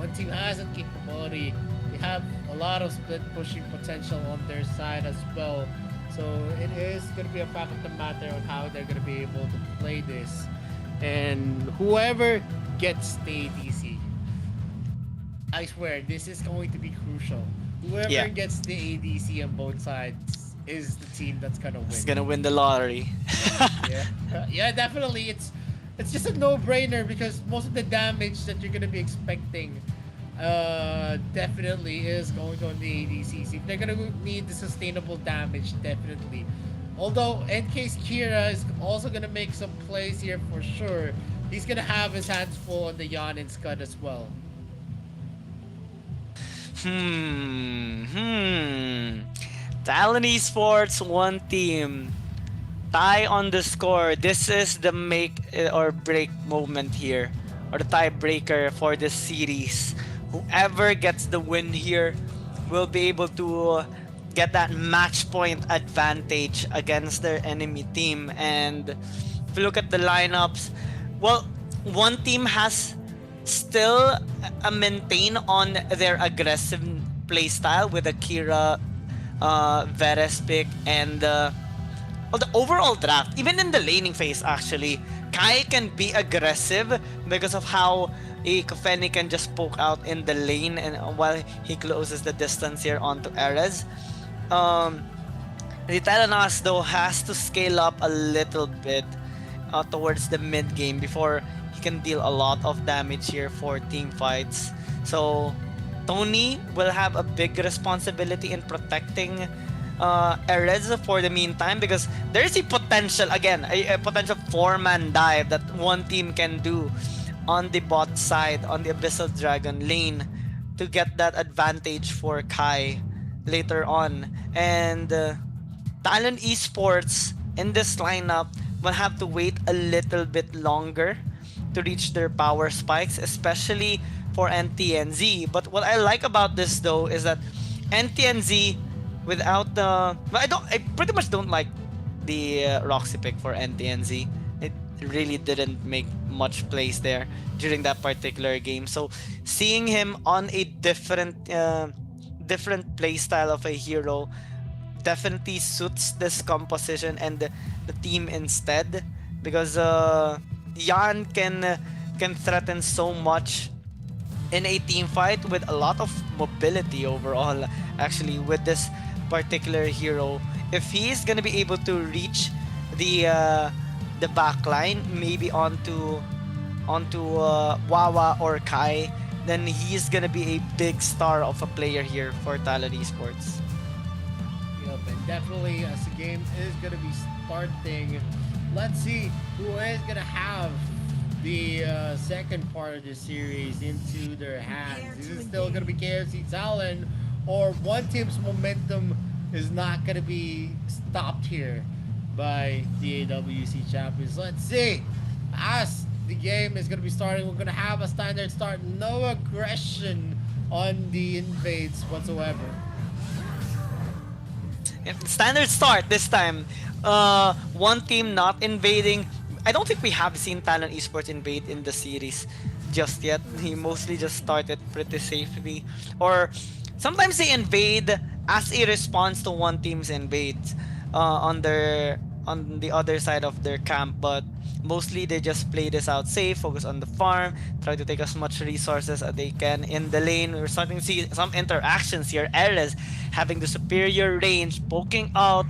one team has that capability. They have a lot of split pushing potential on their side as well. So it is going to be a fact of the matter on how they're going to be able to play this. And whoever gets the ADC, I swear, this is going to be crucial. Whoever Yeah. gets the ADC on both sides is the team that's gonna win. It's gonna win the lottery. Yeah, yeah, definitely. It's just a no-brainer because most of the damage that you're gonna be expecting, definitely is going on the ADCs. If they're gonna need the sustainable damage, definitely. Although NK's Kira is also gonna make some plays here for sure. He's gonna have his hands full on the Yan and Scud as well. Talon Esports, one team. Tie on the score. This is the make or break moment here, or the tiebreaker for this series. Whoever gets the win here will be able to get that match point advantage against their enemy team. And if you look at the lineups, well, one team has still maintain on their aggressive playstyle with Akira, Veres pick, and well, the overall draft, even in the laning phase actually, Kai can be aggressive because of how a Kofeni can just poke out in the lane and while he closes the distance here onto Erez. The Telenas though has to scale up a little bit towards the mid game before he can deal a lot of damage here for team fights. So Tony will have a big responsibility in protecting Erez for the meantime, because there is a potential, again, a potential 4-man dive that one team can do on the bot side, on the Abyssal Dragon lane, to get that advantage for Kai later on. And Talon Esports in this lineup will have to wait a little bit longer to reach their power spikes, especially for NTNZ. But what I like about this though is that NTNZ without the... I pretty much don't like the Roxy pick for NTNZ. It really didn't make much plays there during that particular game. So seeing him on a different play style of a hero definitely suits this composition and the team instead, because Yan can threaten so much in a team fight with a lot of mobility overall actually with this particular hero. If he's gonna be able to reach the back line, maybe onto Wawa or Kai, then he's gonna be a big star of a player here for Talon Esports. Yep, and definitely as the game is gonna be starting, let's see who is gonna have the second part of the series into their hands. Is it still gonna be KFC Talon, or one team's momentum is not gonna be stopped here by the AWC champions? Let's see. As the game is gonna be starting, we're gonna have a standard start, no aggression on the invades whatsoever. Standard start this time. One team not invading. I don't think we have seen Talon Esports invade in the series just yet. He mostly just started pretty safely. Or sometimes they invade as a response to one team's invades on the other side of their camp, but mostly they just play this out safe, focus on the farm, try to take as much resources as they can in the lane. We're starting to see some interactions here. Erez having the superior range, poking out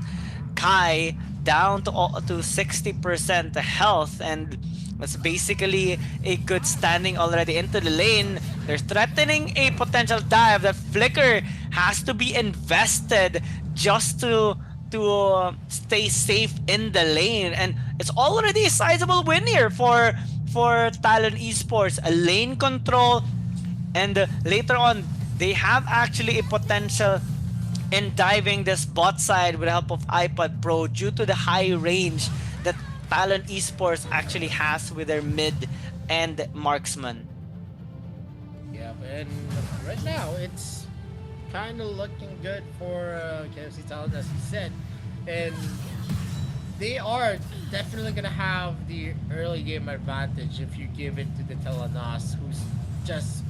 Kai down to 60% health, and that's basically a good standing already into the lane. They're threatening a potential dive. That flicker has to be invested just to stay safe in the lane, and it's already a sizable win here for Talon Esports. A lane control, and later on they have actually a potential in diving this bot side with the help of iPad Pro due to the high range that Talon Esports actually has with their mid and marksman. Yeah, and right now it's kind of looking good for KFC Talon, as you said, and they are definitely gonna have the early game advantage if you give it to the Telenas, who's just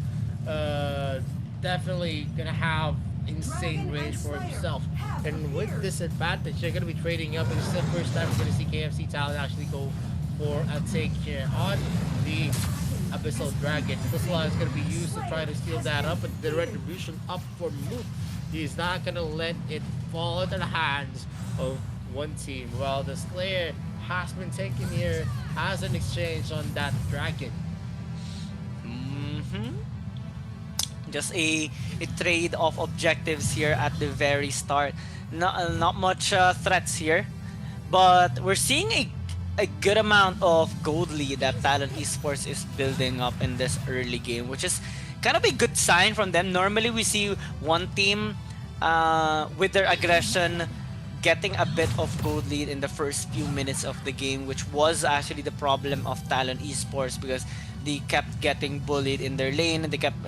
definitely gonna have insane range for himself. And with this advantage, they're gonna be trading up. And this is the first time we're gonna see KFC Talent actually go for a take here on the Abyssal Dragon. Tusla is gonna be used to try to steal that up, but the retribution up for Moop. He's not gonna let it fall into the hands of one team. Well, the Slayer has been taken here as an exchange on that dragon. Just a trade of objectives here at the very start. Not much threats here, but we're seeing a good amount of gold lead that Talon Esports is building up in this early game, which is kind of a good sign from them. Normally we see one team with their aggression getting a bit of gold lead in the first few minutes of the game, which was actually the problem of Talon Esports because they kept getting bullied in their lane and they kept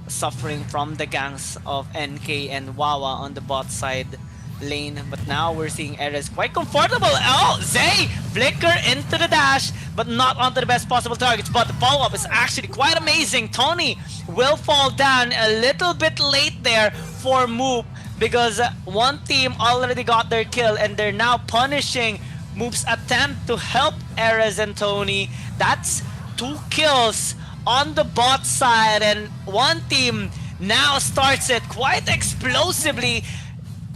suffering from the ganks of NK and Wawa on the bot side lane. But now we're seeing Erez quite comfortable. Oh, Zay flicker into the dash, but not onto the best possible targets. But the follow-up is actually quite amazing. Tony will fall down a little bit late there for Moop because one team already got their kill and they're now punishing Moop's attempt to help Erez and Tony. That's 2 kills on the bot side, and one team now starts it quite explosively.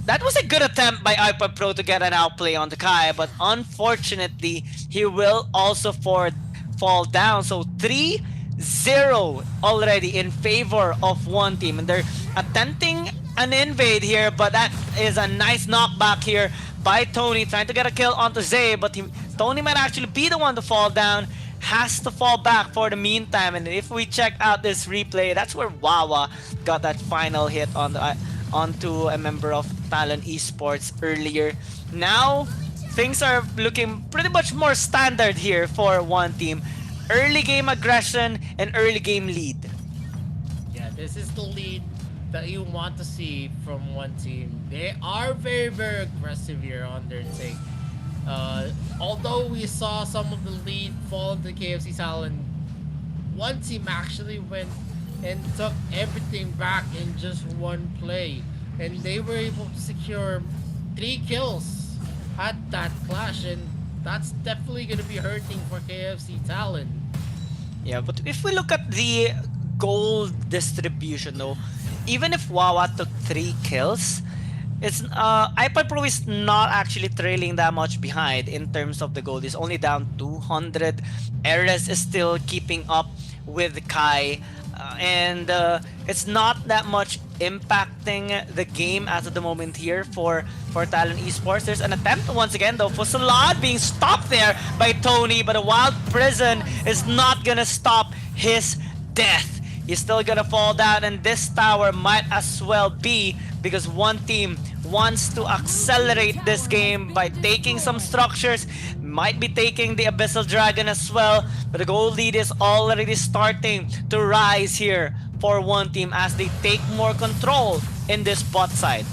That was a good attempt by iPad Pro to get an outplay on the Kai, but unfortunately, he will also fall down. So 3-0 already in favor of one team, and they're attempting an invade here, but that is a nice knockback here by Tony, trying to get a kill onto Zay, but Tony might actually be the one to fall down. Has to fall back for the meantime, and if we check out this replay, that's where Wawa got that final hit on the onto a member of Talon Esports earlier. Now things are looking pretty much more standard here for one team. Early game aggression and early game lead. Yeah, this is the lead that you want to see from one team. They are very, very aggressive here on their take. Although we saw some of the lead fall into KFC Talon, one team actually went and took everything back in just one play, and they were able to secure 3 kills at that clash, and that's definitely going to be hurting for KFC Talon. Yeah, but if we look at the gold distribution though, even if Wawa took 3 kills, it's iPad Pro is not actually trailing that much behind in terms of the gold. It's only down 200. Erez is still keeping up with Kai, and it's not that much impacting the game as of the moment here for Talon Esports. There's an attempt once again though for Salad being stopped there by Tony, but a Wild Prison is not gonna stop his death. He's still gonna fall down, and this tower might as well be because one team wants to accelerate this game by taking some structures, might be taking the Abyssal Dragon as well, but the gold lead is already starting to rise here for one team as they take more control in this bot side.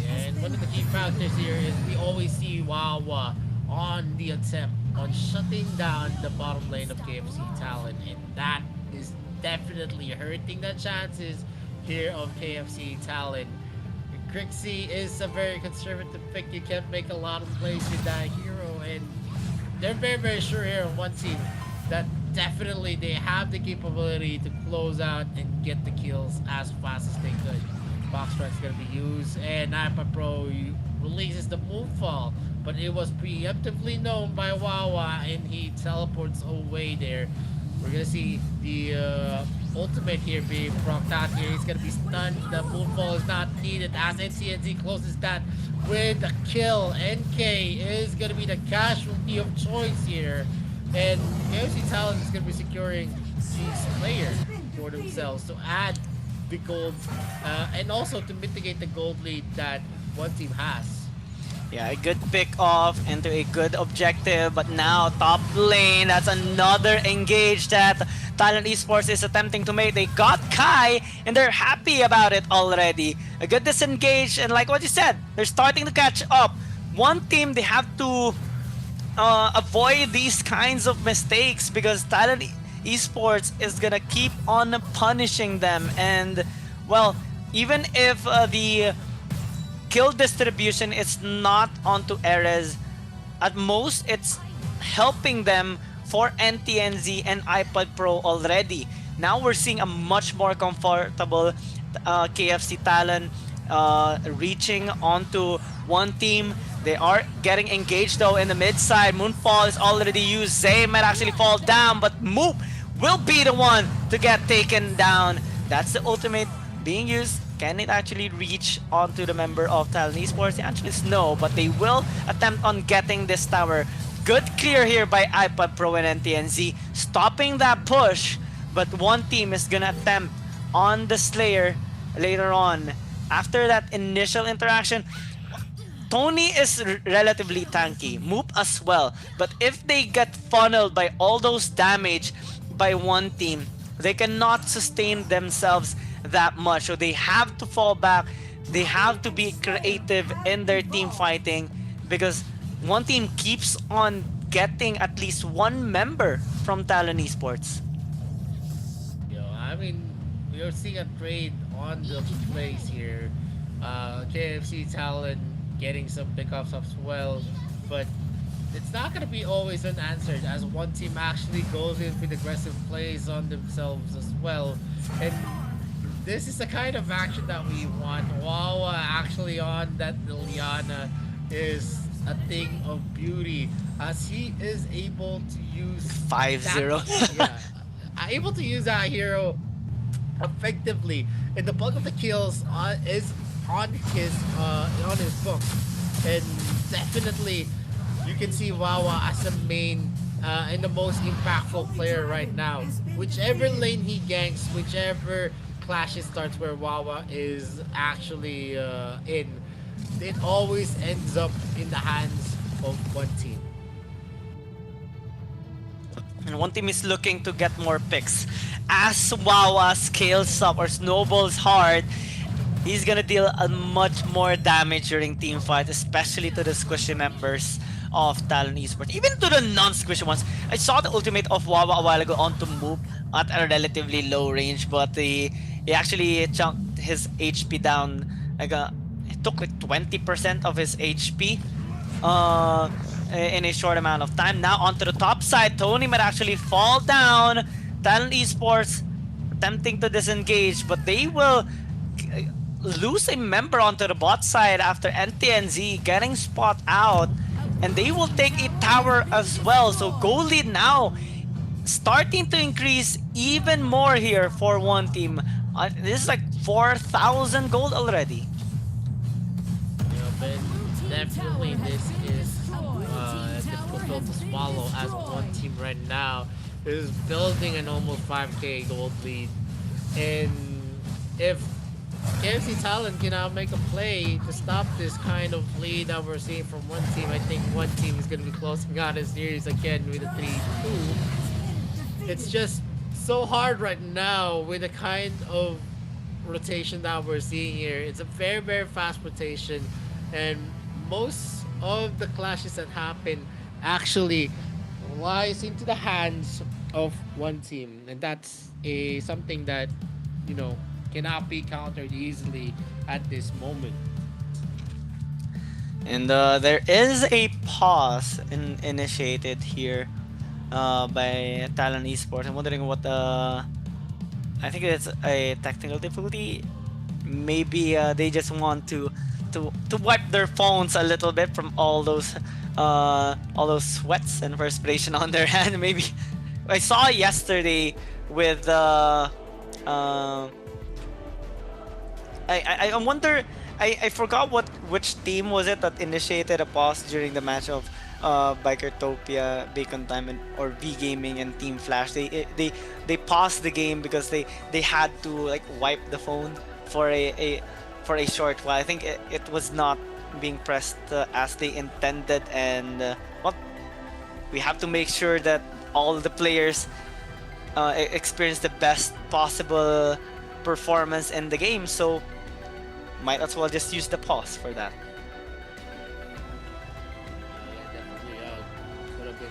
And one of the key factors here is we always see Wawa on the attempt on shutting down the bottom lane of KFC Talon, and that is definitely hurting the chances here of KFC Talon. Grixie is a very conservative pick. You can't make a lot of plays with that hero, and they're very, very sure here on one team that definitely they have the capability to close out and get the kills as fast as they could. Box strike's gonna be used, and iPad Pro releases the moonfall, but it was preemptively known by Wawa, and he teleports away there. We're gonna see the ultimate here being procced out here. He's gonna be stunned. The moonfall is not needed as NCNZ closes that with a kill. NK is gonna be the casualty of choice here, and KFC Talon is gonna be securing these players for themselves to add the gold and also to mitigate the gold lead that one team has. Yeah, a good pick off into a good objective, but now top lane, that's another engage that Talon Esports is attempting to make. They got Kai, and they're happy about it already. A good disengage, and like what you said, they're starting to catch up. One team, they have to avoid these kinds of mistakes because Talon Esports is gonna keep on punishing them. And well, even if the kill distribution is not onto Erez, at most it's helping them for NTNZ and iPod Pro already. Now we're seeing a much more comfortable KFC Talon reaching onto one team. They are getting engaged though in the mid side. Moonfall is already used. Zay might actually fall down, but Moop will be the one to get taken down. That's the ultimate being used. Can it actually reach onto the member of Talon Esports? The answer is no, but they will attempt on getting this tower. Good clear here by iPod Pro and NTNZ, stopping that push, but one team is gonna attempt on the Slayer later on. After that initial interaction, Tony is relatively tanky, Moop as well, but if they get funneled by all those damage by one team, they cannot sustain themselves that much, so they have to fall back. They have to be creative in their team fighting, because one team keeps on getting at least one member from Talon Esports. I mean, we are seeing a trade on the plays here. KFC Talon getting some pickups as well, but it's not going to be always unanswered as one team actually goes in with aggressive plays on themselves as well. And this is the kind of action that we want. Wawa actually on that Liliana is a thing of beauty, as he is able to use 5-0. yeah, able to use that hero effectively, and the bulk of the kills is on his book. And definitely you can see Wawa as a main and the most impactful player right now. Whichever lane he ganks, whichever clash it starts where Wawa is actually in, it always ends up in the hands of one team. And one team is looking to get more picks. As Wawa scales up or snowballs hard, he's gonna deal a much more damage during team fights, especially to the squishy members of Talon Esports. Even to the non-squishy ones. I saw the ultimate of Wawa a while ago onto Moop at a relatively low range, but he actually chunked his HP down. It took like 20% of his HP in a short amount of time. Now onto the top side, Tony might actually fall down. Talon Esports attempting to disengage, but they will lose a member onto the bot side after NTNZ getting spot out, and they will take a tower as well. So goal lead now starting to increase even more here for one team. This is like 4,000 gold already. But definitely this is a difficult pill to swallow, as one team right now is building an almost 5k gold lead. And if KFC Talon can now make a play to stop this kind of lead that we're seeing from one team, I think one team is going to be closing out a series again with a 3-2. It's just so hard right now with the kind of rotation that we're seeing here. It's a very, very fast rotation, and most of the clashes that happen actually lies into the hands of one team, and that's something that, you know, cannot be countered easily at this moment. And there is a pause initiated here by Talon Esports. I'm wondering what I think it's a technical difficulty. Maybe they just want to wipe their phones a little bit from all those sweats and perspiration on their hand. Maybe I saw yesterday with I wonder. I forgot which team was it that initiated a pause during the match of Bikertopia, Bacon Time, or V Gaming and Team Flash. They paused the game because they had to like wipe the phone for a short while. I think it was not being pressed as they intended, and well, we have to make sure that all the players experience the best possible performance in the game. So might as well just use the pause for that. Yeah, definitely could have been a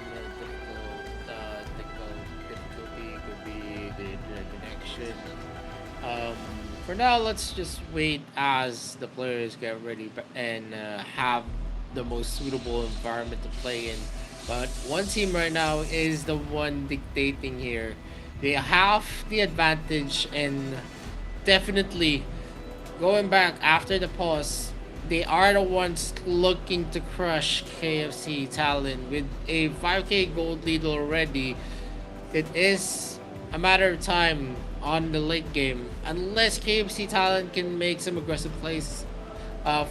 difficult difficulty situation. Um, for now, let's just wait as the players get ready and have the most suitable environment to play in. But one team right now is the one dictating here. They have the advantage, and definitely going back after the pause, they are the ones looking to crush KFC Talon with a 5k gold lead already. It is a matter of time on the late game, unless KFC Talent can make some aggressive plays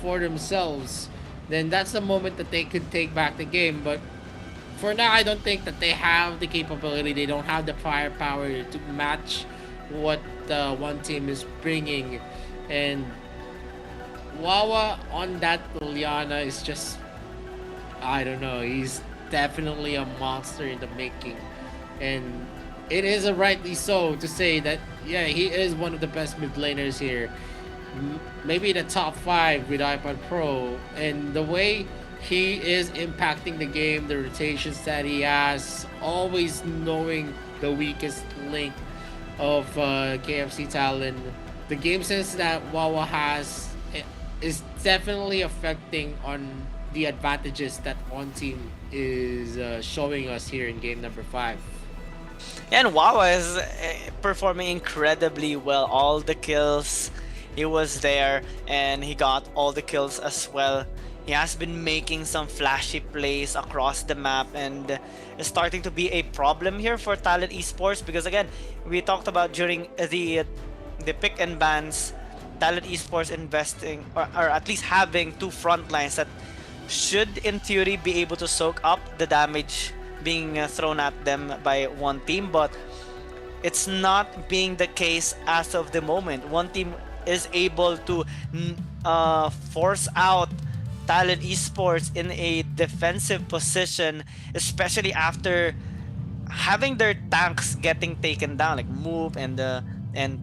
for themselves. Then that's the moment that they could take back the game. But for now, I don't think that they have the capability. They don't have the firepower to match what one team is bringing. And Wawa on that Liliana is just, I don't know, he's definitely a monster in the making. And it is a rightly so to say that, yeah, he is one of the best mid laners here. Maybe the top 5 with iPad Pro. And the way he is impacting the game, the rotations that he has, always knowing the weakest link of KFC Talon. The game sense that Wawa has is definitely affecting on the advantages that one team is showing us here in game number 5. And Wawa is performing incredibly well. All the kills, he was there and he got all the kills as well. He has been making some flashy plays across the map and is starting to be a problem here for Talent Esports, because again, we talked about during the pick and bans, Talent Esports investing or at least having 2 front lines that should in theory be able to soak up the damage being thrown at them by one team, but it's not being the case as of the moment. One team is able to force out Talent Esports in a defensive position, especially after having their tanks getting taken down, like Move and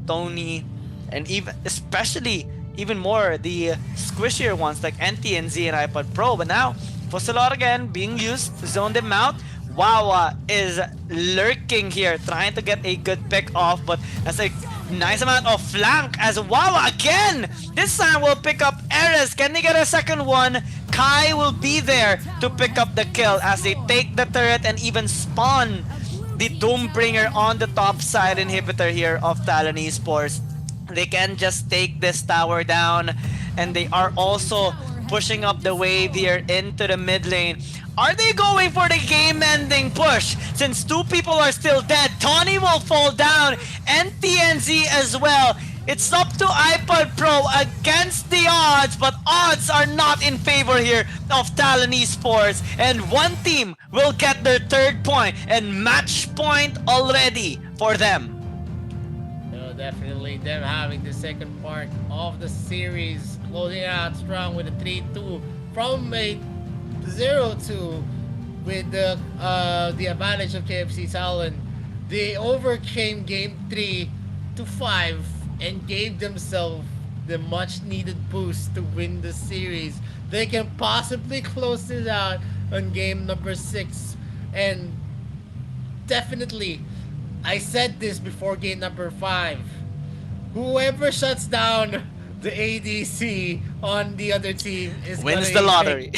Tony, and even especially even more the squishier ones like NT and Z and iPad Pro. But now Fusillot again being used to zone them out. Wawa is lurking here, trying to get a good pick off, but that's a nice amount of flank as Wawa again! This time will pick up Eris. Can they get a second one? Kai will be there to pick up the kill as they take the turret and even spawn the Doombringer on the top side inhibitor here of Talon Esports. They can just take this tower down, and they are also pushing up the wave here into the mid lane. Are they going for the game-ending push? Since 2 people are still dead, Tony will fall down, and TNZ as well. It's up to iPad Pro against the odds, but odds are not in favor here of Talon Esports. And one team will get their 3rd point, and match point already for them. No, definitely them having the second part of the series, closing out strong with a 3-2 from a 0-2 with the advantage of KFC Talon. They overcame game 3 to 5 and gave themselves the much needed boost to win the series. They can possibly close it out on game number 6. And definitely, I said this before game number 5, whoever shuts down the ADC on the other team is wins the lottery.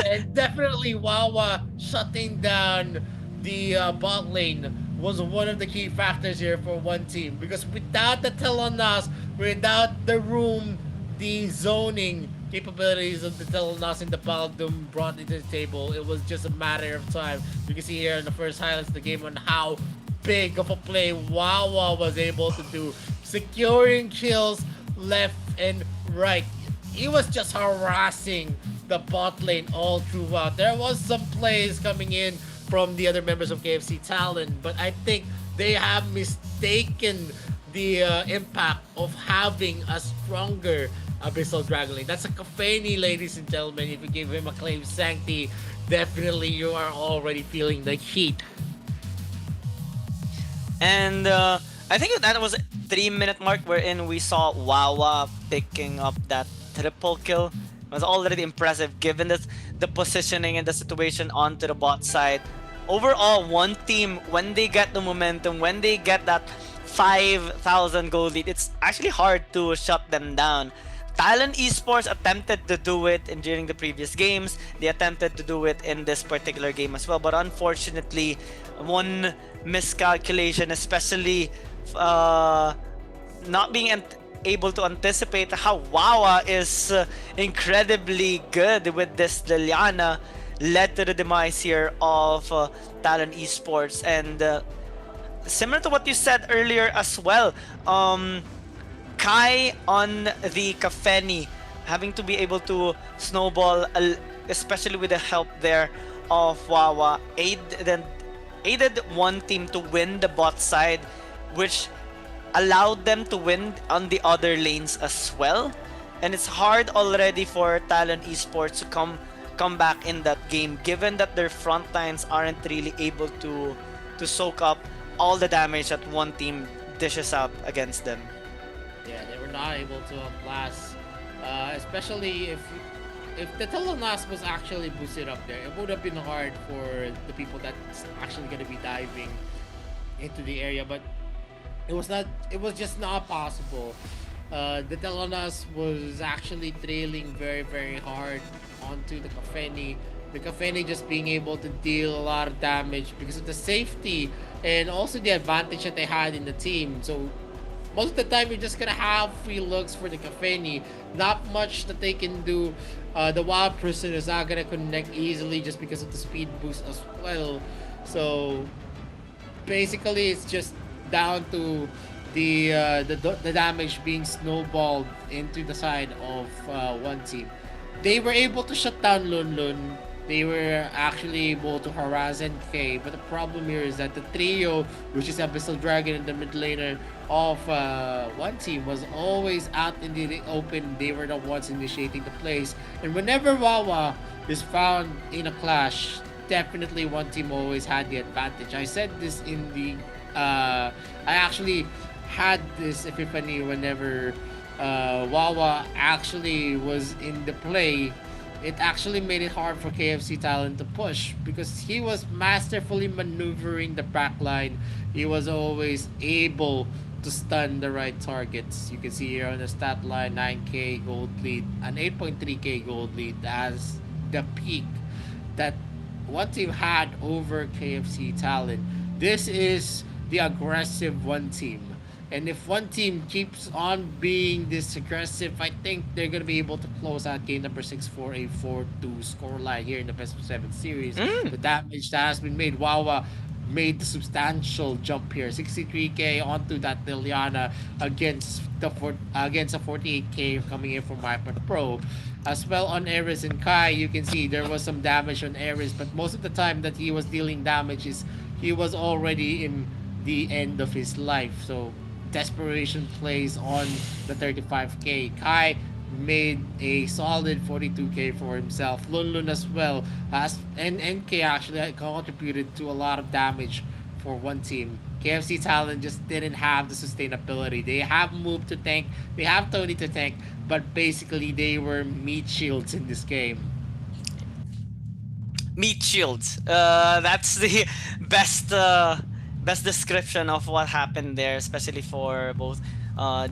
And definitely Wawa shutting down the bot lane was one of the key factors here for one team, because without the Telonas, without the room, the zoning capabilities of the Telonas and the Baldum brought into the table, it was just a matter of time. You can see here in the first highlights of the game on how big of a play Wawa was able to do, securing kills left and right. He was just harassing the bot lane all throughout. There was some plays coming in from the other members of KFC Talon, but I think they have mistaken the impact of having a stronger Abyssal Dragon Lane. That's a Kafeni, ladies and gentlemen. If you give him a claim Sancti, definitely you are already feeling the heat. And I think that was a 3-minute mark wherein we saw Wawa picking up that triple kill. It was already impressive given the positioning and the situation onto the bot side. overall, one team, when they get the momentum, when they get that 5,000 goal lead, it's actually hard to shut them down. Talon Esports attempted to do it during the previous games. They attempted to do it in this particular game as well, but unfortunately, one miscalculation, especially not being able to anticipate how Wawa is incredibly good with this Liliana, led to the demise here of Talon Esports. And similar to what you said earlier as well, Kai on the Kafeni having to be able to snowball, especially with the help there of Wawa, aided one team to win the bot side, which allowed them to win on the other lanes as well. And it's hard already for Talon Esports to come back in that game, given that their front lines aren't really able to soak up all the damage that one team dishes out against them. Yeah, they were not able to outlast, especially if the Telonas was actually boosted up there. It would have been hard for the people that's actually going to be diving into the area, but it was not. It was just not possible. The Telonas was actually trailing very, very hard onto the Kafeni. The Kafeni just being able to deal a lot of damage because of the safety and also the advantage that they had in the team. So most of the time, you're just gonna have free looks for the Kafeni. Not much that they can do. The Wild Person is not gonna connect easily just because of the speed boost as well. So basically, it's just down to the damage being snowballed into the side of one team. They were able to shut down Lun Lun. They were actually able to harass NK, but the problem here is that the trio, which is Abyssal Dragon and the mid laner of one team, was always out in the open. They were the ones initiating the plays, and whenever Wawa is found in a clash, definitely one team always had the advantage. I said this in the I actually had this epiphany whenever Wawa actually was in the play. It actually made it hard for KFC Talon to push because he was masterfully maneuvering the backline. He was always able to stun the right targets. You can see here on the stat line, 9k gold lead, an 8.3k gold lead as the peak that one team had over KFC Talon. This is the aggressive one team. And if one team keeps on being this aggressive, I think they're going to be able to close out game number 6 for a 4-2 scoreline here in the best of 7 series. The damage that has been made, Wawa made the substantial jump here, 63k onto that Liliana against a 48k coming in from Viper Pro. As well on Ares and Kai, you can see there was some damage on Ares, but most of the time that he was dealing damage is he was already in the end of his life. So desperation plays on the 35k. Kai made a solid 42k for himself. Lun Lun as well has, and NK actually contributed to a lot of damage for one team. KFC Talon just didn't have the sustainability. They have Move to tank, they have Tony to tank, but basically they were meat shields in this game. Meat shields. That's the best best description of what happened there, especially for both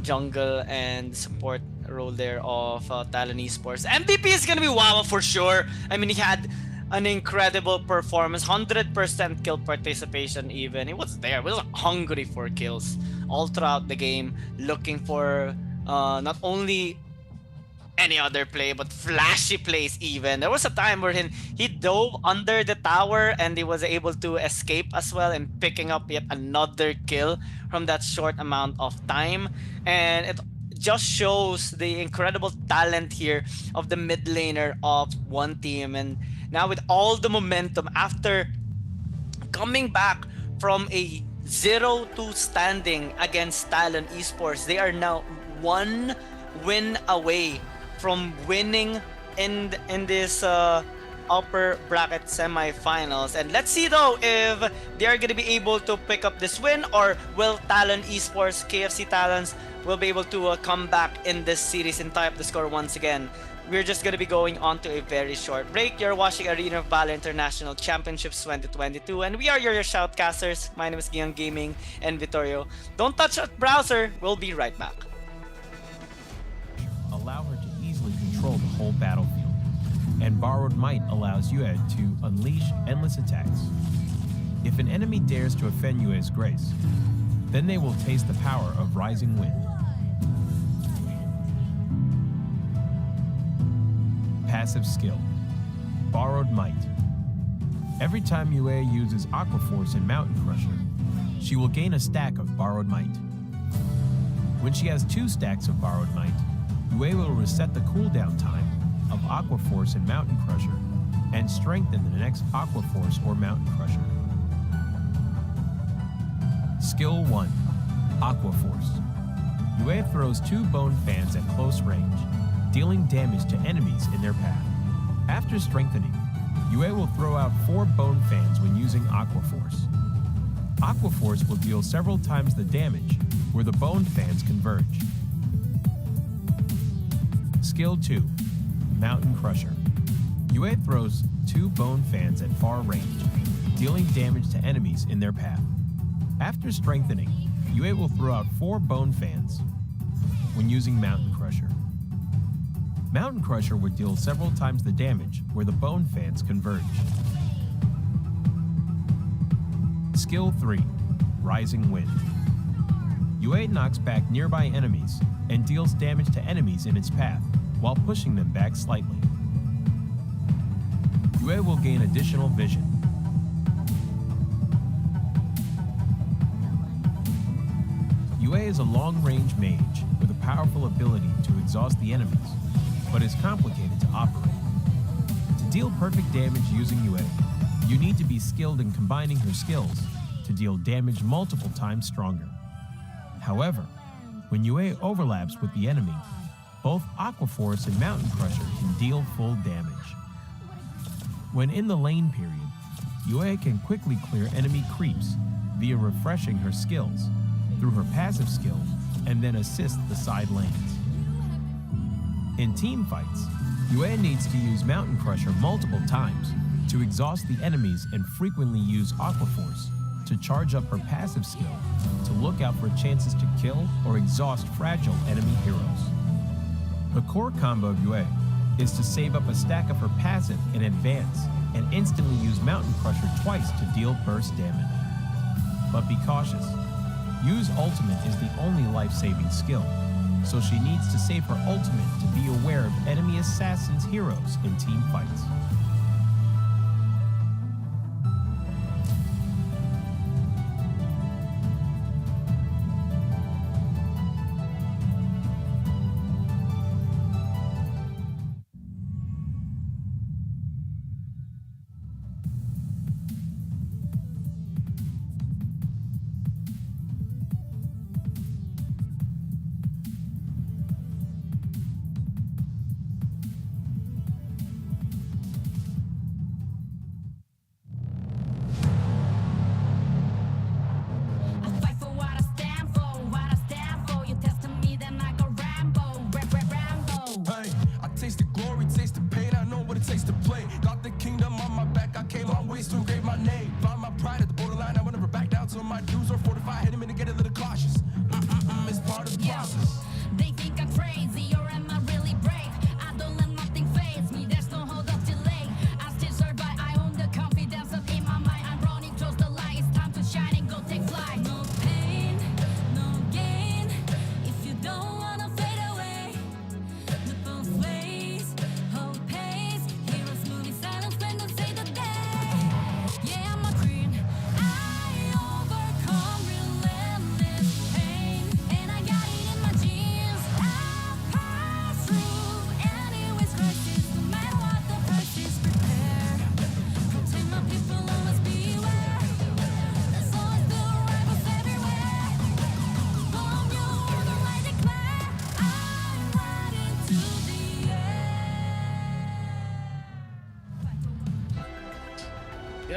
jungle and support role there of Talon Esports. MVP is gonna be Wawa for sure. I mean, he had an incredible performance, 100% kill participation even. He was there, he was hungry for kills all throughout the game, looking for not only any other play, but flashy plays even. There was a time where he dove under the tower and he was able to escape as well and picking up yet another kill from that short amount of time. And it just shows the incredible talent here of the mid laner of one team. And now with all the momentum after coming back from a 0-2 standing against Talon Esports, they are now one win away from winning in this upper bracket semifinals. And let's see though if they are going to be able to pick up this win, or will Talon Esports, KFC Talons, will be able to come back in this series and tie up the score once again. We're just going to be going on to a very short break. You're watching Arena of Valor International Championships 2022, and we are your shoutcasters. My name is Giang Gaming and Vittorio. Don't touch that browser. We'll be right back. Allow her to easily control the whole battlefield, and Borrowed Might allows Yue to unleash endless attacks. If an enemy dares to offend Yue's grace, then they will taste the power of Rising Wind. Passive skill, Borrowed Might. Every time Yue uses Aqua Force and Mountain Crusher, she will gain a stack of Borrowed Might. When she has 2 stacks of Borrowed Might, Yue will reset the cooldown time of Aqua Force and Mountain Crusher and strengthen the next Aqua Force or Mountain Crusher. Skill 1, Aqua Force. Yue throws 2 bone fans at close range, dealing damage to enemies in their path. After strengthening, Yue will throw out 4 bone fans when using Aqua Force. Aqua Force will deal several times the damage where the bone fans converge. Skill 2, Mountain Crusher. Yue throws 2 bone fans at far range, dealing damage to enemies in their path. After strengthening, Yue will throw out 4 bone fans when using Mountain Crusher. Mountain Crusher would deal several times the damage where the bone fans converge. Skill 3, Rising Wind. Yue knocks back nearby enemies and deals damage to enemies in its path while pushing them back slightly. Yue will gain additional vision. Yue is a long-range mage with a powerful ability to exhaust the enemies, but is complicated to operate. To deal perfect damage using Yue, you need to be skilled in combining her skills to deal damage multiple times stronger. However, when Yue overlaps with the enemy, both Aqua Force and Mountain Crusher can deal full damage. When in the lane period, Yue can quickly clear enemy creeps via refreshing her skills through her passive skill and then assist the side lanes. In team fights, Yue needs to use Mountain Crusher multiple times to exhaust the enemies and frequently use Aqua Force to charge up her passive skill to look out for chances to kill or exhaust fragile enemy heroes. The core combo of Yue is to save up a stack of her passive in advance and instantly use Mountain Crusher twice to deal burst damage. But be cautious. Yu's ultimate is the only life-saving skill, so she needs to save her ultimate to be aware of enemy assassins' heroes in team fights.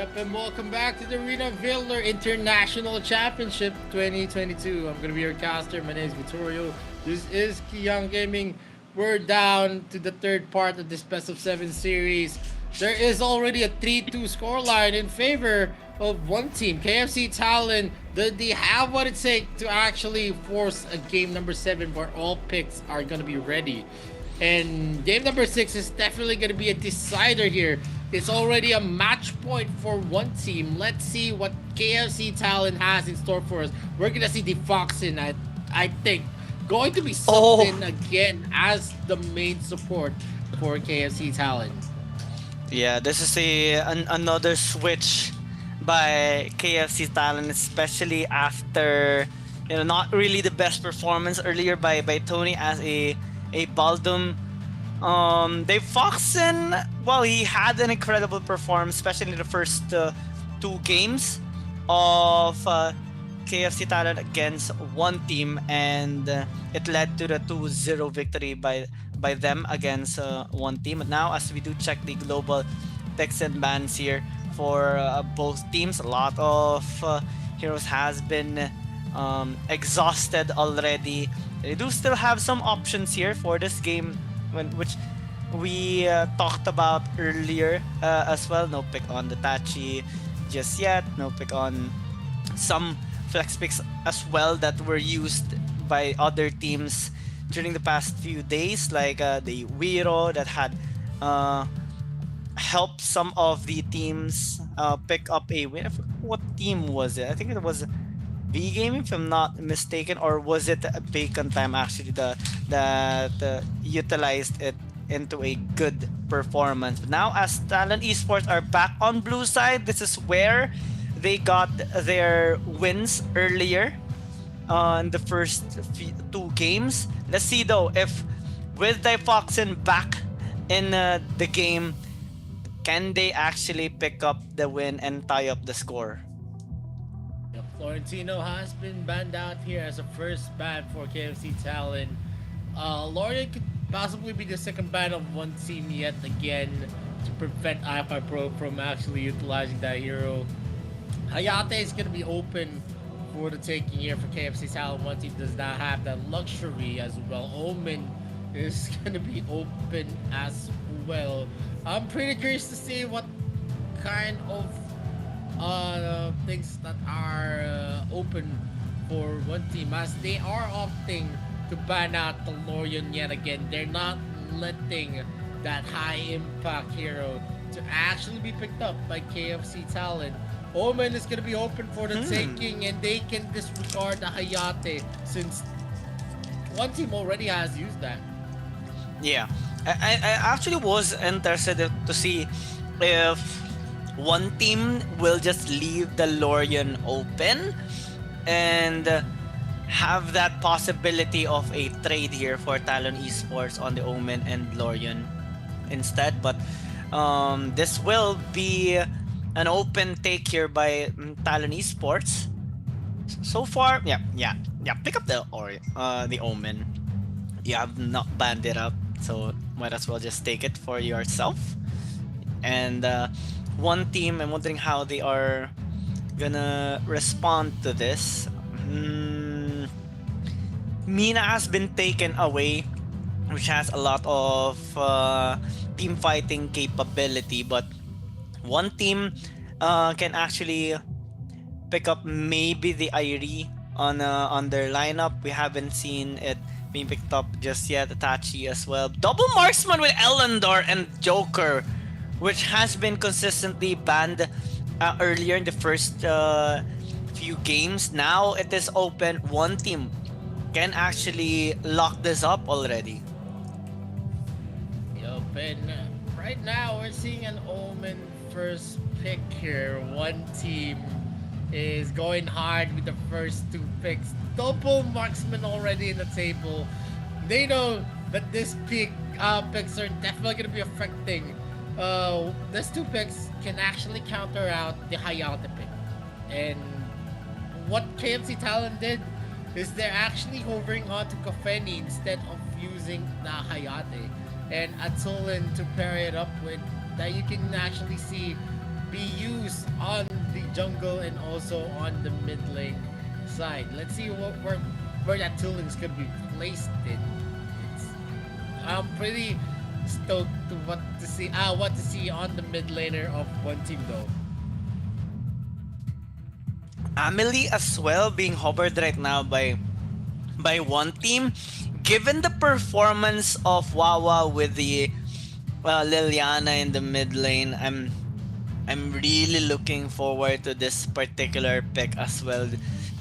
Yep, and welcome back to the Arena Viller International Championship 2022. I'm gonna be your caster. My name is Vittorio. This is Kiyang Gaming. We're down to the third part of this best of 7 series. There is already a 3-2 scoreline in favor of one team, KFC Talon. They have what it takes to actually force a game number 7 where all picks are gonna be ready. And game number 6 is definitely going to be a decider here. It's already a match point for one team. Let's see what KFC Talon has in store for us. We're going to see the Foxin, I think, going to be something again as the main support for KFC Talon. Yeah, this is another switch by KFC Talon, especially after not really the best performance earlier by Tony as a Baldum. Dave Foxen, well, he had an incredible performance, especially in the first 2 games of KFC Talon against one team, and it led to the 2-0 victory by them against one team. But now, as we do check the global picks and bans here for both teams, a lot of heroes has been exhausted already. They do still have some options here for this game, which we talked about earlier as well. No pick on the Tachi just yet. No pick on some flex picks as well that were used by other teams during the past few days, like the Wiro that had helped some of the teams pick up a win. What team was it? I think it was V Gaming, if I'm not mistaken, or was it Bacon Time actually that utilized it into a good performance? But now, as Talon Esports are back on blue side, this is where they got their wins earlier in the first 2 games. Let's see though if with Difoxin back in the game, can they actually pick up the win and tie up the score? Florentino has been banned out here as a first ban for KFC Talon. Lorian could possibly be the second ban of one team yet again to prevent iFi Pro from actually utilizing that hero. Hayate is going to be open for the taking here for KFC Talon. One team does not have that luxury as well. Omen is going to be open as well. I'm pretty curious to see what kind of things that are open for one team, as they are opting to ban out the Lorian yet again. They're not letting that high impact hero to actually be picked up by KFC Talon. Omen is going to be open for the taking, and they can disregard the Hayate since one team already has used that. Yeah, I actually was interested to see if one team will just leave the Lorian open and have that possibility of a trade here for Talon Esports on the Omen and Lorian instead. But this will be an open take here by Talon Esports. So far, yeah, pick up the Omen. You have not banned it up, so might as well just take it for yourself. And one team, I'm wondering how they are gonna respond to this. Mina has been taken away, which has a lot of team fighting capability, but one team can actually pick up maybe the Irie on their lineup. We haven't seen it being picked up just yet. Itachi as well. Double marksman with Elendor and Joker, which has been consistently banned earlier in the first few games. Now it is open. One team can actually lock this up already. Yup, and right now we're seeing an Omen first pick here. One team is going hard with the first 2 picks. Double marksman already in the table. They know that this picks are definitely going to be affecting. These 2 picks can actually counter out the Hayate pick. And what KFC Talon did is they're actually hovering onto Kofeni instead of using the Hayate and Atulin to pair it up with, that you can actually see be used on the jungle and also on the mid lane side. Let's see where that tooling is gonna be placed in. It's, I'm pretty stoked to what to see on the mid laner of one team though. Amelie as well being hovered right now by one team. Given the performance of Wawa with the Liliana in the mid lane, I'm really looking forward to this particular pick as well,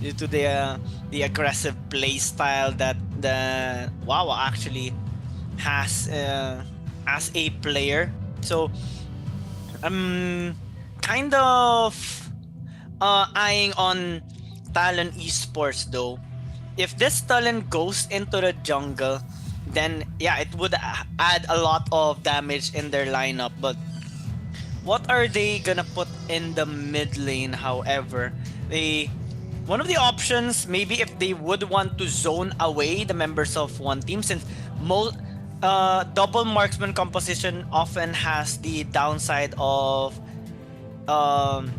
due to the aggressive play style that the Wawa actually has as a player. So I'm kind of eyeing on Talon Esports though. If this Talon goes into the jungle, then yeah, it would add a lot of damage in their lineup. But what are they gonna put in the mid lane? However, they one of the options, maybe if they would want to zone away the members of one team, since most double marksman composition often has the downside of um,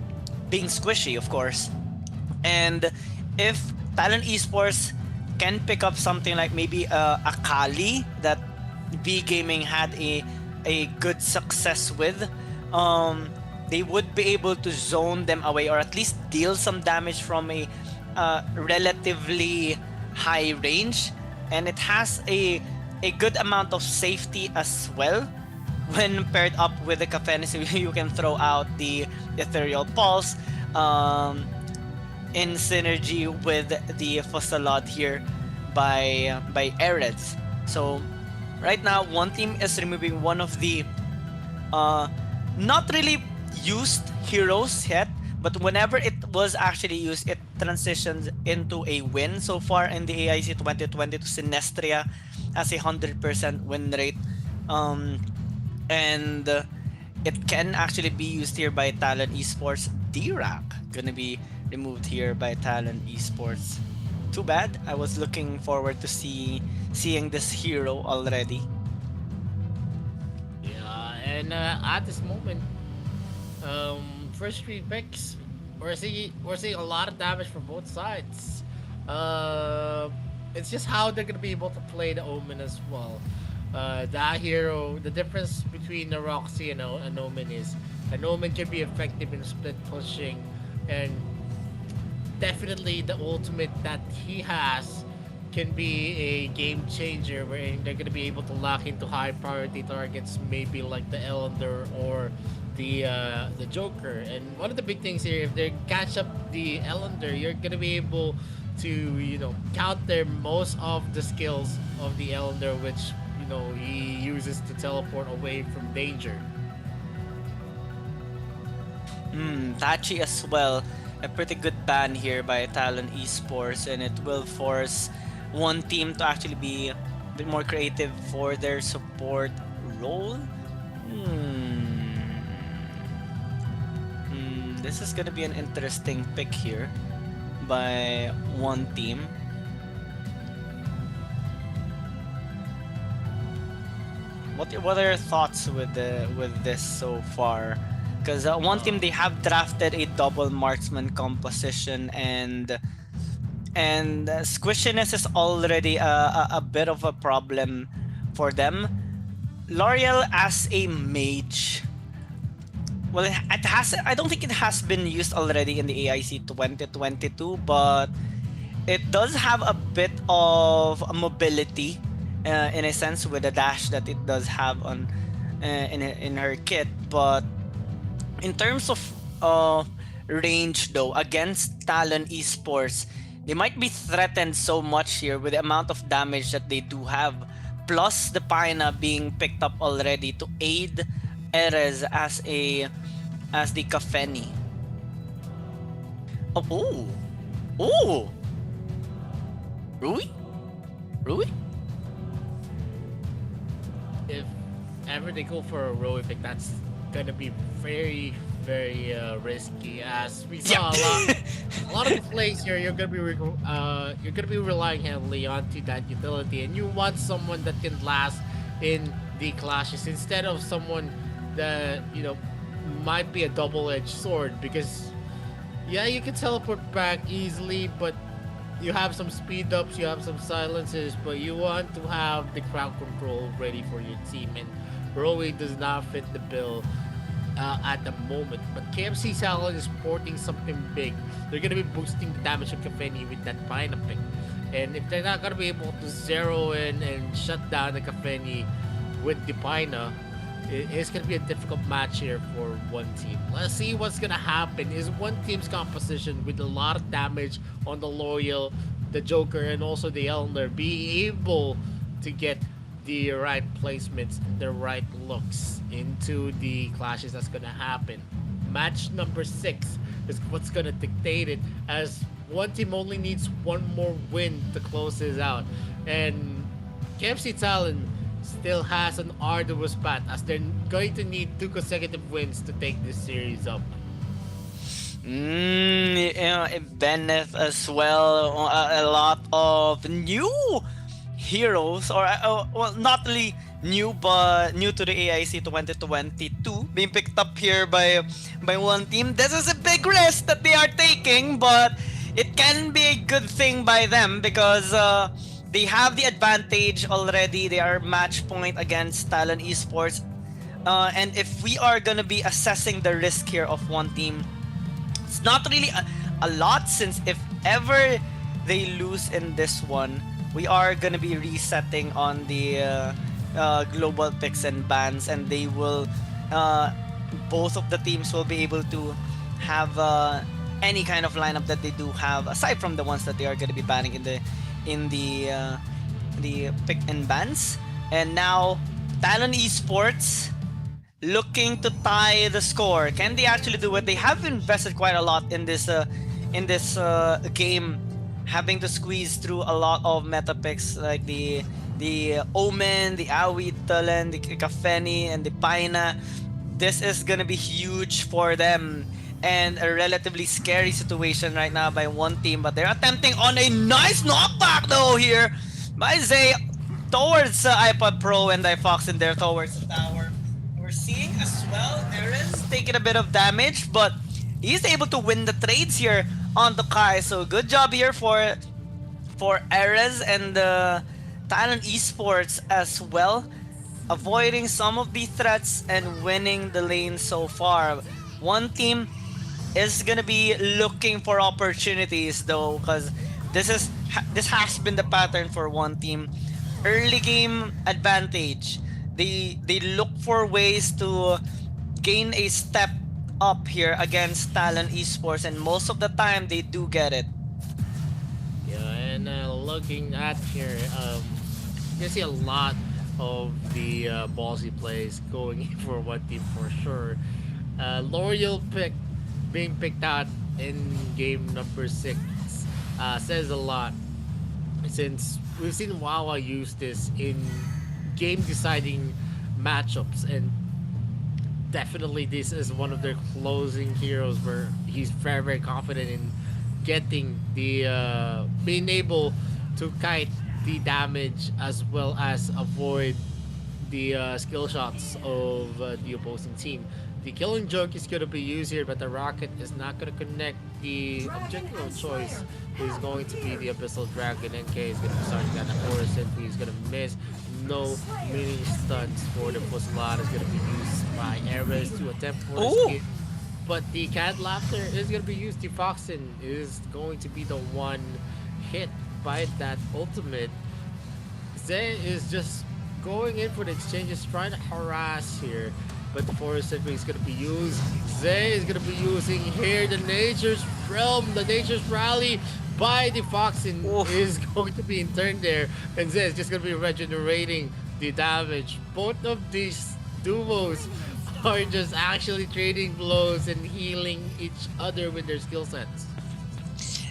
being squishy, of course. And if Talon Esports can pick up something like maybe a Kali that B Gaming had a good success with, they would be able to zone them away or at least deal some damage from a relatively high range, and it has a good amount of safety as well when paired up with the Kafene. So you can throw out the Ethereal Pulse in synergy with the Fussalot here by Ereds. So right now one team is removing one of the not really used heroes yet, but whenever it was actually used, it transitions into a win. So far in the AIC 2020 to Sinestria has a 100% win rate, and it can actually be used here by Talon Esports. D-Rack gonna be removed here by Talon Esports. Too bad. I was looking forward to seeing this hero already. Yeah, and at this moment, first three picks, we're seeing a lot of damage from both sides. It's just how they're gonna be able to play the Omen as well. That hero, the difference between the Roxy and an Omen is an Omen can be effective in split pushing, and definitely the ultimate that he has can be a game changer wherein they're gonna be able to lock into high priority targets, maybe like the Elder or the Joker. And one of the big things here, if they catch up the Elder, you're gonna be able to counter most of the skills of the Elder, which he uses to teleport away from danger. Tachi as well, a pretty good ban here by Talon Esports, and it will force one team to actually be a bit more creative for their support role. This is gonna be an interesting pick here by one team. What are your thoughts with this so far? Because one team, they have drafted a double marksman composition, and squishiness is already a bit of a problem for them. L'Oreal as a mage, well, it has. I don't think it has been used already in the AIC 2022, but it does have a bit of mobility, in a sense, with the dash that it does have on in her kit. But in terms of range, though, against Talon Esports, they might be threatened so much here with the amount of damage that they do have, plus the Paina being picked up already to aid Erez as the Kafeni. Oh, oh, Rui? If ever they go for a Roe pick, that's gonna be very, very risky. As we saw a lot of the plays here, you're gonna be relying heavily onto that utility, and you want someone that can last in the clashes instead of someone that might be a double-edged sword because yeah, you can teleport back easily, but you have some speed ups, you have some silences, but you want to have the crowd control ready for your team, and Rowie does not fit the bill at the moment. But KFC Talon is porting something big. They're gonna be boosting the damage of Kafeni with that Pina pick, and if they're not gonna be able to zero in and shut down the Kafeni with the Pina, it's gonna be a difficult match here for one team. Let's see what's gonna happen. Is one team's composition with a lot of damage on the Loyal, the Joker, and also the Elner be able to get the right placements, the right looks into the clashes that's gonna happen. Match number 6 is what's gonna dictate it, as one team only needs one more win to close this out, and KFC Talon still has an arduous path as they're going to need 2 consecutive wins to take this series up. Bennett as well. A lot of new heroes, or well, not really new, but new to the AIC 2022, being picked up here by one team. This is a big risk that they are taking, but it can be a good thing by them because they have the advantage already. They are match point against Talon Esports. And if we are gonna be assessing the risk here of one team, it's not really a lot, since if ever they lose in this one, we are gonna be resetting on the global picks and bans, and they will both of the teams will be able to have any kind of lineup that they do have, aside from the ones that they are gonna be banning in the pick and bans. And now Talon Esports looking to tie the score. Can they actually do it? They have invested quite a lot in this game, having to squeeze through a lot of meta picks like the Omen, the Awi Talon, the Kafeni, and the Paina. This is gonna be huge for them, and a relatively scary situation right now by one team, but they're attempting on a nice knockback though here by Zay towards iPod Pro and iFox in there towards the tower. We're seeing as well Erez taking a bit of damage, but he's able to win the trades here on the Kai, so good job here for Erez and Talon Esports as well, avoiding some of the threats and winning the lane so far. One team is gonna be looking for opportunities though, because this has been the pattern for one team. Early game advantage. They look for ways to gain a step up here against Talon Esports, and most of the time they do get it. Yeah, and looking at here, you see a lot of the ballsy plays going in for one team for sure. L'Oreal being picked out in game number 6 says a lot, since we've seen Wawa use this in game deciding matchups, and definitely this is one of their closing heroes where he's very, very confident in getting the being able to kite the damage as well as avoid the skill shots of the opposing team. The killing joke is going to be used here, but the rocket is not going to connect. The objective of choice is going to be the Abyssal Dragon. NK is going to be starting down the forest, and he's going to miss. No mini stunts for the Fusillade is going to be used by Ares to attempt for his kit. But the Cat Laughter is going to be used. The Foxen is going to be the one hit by that ultimate. Zay is just going in for the exchanges, trying to harass here. But the Forest Sentry is going to be used. Zay is going to be using here the Nature's Realm, the Nature's Rally by the Foxen is going to be in turn there. And Zay is just going to be regenerating the damage. Both of these duos are just actually trading blows and healing each other with their skill sets.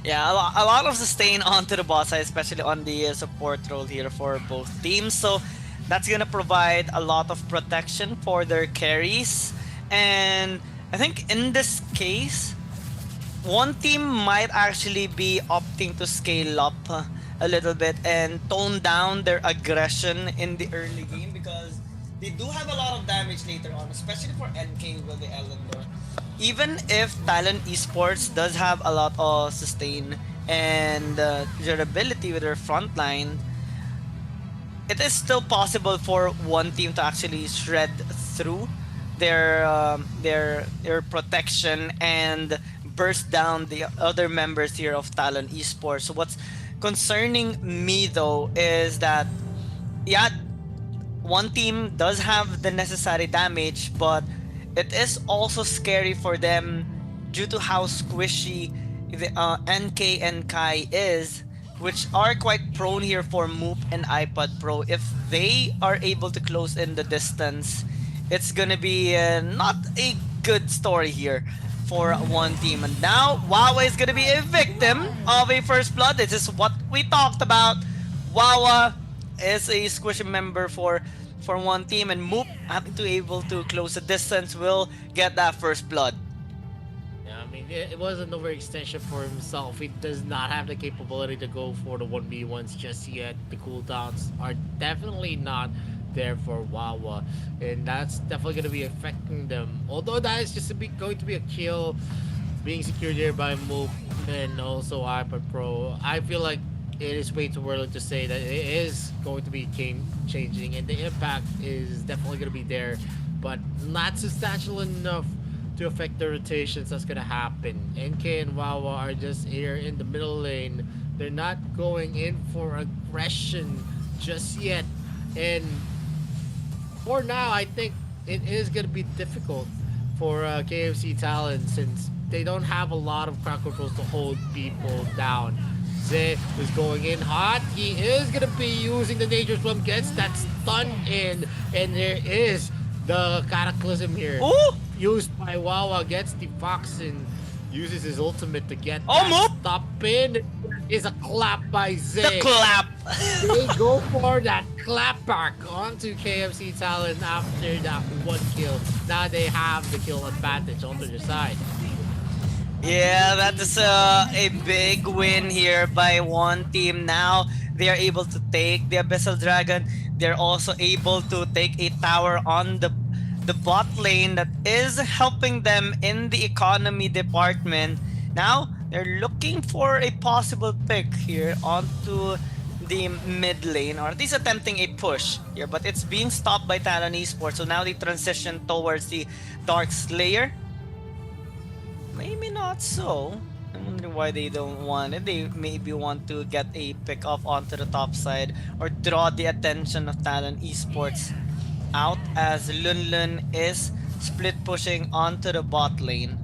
Yeah, a lot of sustain onto the boss side, especially on the support role here for both teams. So that's gonna provide a lot of protection for their carries. And I think in this case, one team might actually be opting to scale up a little bit and tone down their aggression in the early game, because They do have a lot of damage later on, especially for NK with the Elendor. Even if Talon Esports does have a lot of sustain and durability with their front line, it is still possible for one team to actually shred through their protection and burst down the other members here of Talon Esports. So what's concerning me though is that, yeah, one team does have the necessary damage, but it is also scary for them due to how squishy the NK and Kai is, which are quite prone here for Moop and iPod Pro. If they are able to close in the distance, it's gonna be not a good story here for one team. And now Wawa is gonna be a victim of a first blood. This is what we talked about. Wawa is a squishy member for one team, and Moop having to able to close the distance will get that first blood. Yeah, I mean, it was an overextension for himself. He does not have the capability to go for the 1v1s just yet. The cooldowns are definitely not there for Wawa, and that's definitely going to be affecting them. Although that is just going to be a kill being secured here by Moop and also iPad Pro. I feel like it is way too early to say that it is going to be game changing, and the impact is definitely going to be there, but not substantial enough to affect the rotations that's going to happen. NK and Wawa are just here in the middle lane. They're not going in for aggression just yet, and for now I think it is going to be difficult for KFC Talon, since they don't have a lot of crowd controls to hold people down. Zay is going in hot. He is going to be using the Nature Swim, gets that stun in, and there is the Cataclysm here. Ooh! Used by Wawa, gets the Foxen, uses his ultimate to get Oh, that Moop! stop in. Is a clap by Zay. The clap! They go for that clap back onto KFC Talon after that one kill. Now they have the kill advantage onto their side. Yeah, that is a big win here by one team. Now they are able to take the Abyssal Dragon. They're also able to take a tower on the bot lane that is helping them in the economy department. Now they're looking for a possible pick here onto the mid lane, or at least attempting a push here, but it's being stopped by Talon Esports. So now they transition towards the Dark Slayer. Maybe not so. I'm wondering why they don't want it. They maybe want to get a pick off onto the top side or draw the attention of Talon Esports out, as Lunlun is split pushing onto the bot lane.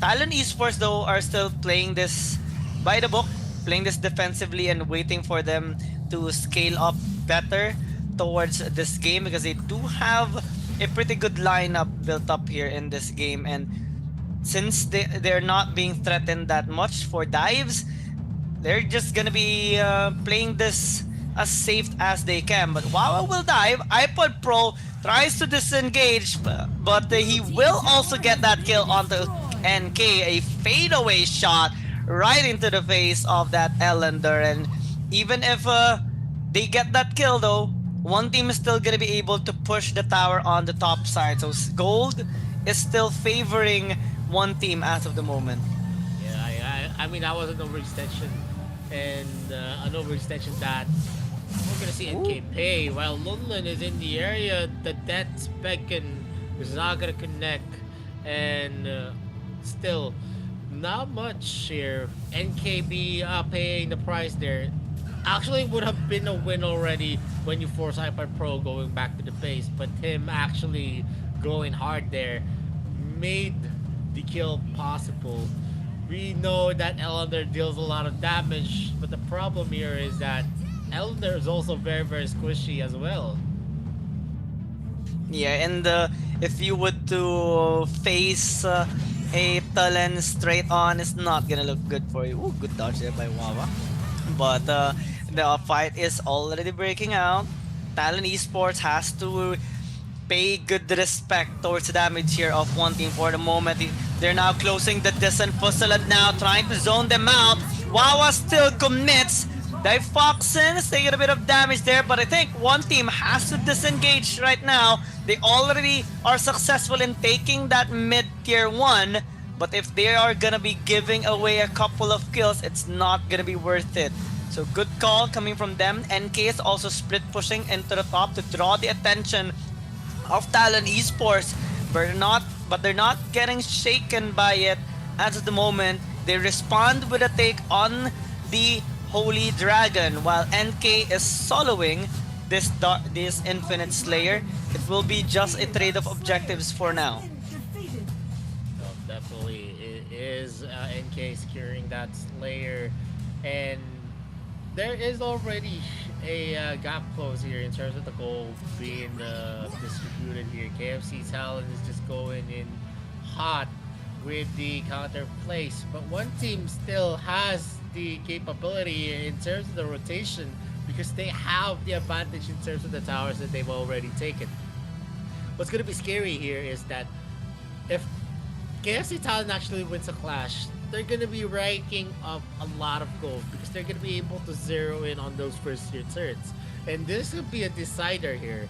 Talon Esports though are still playing this by the book, playing this defensively and waiting for them to scale up better towards this game, because they do have a pretty good lineup built up here in this game, and since they're not being threatened that much for dives, they're just gonna be playing this as safe as they can. But Wawa will dive. iPod Pro tries to disengage, but he will also get that kill onto NK. A fadeaway shot right into the face of that Elender. And even if they get that kill though, one team is still gonna be able to push the tower on the top side. So gold is still favoring one team as of the moment. Yeah, I mean, that was an overextension, and an overextension that we're gonna see NK pay. While Lunlun is in the area, the death Specken is not gonna connect, and still not much here. NKB paying the price there. Actually, would have been a win already when you force Hyper Pro going back to the base, but him actually going hard there made the kill possible. We know that Elender deals a lot of damage, but the problem here is that Elender is also very, very squishy as well. Yeah, and if you would to face a Talon straight on, it's not gonna look good for you. Ooh, good dodge there by Wawa. But the fight is already breaking out. Talon Esports has to pay good respect towards the damage here of one team for the moment. They're now closing the distance. Pussalat now trying to zone them out. Wawa still commits Foxen is taking a bit of damage there, but I think one team has to disengage right now. They already are successful in taking that mid tier 1, but if they are gonna be giving away a couple of kills, it's not gonna be worth it. So good call coming from them. NK is also split pushing into the top to draw the attention of Talon Esports, but they're not getting shaken by it as of the moment. They respond with a take on the Holy Dragon, while NK is soloing this Infinite Slayer. It will be just a trade of objectives for now. Definitely, it is NK securing that Slayer, and there is already a gap close here in terms of the gold being distributed here. KFC Talon is just going in hot with the counter place, but one team still has the capability in terms of the rotation because they have the advantage in terms of the towers that they've already taken. What's going to be scary here is that if KFC Talon actually wins a clash, they're going to be ranking up a lot of gold because they're going to be able to zero in on those first tier turrets, and this will be a decider here.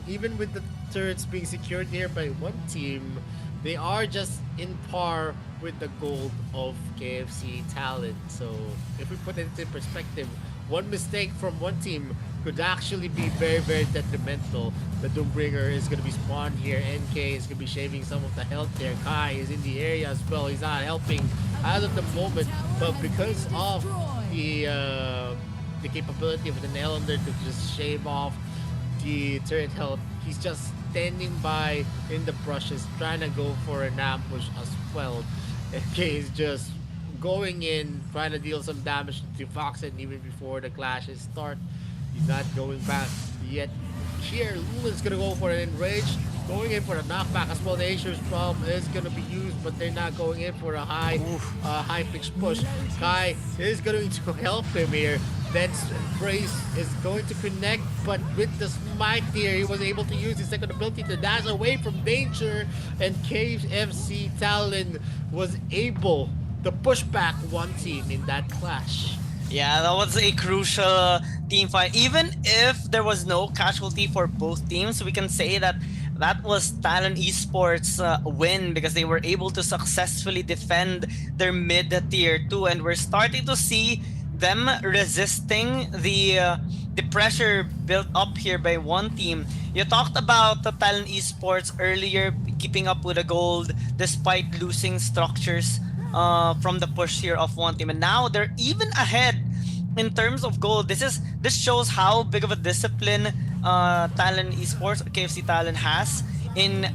Even with the turrets being secured here by one team, they are just in par with the gold of KFC Talon. So if we put it into perspective, one mistake from one team could actually be very, very detrimental. The Doombringer is going to be spawned here. NK is going to be shaving some of the health there. Kai is in the area as well. He's not helping as of the moment, but because of the capability of the Nailander to just shave off the turret health, he's just standing by in the brushes, trying to go for an ambush as well. NK is just going in, trying to deal some damage to Foxen even before the clashes start. He's not going back yet. Here, Lulin's gonna go for an enrage, going in for a knockback as well. The Asher's Bomb is gonna be used, but they're not going in for a high pitch push. Kai is going to help him here. That Brace is going to connect, but with the smite here, he was able to use his second ability to dash away from danger, and KFC Talon was able to push back one team in that clash. Yeah, that was a crucial team fight. Even if there was no casualty for both teams, we can say that that was Talon Esports' win because they were able to successfully defend their mid tier 2, and we're starting to see them resisting the pressure built up here by one team. You talked about the Talon Esports earlier, keeping up with the gold despite losing structures from the push here of one team, and now they're even ahead in terms of gold. This shows how big of a discipline Talon Esports or KFC Talon has in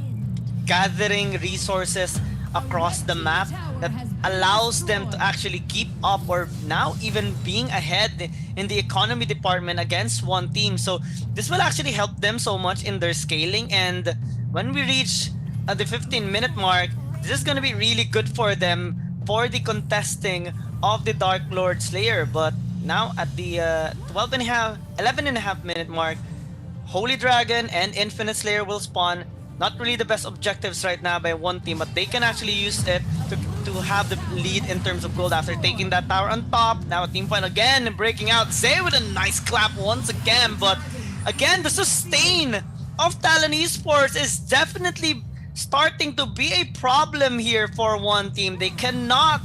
gathering resources across the map that allows them to actually keep up, or now even being ahead in the economy department against one team. So this will actually help them so much in their scaling, and when we reach the 15-minute mark, this is going to be really good for them for the contesting of the Dark Lord Slayer. But now at the 11.5 minute mark, Holy Dragon and Infinite Slayer will spawn. Not really the best objectives right now by one team, but they can actually use it to have the lead in terms of gold after taking that tower on top. Now a team fight again and breaking out. Zay with a nice clap once again, but again, the sustain of Talon Esports is definitely starting to be a problem here for one team. They cannot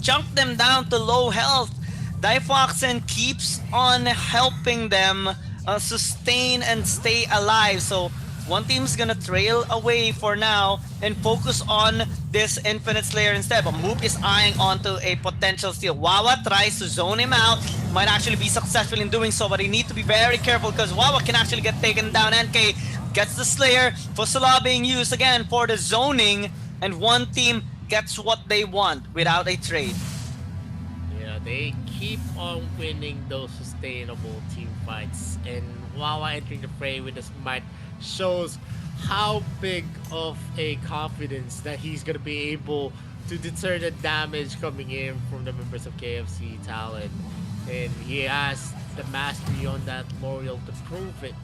chunk them down to low health. Difoxen keeps on helping them sustain and stay alive. So one team's gonna trail away for now and focus on this Infinite Slayer instead. But Moop is eyeing onto a potential steal. Wawa tries to zone him out. Might actually be successful in doing so, but he needs to be very careful because Wawa can actually get taken down. NK gets the Slayer. Fusila being used again for the zoning, and one team gets what they want without a trade. Yeah, they keep on winning those sustainable team fights, and Wawa entering the fray with the smite shows how big of a confidence that he's gonna be able to deter the damage coming in from the members of KFC Talon, and he has the mastery on that L'Oreal to prove it.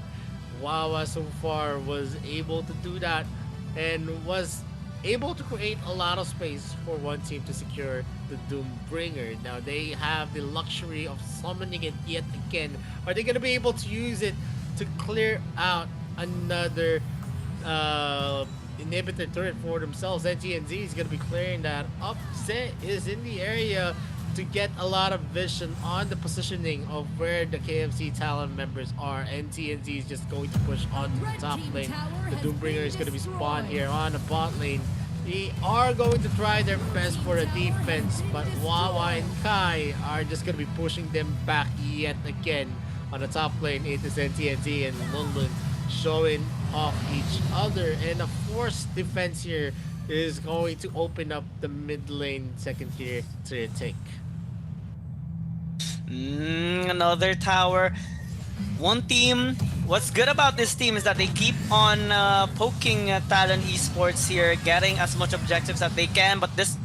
Wawa so far was able to do that and was able to create a lot of space for one team to secure the Doombringer. Now they have the luxury of summoning it yet again. Are they gonna be able to use it to clear out another inhibitor turret for themselves? NTNZ is gonna be clearing that up. Zed is in the area to get a lot of vision on the positioning of where the KFC Talon members are. NTNZ is just going to push onto the top lane. The Doombringer is going to be spawned here on the bot lane. They are going to try their best for a defense, but Wawa and Kai are just going to be pushing them back yet again. On the top lane, it is NTNZ and Lunlun showing off each other, and a forced defense here is going to open up the mid lane second tier to take. Another tower. One team. What's good about this team is that they keep on poking Talon Esports here, getting as much objectives that they can, but this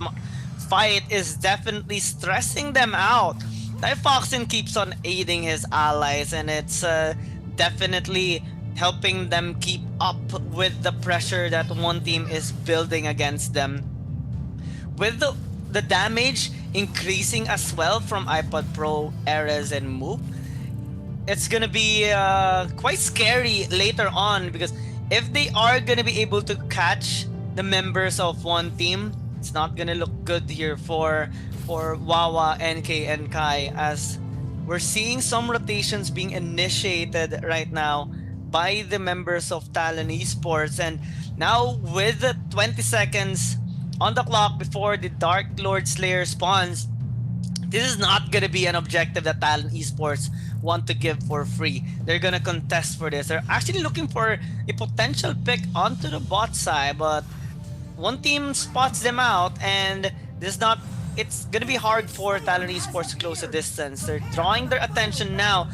fight is definitely stressing them out. Typhoxin keeps on aiding his allies, and it's definitely helping them keep up with the pressure that one team is building against them. With the damage increasing as well from iPod Pro, Erez, and Moop, it's gonna be quite scary later on, because if they are gonna be able to catch the members of one team, it's not gonna look good here for Wawa, NK, and Kai, as we're seeing some rotations being initiated right now by the members of Talon Esports. And now with 20 seconds on the clock before the Dark Lord Slayer spawns, this is not gonna be an objective that Talon Esports want to give for free. They're gonna contest for this. They're actually looking for a potential pick onto the bot side, but one team spots them out, and this is not. It's gonna be hard for Talon Esports to close the distance. They're drawing their attention now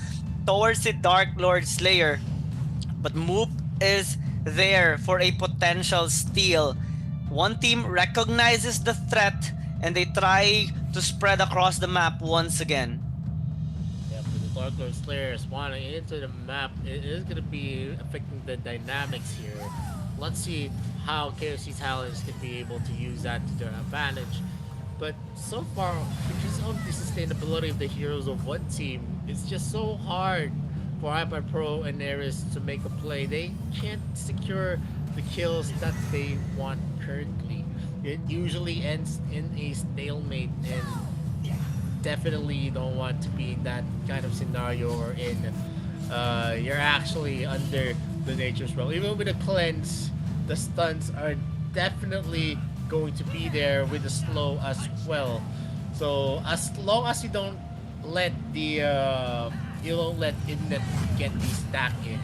towards the Dark Lord Slayer, but Moop is there for a potential steal. One team recognizes the threat, and they try to spread across the map once again. Yeah, for the Dark Lord Slayer spawning into the map, it is going to be affecting the dynamics here. Let's see how KFC Talents can be able to use that to their advantage. But so far, because of the sustainability of the heroes of one team, it's just so hard for iPad Pro and Ares to make a play. They can't secure the kills that they want currently. It usually ends in a stalemate, and definitely you don't want to be in that kind of scenario, or in you're actually under the nature's realm. Even with a cleanse, the stuns are definitely going to be there with the slow as well. So as long as you don't let the Innet get the stack in,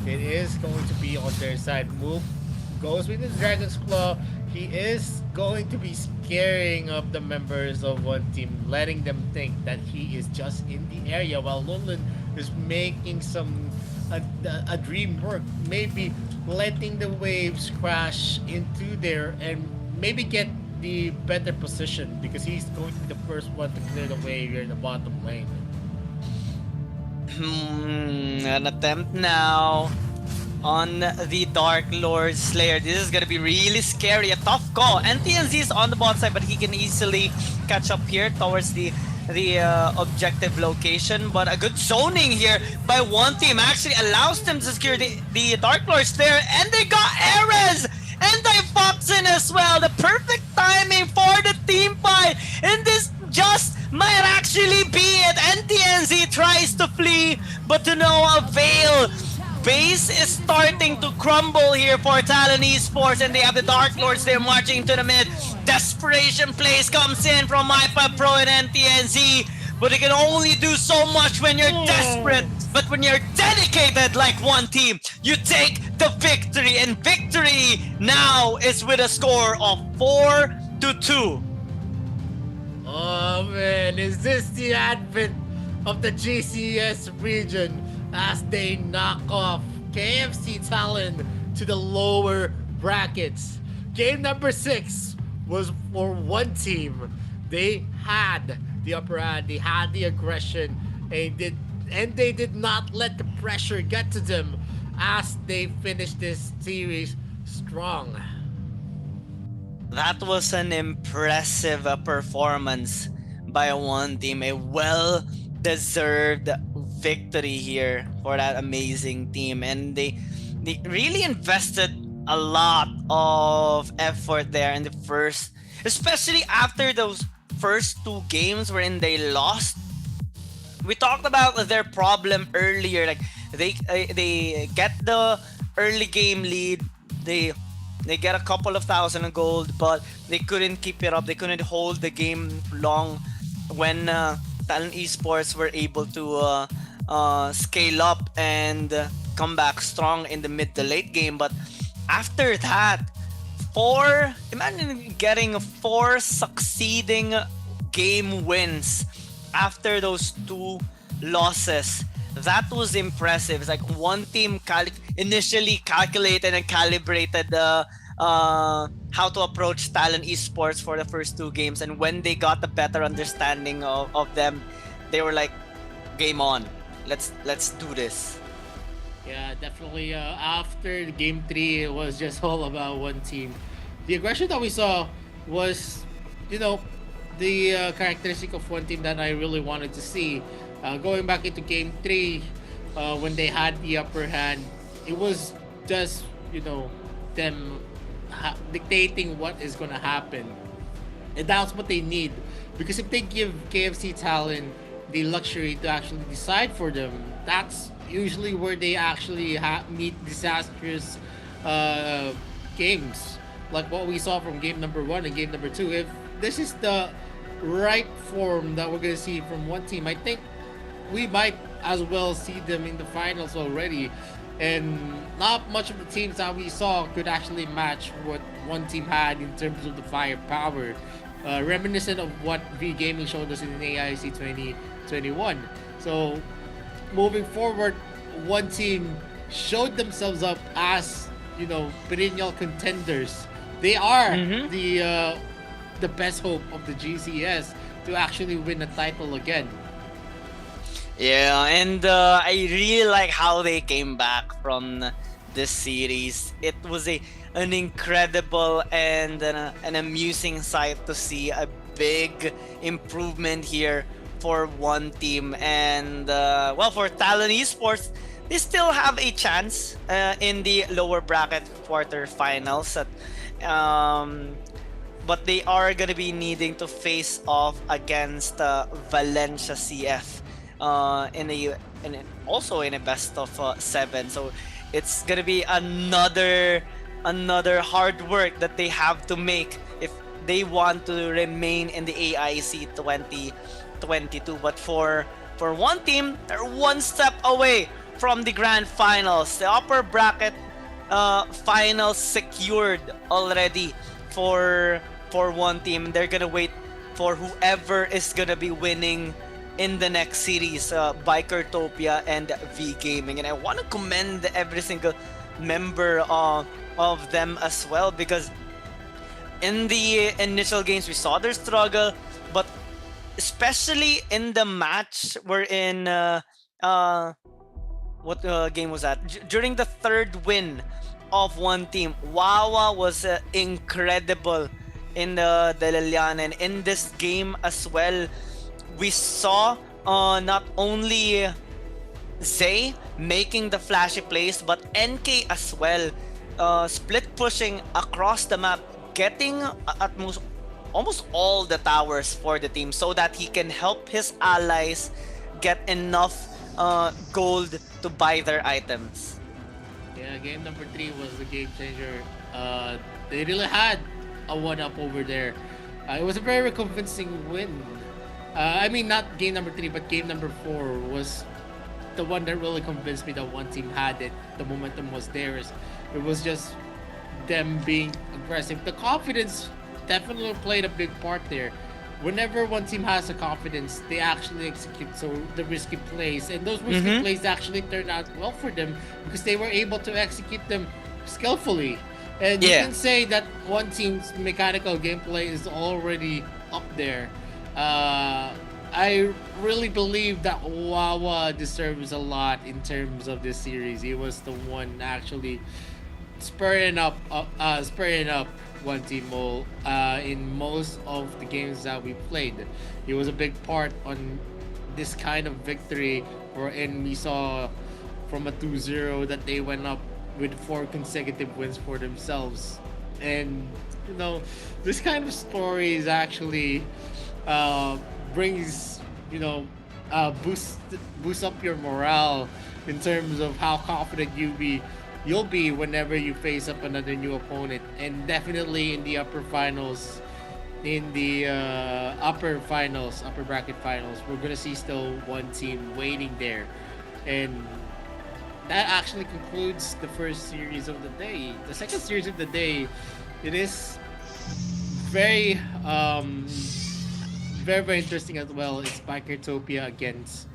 it is going to be on their side. Move goes with the Dragon's Claw. He is going to be scaring up the members of one team, letting them think that he is just in the area, while Lunlun is making a dream work, maybe letting the waves crash into there and maybe get the better position, because he's going to be the first one to clear the wave here in the bottom lane. An attempt now on the Dark Lord Slayer. This is gonna be really scary. A tough call. NTNZ is on the bot side, but he can easily catch up here towards the objective location. But a good zoning here by one team actually allows them to secure the Dark Lord Slayer, and they got Erez and Typhoxin as well. The perfect timing for the team fight, and this just might actually be it. NTNZ tries to flee, but to no avail. Base is starting to crumble here for Talon Esports, and they have the Dark Lords there marching into the mid. Desperation plays comes in from iPad Pro and NTNZ, but they can only do so much when you're desperate. But when you're dedicated like one team, you take the victory, and victory now is with a score of 4-2. Oh man, is this the advent of the GCS region as they knock off KFC Talon to the lower brackets? Game number 6 was for one team. They had the upper hand, they had the aggression, and they did not let the pressure get to them as they finished this series strong. That was an impressive performance by one team. A well deserved victory here for that amazing team. And they really invested a lot of effort there in the first, especially after those first two games wherein they lost. We talked about their problem earlier. Like they get the early game lead. They they get a couple of thousand of gold, but they couldn't keep it up. They couldn't hold the game long when Talent Esports were able to scale up and come back strong in the mid to late game. But after that, imagine getting four succeeding game wins after those two losses. That was impressive. It's like one team initially calculated and calibrated how to approach Talent Esports for the first two games, and when they got a better understanding of them, they were like, "Game on, let's do this." Yeah, definitely. After game three, it was just all about one team. The aggression that we saw was, you know, the characteristic of one team that I really wanted to see. Going back into game three, when they had the upper hand, it was just, them dictating what is going to happen. And that's what they need. Because if they give KFC Talent the luxury to actually decide for them, that's usually where they actually meet disastrous games. Like what we saw from game number one and game number two. If this is the right form that we're going to see from one team, I think we might as well see them in the finals already. And not much of the teams that we saw could actually match what one team had in terms of the firepower. Reminiscent of what V Gaming showed us in AIC 2021. So moving forward, one team showed themselves up as, perennial contenders. They are the best hope of the GCS to actually win a title again. Yeah, and I really like how they came back from this series. It was an incredible and an amusing sight to see a big improvement here for one team. And for Talon Esports, they still have a chance in the lower bracket quarterfinals. But they are gonna be needing to face off against Valencia CF also in a best of 7. So it's gonna be another hard work that they have to make if they want to remain in the AIC 2022. But for one team, they're one step away from the grand finals. The upper bracket finals secured already for one team. They're gonna wait for whoever is gonna be winning in the next series, Bikertopia and V Gaming. And I want to commend every single member of them as well, because in the initial games we saw their struggle, but especially in the match we're in what game was that? During the third win of one team, Wawa was incredible in the Liliana, and in this game as well we saw not only Zay making the flashy plays, but NK as well, split pushing across the map, getting at almost all the towers for the team so that he can help his allies get enough gold to buy their items. Yeah, game number three was the game changer. They really had a one-up over there. It was a very convincing win. I mean, not game number three, but game number four was the one that really convinced me that one team had it. The momentum was theirs. It was just them being aggressive. The confidence definitely played a big part there. Whenever one team has the confidence, they actually execute the risky plays, and those risky plays actually turned out well for them because they were able to execute them skillfully. And you can say that one team's mechanical gameplay is already up there. I really believe that Wawa deserves a lot in terms of this series. He was the one actually spurring up One Team Mole in most of the games that we played. He was a big part on this kind of victory, wherein we saw from a 2-0 that they went up with 4 consecutive wins for themselves. And you know, this kind of story is actually brings, you know, boost up your morale in terms of how confident you'll be whenever you face up another new opponent. And definitely in the upper finals, in the upper bracket finals, we're gonna see still one team waiting there. And that actually concludes the first series of the day. The second series of the day, it is very very interesting as well. It's Bikertopia against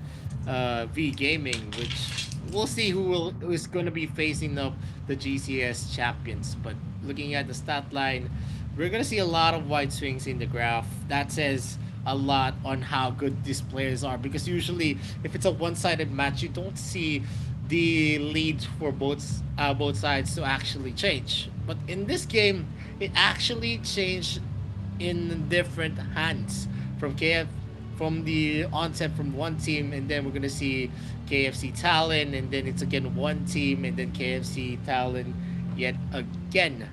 V Gaming, which we'll see who is going to be facing up the GCS champions. But looking at the stat line, we're going to see a lot of wide swings in the graph. That says a lot on how good these players are, because usually if it's a one-sided match, you don't see the leads for both sides to actually change. But in this game, it actually changed in different hands from the onset from one team, and then we're gonna see KFC Talon, and then it's again one team, and then KFC Talon yet again.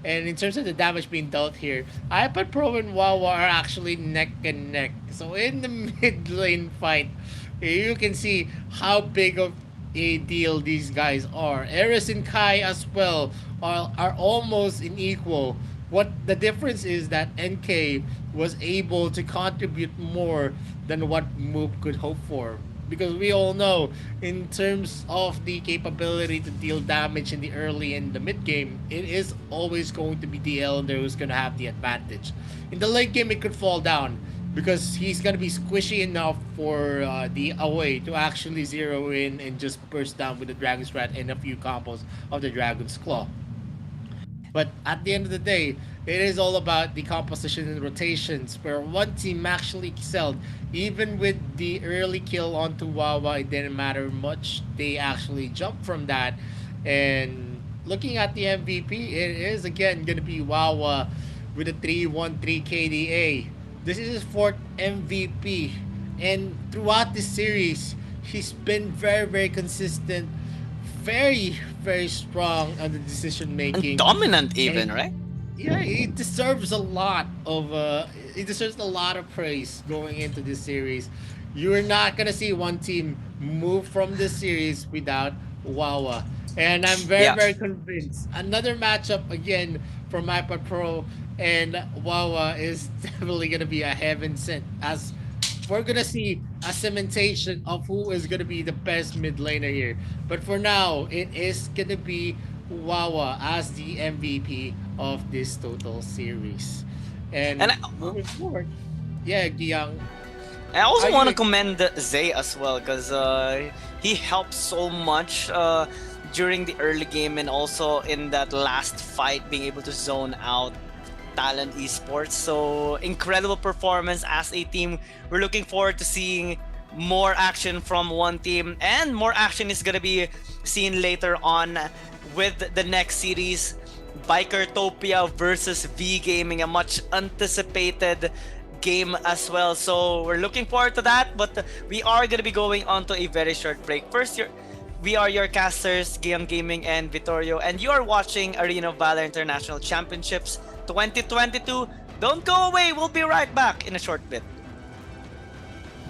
And in terms of the damage being dealt here, iPad Pro and Wawa are actually neck and neck. So in the mid lane fight, you can see how big of a deal these guys are. Eris and Kai as well are almost in equal. What the difference is that NK was able to contribute more than what Moop could hope for. Because we all know, in terms of the capability to deal damage in the early and the mid game, it is always going to be the Elder who's going to have the advantage. In the late game, it could fall down because he's going to be squishy enough for the away to actually zero in and just burst down with the Dragon's Wrath and a few combos of the Dragon's Claw. But at the end of the day, it is all about the composition and rotations, where one team actually excelled. Even with the early kill onto Wawa, it didn't matter much. They actually jumped from that. And looking at the MVP, it is again going to be Wawa with a 313 KDA. This is his 4th MVP. And throughout this series, he's been very consistent, very strong on the decision making, and dominant even, right? Yeah, he deserves a lot of praise going into this series. You're not gonna see one team move from this series without Wawa, and I'm very convinced. Another matchup again from iPad Pro and Wawa is definitely gonna be a heaven sent, as we're gonna see a cementation of who is gonna be the best mid laner here. But for now, it is gonna be Wawa as the MVP of this total series. And moving forward, Giyang. I also want to commend Zay as well, because he helped so much during the early game, and also in that last fight being able to zone out Talent Esports. So incredible performance as a team. We're looking forward to seeing more action from one team, and more action is gonna be seen later on with the next series, Bikertopia versus V Gaming, a much anticipated game as well. So we're looking forward to that, but we are gonna be going on to a very short break. First, we are your casters, Gion Gaming and Vittorio, and you are watching Arena of Valor International Championships 2022. Don't go away, we'll be right back in a short bit.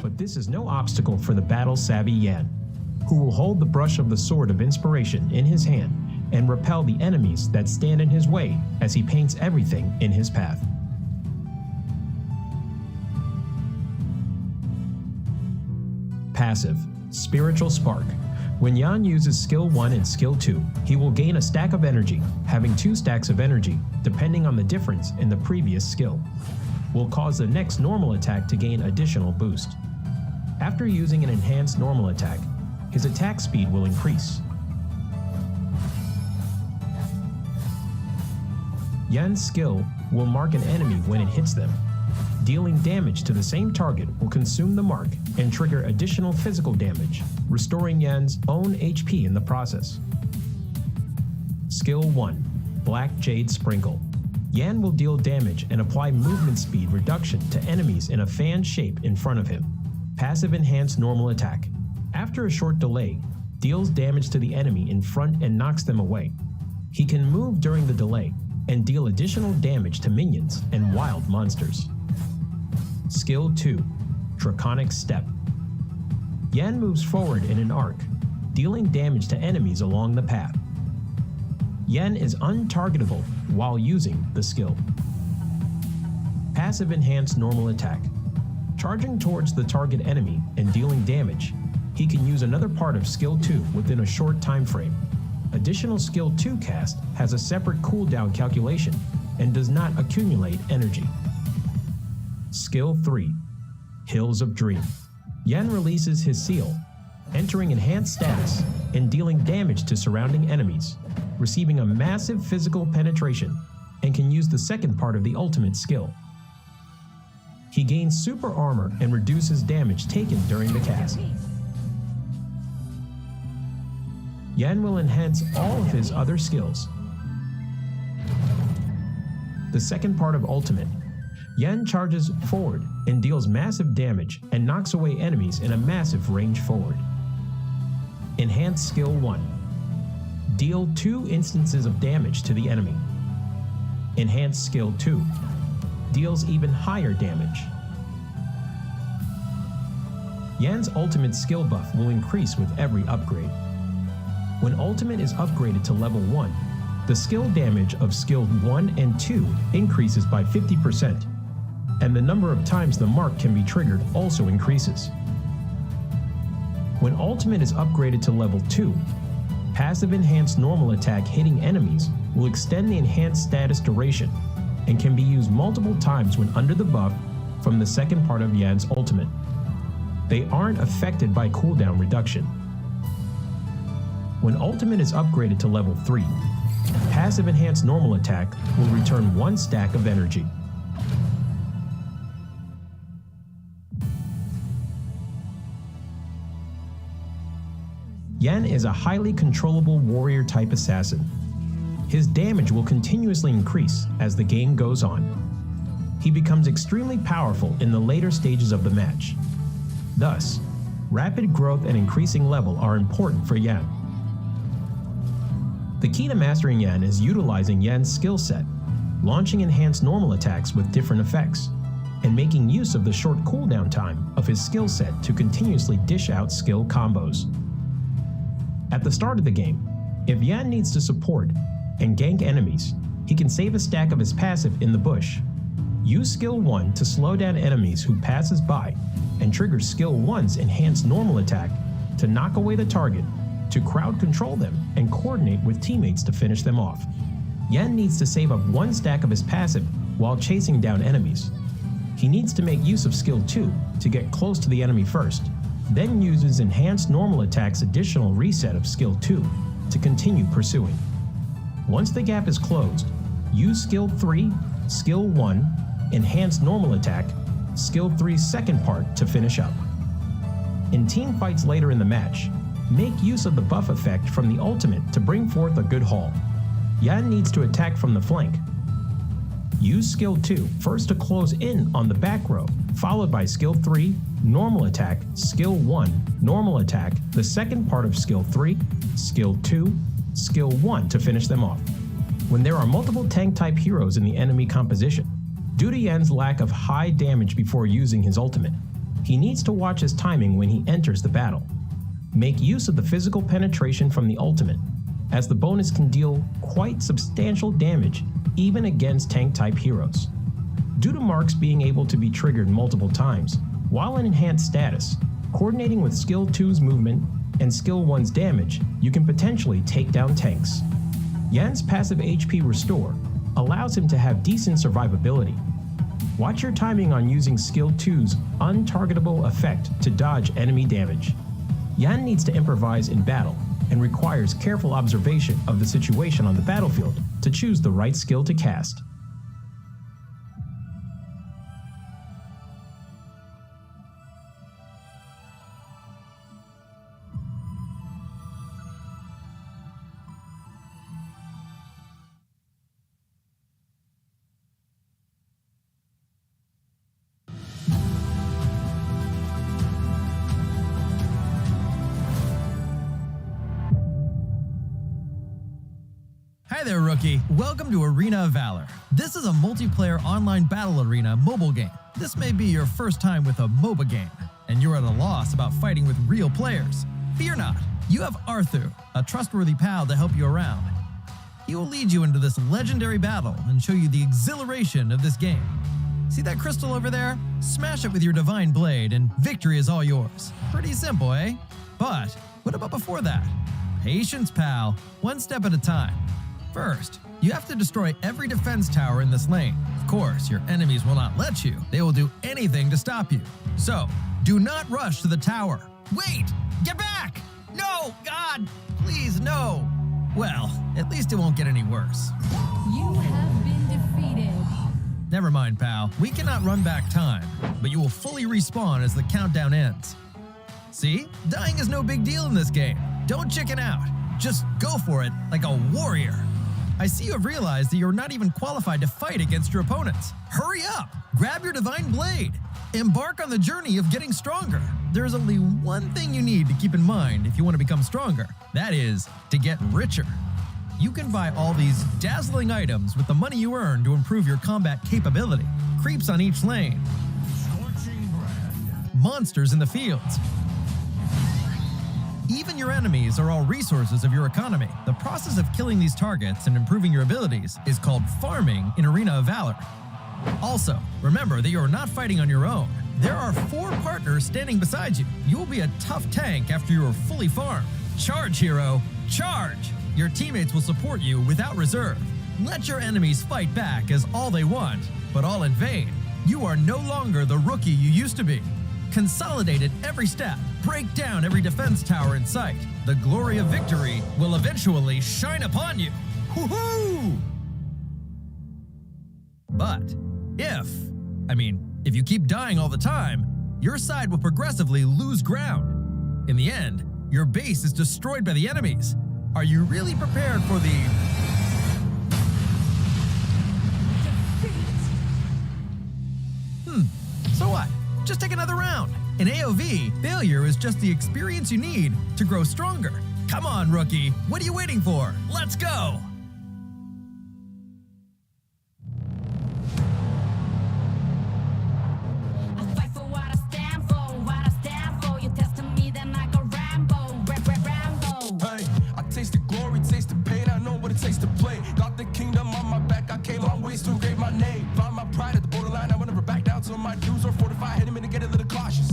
But this is no obstacle for the battle-savvy Yan, who will hold the brush of the Sword of Inspiration in his hand and repel the enemies that stand in his way as he paints everything in his path. Passive, Spiritual Spark. When Yan uses Skill 1 and Skill 2, he will gain a stack of energy, having 2 stacks of energy, depending on the difference in the previous skill. Will cause the next normal attack to gain additional boost. After using an enhanced normal attack, his attack speed will increase. Yan's skill will mark an enemy when it hits them. Dealing damage to the same target will consume the mark and trigger additional physical damage, restoring Yan's own HP in the process. Skill 1, Black Jade Sprinkle. Yan will deal damage and apply movement speed reduction to enemies in a fan shape in front of him. Passive enhanced normal attack. After a short delay, deals damage to the enemy in front and knocks them away. He can move during the delay and deal additional damage to minions and wild monsters. Skill 2. Draconic Step. Yan moves forward in an arc, dealing damage to enemies along the path. Yan is untargetable while using the skill. Passive enhanced normal attack. Charging towards the target enemy and dealing damage, he can use another part of skill 2 within a short time frame. Additional skill 2 cast has a separate cooldown calculation and does not accumulate energy. Skill 3. Hills of Dream. Yan releases his seal, entering enhanced status and dealing damage to surrounding enemies, receiving a massive physical penetration, and can use the second part of the ultimate skill. He gains super armor and reduces damage taken during the cast. Yan will enhance all of his other skills. The second part of ultimate. Yan charges forward and deals massive damage and knocks away enemies in a massive range forward. Enhanced skill 1. Deal 2 instances of damage to the enemy. Enhanced skill 2. Deals even higher damage. Yan's ultimate skill buff will increase with every upgrade. When ultimate is upgraded to level 1, the skill damage of skill 1 and 2 increases by 50%, and the number of times the mark can be triggered also increases. When ultimate is upgraded to level 2, passive enhanced normal attack hitting enemies will extend the enhanced status duration and can be used multiple times when under the buff from the second part of Yan's ultimate. They aren't affected by cooldown reduction. When ultimate is upgraded to level 3, passive enhanced normal attack will return 1 stack of energy. Yan is a highly controllable warrior type assassin. His damage will continuously increase as the game goes on. He becomes extremely powerful in the later stages of the match. Thus, rapid growth and increasing level are important for Yan. The key to mastering Yan is utilizing Yan's skill set, launching enhanced normal attacks with different effects, and making use of the short cooldown time of his skill set to continuously dish out skill combos. At the start of the game, if Yan needs to support and gank enemies, he can save a stack of his passive in the bush. Use skill 1 to slow down enemies who passes by, and trigger skill 1's enhanced normal attack to knock away the target, to crowd control them and coordinate with teammates to finish them off. Yan needs to save up 1 stack of his passive while chasing down enemies. He needs to make use of skill 2 to get close to the enemy first, then uses enhanced normal attack's additional reset of skill 2 to continue pursuing. Once the gap is closed, use skill 3, skill 1, enhanced normal attack, skill 3's second part to finish up. In team fights later in the match, make use of the buff effect from the ultimate to bring forth a good haul. Yan needs to attack from the flank. Use skill 2 first to close in on the back row, followed by skill 3, normal attack, skill 1, normal attack, the second part of skill 3, skill 2, skill 1 to finish them off. When there are multiple tank type heroes in the enemy composition, due to Yan's lack of high damage before using his ultimate, he needs to watch his timing when he enters the battle. Make use of the physical penetration from the ultimate, as the bonus can deal quite substantial damage even against tank-type heroes. Due to marks being able to be triggered multiple times, while in enhanced status, coordinating with skill 2's movement and skill 1's damage, you can potentially take down tanks. Yan's passive HP Restore allows him to have decent survivability. Watch your timing on using skill 2's untargetable effect to dodge enemy damage. Yan needs to improvise in battle and requires careful observation of the situation on the battlefield to choose the right skill to cast. there, rookie. Welcome to Arena of Valor. This is a multiplayer online battle arena mobile game. This may be your first time with a MOBA game, and you're at a loss about fighting with real players. Fear not. You have Arthur, a trustworthy pal to help you around. He will lead you into this legendary battle and show you the exhilaration of this game. See that crystal over there? Smash it with your divine blade and victory is all yours. Pretty simple, eh? But what about before that? Patience, pal. One step at a time. First, you have to destroy every defense tower in this lane. Of course, your enemies will not let you. They will do anything to stop you. So, do not rush to the tower. Wait! Get back! No! God! Please, no! Well, at least it won't get any worse. You have been defeated. Never mind, pal. We cannot run back time, but you will fully respawn as the countdown ends. See? Dying is no big deal in this game. Don't chicken out. Just go for it like a warrior. I see you have realized that you're not even qualified to fight against your opponents. Hurry up! Grab your divine blade. Embark on the journey of getting stronger. There is only one thing you need to keep in mind if you want to become stronger. That is to get richer. You can buy all these dazzling items with the money you earn to improve your combat capability. Creeps on each lane. Monsters in the fields. Even your enemies are all resources of your economy. The process of killing these targets and improving your abilities is called farming in Arena of Valor. Also, remember that you are not fighting on your own. There are 4 partners standing beside you. You will be a tough tank after you are fully farmed. Charge, hero! Charge! Your teammates will support you without reserve. Let your enemies fight back as all they want, but all in vain. You are no longer the rookie you used to be. Consolidate at every step. Break down every defense tower in sight. The glory of victory will eventually shine upon you. Woohoo! But if you keep dying all the time, your side will progressively lose ground. In the end, your base is destroyed by the enemies. Are you really prepared for the... So what? Just take another round. In AOV, failure is just the experience you need to grow stronger. Come on, rookie. What are you waiting for? Let's go! I fight for what I stand for, what I stand for. You testing me, then I go Rambo, Rambo. Hey, I taste the glory, taste the pain. I know what it takes to play. Got the kingdom on my back. I came long ways to engrave my name. Found my pride at the borderline. I will never back down till my dues are fortified. Hit him in to get a little cautious.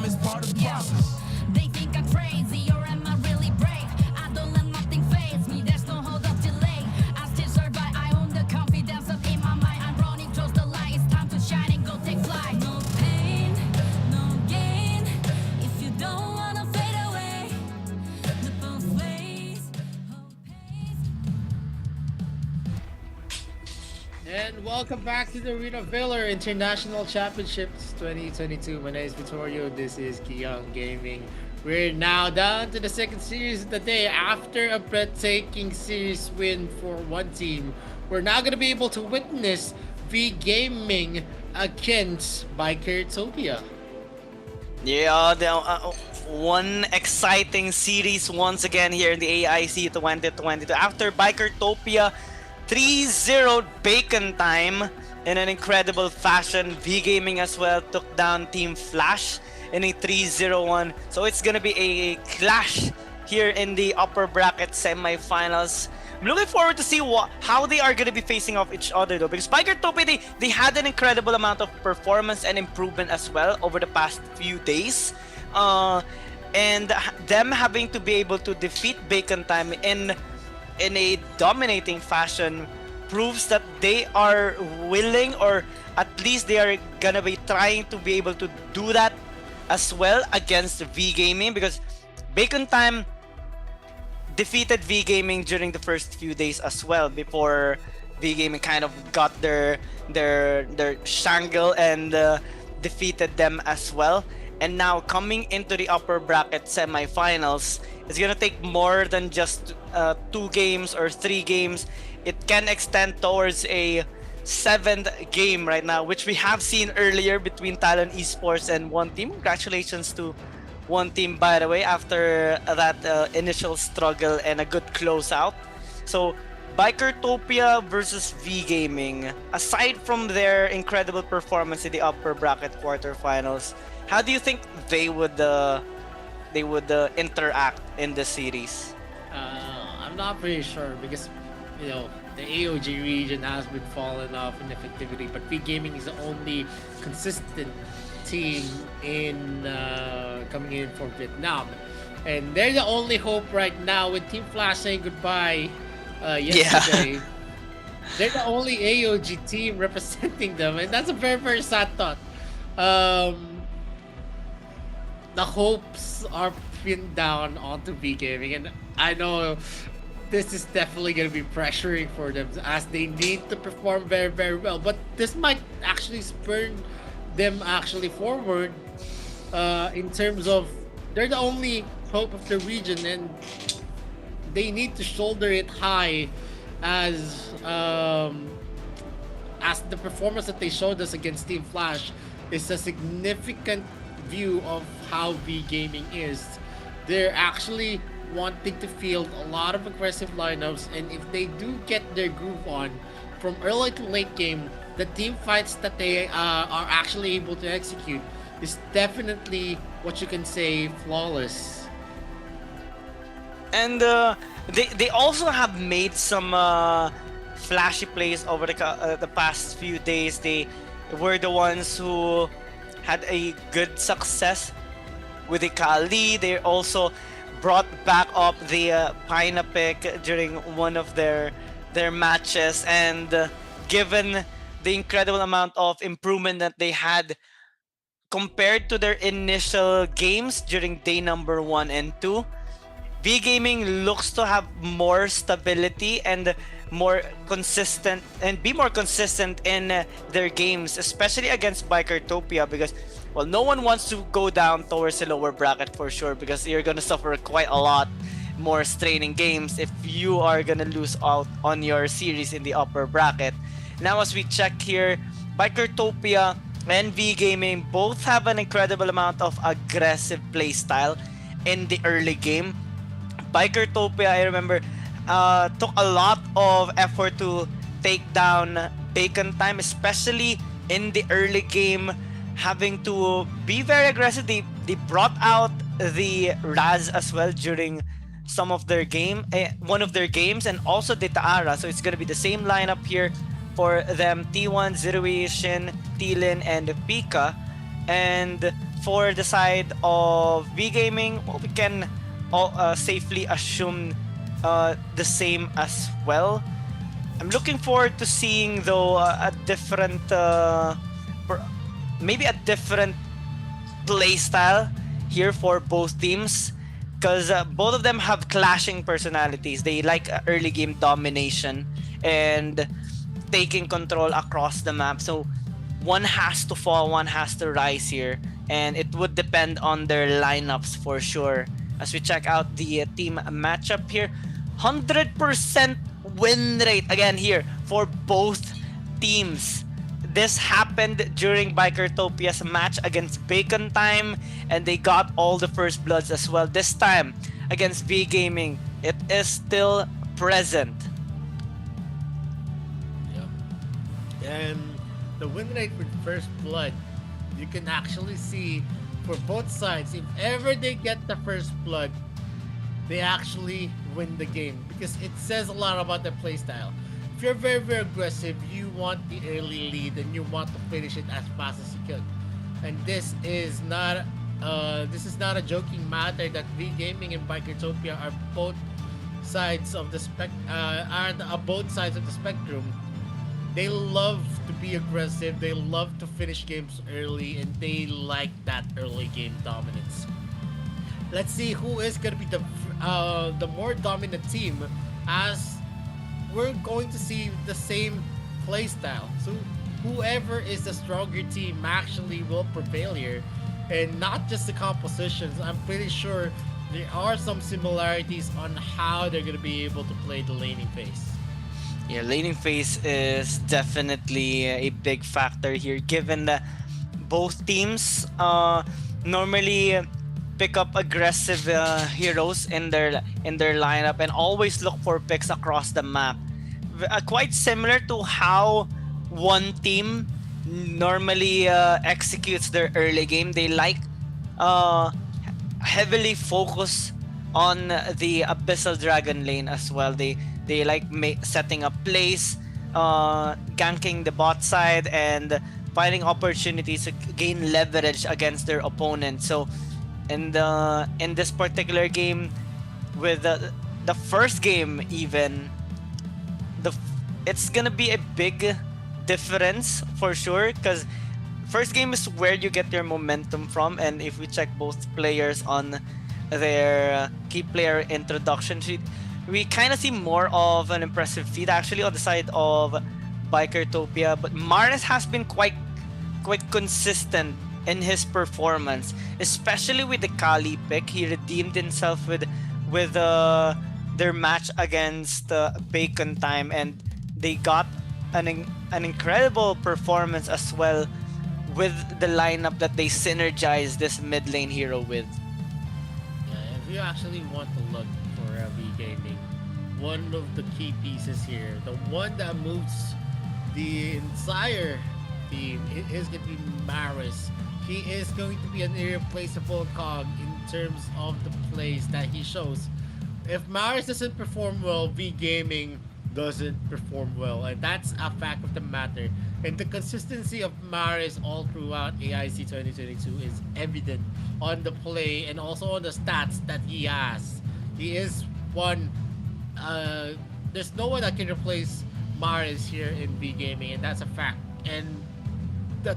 It's part of the process. They think I'm crazy, or am I really brave? I don't let nothing faze me, there's no hold up delay. I still survive, I own the confidence up in my mind. I'm running close the light, it's time to shine and go take flight. No pain, no gain, if you don't wanna fade away. The both ways, hope pays. And welcome back to the Arena of Valor International Championships 2022. My name is Vittorio. This is Kiyang Gaming. We're now down to the second series of the day. After a breathtaking series win for one team, we're now going to be able to witness V Gaming against Bikertopia. Yeah, one exciting series once again here in the AIC 2022. After Bikertopia 3-0 Bacon Time in an incredible fashion, V Gaming as well took down Team Flash in a 3-0-1. So it's gonna be a clash here in the upper bracket semifinals. I'm looking forward to see how they are gonna be facing off each other though, because Bikertopia, they had an incredible amount of performance and improvement as well over the past few days. And them having to be able to defeat Bacon Time in a dominating fashion proves that they are willing, or at least they are gonna be trying to be able to do that as well against V Gaming, because Bacon Time defeated V Gaming during the first few days as well, before V Gaming kind of got their shangle and defeated them as well. And now coming into the upper bracket semifinals, it's gonna take more than just 2 games or 3 games. It can extend towards a 7th game right now, which we have seen earlier between Talon Esports and One Team. Congratulations to One Team, by the way, after that initial struggle and a good closeout. So Bikertopia versus V Gaming. Aside from their incredible performance in the upper bracket quarterfinals, how do you think they would interact in the series? I'm not pretty sure because the AOG region has been falling off in effectivity, but V Gaming is the only consistent team in coming in for Vietnam, and they're the only hope right now. With Team Flash saying goodbye yesterday, they're the only AOG team representing them, and that's a very very sad thought. The hopes are pinned down onto V Gaming, and I know this is definitely going to be pressuring for them as they need to perform very very well. But this might actually spur them actually forward in terms of they're the only hope of the region, and they need to shoulder it high as the performance that they showed us against Team Flash is a significant view of how V Gaming is. They're actually wanting to field a lot of aggressive lineups, and if they do get their groove on from early to late game, the team fights that they are actually able to execute is definitely what you can say flawless. And they also have made some flashy plays over the past few days. They were the ones who had a good success with the Kali. They also brought back up the Pina pick during one of their matches, and given the incredible amount of improvement that they had compared to their initial games during day number 1 and 2, V Gaming looks to have more stability and more consistent and be more consistent in their games, especially against Bikertopia, because well, no one wants to go down towards the lower bracket for sure, because you're gonna suffer quite a lot more straining games if you are gonna lose out on your series in the upper bracket. Now, as we check here, Bikertopia and V Gaming both have an incredible amount of aggressive playstyle in the early game. Bikertopia, I remember, took a lot of effort to take down Bacon Time, especially in the early game, having to be very aggressive. They brought out the Raz as well during some of their one of their games, and also the Taara. So it's gonna be the same lineup here for them: T1, Zirui, Shin, Tilin, and Pika. And for the side of V Gaming, well, we can safely assume the same as well. I'm looking forward to seeing though a different, maybe a different play style here for both teams, because both of them have clashing personalities. They like early game domination and taking control across the map. So one has to fall, one has to rise here, and it would depend on their lineups for sure. As we check out the team matchup here, 100% win rate again here for both teams. This happened during Bikertopia's match against Bacon Time, and they got all the first bloods as well. This time against V Gaming, it is still present. Yeah. And the win rate with first blood, you can actually see for both sides, if ever they get the first blood, they actually win the game, because it says a lot about their playstyle. If you're very very aggressive, you want the early lead and you want to finish it as fast as you can. And this is not a joking matter that V Gaming and Bikertopia are both sides of the both sides of the spectrum. They love to be aggressive, they love to finish games early, and they like that early game dominance. Let's see who is going to be the more dominant team, as we're going to see the same playstyle. So whoever is the stronger team actually will prevail here, and not just the compositions. I'm pretty sure there are some similarities on how they're going to be able to play the laning phase. Yeah, laning phase is definitely a big factor here, given that both teams normally pick up aggressive heroes in their lineup and always look for picks across the map. quite similar to how one team normally executes their early game. They like uh, heavily focus on the Abyssal Dragon lane as well. They like setting up plays, ganking the bot side, and finding opportunities to gain leverage against their opponent. So in this particular game, with the first game even, it's gonna be a big difference for sure, because first game is where you get your momentum from. And if we check both players on their key player introduction sheet, we kind of see more of an impressive feat actually on the side of Bikertopia. But Maris has been quite consistent in his performance, especially with the Kali pick. He redeemed himself with their match against Bacon Time, and they got an incredible performance as well with the lineup that they synergized this mid lane hero with. Yeah, if you actually want to look for V Gaming, one of the key pieces here, the one that moves the entire team, it is going to be Maris. He is going to be an irreplaceable cog in terms of the plays that he shows. If Maris doesn't perform well, V Gaming doesn't perform well, and that's a fact of the matter. And the consistency of Maris all throughout AIC 2022 is evident on the play and also on the stats that he has. He is one. There's no one that can replace Maris here in V Gaming, and that's a fact. And the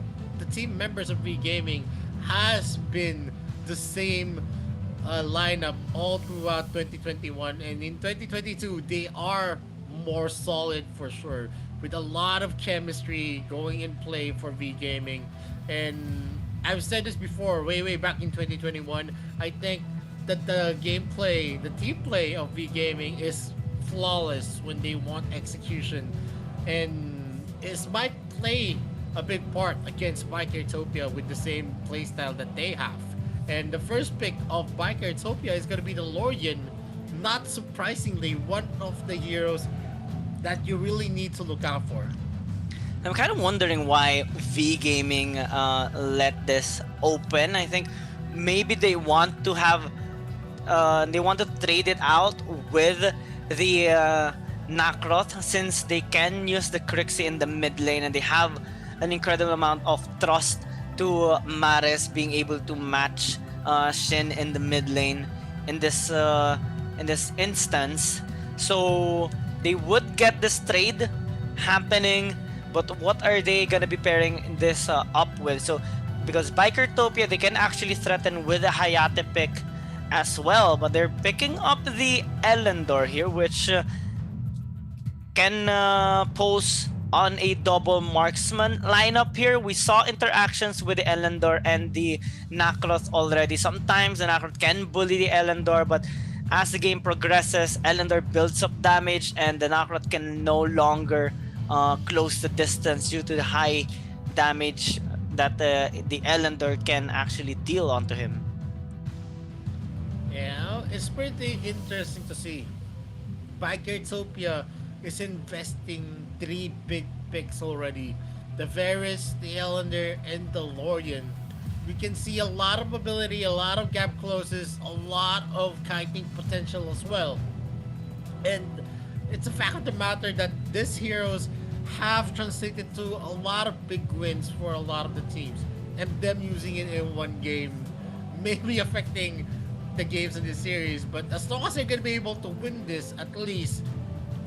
team members of V Gaming has been the same lineup all throughout 2021, and in 2022 they are more solid for sure, with a lot of chemistry going in play for V Gaming. And I've said this before, way back in 2021, I think that the gameplay, the team play of V Gaming is flawless when they want execution, and it might play a big part against Bikertopia with the same playstyle that they have. And the first pick of Bikertopia is going to be the Lorian. Not surprisingly, one of the heroes that you really need to look out for. I'm kind of wondering why V Gaming let this open. I think maybe they want to have, they want to trade it out with the Nakroth, since they can use the Crixie in the mid lane, and they have an incredible amount of trust to Maris being able to match Shin in the mid lane in this instance. So they would get this trade happening, but what are they gonna be pairing this up with? So because Bikertopia, they can actually threaten with a Hayate pick as well, but they're picking up the Elendor here, which can pose on a double marksman lineup here. We saw interactions with the Elendor and the Nakroth already. Sometimes the Nakroth can bully the Elendor, but as the game progresses, Elendor builds up damage and the Nakroth can no longer close the distance due to the high damage that the Elendor can actually deal onto him. Yeah, it's pretty interesting to see. Bikertopia is investing 3 big picks already. The Varus, the Elender, and the Lorian. We can see a lot of ability, a lot of gap closes, a lot of kiting potential as well. And it's a fact of the matter that these heroes have translated to a lot of big wins for a lot of the teams. And them using it in one game may be affecting the games in this series, but as long as they're going to be able to win this, at least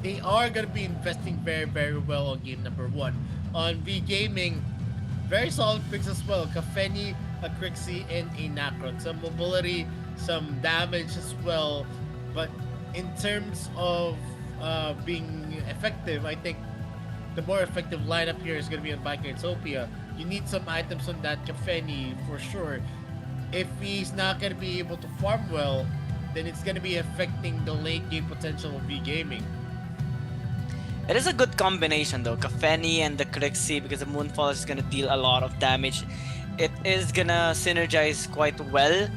they are going to be investing very well on game number 1. On V Gaming, very solid picks as well. Kafeni, a Crixie, and a Nakroth. Some mobility, some damage as well. But in terms of being effective, I think the more effective lineup here is going to be on Bikertopia. You need some items on that Kafeni for sure. If he's not going to be able to farm well, then it's going to be affecting the late game potential of V Gaming. It is a good combination though, Kafeni and the Crixie, because the Moonfall is going to deal a lot of damage. It is going to synergize quite well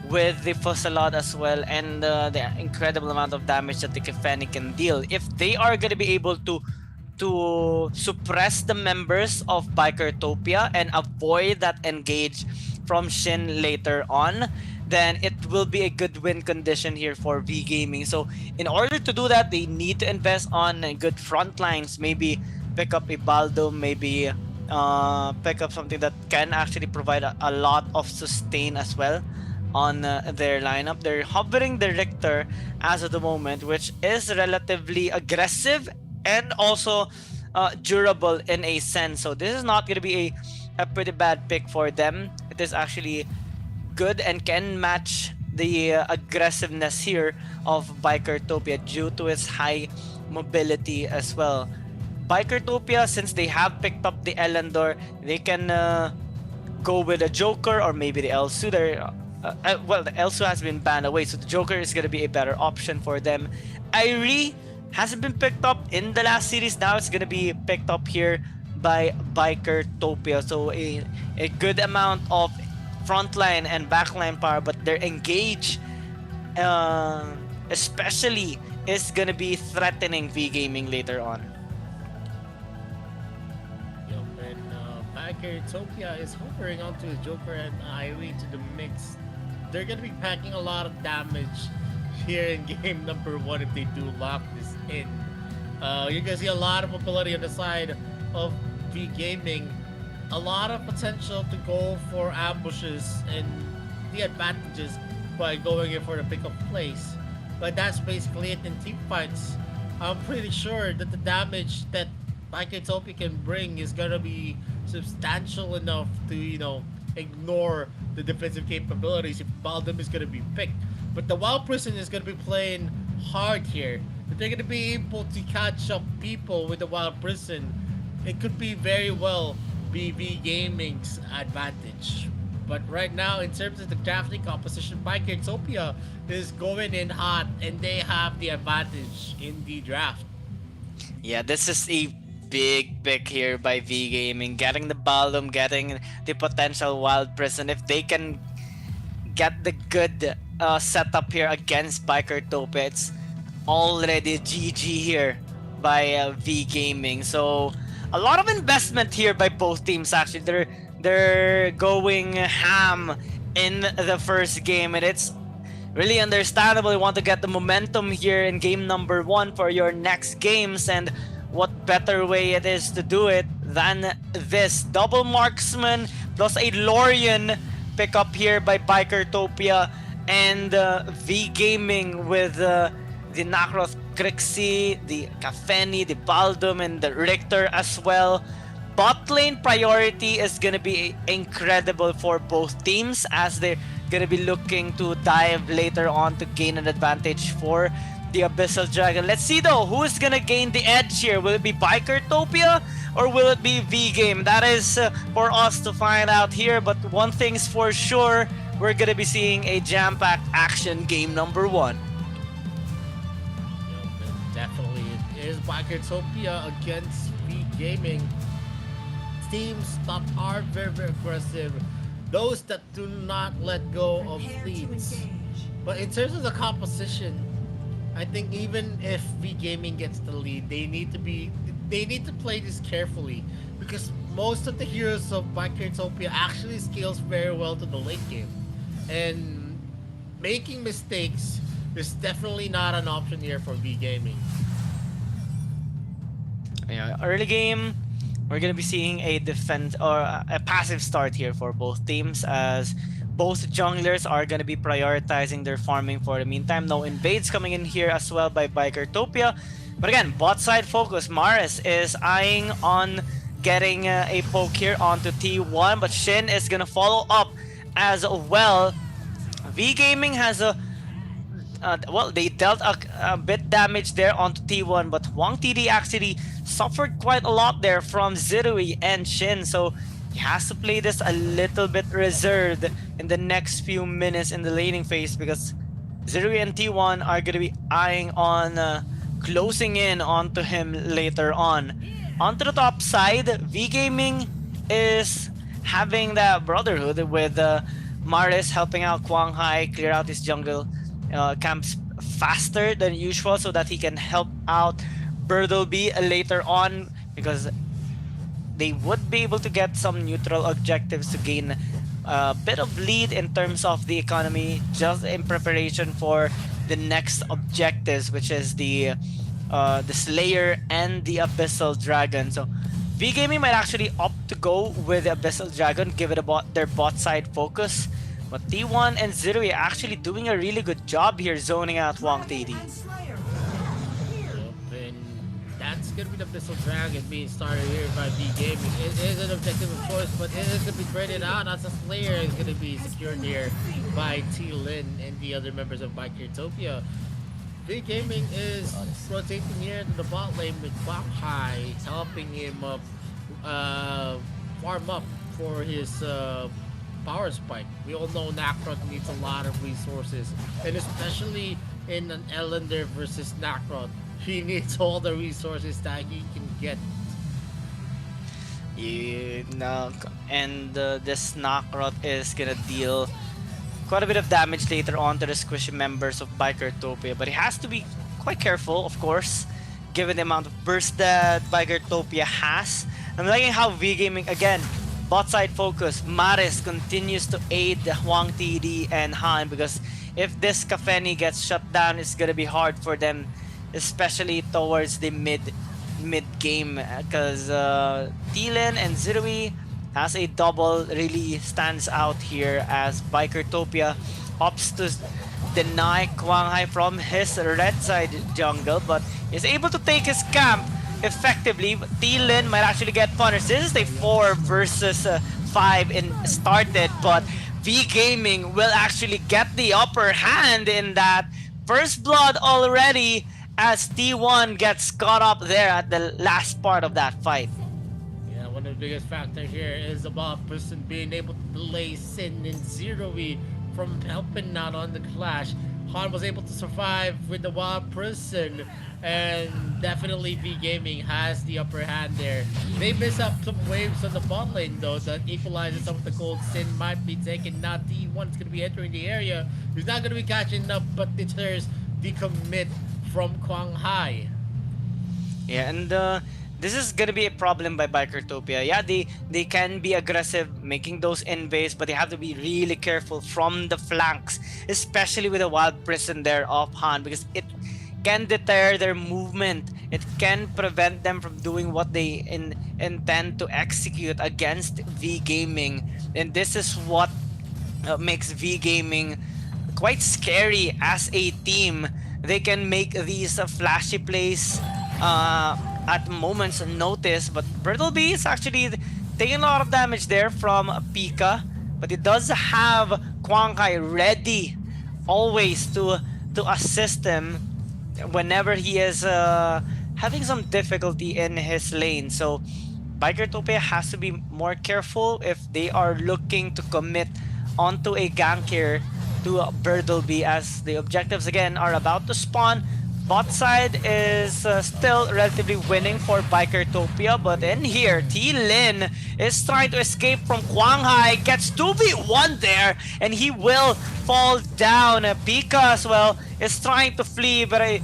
with the Fusillade as well, and the incredible amount of damage that the Kefeni can deal. If they are going to be able to suppress the members of Bikertopia and avoid that engage from Shin later on, then it will be a good win condition here for V Gaming. So in order to do that, they need to invest on good front lines, maybe pick up a Baldo, maybe pick up something that can actually provide a lot of sustain as well on their lineup. They're hovering the Richter as of the moment, which is relatively aggressive and also durable in a sense. So this is not going to be a pretty bad pick for them. It is actually good and can match the aggressiveness here of Bikertopia due to its high mobility as well. Bikertopia, since they have picked up the Elendor, they can go with a Joker or maybe the Elsu. Well, the Elsu has been banned away, so the Joker is going to be a better option for them. Airi hasn't been picked up in the last series. Now it's going to be picked up here by Bikertopia. So a good amount of frontline and backline power, but their engage especially is going to be threatening V Gaming later on. And Bikertopia is hovering onto Joker and Irie to the mix. They're going to be packing a lot of damage here in game number 1 if they do lock this in. You're going to see a lot of mobility on the side of V Gaming. A lot of potential to go for ambushes and the advantages by going in for the pick of place. But that's basically it in team fights. I'm pretty sure that the damage that Bikertopia can bring is going to be substantial enough to, ignore the defensive capabilities if Baldum is going to be picked. But the Wild Prison is going to be playing hard here. If they're going to be able to catch up people with the Wild Prison, it could be very well BB Gaming's advantage. But right now, in terms of the drafting composition, Bikertopia is going in hot and they have the advantage in the draft. Yeah, this is a big pick here by V Gaming. Getting the Baldum, getting the potential Wild Prison. If they can get the good setup here against Bikertopia, it's already GG here by V Gaming. So a lot of investment here by both teams. Actually, they're going ham in the first game, and it's really understandable. You want to get the momentum here in game number 1 for your next games, and what better way it is to do it than this double marksman plus a Lorian pickup here by Bikertopia, and V Gaming with the Nakroth Crixie, the Kefeni, the Baldum, and the Richter as well. Bot lane priority is gonna be incredible for both teams as they're gonna be looking to dive later on to gain an advantage for the Abyssal Dragon. Let's see though, who's gonna gain the edge here? Will it be Bikertopia or will it be V Game? That is for us to find out here, but one thing's for sure, we're gonna be seeing a jam-packed action game number 1. Definitely, it is Bikertopia against V Gaming. Teams that are very, very aggressive. Those that do not let go of Prepare to leads. engage. But in terms of the composition, I think even if V Gaming gets the lead, they need to play this carefully because most of the heroes of Bikertopia actually scales very well to the late game, and making mistakes is definitely not an option here for V Gaming. Yeah, early game, we're gonna be seeing a defense or a passive start here for both teams as both junglers are gonna be prioritizing their farming for the meantime. No invades coming in here as well by Bikertopia. But again, bot side focus. Maris is eyeing on getting a poke here onto T1, but Shin is gonna follow up as well. V Gaming has a well, they dealt a bit damage there onto T1, but Wang TD actually suffered quite a lot there from Zirui and Shin, so he has to play this a little bit reserved in the next few minutes in the laning phase because Zirui and T1 are going to be eyeing on closing in onto him later on. Onto the top side, V Gaming is having that brotherhood with Maris helping out Quang Hai clear out his jungle camps faster than usual so that he can help out Bertleby later on, because they would be able to get some neutral objectives to gain a bit of lead in terms of the economy, just in preparation for the next objectives, which is the Slayer and the Abyssal Dragon. So V Gaming might actually opt to go with the Abyssal Dragon, give it their bot side focus. But T1 and Zirui actually doing a really good job here zoning out Wang TD. And Slayer. And that's gonna be the Abyssal Dragon being started here by V Gaming. It is an objective, of course, but it is gonna be traded out as a Slayer is gonna be secured here by T Lin and the other members of Bikertopia. V Gaming is rotating here to the bot lane with Quang Hai, helping him farm up for his power spike. We all know Nakrot needs a lot of resources, and especially in an Ellender versus Nakrot, he needs all the resources that he can get. And this Nakrot is gonna deal quite a bit of damage later on to the squishy members of Bikertopia, but he has to be quite careful, of course, given the amount of burst that Bikertopia has. I'm liking how V Gaming, again, bot side focus. Maris continues to aid Huang TD and Han, because if this Kafeni gets shut down, it's gonna be hard for them, especially towards the mid game, because Thielen and Zirui as a double really stands out here, as Bikertopia opts to deny Quang Hai from his red side jungle, but is able to take his camp effectively. Thielen might actually get punished. This is a 4 versus 5 in started, but V Gaming will actually get the upper hand in that. First blood already, as T1 gets caught up there at the last part of that fight. Yeah, one of the biggest factors here is the Wild Person being able to delay Sin and Zero-E from helping out on the clash. Han was able to survive with the Wild Person, and definitely V Gaming has the upper hand there. They miss up some waves on the bot lane though that equalizes some of the gold. Sin might be taken. Now T1 is going to be entering the area. He's not going to be catching up, but deters the commit from Quang Hai. Yeah, and this is gonna be a problem by Bikertopia. Yeah, they can be aggressive, making those invades, but they have to be really careful from the flanks, especially with a Wild Prison there of Han, because it can deter their movement. It can prevent them from doing what they intend to execute against V Gaming, and this is what makes V Gaming quite scary as a team. They can make these flashy plays at moments notice, but Bertleby is actually taking a lot of damage there from Pika, but it does have Quang Hai ready always to assist him whenever he is having some difficulty in his lane. So Bikertopia has to be more careful if they are looking to commit onto a gank here to Bertleby, as the objectives again are about to spawn. Bot side is still relatively winning for Bikertopia, but in here, T-Lin is trying to escape from Quang Hai, gets 2v1 there, and he will fall down. Pika as well is trying to flee, but I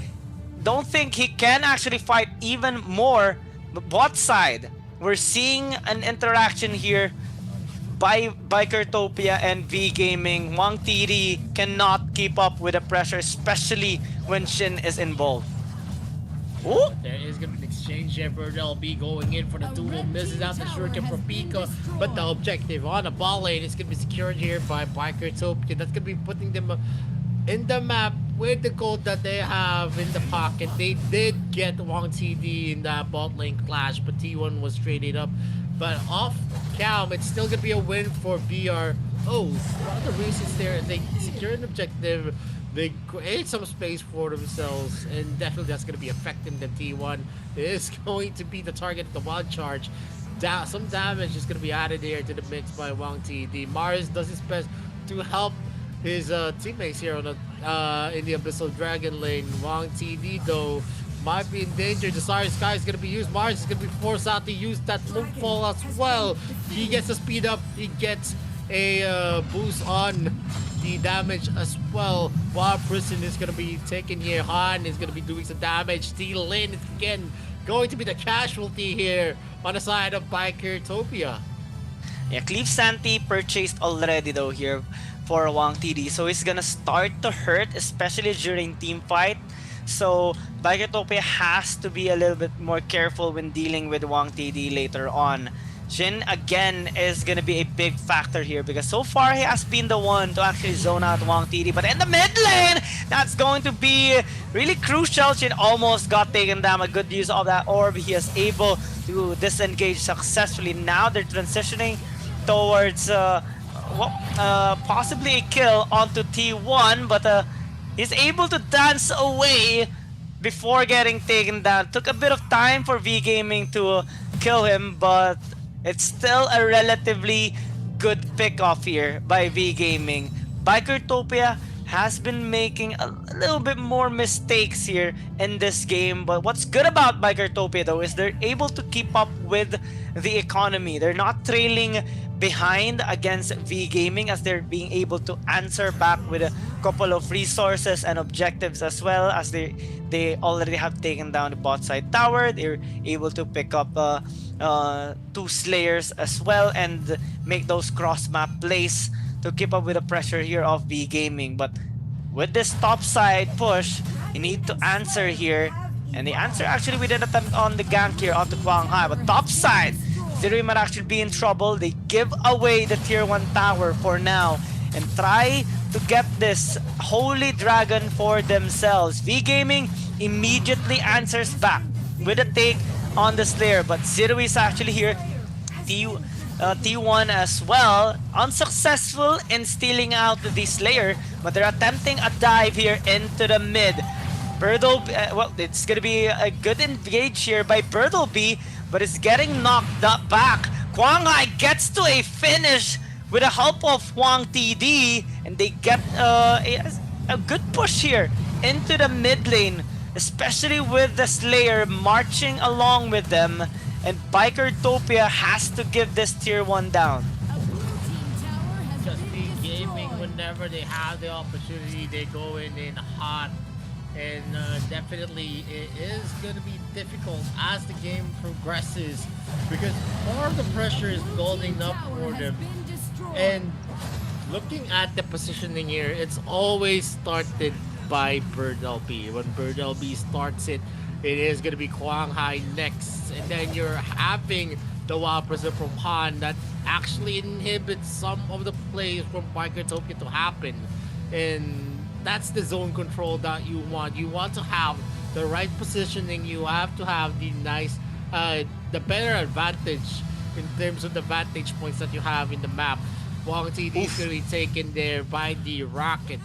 don't think he can actually fight even more. But bot side, we're seeing an interaction here by Bikertopia and V Gaming. Wang TD cannot keep up with the pressure, especially when Shin is involved. Ooh. There is going to be an exchange here. Bertleby going in for the duel, misses out the shuriken from Pika, but the objective on the ball lane is going to be secured here by Bikertopia. That's going to be putting them in the map with the gold that they have in the pocket. They did get Wang TD in that bot lane clash, but T1 was traded up. But off cam, it's still gonna be a win for BR. Oh, one of the reasons there, they secure an objective, they create some space for themselves, and definitely that's gonna be affecting them. T1 is going to be the target of the wild charge. Some damage is gonna be added here to the mix by Wang TD. Mars does his best to help his teammates here on the in the Abyssal Dragon lane. Wang TD though might be in danger. The Sorry Sky is going to be used. Mars is going to be forced out to use that Moonfall as well. He gets the speed up. He gets a boost on the damage as well. While Prison is going to be taking here. Han is going to be doing some damage. T-Lin is again going to be the casualty here on the side of Bikertopia. Yeah, Cleve Santi purchased already though here for Wang TD, so he's gonna start to hurt, especially during team fight. So Bikertopia has to be a little bit more careful when dealing with Wang TD later on. Jin again is gonna be a big factor here because so far he has been the one to actually zone out Wang TD, but in the mid lane, that's going to be really crucial. Jin almost got taken down. A good use of that orb. He is able to disengage successfully. Now they're transitioning towards possibly a kill onto T1, but he's able to dance away before getting taken down. Took a bit of time for V Gaming to kill him, but it's still a relatively good pick-off here by V Gaming. Bikertopia has been making a little bit more mistakes here in this game, but what's good about Bikertopia though is they're able to keep up with the economy. They're not trailing behind against V Gaming as they're being able to answer back with a couple of resources and objectives, as well as they already have taken down the bot side tower. They're able to pick up 2 Slayers as well and make those cross map plays to keep up with the pressure here of V Gaming. But with this top side push, you need to answer here, and the answer actually with an attempt on the gank here onto Quang Hai. But top side, Zero might actually be in trouble. They give away the tier 1 tower for now and try to get this Holy Dragon for themselves. V Gaming immediately answers back with a take on the Slayer, but Zero is actually here. T1 as well, unsuccessful in stealing out the Slayer, but they're attempting a dive here into the mid. Well, it's gonna be a good engage here by Bertleby, but it's getting knocked back. Quang Hai gets to a finish with the help of Huang TD, and they get a good push here into the mid lane, especially with the Slayer marching along with them, and Bikertopia has to give this tier 1 down. Just V Gaming, whenever they have the opportunity, they go in hot. And definitely it is going to be difficult as the game progresses because more of the pressure is building up for them. And looking at the positioning here, it's always started by Bertleby. When Bertleby starts it, it is going to be Quang Hai next. And then you're having the Wild Prison from Han that actually inhibits some of the plays from Bikertopia to happen. And that's the zone control that you want. You want to have the right positioning. You have to have the nice, the better advantage in terms of the vantage points that you have in the map. Wang TD is going to be taken there by the rocket,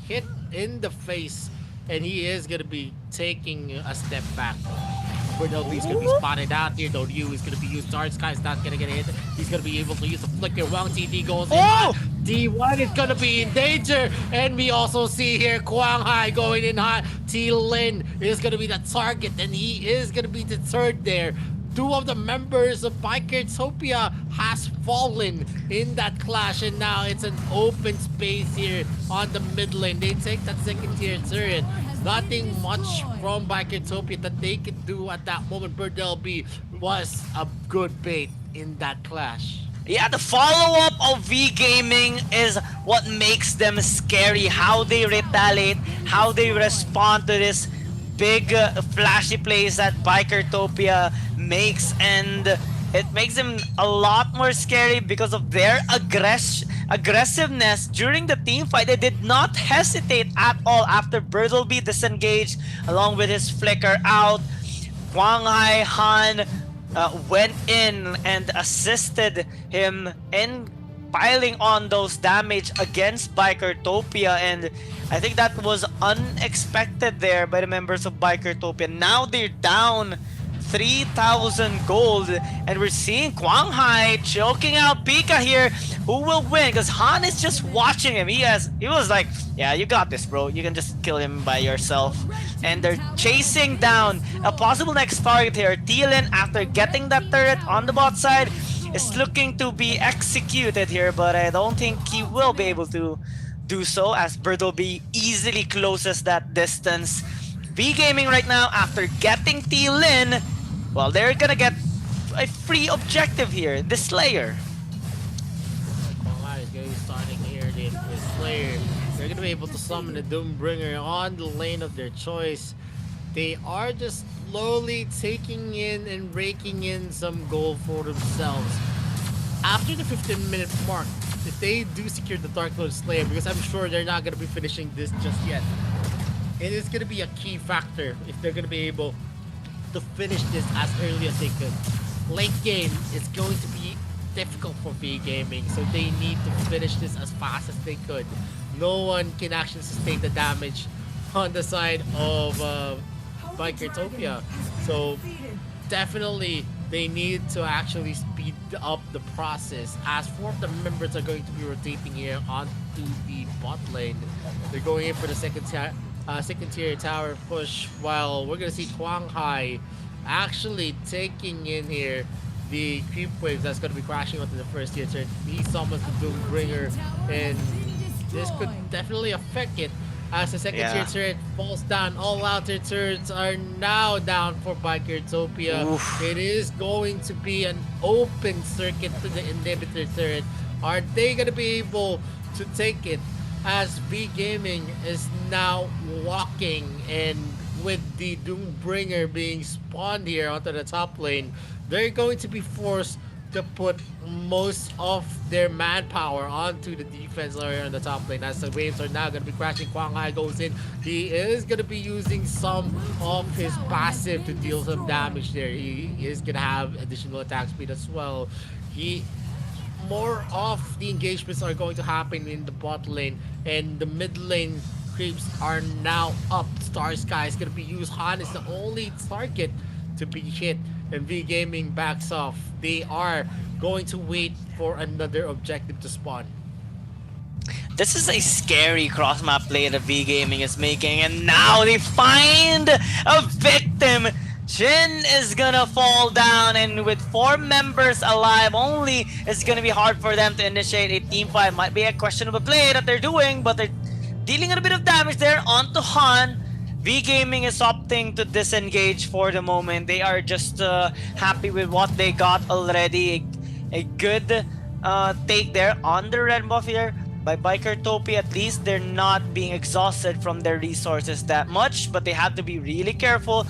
hit in the face, and he is going to be taking a step back. Bertleby is going to be spotted out here. Don't you is going to be used. Dark Sky's not going to get hit. He's going to be able to use the flicker. Wang TD goes in. D1 is going to be in danger. And we also see here Quang Hai going in hot. T-Lin is going to be the target, and he is going to be deterred there. 2 of the members of Bikertopia has fallen in that clash, and now it's an open space here on the mid lane. They take that second tier turret. Nothing much from Bikertopia that they could do at that moment. Bertleby was a good bait in that clash. Yeah, the follow-up of V Gaming is what makes them scary. How they retaliate, how they respond to this big flashy plays that Bikertopia makes, and it makes them a lot more scary because of their aggressiveness during the team fight. They did not hesitate at all after Bertleby disengaged along with his flicker out. Quang Hai Han went in and assisted him in piling on those damage against Bikertopia, and I think that was unexpected there by the members of Bikertopia. Now they're down 3,000 gold, and we're seeing Quang Hai choking out Pika here. Who will win? Because Han is just watching him. He was like, yeah, you got this, bro. You can just kill him by yourself. And they're chasing down a possible next target here. T-Lin, after getting that turret on the bot side, is looking to be executed here, but I don't think he will be able to do so as Bertleby easily closes that distance. V Gaming right now, after getting T-Lin, well, they're gonna get a free objective here, the Slayer. Konghai is going to be starting here with Slayer. They're going to be able to summon the Doombringer on the lane of their choice. They are just slowly taking in and raking in some gold for themselves. After the 15-minute mark, if they do secure the Dark Lord Slayer, because I'm sure they're not going to be finishing this just yet, it is going to be a key factor if they're going to be able to finish this as early as they could. Late game is going to be difficult for V Gaming, so they need to finish this as fast as they could. No one can actually sustain the damage on the side of Bikertopia, so definitely they need to actually speed up the process, as 4 of the members are going to be rotating here onto the bot lane. They're going in for the second tier tower push, while we're gonna see Quanghai actually taking in here the creep waves that's gonna be crashing onto the first tier turn. He summons the Doombringer, and this could definitely affect it as the second tier turret falls down. All outer turrets are now down for Bikertopia. It is going to be an open circuit to the inhibitor turret. Are they gonna be able to take it, as V Gaming is now walking, and with the Doombringer being spawned here onto the top lane, they're going to be forced to put most of their manpower onto the defense area on the top lane, as the waves are now going to be crashing. Quanghai goes in. He is going to be using some of his passive to deal some damage there. He is going to have additional attack speed as well. More of the engagements are going to happen in the bot lane, and the mid lane creeps are now up. Star Sky is going to be used. Han is the only target to be hit, and V Gaming backs off. They are going to wait for another objective to spawn. This is a scary cross-map play that V Gaming is making, and now they find a victim. Shin is gonna fall down, and with 4 members alive only, it's gonna be hard for them to initiate a team fight. Might be a questionable play that they're doing, but they're dealing a bit of damage there onto Han. V Gaming is opting to disengage for the moment. They are just happy with what they got already. A good take there on the red buff here by Bikertopia. At least they're not being exhausted from their resources that much, but they have to be really careful.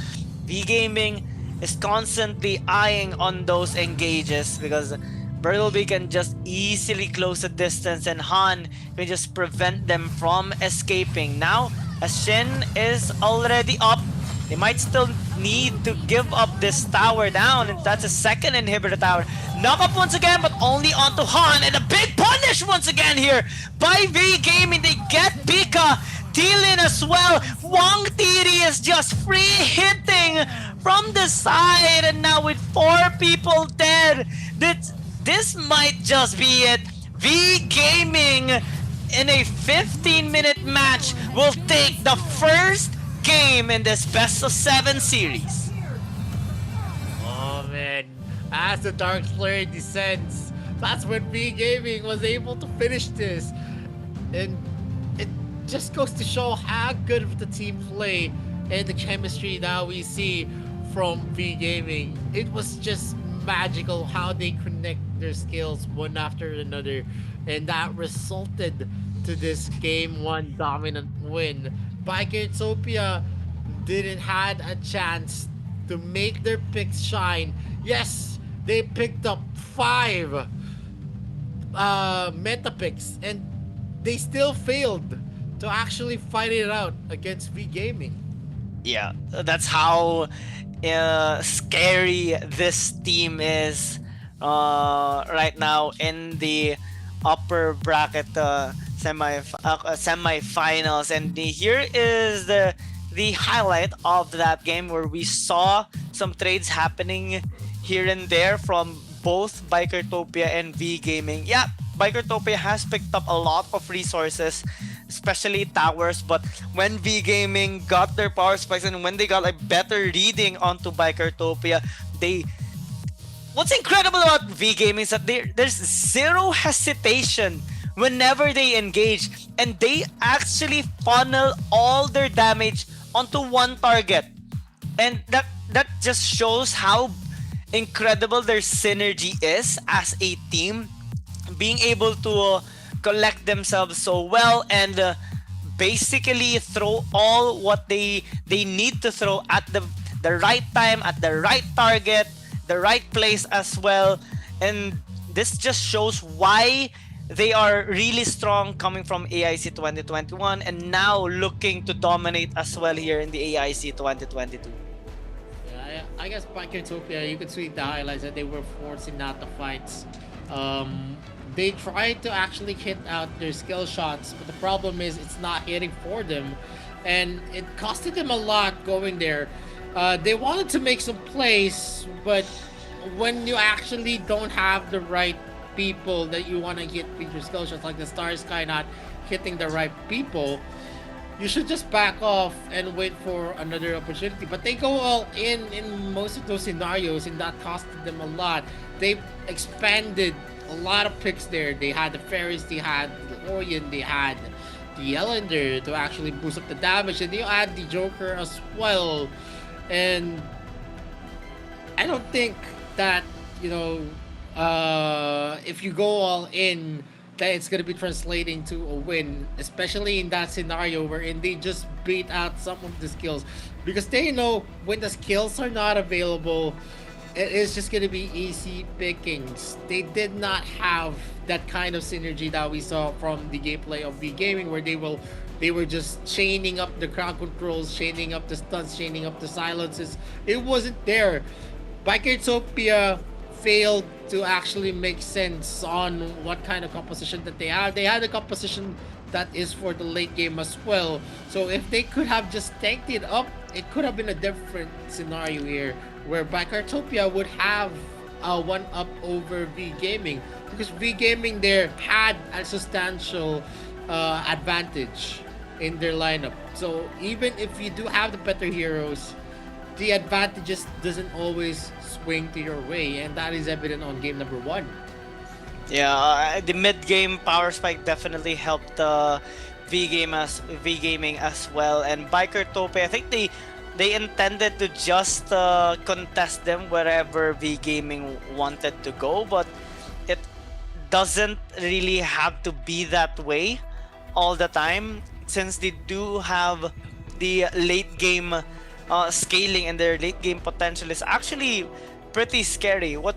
V Gaming is constantly eyeing on those engages, because Bertleby can just easily close the distance, and Han can just prevent them from escaping. Now, as Shin is already up, they might still need to give up this tower down, and that's a second inhibitor tower. Knock up once again, but only onto Han, and a big punish once again here by V Gaming. They get Pika, T-Lin as well. Wang Tiri is just free hitting from the side, and now with 4 people dead, this might just be it. V Gaming in a 15-minute match will take the first game in this best of 7 series. Oh man, as the Dark Slayer descends, that's when V Gaming was able to finish this. And it just goes to show how good of the team play and the chemistry that we see from V Gaming. It was just magical how they connect their skills one after another, and that resulted to this game 1 dominant win. Bikertopia didn't had a chance to make their picks shine. Yes, they picked up 5 meta picks, and they still failed to actually fight it out against V Gaming. Yeah, that's how scary this team is right now in the upper bracket semi-finals. And here is the highlight of that game, where we saw some trades happening here and there from both Bikertopia and V Gaming. Yeah, Bikertopia has picked up a lot of resources, especially towers, but when V Gaming got their power spikes and when they got a better reading onto Bikertopia, they what's incredible about V Gaming is that there's zero hesitation whenever they engage, and they actually funnel all their damage onto one target, and that just shows how incredible their synergy is as a team, being able to collect themselves so well and basically throw all what they need to throw at the right time, at the right target, the right place as well. And this just shows why they are really strong coming from AIC 2021 and now looking to dominate as well here in the AIC 2022. Yeah, I guess back in Topia, you could see the highlights that they were forcing out the fights. They tried to actually hit out their skill shots, but the problem is it's not hitting for them, and it costed them a lot going there. They wanted to make some plays, but when you actually don't have the right people that you want to hit with your skill shots, like the Star Sky not hitting the right people, you should just back off and wait for another opportunity. But they go all in most of those scenarios, and that costed them a lot. They expanded a lot of picks there. They had the Fairies, they had the Orion, they had the Ellender to actually boost up the damage, and they had the Joker as well. And I don't think that, if you go all in, that it's going to be translating to a win, especially in that scenario wherein they just beat out some of the skills, because they know when the skills are not available, it is just going to be easy pickings. They did not have that kind of synergy that we saw from the gameplay of V Gaming, where they were just chaining up the crowd controls, chaining up the stunts, chaining up the silences. It wasn't there. Bikertopia failed to actually make sense on what kind of composition that they had. They had a composition that is for the late game as well. So if they could have just tanked it up, it could have been a different scenario here, where Bikertopia would have a one-up over V Gaming, because V Gaming there had a substantial advantage in their lineup. So even if you do have the better heroes, the advantages doesn't always swing to your way, and that is evident on game number 1. Yeah, the mid-game power spike definitely helped V Gaming as well, and Biker Tope, I think they intended to just contest them wherever V Gaming wanted to go, but it doesn't really have to be that way all the time, since they do have the late game scaling, and their late game potential is actually pretty scary. What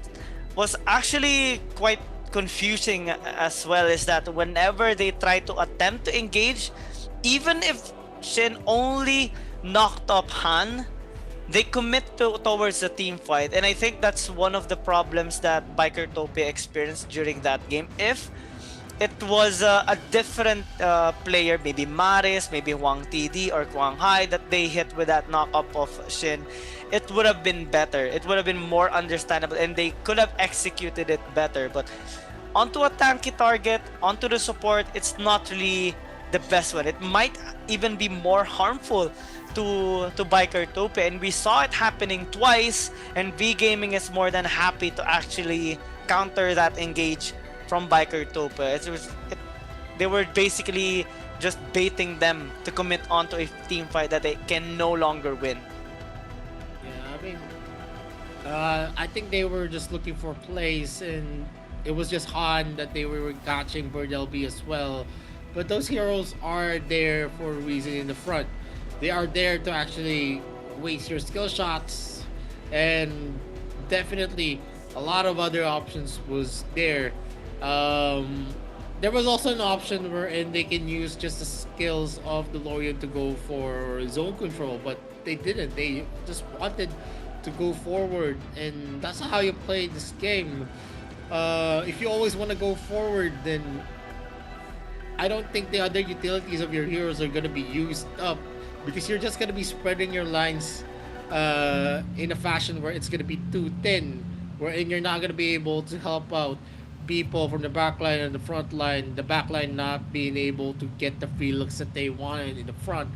was actually quite confusing as well is that whenever they try to attempt to engage, even if Shin only knocked up Han, they commit towards the team fight, and I think that's one of the problems that Biker Tope experienced during that game. If it was a different player, maybe Maris, maybe Wang TD or Kwang Hai, that they hit with that knock-up of Shin, it would have been better. It would have been more understandable, and they could have executed it better. But onto a tanky target, onto the support, it's not really the best one. It might even be more harmful to Biker Tope, and we saw it happening twice, and V Gaming is more than happy to actually counter that engage from Biker Tope. They were basically just baiting them to commit onto a team fight that they can no longer win. Yeah, I mean, I think they were just looking for plays, and it was just Han that they were catching Bird LB as well. But those heroes are there for a reason in the front. They are there to actually waste your skill shots, and definitely a lot of other options was there. There was also an option wherein they can use just the skills of the Lorian to go for zone control, but they didn't. They just wanted to go forward, and that's how you play this game. If you always want to go forward, then I don't think the other utilities of your heroes are going to be used up, because you're just going to be spreading your lines in a fashion where it's going to be too thin, wherein you're not going to be able to help out people from the back line and the front line, the back line not being able to get the free looks that they wanted in the front.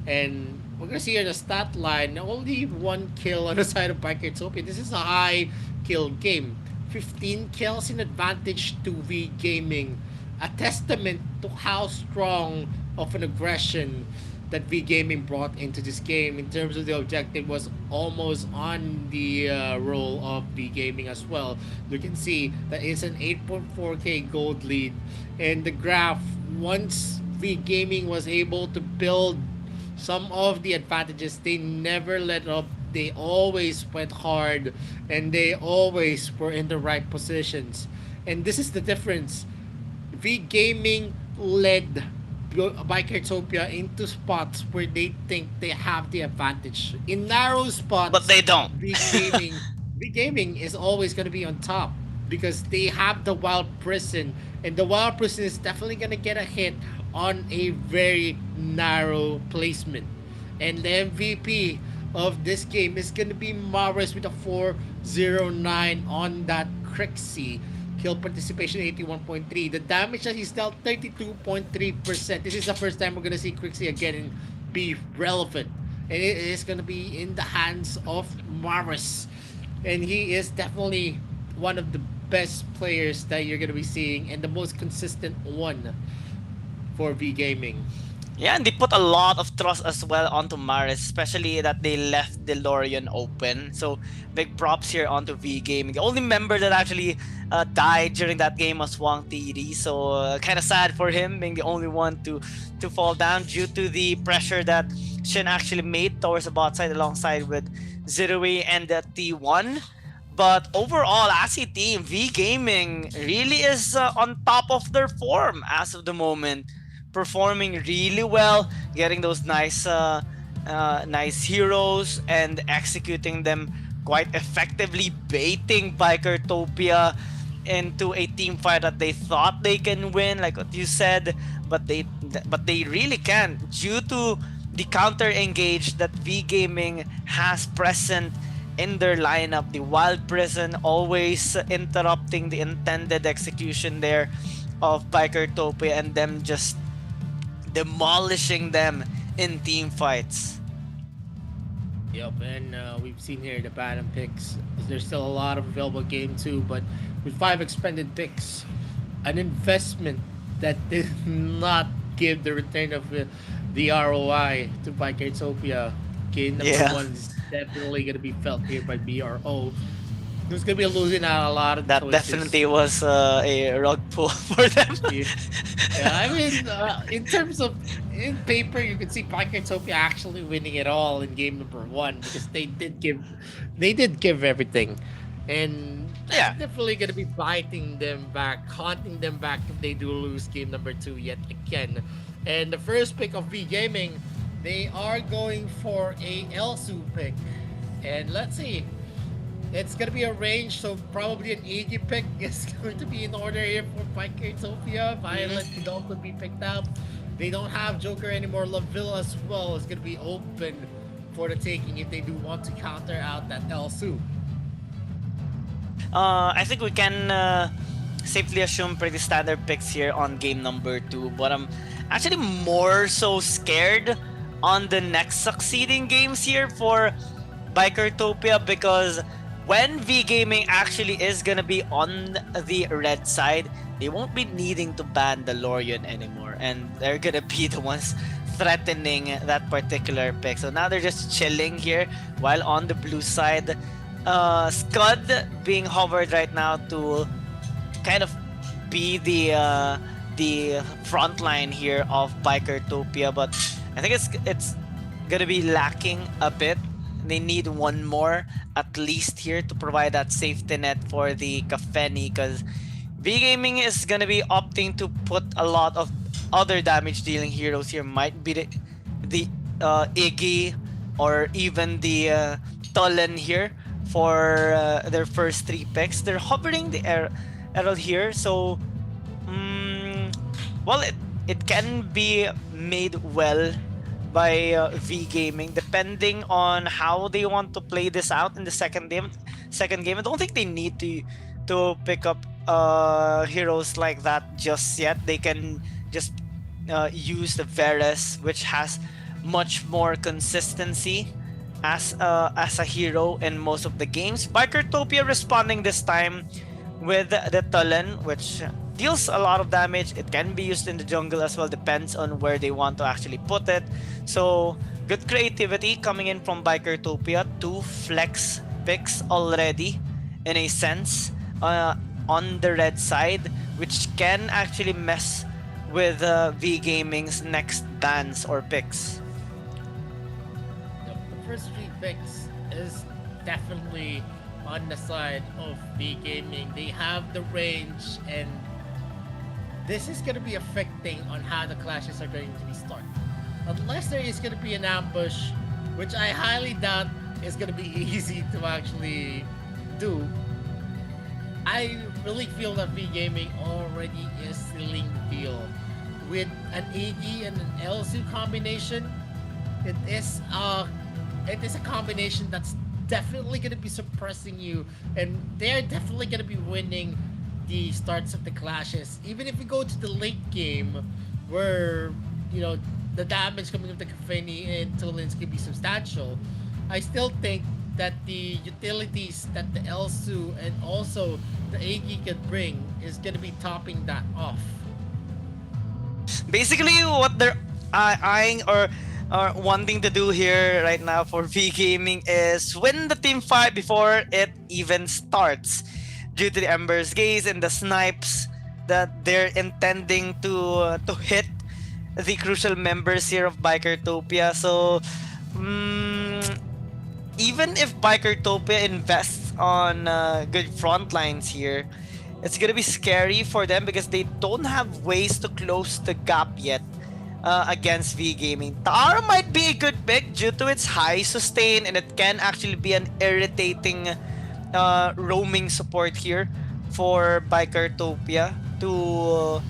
And we're gonna see here the stat line. Only one kill on the side of Bikertopia. This is a high kill game. 15 kills in advantage to V Gaming. A testament to how strong of an aggression that V Gaming brought into this game. In terms of the objective, was almost on the role of V Gaming as well. You can see that it's an 8.4k gold lead, and the graph, once V Gaming was able to build some of the advantages, they never let up. They always went hard, and they always were in the right positions. And this is the difference. V Gaming led Bikertopia into spots where they think they have the advantage. In narrow spots, But they don't. V Gaming is always going to be on top because they have the Wild Prison, and the Wild Prison is definitely going to get a hit on a very narrow placement. And the MVP of this game is going to be Maris with a 409 on that Crixie. Kill participation 81.3. The damage that he's dealt 32.3%. This is the first time we're going to see Crixie again and be relevant. And it is going to be in the hands of Maris. And he is definitely one of the best players that you're going to be seeing, and the most consistent one for V Gaming. Yeah, and they put a lot of trust as well onto Maris, especially that they left the Lorien open. So big props here onto V Gaming. The only member that actually died during that game was Wang Tiri. So kind of sad for him being the only one to fall down due to the pressure that Shin actually made towards the bot side alongside with Zirui and T1. But overall, as a team, V Gaming really is on top of their form as of the moment, performing really well, getting those nice heroes and executing them quite effectively, baiting Bikertopia into a team fight that they thought they can win, like what you said, but they really can't due to the counter engage that V Gaming has present in their lineup. The Wild Prison always interrupting the intended execution there of Bikertopia, and them just demolishing them in team fights. Yep, and we've seen here the Bantam picks. There's still a lot of available game too, but with 5 expended picks, an investment that did not give the return of the ROI to Bikertopia. Game number 1 is definitely going to be felt here by BRO. Who's going to be losing out a lot of that choices. definitely was a rug pull for them. Yeah, I mean, in terms of in paper, you can see Bikertopia actually winning it all in game number 1 because they did give everything, and that's definitely gonna be biting them back, haunting them back if they do lose game number 2 yet again. And the first pick of V Gaming, they are going for a Elsu pick, and let's see. It's going to be a range, so probably an Iggy pick is going to be in order here for Bikertopia. Violet could also be picked up. They don't have Joker anymore. Laville as well is going to be open for the taking if they do want to counter out that Elsu. I think we can safely assume pretty standard picks here on game number 2, but I'm actually more so scared on the next succeeding games here for Bikertopia, because when V Gaming actually is gonna be on the red side, they won't be needing to ban the Lorien anymore, and they're gonna be the ones threatening that particular pick. So now they're just chilling here, while on the blue side, Scud being hovered right now to kind of be the front line here of Bikertopia, but I think it's gonna be lacking a bit. They need one more at least here to provide that safety net for the Kafeni, because V Gaming is gonna be opting to put a lot of other damage dealing heroes here. Might be the Iggy or even the Tullen here for their first 3 picks. They're hovering the Errol here, so well, it can be made well by V Gaming, depending on how they want to play this out in the second game. I don't think they need to pick up heroes like that just yet. They can just use the Varus, which has much more consistency as a hero in most of the games. Bikertopia responding this time with the Tullen, which deals a lot of damage. It can be used in the jungle as well, depends on where they want to actually put it. So good creativity coming in from Bikertopia. 2 flex picks already in a sense on the red side, which can actually mess with V Gaming's next bans or picks. The first 3 picks is definitely on the side of V Gaming. They have the range, and this is going to be affecting on how the clashes are going to be started. Unless there is going to be an ambush, which I highly doubt is going to be easy to actually do. I really feel that V Gaming already is sealing the deal with an AD and an LSU combination. It is a combination that's definitely going to be suppressing you, and they're definitely going to be winning the starts of the clashes. Even if we go to the late game, where the damage coming from the Kafeni and Tulins can be substantial, I still think that the utilities that the Elsu and also the AG could bring is going to be topping that off. Basically, what they're eyeing or wanting to do here right now for V Gaming is win the team fight before it even starts, due to the Ember's Gaze and the snipes that they're intending to hit the crucial members here of Bikertopia. So even if Bikertopia invests on good front lines here, it's gonna be scary for them because they don't have ways to close the gap yet against V Gaming. Tara might be a good pick due to its high sustain, and it can actually be an irritating roaming support here for Bikertopia to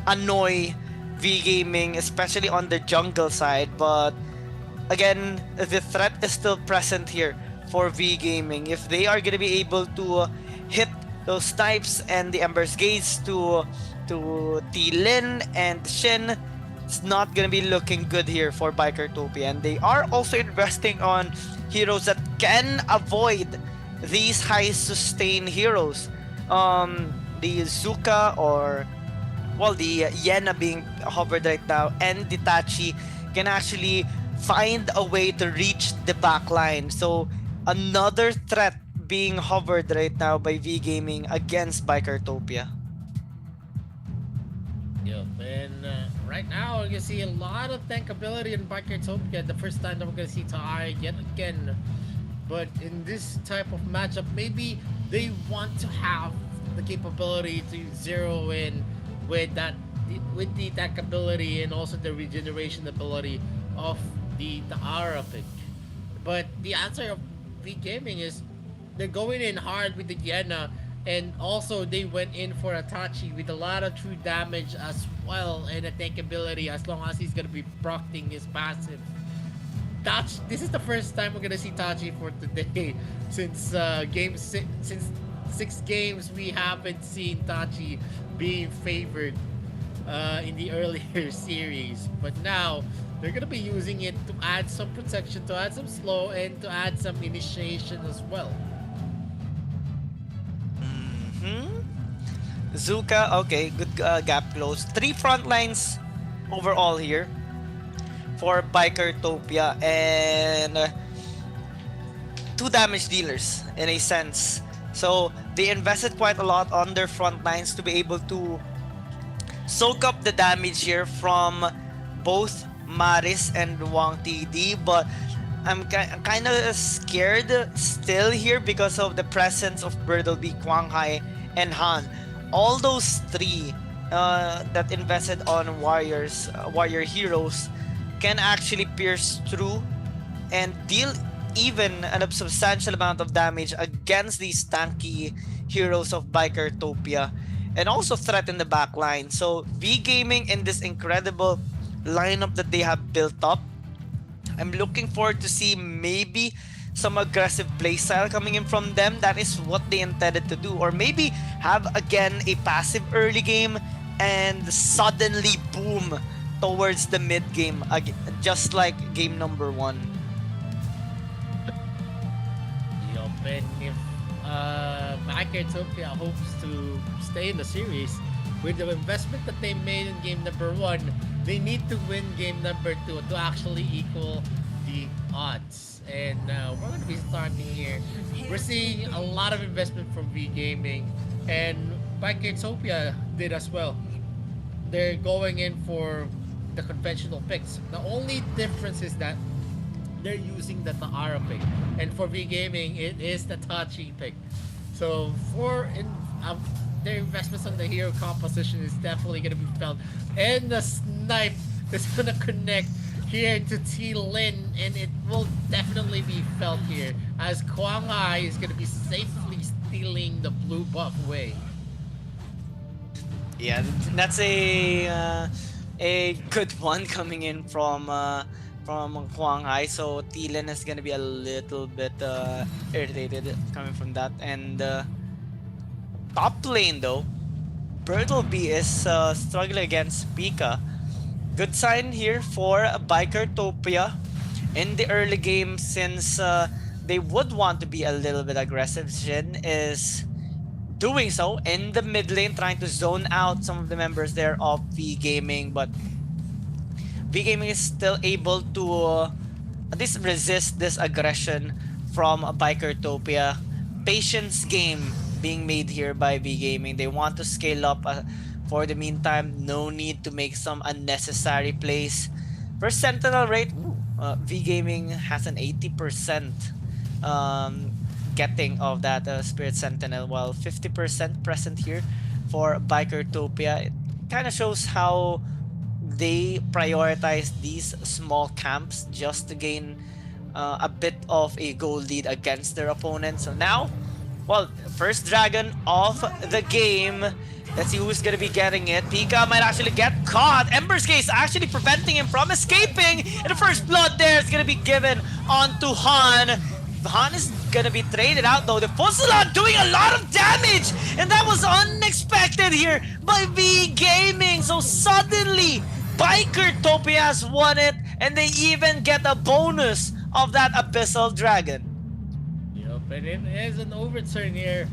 annoy V Gaming, especially on the jungle side. But again, the threat is still present here for V Gaming. If they are gonna be able to hit those snipes and the Ember's Gaze to T-Lin and Shin, it's not gonna be looking good here for Bikertopia. And they are also investing on heroes that can avoid these high sustain heroes. The Zuka or the Yena being hovered right now, and the Tachi can actually find a way to reach the back line. So another threat being hovered right now by V Gaming against Bikertopia. And right now you can see a lot of tankability in Bikertopia. The first time that we're gonna see Tai yet again. But in this type of matchup, maybe they want to have the capability to zero in with the tankability and also the regeneration ability of the Aura pick. But the answer of V Gaming is they're going in hard with the Yena, and also they went in for a Tachi with a lot of true damage as well, and a tankability as long as he's gonna be procting his passive. This is the first time we're gonna see Tachi for today since since 6 games we haven't seen Tachi being favored in the earlier series. But now they're gonna be using it to add some protection, to add some slow, and to add some initiation as well. Zuka, okay, good gap close. 3 front lines overall here for Bikertopia, and 2 damage dealers in a sense. So they invested quite a lot on their front lines to be able to soak up the damage here from both Maris and Wang TD, but I'm kind of scared still here because of the presence of Birdleby, Quang Hai, and Han. All those 3 that invested on warrior heroes can actually pierce through and deal even a substantial amount of damage against these tanky heroes of Bikertopia, and also threaten the back line. So V Gaming, in this incredible lineup that they have built up, I'm looking forward to see maybe some aggressive playstyle coming in from them. That is what they intended to do. Or maybe have again a passive early game and suddenly boom towards the mid game, just like game number 1. Yup, and if Macrotopia hopes to stay in the series with the investment that they made in game number 1, they need to win game number 2 to actually equal the odds. And we're going to be starting here. We're seeing a lot of investment from V Gaming, and Macrotopia did as well. They're going in for the conventional picks. The only difference is that they're using the Taara pick, and for V Gaming it is the Tachi pick. So their investments on the hero composition is definitely going to be felt, and the snipe is going to connect here to T Lin, and it will definitely be felt here as Kwang Hai is going to be safely stealing the blue buff away. Yeah, that's a good one coming in from Huang Hai. So Thielen is gonna be a little bit irritated coming from that. And top lane though, Bertleby is struggling against Pika. Good sign here for Bikertopia in the early game, since they would want to be a little bit aggressive. Shin is doing so in the mid lane, trying to zone out some of the members there of V Gaming, but V Gaming is still able to at least resist this aggression from Bikertopia. Patience game being made here by V Gaming. They want to scale up for the meantime. No need to make some unnecessary plays. For Sentinel rate, V Gaming has an 80% getting of that Spirit Sentinel, while 50% present here for Bikertopia. It kind of shows how they prioritize these small camps just to gain a bit of a goal lead against their opponent. So now, well, first dragon of the game. Let's see who's gonna be getting it. Pika might actually get caught. Ember's Case actually preventing him from escaping. And the first blood there is gonna be given onto Han. Han is gonna be traded out though. The Fusillon doing a lot of damage, and that was unexpected here by V Gaming. So suddenly, Bikertopia has won it, and they even get a bonus of that Abyssal Dragon. Yup, and it is an overturn here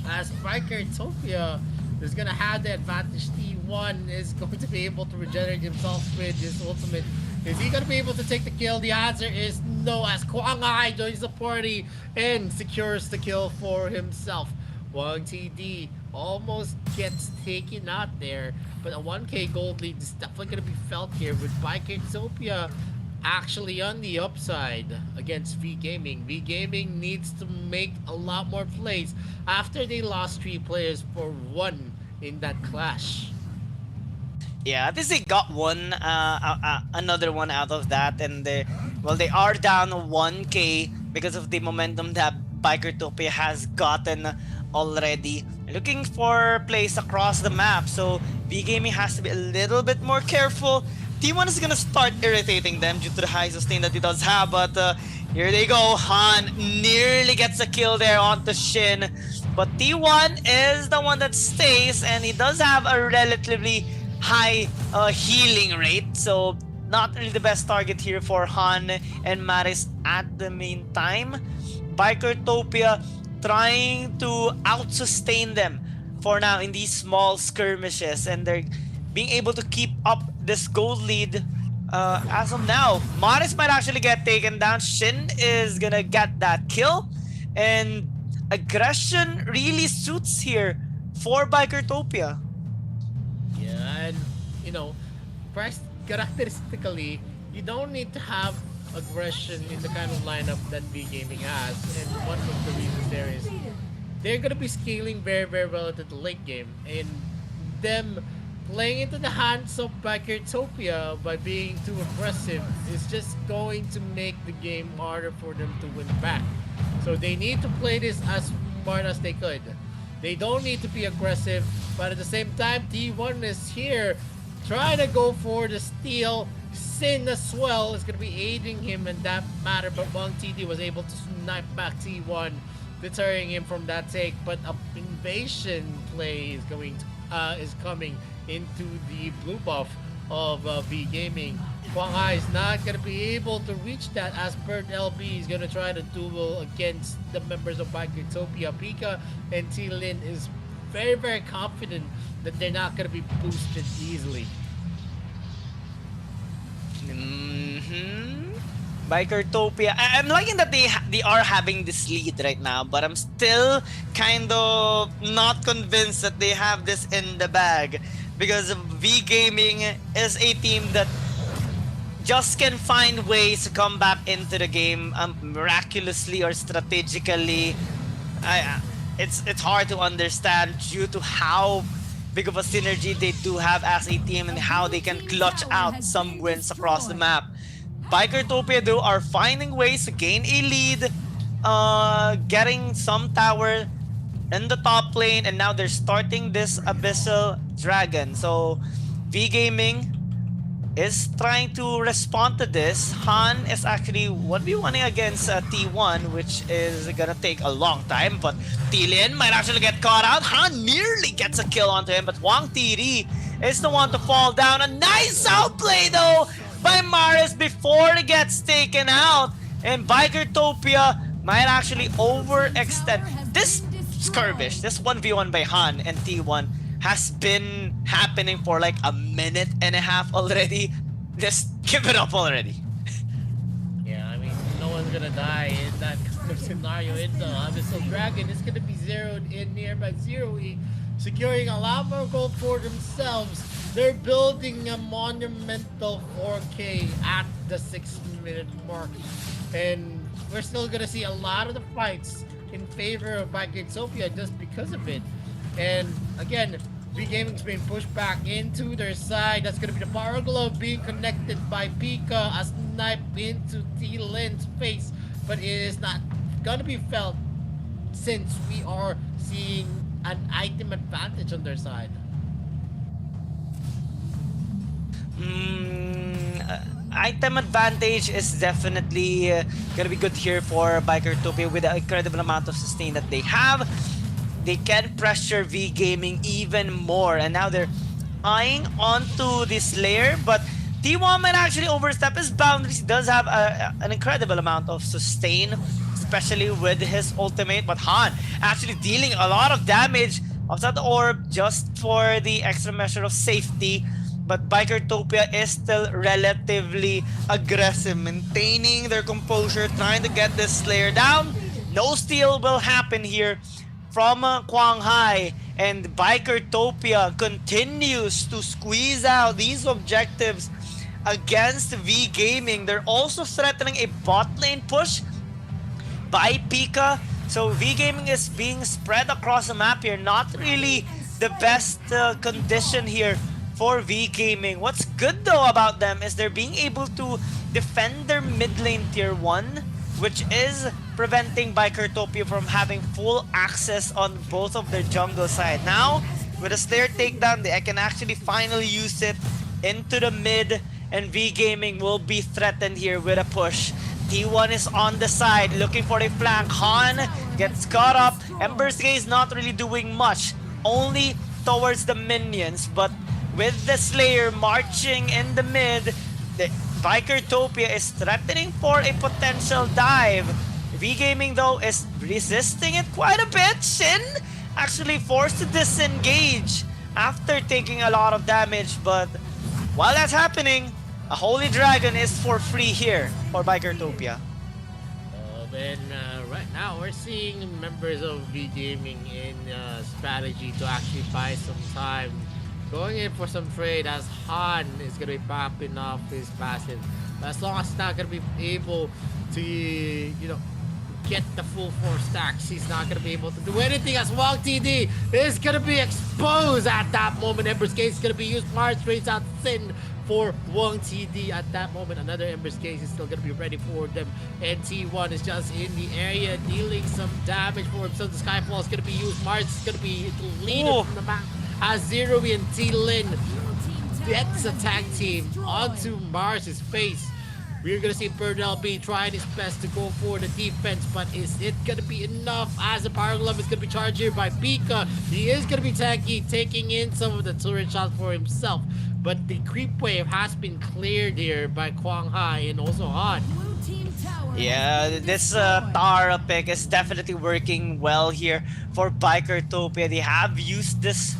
as Bikertopia is gonna have the advantage. T1 is going to be able to regenerate himself with his ultimate. Is he gonna be able to take the kill? The answer is no, as Kwang Hai joins the party and secures the kill for himself. Wang TD almost gets taken out there, but a 1k gold lead is definitely gonna be felt here with Bikertopia actually on the upside against V Gaming. V Gaming needs to make a lot more plays after they lost 3 players for 1 in that clash. Yeah, at least they got one, another one out of that, and they are down 1k because of the momentum that Bikertopia has gotten already. Looking for plays across the map, so V Gaming has to be a little bit more careful. T1 is gonna start irritating them due to the high sustain that he does have, but here they go. Han nearly gets a kill there onto Shin, but T1 is the one that stays, and he does have a relatively high healing rate, so not really the best target here for Han and Maris at the meantime. Bikertopia trying to out-sustain them for now in these small skirmishes, and they're being able to keep up this gold lead as of now. Maris might actually get taken down. Shin is gonna get that kill, and aggression really suits here for Bikertopia. Yeah, and you know, characteristically, you don't need to have aggression in the kind of lineup that V Gaming has, and one of the reasons there is they're gonna be scaling very, very well into the late game, and them playing into the hands of Bikertopia by being too aggressive is just going to make the game harder for them to win back. So they need to play this as smart as they could. They don't need to be aggressive, but at the same time, T1 is here trying to go for the steal. Sin as well is going to be aiding him in that matter, but Wang TD was able to snipe back T1, deterring him from that take. But an invasion play is coming into the blue buff of V Gaming. Quang Hai is not going to be able to reach that as Bird LB is going to try to duel against the members of Utopia. Pika and T-Lin is very, very confident that they're not going to be boosted easily. Bikertopia. I'm liking that they are having this lead right now, but I'm still kind of not convinced that they have this in the bag, because V Gaming is a team that just can find ways to come back into the game miraculously or strategically. It's hard to understand due to how big of a synergy they do have as a team and how they can clutch out some wins across the map. Bikertopia though are finding ways to gain a lead, getting some tower in the top lane, and now they're starting this Abyssal Dragon. So V Gaming is trying to respond to this. Han is actually 1v1ing against T1, which is gonna take a long time, but T-Lin might actually get caught out. Han nearly gets a kill onto him, but Wang Tiri is the one to fall down. A nice outplay though by Maris before he gets taken out, and Bikertopia might actually overextend. This skirmish, this 1v1 by Han and T1 has been happening for like a minute and a half already. Just give it up already. Yeah, I mean, no one's gonna die in that kind of scenario. In the Abyssal Dragon is gonna be zeroed in nearby Zero-E, securing a lot more gold for themselves. They're building a monumental 4K at the 6-minute mark, and we're still gonna see a lot of the fights in favor of Bikertopia just because of it. And again, V Gaming's being pushed back into their side. That's gonna be the Power Glove being connected by Pika, a snipe into T-Lin's face, but it is not gonna be felt since we are seeing an item advantage on their side. Item advantage is definitely gonna be good here for Bikertopia with the incredible amount of sustain that they have. They can pressure V Gaming even more, and now they're eyeing onto this layer, but T1 might actually overstep his boundaries. He does have an incredible amount of sustain, especially with his ultimate, but Han actually dealing a lot of damage of that orb just for the extra measure of safety. But Bikertopia is still relatively aggressive, maintaining their composure, trying to get this Slayer down. No steal will happen here from Quang Hai, and Bikertopia continues to squeeze out these objectives against V Gaming. They're also threatening a bot lane push by Pika. So V Gaming is being spread across the map here. Not really the best condition here for V Gaming. What's good though about them is they're being able to defend their mid lane tier 1, which is preventing Bikertopia from having full access on both of their jungle side. Now, with a Slayer takedown, they can actually finally use it into the mid, and V Gaming will be threatened here with a push. T1 is on the side, looking for a flank. Han gets caught up. Ember's Gaze not really doing much, only towards the minions, but with the Slayer marching in the mid, the Bikertopia is threatening for a potential dive. V Gaming though is resisting it quite a bit. Shin actually forced to disengage after taking a lot of damage, but while that's happening, a Holy Dragon is for free here for Bikertopia. Right now we're seeing members of V Gaming in strategy to actually buy some time, going in for some trade as Han is going to be popping off his passive. But as long as he's not going to be able to, get the full 4 stacks, he's not going to be able to do anything as Wang TD is going to be exposed at that moment. Ember's Gaze is going to be used. Mars trades out Sin for Wang TD at that moment. Another Ember's Gaze is still going to be ready for them. And T1 is just in the area dealing some damage for himself. The Skyfall is going to be used. Mars is going to be the leader from the map as Zero-E and T-Lin gets a tag team onto Mars's face. We're gonna see Burnell be trying his best to go for the defense, but is it gonna be enough? As the Power Glove is gonna be charged here by Pika. He is gonna be tanky, taking in some of the turret shots for himself. But the creep wave has been cleared here by Kwang Hai and also Han. Blue team tower. Yeah, this Tara pick is definitely working well here for Bikertopia. They have used this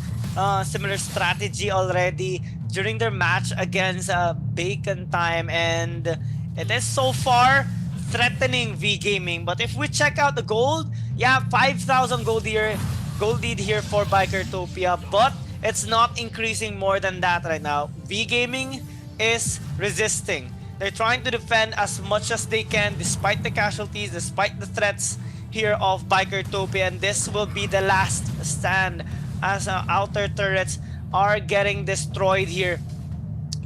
similar strategy already during their match against Bacon Time, and it is so far threatening V Gaming. But if we check out the gold, yeah, 5,000 gold here, gold lead here for Bikertopia, but it's not increasing more than that right now. V Gaming is resisting. They're trying to defend as much as they can despite the casualties, despite the threats here of Bikertopia, and this will be the last stand as outer turrets are getting destroyed here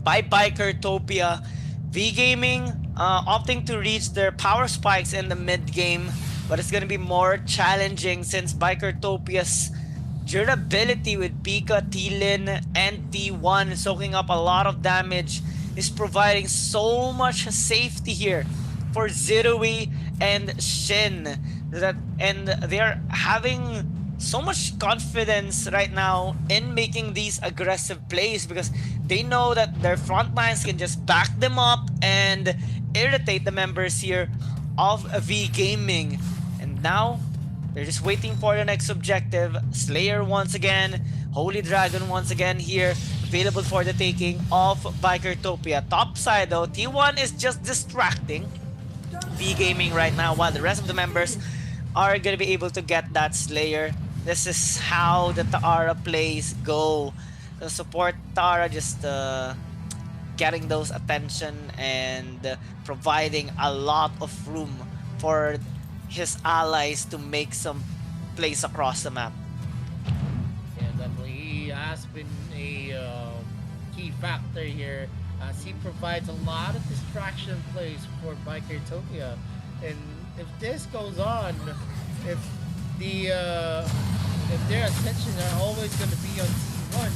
by Bikertopia. V Gaming opting to reach their power spikes in the mid game, but it's gonna be more challenging since Bikertopia's durability with Pika, T-Lin, and T1 soaking up a lot of damage is providing so much safety here for Zirui and Shin, and they're having so much confidence right now in making these aggressive plays because they know that their front lines can just back them up and irritate the members here of V Gaming. And now they're just waiting for the next objective. Slayer once again, Holy Dragon once again here, available for the taking of Bikertopia. Top side though, T1 is just distracting V Gaming right now while the rest of the members are gonna be able to get that Slayer. This is how the Tara plays go. The support Tara just getting those attention and providing a lot of room for his allies to make some plays across the map. Yeah, definitely. He has been a key factor here as he provides a lot of distraction plays for Bikertopia. And if this goes on, if their attention are always going to be on T1,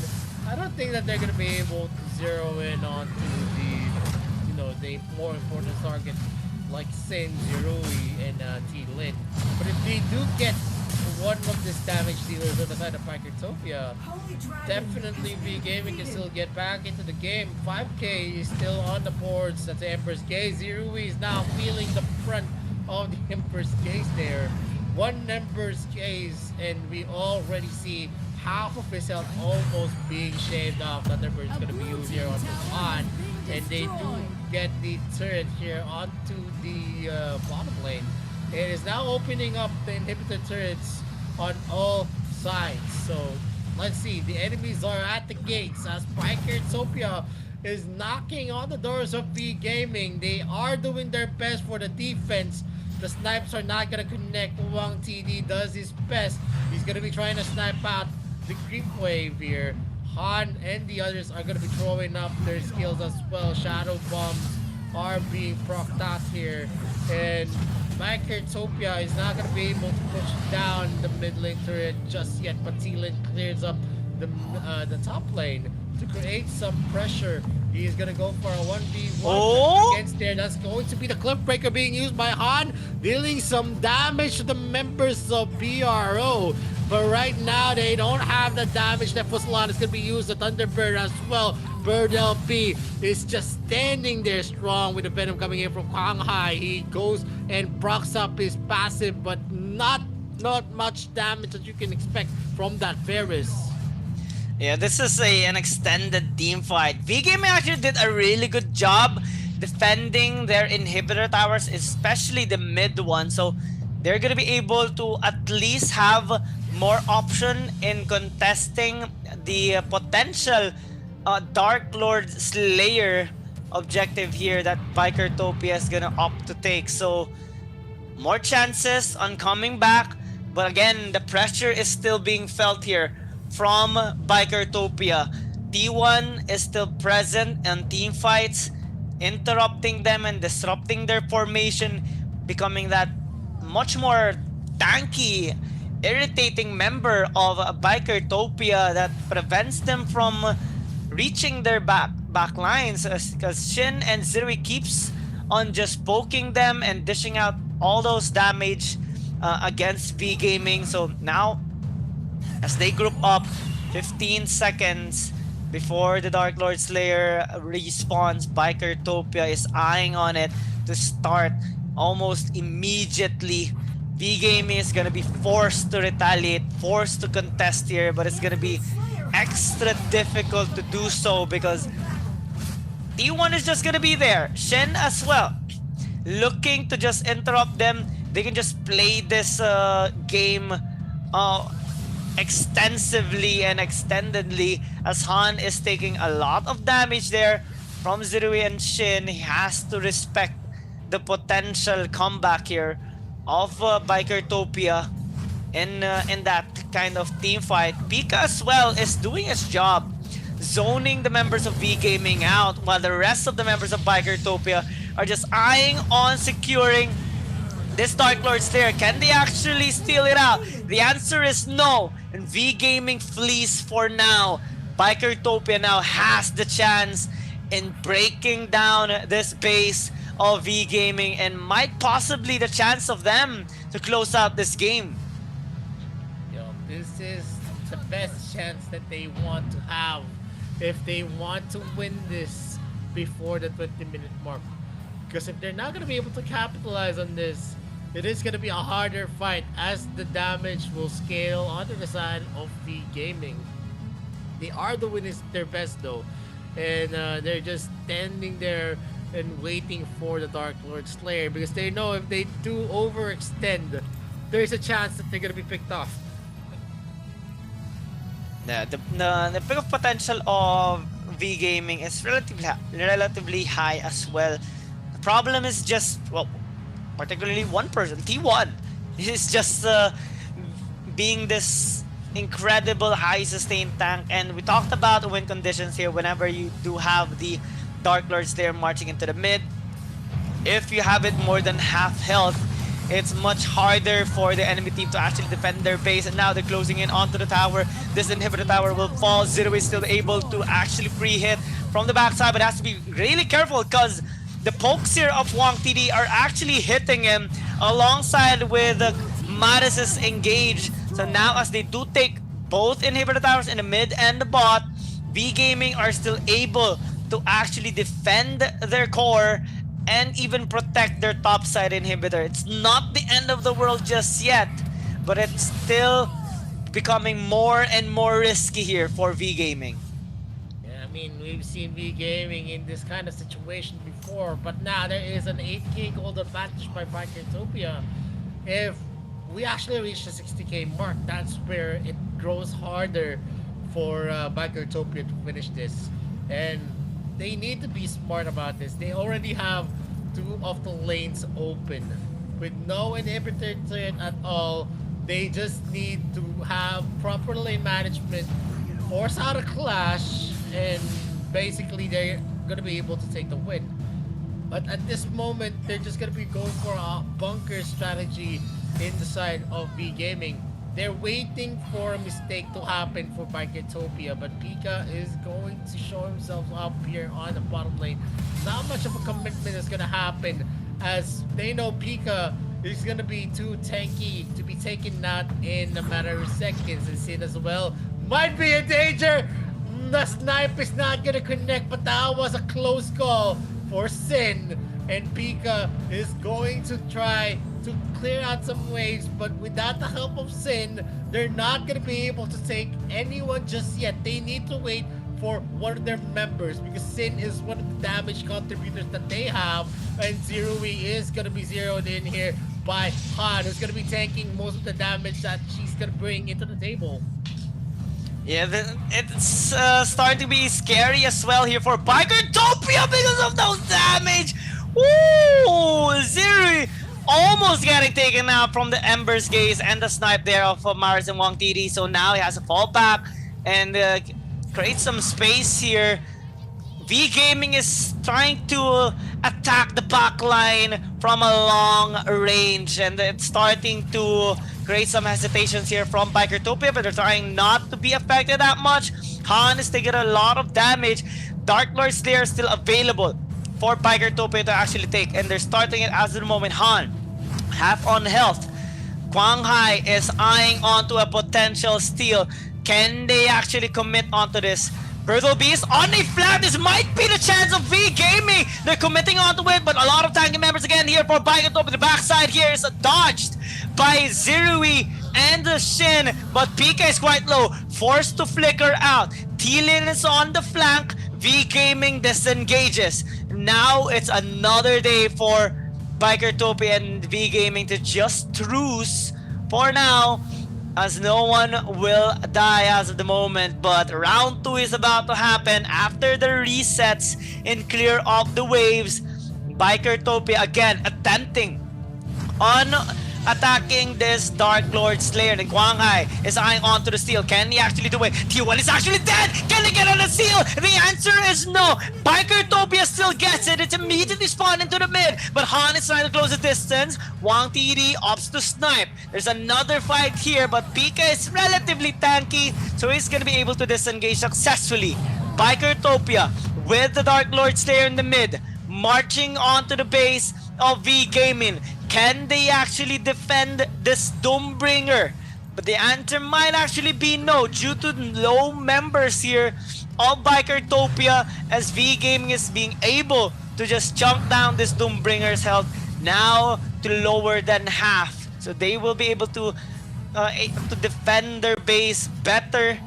I don't think that they're going to be able to zero in onto the more important target like Sin, Zirui, and T-Lin. But if they do get one of these damage dealers on the side of Bikertopia, definitely V Gaming can still get back into the game. 5K is still on the boards. That's the Emperor's Gaze. Zirui is now feeling the front of the Emperor's Gaze there. One Emperor's Gaze, and we already see half of his health almost being shaved off. That Emperor is going to be used here on the on, and they do get the turret here onto the bottom lane. It is now opening up the inhibitor turrets on all sides. So let's see, the enemies are at the gates as Bikertopia is knocking on the doors of V Gaming. They are doing their best for the defense. The snipes are not gonna connect. Wang TD does his best. He's gonna be trying to snipe out the creep wave here. Han and the others are gonna be throwing up their skills as well. Shadow bombs are being procced out here, and Bikertopia is not gonna be able to push down the mid lane turret just yet. But T-Lin clears up the top lane to create some pressure. He is gonna go for a 1v1 against there. That's going to be the cliff breaker being used by Han, dealing some damage to the members of BRO. But right now they don't have the damage that Fusilon is gonna be used. The Thunderbird as well. Bird LP is just standing there strong with the Venom coming in from Kwang Hai. He goes and procs up his passive, but not much damage that you can expect from that Ferris. Yeah, this is an extended team fight. V Gaming actually did a really good job defending their inhibitor towers, especially the mid one. So they're gonna be able to at least have more option in contesting the potential Dark Lord Slayer objective here that Bikertopia is gonna opt to take. So more chances on coming back, but again, the pressure is still being felt here from Bikertopia. T1 is still present in team fights, interrupting them and disrupting their formation, becoming that much more tanky, irritating member of Bikertopia that prevents them from reaching their back lines, because Shin and Zirui keeps on just poking them and dishing out all those damage against V Gaming. So now, as they group up, 15 seconds before the Dark Lord Slayer respawns, Bikertopia is eyeing on it to start almost immediately. V Gaming is gonna be forced to retaliate, forced to contest here, but it's gonna be extra difficult to do so because T1 is just gonna be there. Shen as well, looking to just interrupt them. They can just play this game extensively and extendedly, as Han is taking a lot of damage there from Zirui and Shin. He has to respect the potential comeback here of Bikertopia in that kind of team fight. Pika as well is doing his job, zoning the members of V Gaming out, while the rest of the members of Bikertopia are just eyeing on securing this Dark Lord Slayer. Can they actually steal it out? The answer is no, and V Gaming flees for now. Bikertopia now has the chance in breaking down this base of V Gaming and might possibly the chance of them to close out this game. Yo, this is the best chance that they want to have if they want to win this before the 20-minute mark. Because if they're not going to be able to capitalize on this, it is going to be a harder fight as the damage will scale onto the side of V Gaming. They are doing their best though, and they're just standing there and waiting for the Dark Lord Slayer because they know if they do overextend, there's a chance that they're gonna be picked off. The pick of potential of V Gaming is relatively high as well. The problem is just, well, particularly one person, T1, is just being this incredible high sustained tank. And we talked about the win conditions here whenever you do have the Dark Lord Slayer marching into the mid. If you have it more than half health, it's much harder for the enemy team to actually defend their base. And now they're closing in onto the tower. This inhibitor tower will fall. Zero is still able to actually pre-hit from the backside, but has to be really careful because the pokes here of Wang TD are actually hitting him alongside with Maris's engage. So now as they do take both inhibitor towers in the mid and the bot, V Gaming are still able to actually defend their core and even protect their topside inhibitor. It's not the end of the world just yet, but it's still becoming more and more risky here for V Gaming. Yeah, I mean, we've seen V Gaming in this kind of situation before, but now there is an 8k gold advantage by Bikertopia. If we actually reach the 60k mark, that's where it grows harder for Bikertopia to finish this. And they need to be smart about this. They already have two of the lanes open with no inhibitor threat at all. They just need to have proper lane management, force out a clash, and basically they're gonna be able to take the win. But at this moment, they're just gonna be going for a bunker strategy in the side of V Gaming. They're waiting for a mistake to happen for Bikertopia, but Pika is going to show himself up here on the bottom lane. Not much of a commitment is going to happen as they know Pika is going to be too tanky to be taken out in a matter of seconds. And Sin as well might be in danger. The snipe is not going to connect, but that was a close call for Sin. And Pika is going to try to clear out some waves, but without the help of Sin, they're not going to be able to take anyone just yet. They need to wait for one of their members because Sin is one of the damage contributors that they have, and Zirui is going to be zeroed in here by Han, who's going to be tanking most of the damage that she's going to bring into the table. Yeah, it's starting to be scary as well here for Bikertopia because of those damage. Woo! Zirui almost getting taken out from the Ember's Gaze and the snipe there of Maris and Wang TD. So now he has to fall back and create some space here. V Gaming is trying to attack the back line from a long range, and it's starting to create some hesitations here from Bikertopia, but they're trying not to be affected that much. Han is taking a lot of damage. Dark Lord Slayer is still available. for Bikertopia to actually take, and they're starting it as of the moment. Han, half on health. Quang Hai is eyeing onto a potential steal. Can they actually commit onto this? Bertho Beast on a flat. This might be the chance of V Gaming. They're committing onto it, but a lot of tanking members again here for Bikertopia. The backside here is dodged by Zirui and the Shin, but PK is quite low, forced to flicker out. Thielen is on the flank. V Gaming disengages. Now it's another day for Bikertopia and V Gaming to just truce for now, as no one will die as of the moment. But round 2 is about to happen after the resets and clear off the waves. Bikertopia again attempting on attacking this Dark Lord Slayer. And Quang Hai is eyeing onto the steal. Can he actually do it? T1 is actually dead! Can he get on the steal? The answer is no. Bikertopia still gets it. It's immediately spawned into the mid. But Han is trying to close the distance. Wang TD opts to snipe. There's another fight here, but Pika is relatively tanky, so he's gonna be able to disengage successfully. Bikertopia with the Dark Lord Slayer in the mid, marching onto the base of V Gaming. Can they actually defend this Doombringer? But the answer might actually be no, due to low members here of Bikertopia, as V Gaming is being able to just chunk down this Doombringer's health now to lower than half. So they will be able to defend their base better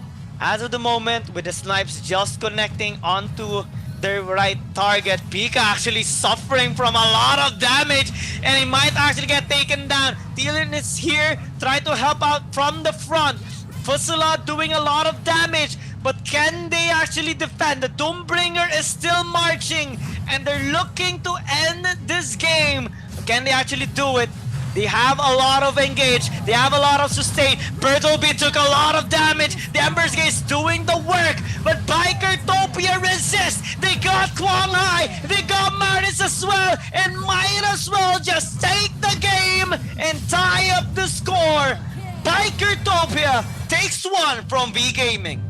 as of the moment, with the snipes just connecting onto their right target. Pika actually suffering from a lot of damage, and he might actually get taken down. Thielen is here, try to help out from the front. Fusila doing a lot of damage, but can they actually defend? The Doombringer is still marching, and they're looking to end this game. Can they actually do it? They have a lot of engage. They have a lot of sustain. Bertolby took a lot of damage. The Ember's Gate is doing the work, but Bikertopia resists. They got Quang Hai. They got Maris as well, and might as well just take the game and tie up the score. Bikertopia takes one from V Gaming.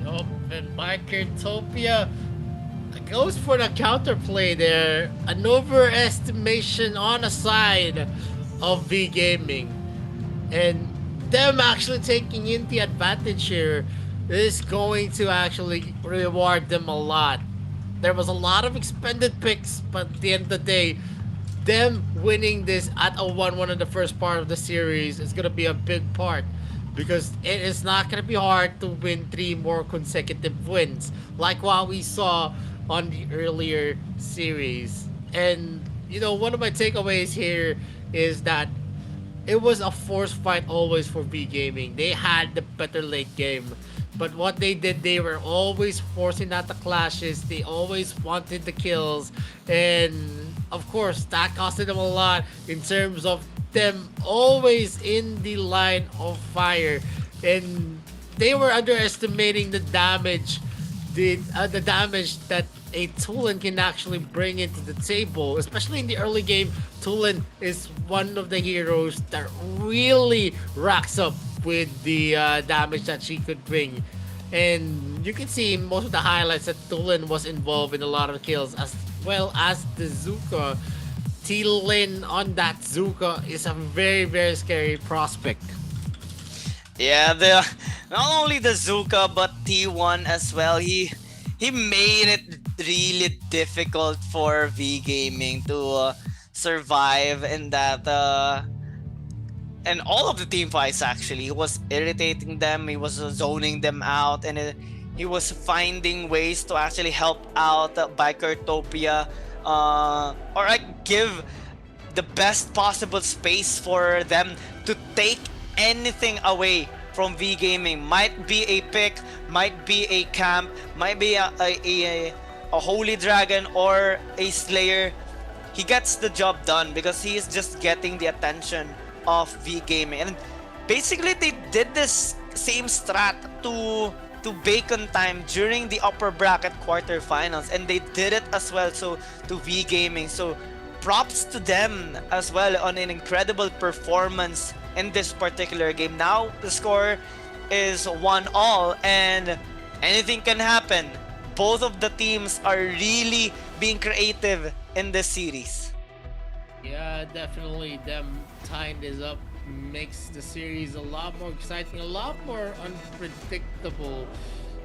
Yup, and Bikertopia goes for the counterplay there. An overestimation on the side of V Gaming, and them actually taking in the advantage here is going to actually reward them a lot. There was a lot of expended picks, but at the end of the day, them winning this at a 1-1 in the first part of the series is going to be a big part, because it is not going to be hard to win 3 more consecutive wins like what we saw on the earlier series. And you know, one of my takeaways here is that it was a forced fight always for V Gaming. They had the better late game, but what they did, they were always forcing out the clashes. They always wanted the kills, and of course that costed them a lot in terms of them always in the line of fire, and they were underestimating the damage, the damage that a Thielen can actually bring into the table. Especially in the early game, Thielen is one of the heroes that really racks up with the damage that she could bring. And you can see in most of the highlights that Thielen was involved in a lot of kills, as well as the Zuka. Thielen on that Zuka is a very, very scary prospect. Yeah, not only the Zuka, but T1 as well. He made it really difficult for V Gaming to survive in that, and all of the team fights actually. He was irritating them, he was zoning them out, and he was finding ways to actually help out Bikertopia, or like give the best possible space for them to take anything away from V Gaming. Might be a pick, might be a camp, might be a Holy Dragon or a Slayer. He gets the job done because he is just getting the attention of V Gaming. And basically they did this same strat to Bacon Time during the upper bracket quarterfinals, and they did it as well so to V Gaming. So props to them as well on an incredible performance in this particular game. Now the score is 1-1 and anything can happen. both of the teams are really being creative in this series. Yeah, definitely. Them tying this up makes the series a lot more exciting, a lot more unpredictable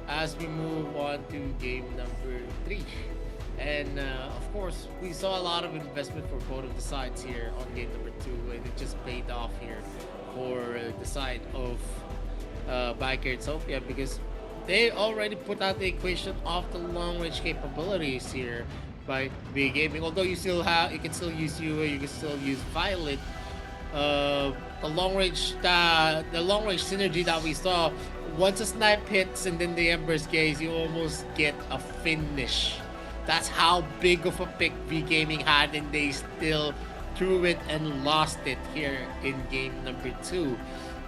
as we move on to game number 3. And of course, we saw a lot of investment for both of the sides here on game number 2, and it just paid off here for the side of Biker Utopia, because they already put out the equation of the long range capabilities here by V Gaming. Although you can still use UA, you can still use Violet. The long range synergy that we saw, once a snipe hits and then the Ember's Gaze, you almost get a finish. That's how big of a pick V Gaming had, and they still threw it and lost it here in game number 2.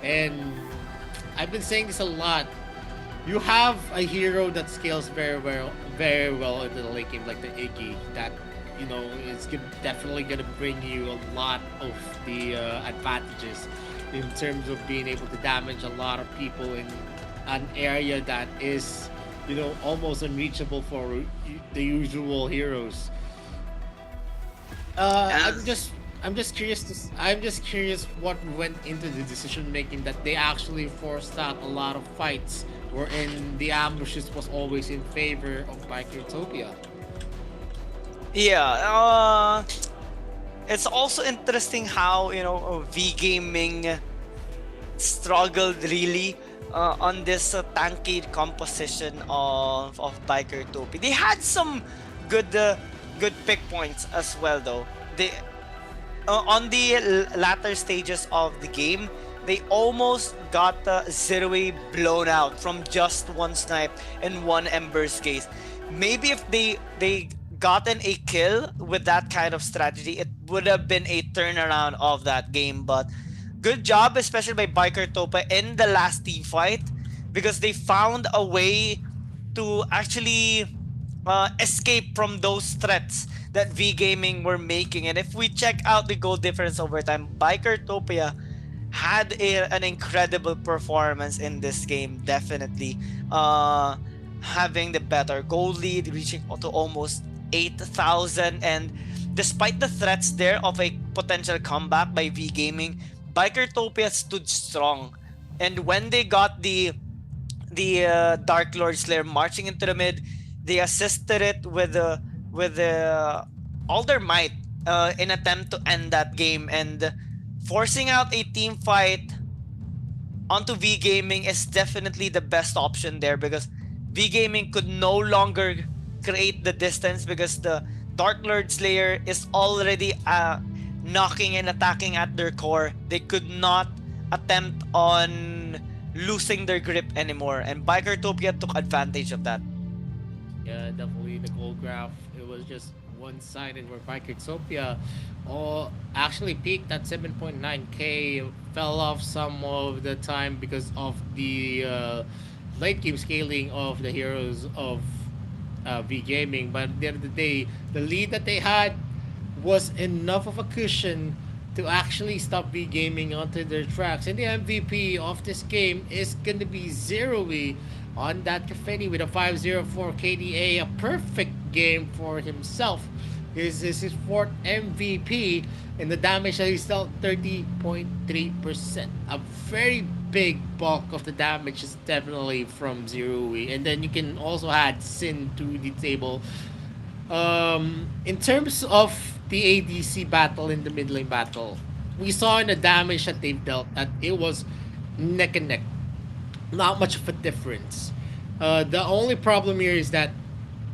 And I've been saying this a lot. You have a hero that scales very well into the late game, like the Iggy, that is definitely gonna bring you a lot of the advantages in terms of being able to damage a lot of people in an area that is almost unreachable for the usual heroes. I'm just curious what went into the decision making that they actually forced out a lot of fights wherein the ambushes was always in favor of Biker Utopia. Yeah, it's also interesting how V Gaming struggled really on this tanky composition of Biker Utopia. They had some good pick points as well, though. They on the latter stages of the game, they almost got 0-A blown out from just one snipe and one Ember's Gaze. Maybe if they gotten a kill with that kind of strategy, it would have been a turnaround of that game. But good job, especially by Biker Utopia in the last team fight, because they found a way to actually escape from those threats that V Gaming were making. And if we check out the goal difference over time, Biker Utopia had an incredible performance in this game, definitely. Having the better goal lead, reaching to almost 8,000, and despite the threats there of a potential comeback by V Gaming, Biker Utopia stood strong. And when they got the Dark Lord Slayer marching into the mid, they assisted it with all their might in attempt to end that game, and forcing out a team fight onto V Gaming is definitely the best option there, because V Gaming could no longer create the distance because the Dark Lord Slayer is already knocking and attacking at their core. They could not attempt on losing their grip anymore, and Biker Utopia took advantage of that. Yeah, definitely the goal graph, it was just one-sided, where Biker Utopia actually peaked at 7.9k, fell off some of the time because of the late game scaling of the heroes of V Gaming. But at the end of the day, the lead that they had was enough of a cushion to actually stop V Gaming onto their tracks. And the MVP of this game is going to be 0-A on that Caffeine with a 504 KDA, a perfect game for himself. This is his 4th MVP, and the damage that he's dealt 30.3%. A very big bulk of the damage is definitely from 0-A. And then you can also add Sin to the table. In terms of the ADC battle in the mid lane battle, we saw in the damage that they've dealt that it was neck and neck. Not much of a difference. The only problem here is that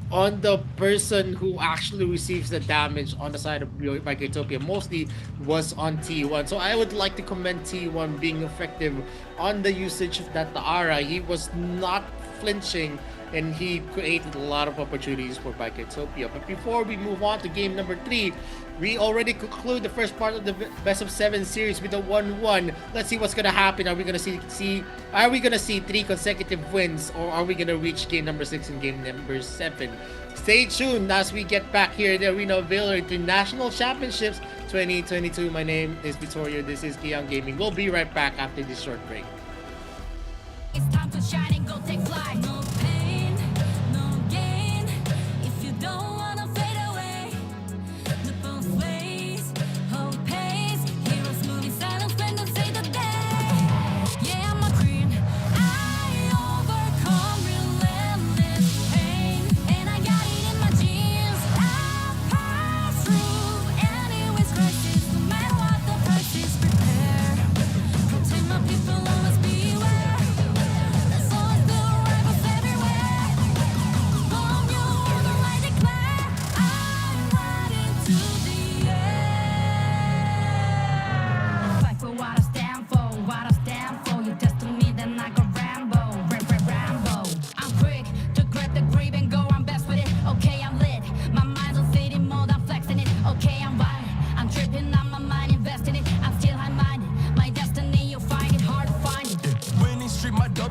on the person who actually receives the damage on the side of Biker Utopia mostly was on T1. So I would like to commend T1 being effective on the usage of that Taara. He was not flinching, and he created a lot of opportunities for Biker Utopia. But before we move on to game number 3, we already conclude the first part of the best of 7 series with a 1-1. Let's see what's gonna happen. Are we gonna see 3 consecutive wins, or are we gonna reach game number 6 and game number 7? Stay tuned as we get back here in the Arena of Valor International Championships 2022. My name is Vittorio. This is Kiyoung Gaming. We'll be right back after this short break. It's time to shine and go take flight. No pain, no gain.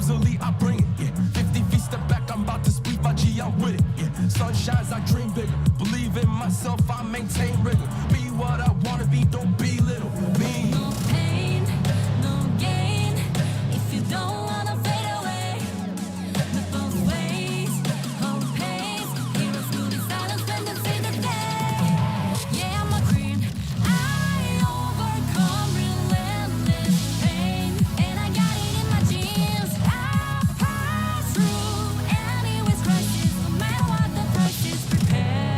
easily I bring it. Yeah, 50 feet step back, I'm about to speak my G, I'm with it. Yeah, sun shines, I dream bigger. Believe in myself, I maintain rigor. Be what I wanna be, don't be little. Me. No pain, no gain. If you don't wanna fade away, the both ways, hope pays. Heroes move in silence when they see the day. Yeah, I'm a queen. I overcome relentless pain, and I got it in my genes. I pass through anyways crisis, no matter what the price is. Prepare.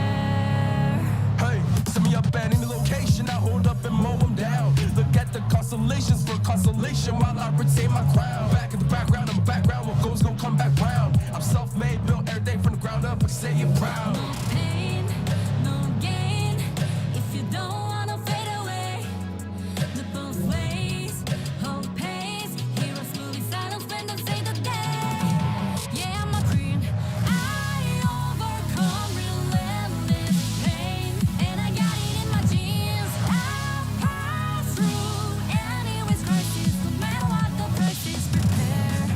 Hey, send me up at any location, I hold up and mow them down. Look at the constellations for consolation while I retain my crown. Back in the background, I'm a background, what goes gon' come back round. I'm self-made, built everything from the ground up, I say it proud. No pain, no gain. If you don't wanna fade away, the both ways, hope pays. Heroes move in silence when they say the day. Yeah, I'm a queen. I overcome relentless pain, and I got it in my genes. I pass through anyways crisis, no matter what the price is. Prepare,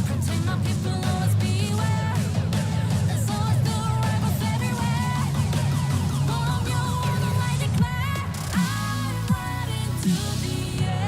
protect my people, always beware. There's always new rivals everywhere. All of you wanna I declare, I'm riding to the air.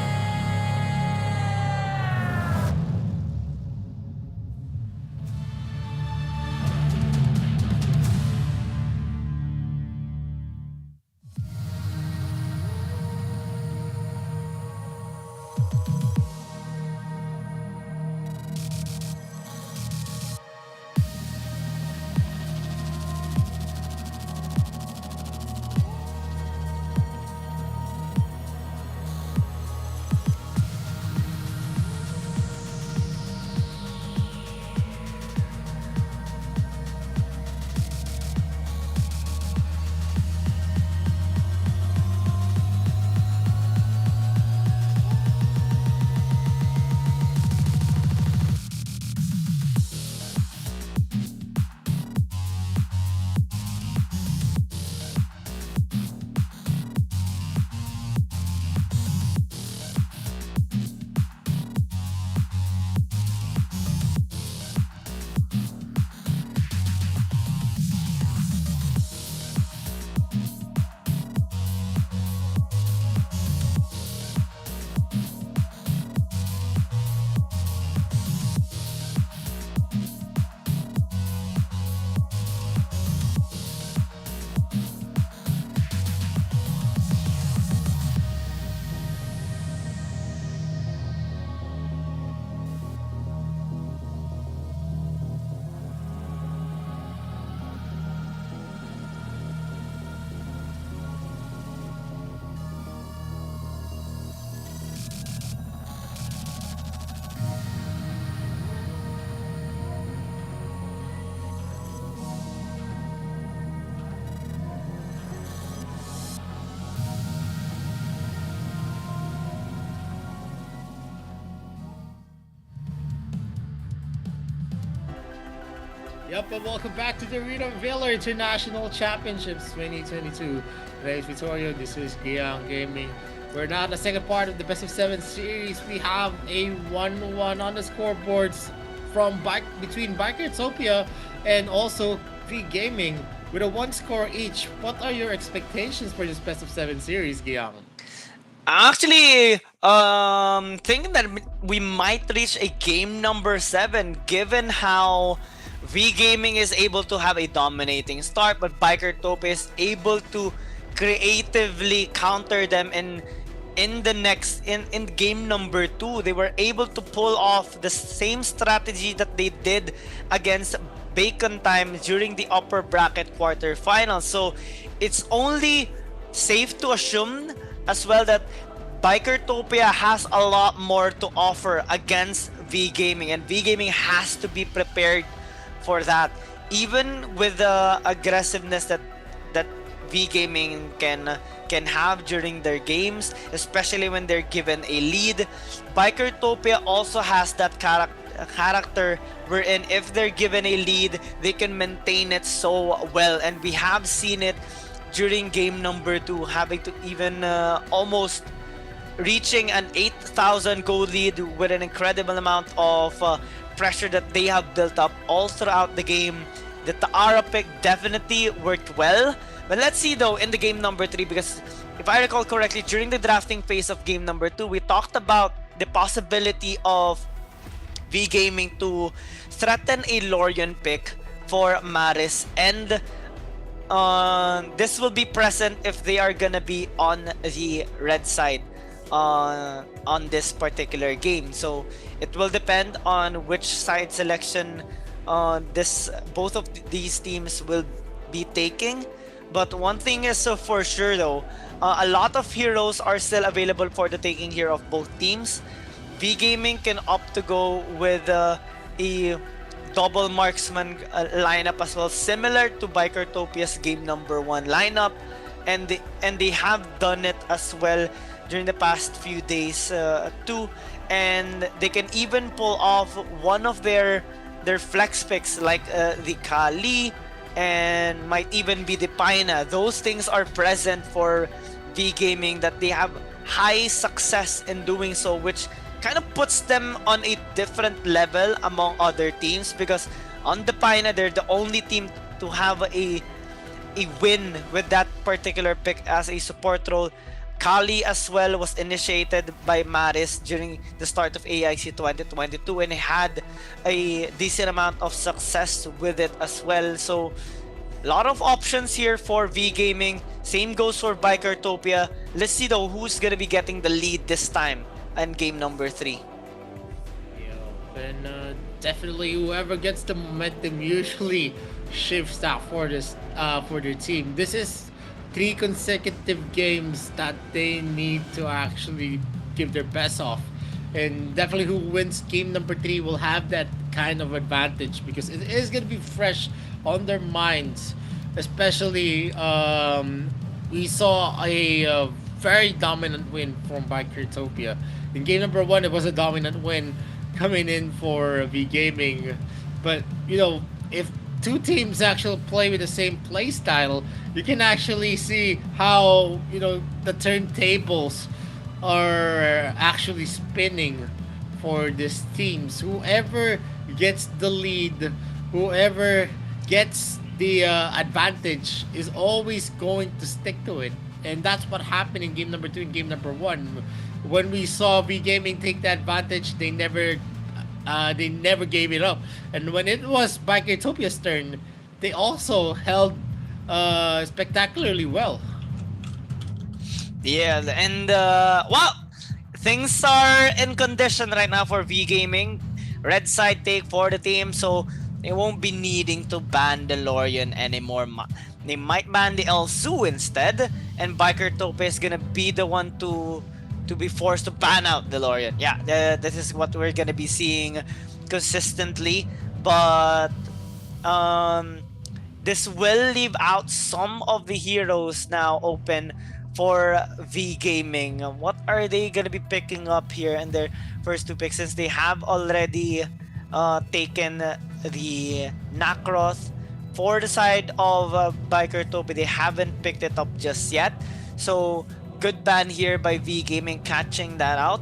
Yep, and welcome back to the Arena of Valor International Championships 2022. Today's Vittorio, this is Giang Gaming. We're now in the second part of the best of 7 series. We have a 1-1 on the scoreboards from between Bikertopia and also V Gaming with a 1 score each. What are your expectations for this best of 7 series, Giang? Actually, thinking that we might reach a game number 7, given how V Gaming is able to have a dominating start, but Bikertopia is able to creatively counter them in game number 2. They were able to pull off the same strategy that they did against Bacon Time during the upper bracket quarterfinals. So it's only safe to assume as well that Bikertopia has a lot more to offer against V Gaming, and V Gaming has to be prepared for that. Even with the aggressiveness that V Gaming can have during their games, especially when they're given a lead, Bikertopia also has that character wherein if they're given a lead, they can maintain it so well, and we have seen it during game number 2, having to even almost reaching an 8,000 gold lead with an incredible amount of pressure that they have built up all throughout the game. The Taara pick definitely worked well. But let's see though in the game number 3, because if I recall correctly, during the drafting phase of game number 2, we talked about the possibility of V Gaming to threaten a Lorian pick for Maris, and this will be present if they are gonna be on the red side on this particular game. So it will depend on which side selection both of these teams will be taking. But one thing is for sure though, a lot of heroes are still available for the taking here of both teams. V Gaming can opt to go with a double marksman lineup as well, similar to Bikertopia's game number 1 lineup, and they have done it as well during the past few days too, and they can even pull off one of their flex picks like the Kali, and might even be the Paina. Those things are present for V Gaming, that they have high success in doing so, which kind of puts them on a different level among other teams, because on the Paina, they're the only team to have a win with that particular pick as a support role. Kali as well was initiated by Maris during the start of AIC 2022 and had a decent amount of success with it as well. So a lot of options here for V Gaming. Same goes for Bikertopia. Let's see though who's gonna be getting the lead this time in game number 3. And definitely whoever gets the momentum usually shifts out for this for their team. This is 3 consecutive games that they need to actually give their best off, and definitely who wins game number 3 will have that kind of advantage, because it is going to be fresh on their minds. Especially we saw a very dominant win from Bikertopia in game number 1. It was a dominant win coming in for V Gaming, but you know, if 2 teams actually play with the same play style, you can actually see how, you know, the turntables are actually spinning for these teams. Whoever gets the lead, whoever gets the advantage is always going to stick to it, and that's what happened in game number 2 and game number 1. When we saw V Gaming take the advantage, they never gave it up. And when it was Bikertopia's turn, they also held spectacularly well. Yeah, and well, things are in condition right now for V Gaming. Red side take for the team, so they won't be needing to ban the Lorian anymore. They might ban the Elsu instead, and Bikertopia is gonna be the one to be forced to ban out the Lorian. Yeah, this is what we're gonna be seeing consistently, but this will leave out some of the heroes now open for V Gaming. What are they gonna be picking up here in their first 2 picks, since they have already taken the Nakroth? For the side of Bikertopia, they haven't picked it up just yet, so good ban here by V Gaming catching that out.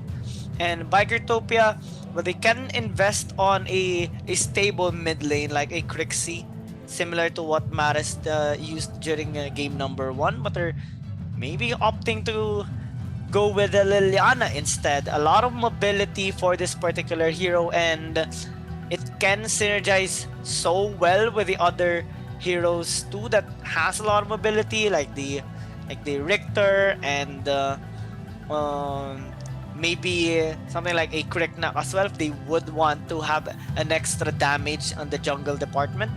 And Bikertopia, well, they can invest on a stable mid lane like a Crixie, similar to what Maris used during game number 1, but they're maybe opting to go with the Liliana instead. A lot of mobility for this particular hero, and it can synergize so well with the other heroes too that has a lot of mobility, like the Richter and maybe something like a Kriknak as well, if they would want to have an extra damage on the jungle department.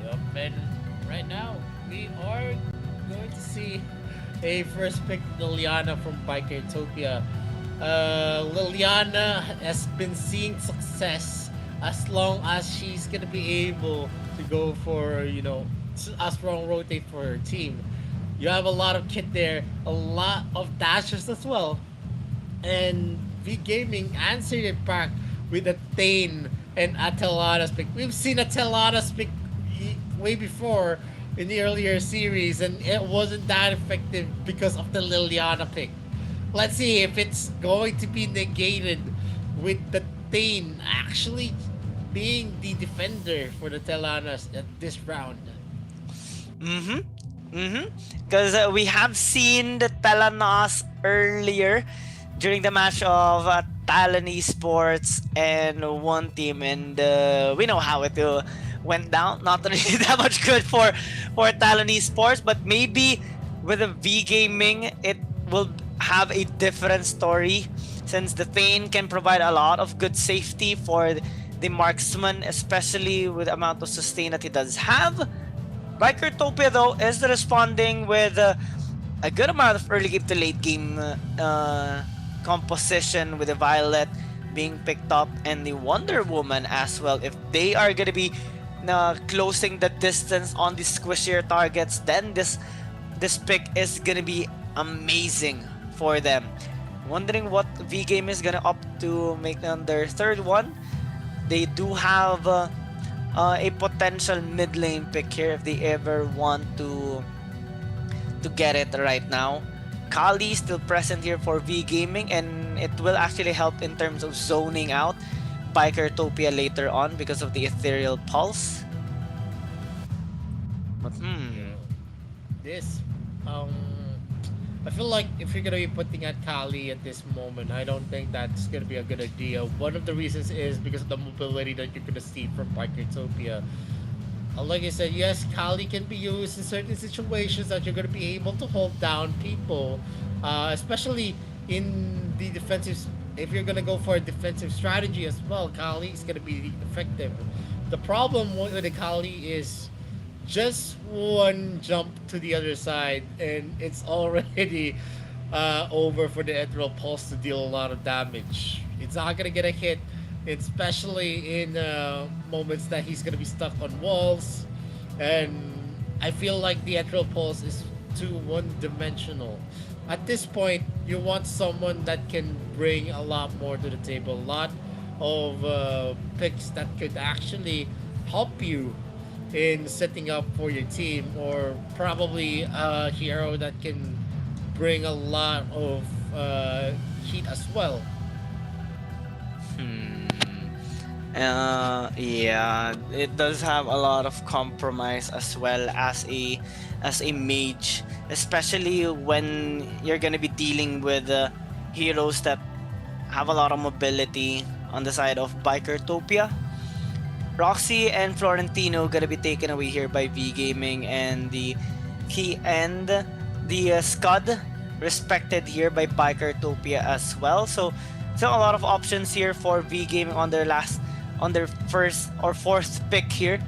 Yep, and right now we are going to see a first pick Liliana from Bikertopia. Liliana has been seeing success as long as she's gonna be able to go for, you know, a strong rotate for her team. You have a lot of kit there, a lot of dashers as well, and V Gaming answered it back with a Thane and a Telana's pick. We've seen a Telana's pick way before in the earlier series, and it wasn't that effective because of the Liliana pick. Let's see if it's going to be negated with the Thane actually being the defender for the Telanas at this round. Mm-hmm. Mm-hmm. Because we have seen the Telenos earlier during the match of Talon Esports and one team, and we know how it went down. Not really that much good for Talon Esports, but maybe with a V Gaming, it will have a different story since the Thane can provide a lot of good safety for the marksman, especially with the amount of sustain that he does have. Bikertopia though is responding with a good amount of early game to late game composition with the Violet being picked up and the Wonder Woman as well. If they are gonna be closing the distance on the squishier targets, then this pick is gonna be amazing for them. Wondering what V Game is gonna opt to make on their third one. They do have a potential mid lane pick here if they ever want to get it right now. Kali still present here for V Gaming, and it will actually help in terms of zoning out Bikertopia later on because of the Ethereal Pulse. But This, I feel like if you're gonna be putting at Kali at this moment, I don't think that's gonna be a good idea. One of the reasons is because of the mobility that you're gonna see from Bikertopia. Like I said, yes, Kali can be used in certain situations that you're gonna be able to hold down people, especially in the defensive. If you're gonna go for a defensive strategy as well, Kali is gonna be effective. The problem with the Kali is just one jump to the other side and it's already over for the Ethereal Pulse to deal a lot of damage. It's not gonna get a hit, especially in moments that he's gonna be stuck on walls, and I feel like the Ethereal Pulse is too one-dimensional. At this point, you want someone that can bring a lot more to the table, a lot of picks that could actually help you in setting up for your team, or probably a hero that can bring a lot of heat as well. Yeah, it does have a lot of compromise as well as a mage, especially when you're gonna be dealing with heroes that have a lot of mobility on the side of Bikertopia. Roxy and Florentino gonna be taken away here by V Gaming, and the key and the Scud respected here by Bikertopia as well. So a lot of options here for V Gaming on their first or fourth pick here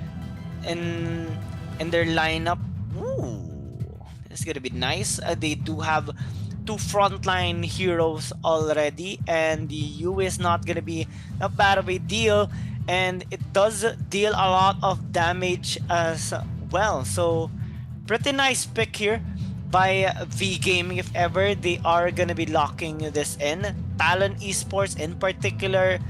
in their lineup. Ooh, it's gonna be nice. They do have two frontline heroes already, and the U is not gonna be that bad of a deal, and it does deal a lot of damage as well. So pretty nice pick here by V Gaming if ever they are gonna be locking this in. Talon Esports in particular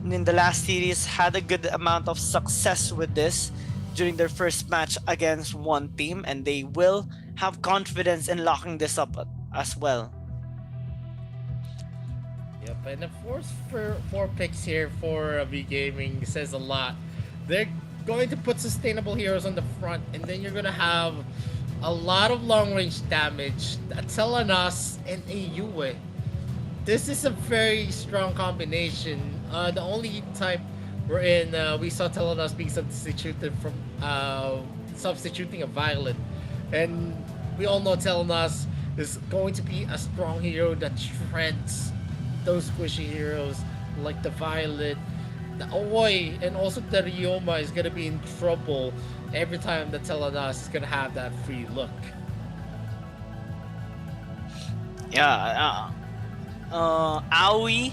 in the last series had a good amount of success with this during their first match against one team, and they will have confidence in locking this up as well. Yep, and of course, for four picks here for V Gaming says a lot. They're going to put sustainable heroes on the front, and then you're gonna have a lot of long range damage. Telenas and a Yue. This is a very strong combination. The only type wherein we saw Telenas being substituted from substituting a Violet, and we all know Telenas is going to be a strong hero that shreds those squishy heroes like the Violet, the Oi, and also the Ryoma is gonna be in trouble every time the Telenas is gonna have that free look. Yeah, Aoi,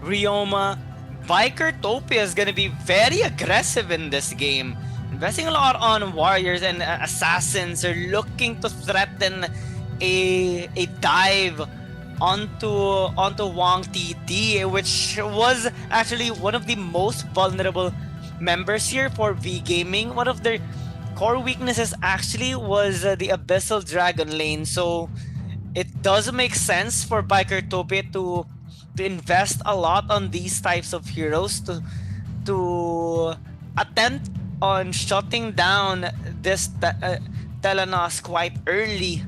Ryoma, Bikertopia is gonna be very aggressive in this game, investing a lot on warriors, and assassins are looking to threaten a dive onto Wang TD, which was actually one of the most vulnerable members here for V Gaming. One of their core weaknesses actually was the Abyssal Dragon lane. So it does make sense for Bikertopia to invest a lot on these types of heroes to attempt on shutting down this Telenos quite early.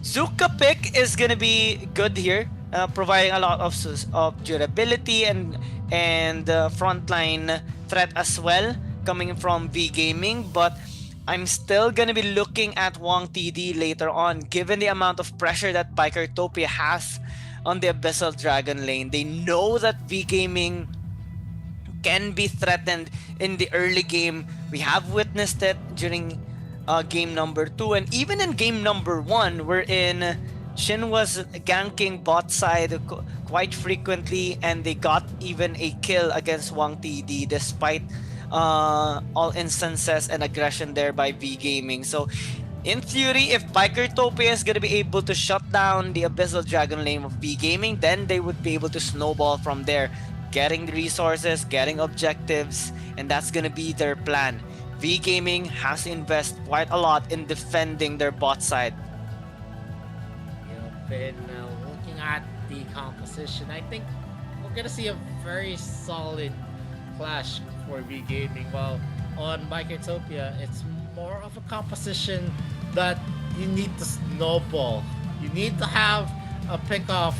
Zuka pick is gonna be good here, providing a lot of durability and frontline threat as well, coming from V Gaming. But I'm still gonna be looking at Wong TD later on, given the amount of pressure that Bikertopia has on the Abyssal Dragon lane. They know that V Gaming can be threatened in the early game. We have witnessed it during game number 2, and even in game number 1, wherein Shin was ganking bot side quite frequently, and they got even a kill against Wang TD despite all instances and aggression there by V Gaming. So in theory, if Bikertopia is going to be able to shut down the Abyssal Dragon lane of V Gaming, then they would be able to snowball from there, getting the resources, getting objectives, and that's going to be their plan. V Gaming has to invest quite a lot in defending their bot side. Been looking at the composition, I think we're gonna see a very solid clash for V Gaming. While on Bikertopia, it's more of a composition that you need to snowball. You need to have a pickoff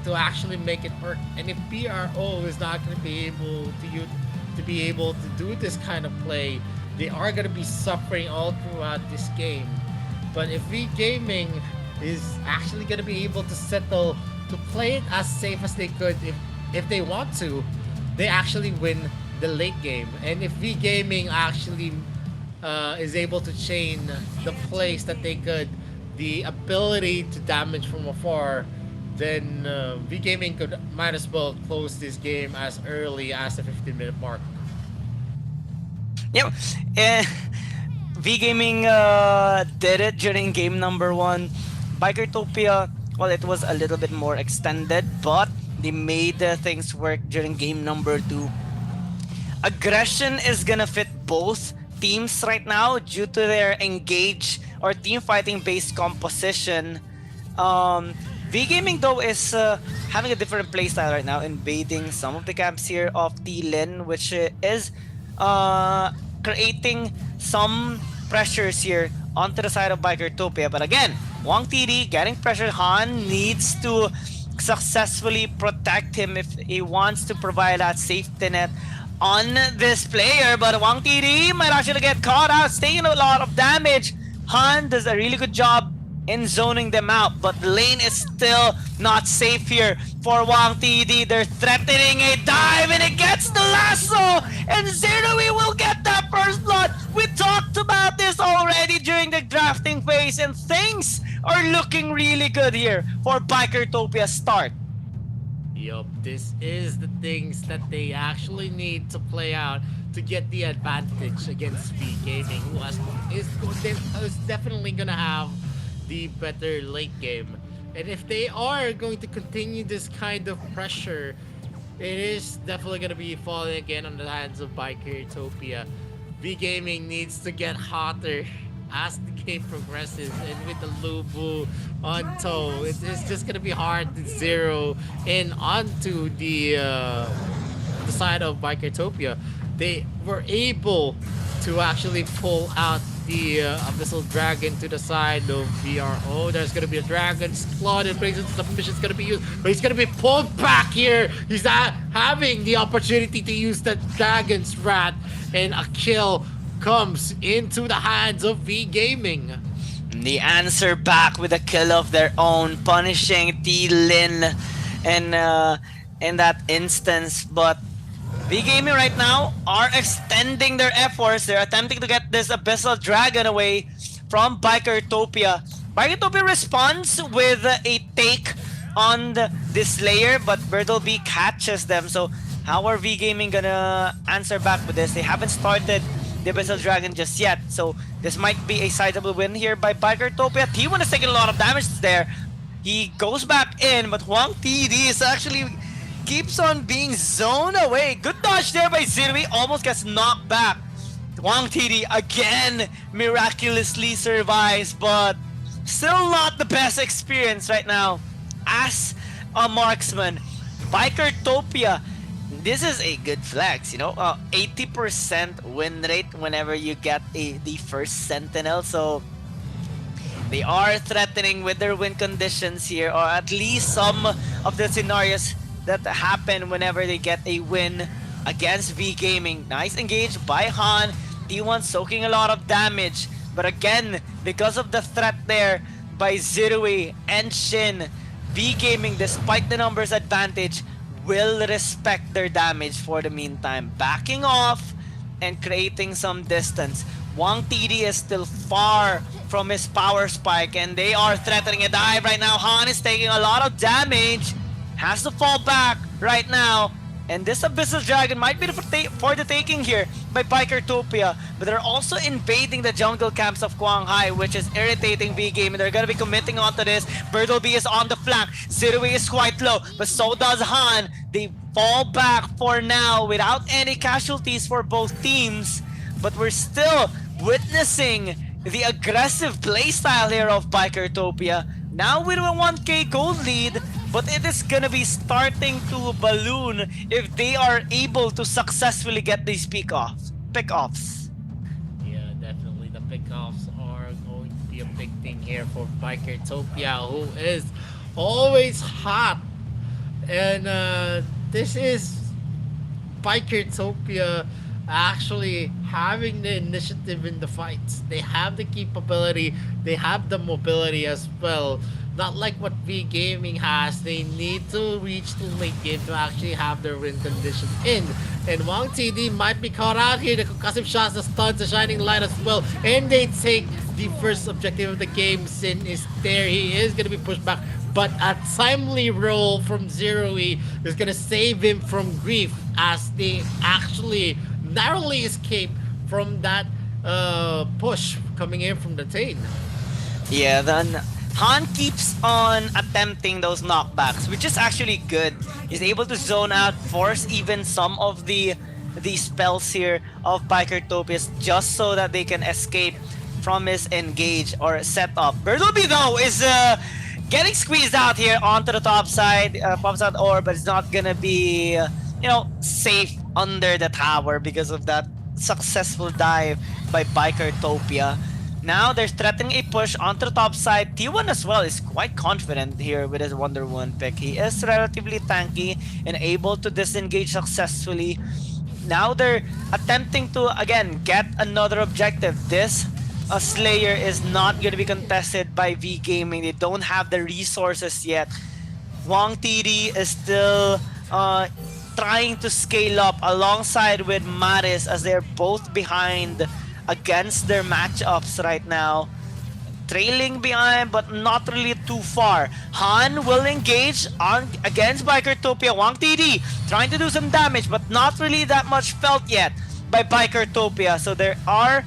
to actually make it work. And if BRO is not going to be able to do this kind of play, they are going to be suffering all throughout this game. But if V Gaming is actually going to be able to settle to play it as safe as they could, if they want to, they actually win the late game. And if V Gaming actually is able to chain the plays that they could, the ability to damage from afar, then V Gaming might as well close this game as early as the 15-minute mark. Yep. V Gaming did it during game number 1. Bikertopia, well, it was a little bit more extended, but they made things work during game number 2. Aggression is gonna fit both teams right now due to their engage or team fighting based composition. V Gaming though is having a different playstyle right now, invading some of the camps here of T-Lin, which is creating some pressures here onto the side of Bikertopia. But again, Wang TD getting pressured. Han needs to successfully protect him if he wants to provide that safety net on this player. But Wang TD might actually get caught out, taking a lot of damage. Han does a really good job in zoning them out, but the lane is still not safe here for Wang TD. They're threatening a dive, and it gets the lasso, and Zerui will get that first blood. We talked about this already during the drafting phase, and things are looking really good here for Bikertopia's start. Yup, this is the things that they actually need to play out to get the advantage against V Gaming, who is definitely gonna have the better late game. And if they are going to continue this kind of pressure, it is definitely going to be falling again on the hands of Bikertopia. V Gaming needs to get hotter as the game progresses, and with the Lubu on toe, it's just going to be hard to zero in onto the side of Bikertopia. They were able to actually pull out the Abyssal Dragon to the side of VRO. There's going to be a Dragon Claw and brings into submission. It's going to be used, but he's going to be pulled back here. He's not having the opportunity to use the Dragon's Wrath, and a kill comes into the hands of V Gaming. The answer back with a kill of their own, punishing T-Lin in that instance. But V Gaming right now are extending their efforts. They're attempting to get this Abyssal Dragon away from Bikertopia. Bikertopia responds with a take on the Slayer, but Birdleby catches them. So how are V Gaming gonna answer back with this? They haven't started the Abyssal Dragon just yet. So this might be a sizable win here by Bikertopia. T1 is taking a lot of damage there. He goes back in, but Wang TD is actually keeps on being zoned away. Good dodge there by Zirui. Almost gets knocked back. Wang TD again miraculously survives, but still not the best experience right now as a marksman. Bikertopia, this is a good flex, 80% win rate whenever you get the first Sentinel, so they are threatening with their win conditions here, or at least some of the scenarios that happen whenever they get a win against V Gaming. Nice engage by Han. T1 soaking a lot of damage, but again, because of the threat there by Zirui and Shin, V Gaming, despite the numbers advantage, will respect their damage for the meantime, backing off and creating some distance. Wang TD is still far from his power spike, and they are threatening a dive right now. Han is taking a lot of damage, has to fall back right now, and this Abyssal Dragon might be for the taking here by Bikertopia, but they're also invading the jungle camps of Quang Hai, which is irritating V Game, and they're gonna be committing onto this. Bertleby is on the flank, Zirui is quite low, but so does Han. They fall back for now without any casualties for both teams, but we're still witnessing the aggressive playstyle here of Bikertopia. Now with a 1k gold lead, but it is gonna be starting to balloon if they are able to successfully get these pickoffs. Yeah, definitely the pickoffs are going to be a big thing here for Bikertopia, who is always hot. And this is Bikertopia actually having the initiative in the fights. They have the capability, they have the mobility as well. Not like what V Gaming has. They need to reach the late game to actually have their win conditions in. And Wang TD might be caught out here. The concussive shots, the stuns, the shining light as well. And they take the first objective of the game. Sin is there. He is going to be pushed back. But a timely roll from Zirui is going to save him from grief as they actually narrowly escape from that push coming in from the Tain. Yeah, then Han keeps on attempting those knockbacks, which is actually good. He's able to zone out, force even some of the spells here of Bikertopias just so that they can escape from his engage or setup. Bertleby though is getting squeezed out here onto the top side, pops out ore, but it's not gonna be safe under the tower because of that successful dive by Bikertopia. Now they're threatening a push onto the top side. T1 as well is quite confident here with his Wonder Woman pick. He is relatively tanky and able to disengage successfully. Now they're attempting to, again, get another objective. This Slayer is not going to be contested by V Gaming. They don't have the resources yet. Wang TD is still trying to scale up alongside with Maris as they're both behind against their matchups right now. Trailing behind, but not really too far. Han will engage on against Bikertopia. Wang TD trying to do some damage, but not really that much felt yet by Bikertopia. So they are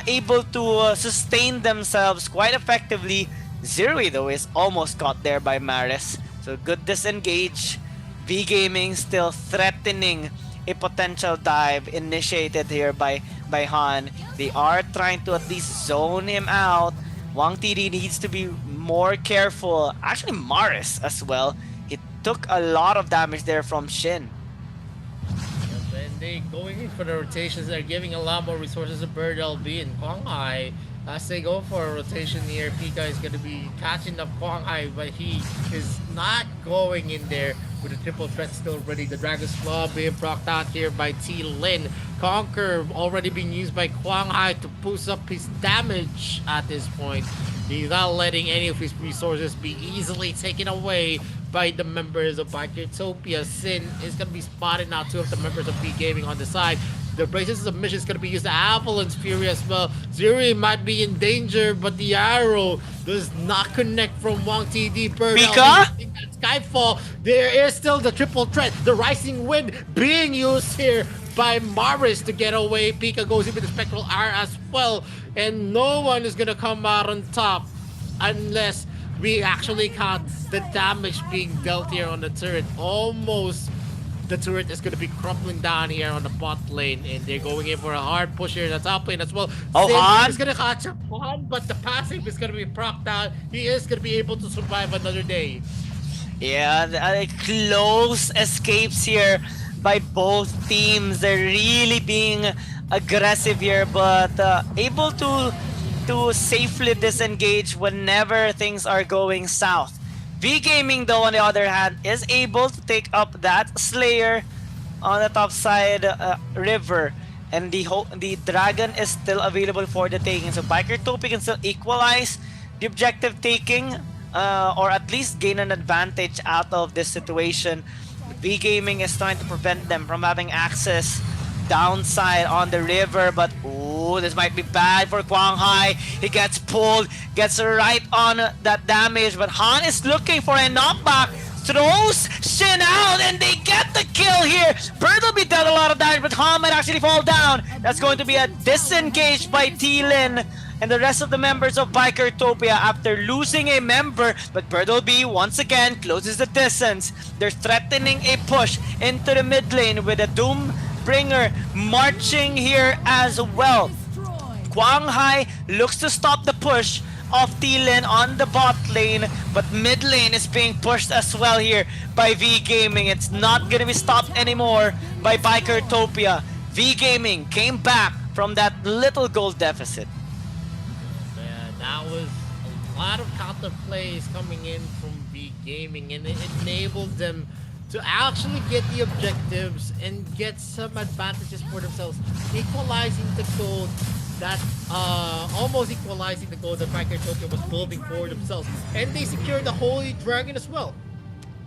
able to sustain themselves quite effectively. Zirui though is almost caught there by Maris. So good disengage. V Gaming still threatening a potential dive initiated here by Han. They are trying to at least zone him out. Wang TD needs to be more careful. Actually, Maris as well. He took a lot of damage there from Shin. And they going in for the rotations. They're giving a lot more resources to Bird LB and Quang Hai. As they go for a rotation here, Pika is going to be catching up Quang Hai, but he is not going in there with the triple threat still ready. The Dragon's Claw being procced out here by T Lin. Conquer already being used by Quang Hai to boost up his damage at this point. He's not letting any of his resources be easily taken away by the members of Bikertopia. Sin is going to be spotting now two of the members of V Gaming on the side. The Braces submission is going to be used to Avalanche Fury as well. Zirui might be in danger, but the arrow does not connect from Wang TD. Pika? Skyfall, there is still the triple threat. The Rising Wind being used here by Maris to get away. Pika goes into the Spectral R as well. And no one is going to come out on top unless we actually count the damage being dealt here on the turret. Almost the turret is going to be crumpling down here on the bot lane, and they're going in for a hard push here in the top lane as well. Oh, Sim Han? is going to catch up on, but the passive is going to be procced out. He is going to be able to survive another day. Yeah, close escapes here by both teams. They're really being aggressive here, but able to safely disengage whenever things are going south. V Gaming, though, on the other hand, is able to take up that Slayer on the top side river, and the dragon is still available for the taking. So Biker Topi can still equalize the objective taking, or at least gain an advantage out of this situation. V Gaming is trying to prevent them from having access downside on the river, but ooh, this might be bad for Quang Hai. He gets pulled, gets right on that damage, but Han is looking for a knockback, throws Shin out, and they get the kill here. Bird will be dealt a lot of damage, but Han might actually fall down. That's going to be a disengage by T-Lin and the rest of the members of Bikertopia after losing a member, but Birdleby once again closes the distance. They're threatening a push into the mid lane with a Doombringer marching here as well. Quang Hai looks to stop the push of T-Lin on the bot lane, but mid lane is being pushed as well here by V Gaming. It's not gonna be stopped anymore by Bikertopia. V Gaming came back from that little goal deficit. That was a lot of counter plays coming in from V Gaming, and it enabled them to actually get the objectives and get some advantages for themselves, equalizing the gold that almost equalizing the goal that Bikertopia was building for themselves, and they secured the Holy Dragon as well.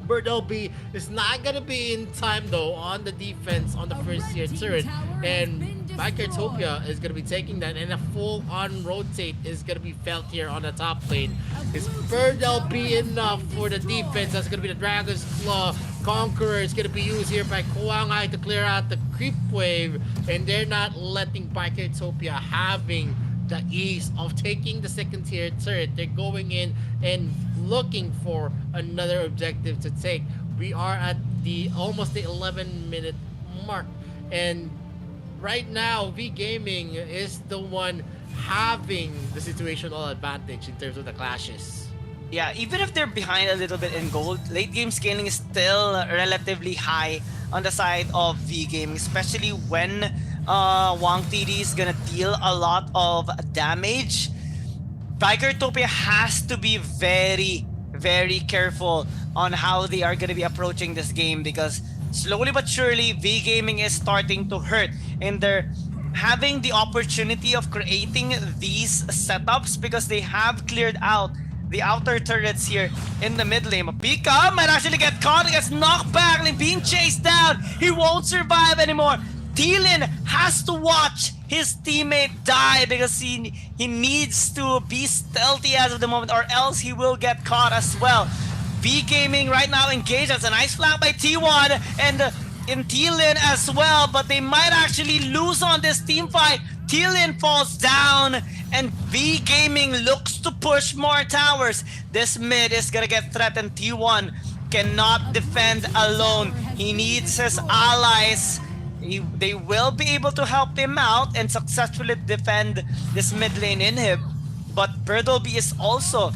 Birdleby is not gonna be in time though on the defense on the first tier turret, and Bikertopia is gonna be taking that, and a full-on rotate is gonna be felt here on the top lane. Is Birdleby enough for the defense? That's gonna be the Dragon's Claw. Conqueror is gonna be used here by Quang Hai to clear out the creep wave, and they're not letting Bikertopia having the ease of taking the second tier turret. They're going in and looking for another objective to take. We are at the almost the 11-minute mark, and right now V Gaming is the one having the situational advantage in terms of the clashes. Yeah, even if they're behind a little bit in gold, late game scaling is still relatively high on the side of V Gaming, especially when Wang TD is gonna deal a lot of damage. Bikertopia has to be very, very careful on how they are gonna be approaching this game, because slowly but surely V Gaming is starting to hurt, and they're having the opportunity of creating these setups because they have cleared out the outer turrets here in the mid lane. Pika might actually get caught, he gets knocked back and being chased down. He won't survive anymore. T-Lin has to watch his teammate die because he needs to be stealthy as of the moment, or else he will get caught as well. V Gaming right now engaged. That's a nice flank by T1 and in T-Lin as well, but they might actually lose on this team fight. T-Lin falls down and V Gaming looks to push more towers. This mid is gonna get threatened. T1 cannot defend alone. He needs his allies. They will be able to help him out and successfully defend this mid lane inhib, but Birdleby is also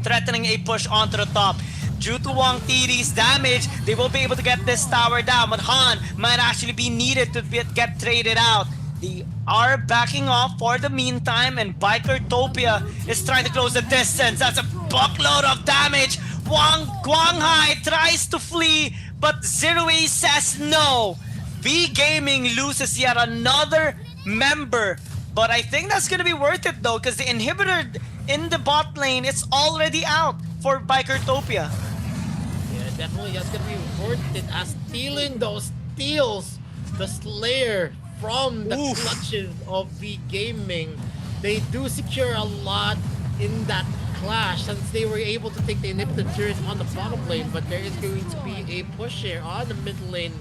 threatening a push onto the top. Due to Wang TD's damage, they will be able to get this tower down, but Han might actually be needed to get traded out. They are backing off for the meantime, and Bikertopia is trying to close the distance. That's a buckload of damage. Quang Hai tries to flee, but Zero A says no. V Gaming loses yet another member, but I think that's gonna be worth it though, because the inhibitor in the bot lane is already out for Bikertopia. Yeah, definitely that's gonna be worth it, as stealing those steals the Slayer from the clutches of V Gaming. They do secure a lot in that clash since they were able to take the inhibitor turret on the bottom lane, but there is going to be a push here on the mid lane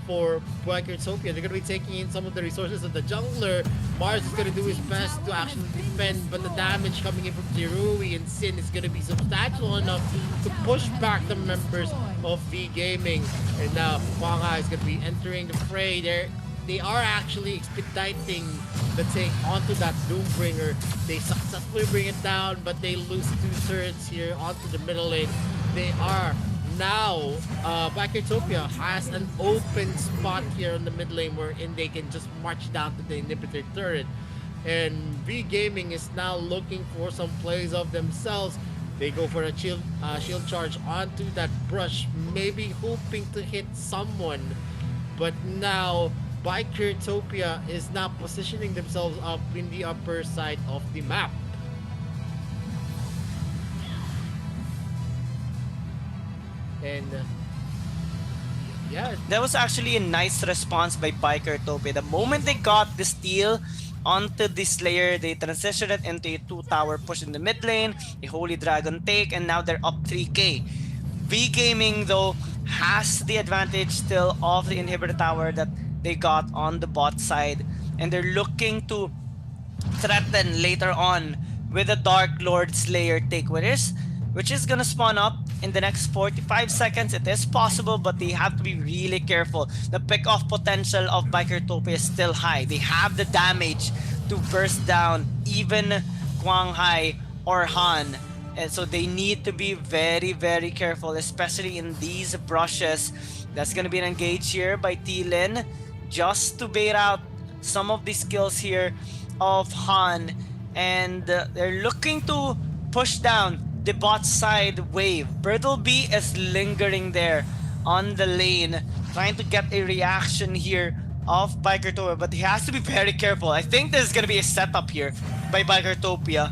for Quarterfinals. They're going to be taking in some of the resources of the jungler. Mars is going to do his best to actually defend, but the damage coming in from Zerui and Sin is going to be substantial enough to push back the members of V Gaming. And now Huanga is going to be entering the fray. They are actually expediting the take onto that Doombringer. They successfully bring it down, but they lose 2 turrets here onto the middle lane. They are now, Quarterfinals has an open spot here on the mid lane wherein they can just march down to the inhibitor turret. And V Gaming is now looking for some plays of themselves. They go for a shield charge onto that brush, maybe hoping to hit someone. But now, Quarterfinals is now positioning themselves up in the upper side of the map. And yeah, That was actually a nice response by Quarterfinals. The moment they got the steal onto the Slayer, they transitioned it into a 2-tower push in the mid lane, a Holy Dragon take, and now they're up 3k. V Gaming, though, has the advantage still of the inhibitor tower that they got on the bot side, and they're looking to threaten later on with a Dark Lord Slayer take, which is gonna spawn up in the next 45 seconds. It is possible, but they have to be really careful. The pick-off potential of Quarterfinals is still high. They have the damage to burst down even Quang Hai or Han. And so they need to be very, very careful, especially in these brushes. That's gonna be an engage here by T-Lin, just to bait out some of the skills here of Han. And they're looking to push down the bot side wave. Bertleby is lingering there on the lane, trying to get a reaction here of Quarterfinals, but he has to be very careful. I think there's gonna be a setup here by Quarterfinals.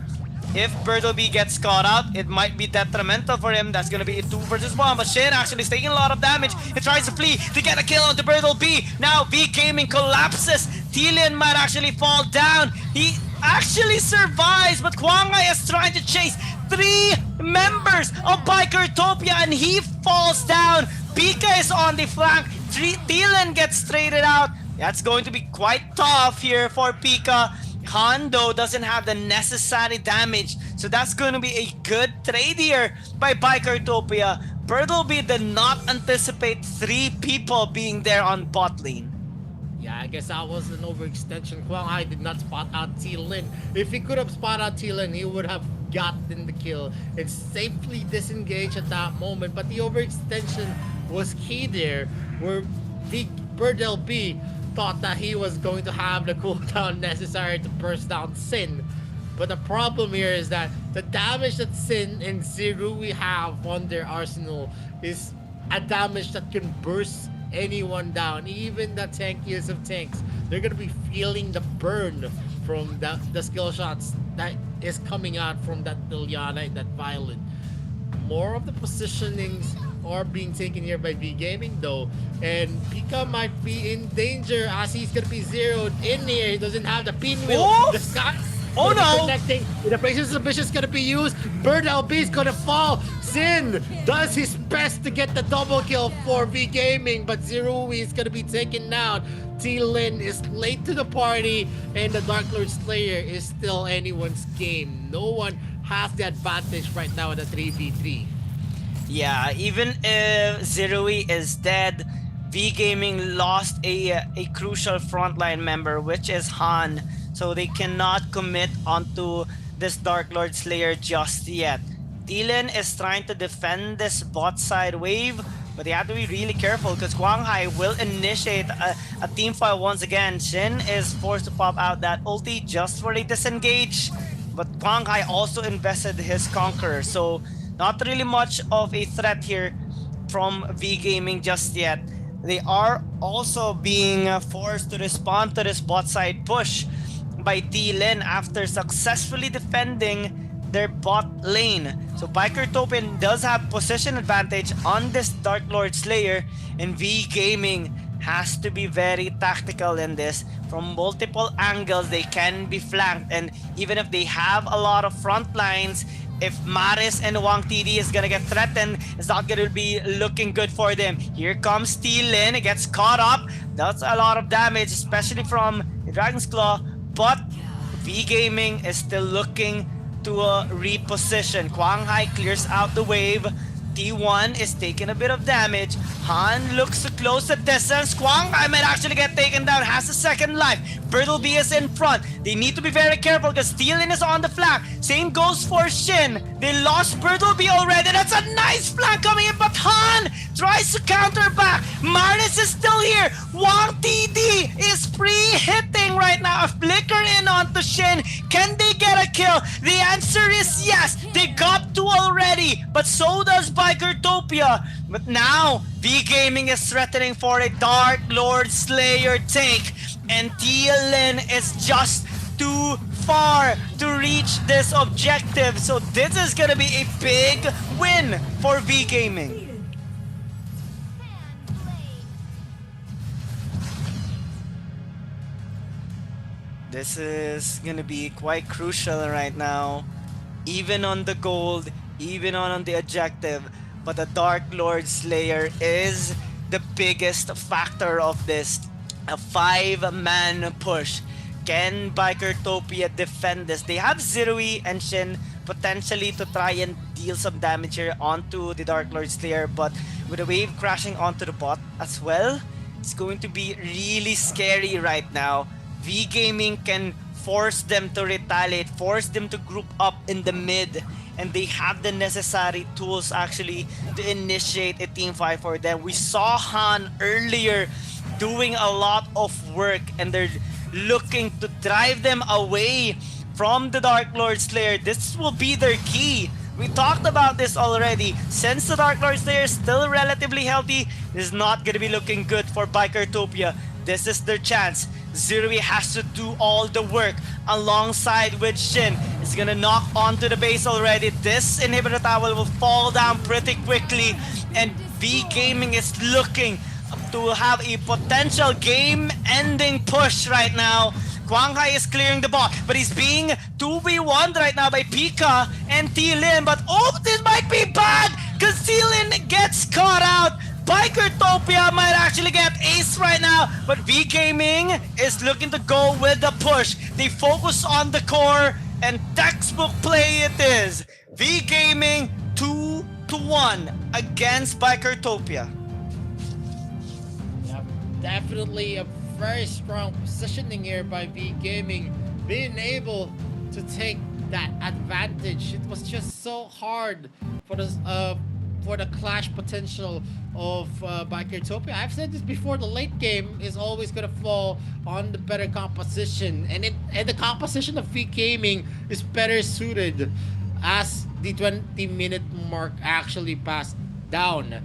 If Bertleby gets caught out, it might be detrimental for him. That's gonna be a 2 versus 1, but Shin actually is taking a lot of damage. He tries to flee to get a kill onto Bertleby. Now V Gaming collapses. Tilian might actually fall down. He actually survives, but Kwanga is trying to chase 3 members of Quarterfinals and he falls down. Pika is on the flank. Tilian gets traded out. That's going to be quite tough here for Pika. Hondo doesn't have the necessary damage, so that's going to be a good trade here by Quarterfinals. Bertleby did not anticipate 3 people being there on bot lane. Yeah, I guess that was an overextension. Kwang Hai did not spot out T-Lin. If he could have spotted out T-Lin, he would have gotten the kill and safely disengaged at that moment. But the overextension was key there, where Bertleby thought that he was going to have the cooldown necessary to burst down Sin. But the problem here is that the damage that Sin and Zerui have on their arsenal is a damage that can burst anyone down, even the tankiest of tanks. They're gonna be feeling the burn from the skill shots that is coming out from that Liliana and that Violet. More of the positionings are being taken here by V Gaming though, and Pika might be in danger as he's gonna be zeroed in here. He doesn't have the pinwheel. Oh! The sky. Oh no! Protecting. The Precious Ambition is gonna be used. Bertleby is gonna fall. Sin does his best to get the double kill for V Gaming, but Zerui is gonna be taken out. T-Lin is late to the party, and the Dark Lord Slayer is still anyone's game. No one has the advantage right now in the 3v3. Yeah, even if Zerui is dead, V Gaming lost a crucial frontline member, which is Han. So they cannot commit onto this Dark Lord Slayer just yet. Dylan is trying to defend this bot side wave, but they have to be really careful because Quang Hai will initiate a team fight once again. Shin is forced to pop out that ulti just for a disengage, but Quang Hai also invested his Conqueror, so not really much of a threat here from V Gaming just yet. They are also being forced to respond to this bot side push by T-Lin after successfully defending their bot lane. So Quarterfinals does have position advantage on this Dark Lord Slayer, and V Gaming has to be very tactical in this. From multiple angles, they can be flanked, and even if they have a lot of front lines, if Maris and Wang TD is gonna get threatened, it's not gonna be looking good for them. Here comes T-Lin, it gets caught up. That's a lot of damage, especially from the Dragon's Claw, but V Gaming is still looking to reposition. Quang Hai clears out the wave. T1 is taking a bit of damage. Han looks to close the distance. Quang Hai might actually get taken down, has a second life. Bertleby is in front. They need to be very careful because Steelin is on the flank. Same goes for Shin. They lost Bertleby already. That's a nice flank coming in, but Han tries to counter back. Maris is still here. Wang TD is pre-hitting right now. A flicker in onto Shin. Can they get a kill? The answer is yes. They got two already, but so does Bikertopia. But now, V Gaming is threatening for a Dark Lord Slayer take, and TLN is just too far to reach this objective. So this is gonna be a big win for V Gaming. This is gonna be quite crucial right now, even on the gold, even on the objective. But the Dark Lord Slayer is the biggest factor of this. A 5-man push. Can Bikertopia defend this? They have Zirui and Shin potentially to try and deal some damage here onto the Dark Lord Slayer, but with a wave crashing onto the bot as well, it's going to be really scary right now. V Gaming can force them to retaliate, force them to group up in the mid, and they have the necessary tools actually to initiate a team fight for them. We saw Han earlier doing a lot of work, and they're looking to drive them away from the Dark Lord Slayer. This will be their key. We talked about this already. Since the Dark Lord Slayer is still relatively healthy, this is not going to be looking good for Bikertopia. This is their chance. Zirui has to do all the work alongside with Shin. It's gonna knock onto the base already. This inhibitor tower will fall down pretty quickly, and V Gaming is looking to have a potential game-ending push right now. Quang Hai is clearing the ball, but he's being 2v1 right now by Pika and T-Lin. But oh, this might be bad because T-Lin gets caught out. Bikertopia might actually get ace right now, but V Gaming is looking to go with the push. They focus on the core, and textbook play it is. V Gaming 2-1 against Bikertopia. Yeah, definitely a very strong positioning here by V Gaming, being able to take that advantage. It was just so hard for the clash potential of Bikertopia. I've said this before, the late game is always gonna fall on the better composition, and the composition of V Gaming is better suited as the 20-minute mark actually passed down,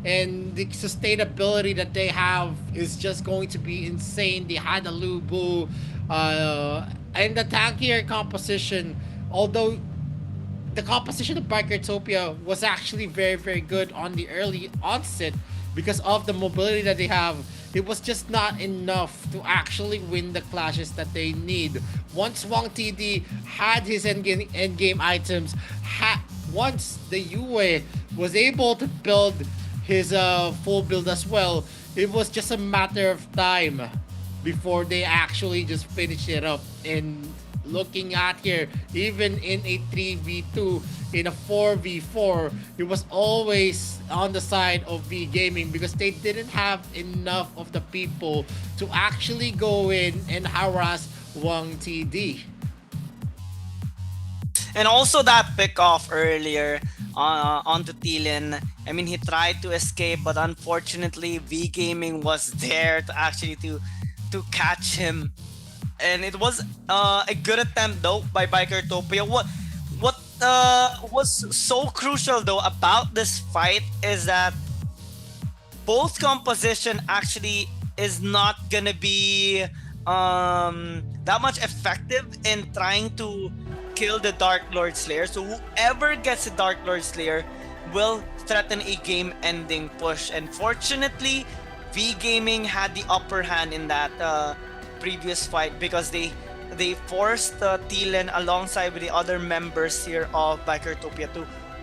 and the sustainability that they have is just going to be insane. They had a Lubu and the tankier composition, although the composition of Bikertopia was actually very, very good on the early onset because of the mobility that they have. It was just not enough to actually win the clashes that they need. Once Wang TD had his endgame items, once the Yue was able to build his full build as well, it was just a matter of time before they actually just finished it up. And looking at here, even in a 3v2, in a 4v4, it was always on the side of V Gaming because they didn't have enough of the people to actually go in and harass Wang TD. And also that pick off earlier onto T-Lin. I mean, he tried to escape, but unfortunately V Gaming was there to actually to catch him. And it was a good attempt though by Bikertopia. What was so crucial though about this fight is that both composition actually is not gonna be that much effective in trying to kill the Dark Lord Slayer. So whoever gets the Dark Lord Slayer will threaten a game-ending push. And fortunately, V Gaming had the upper hand in that previous fight because they they forced Thielen alongside with the other members here of Bikertopia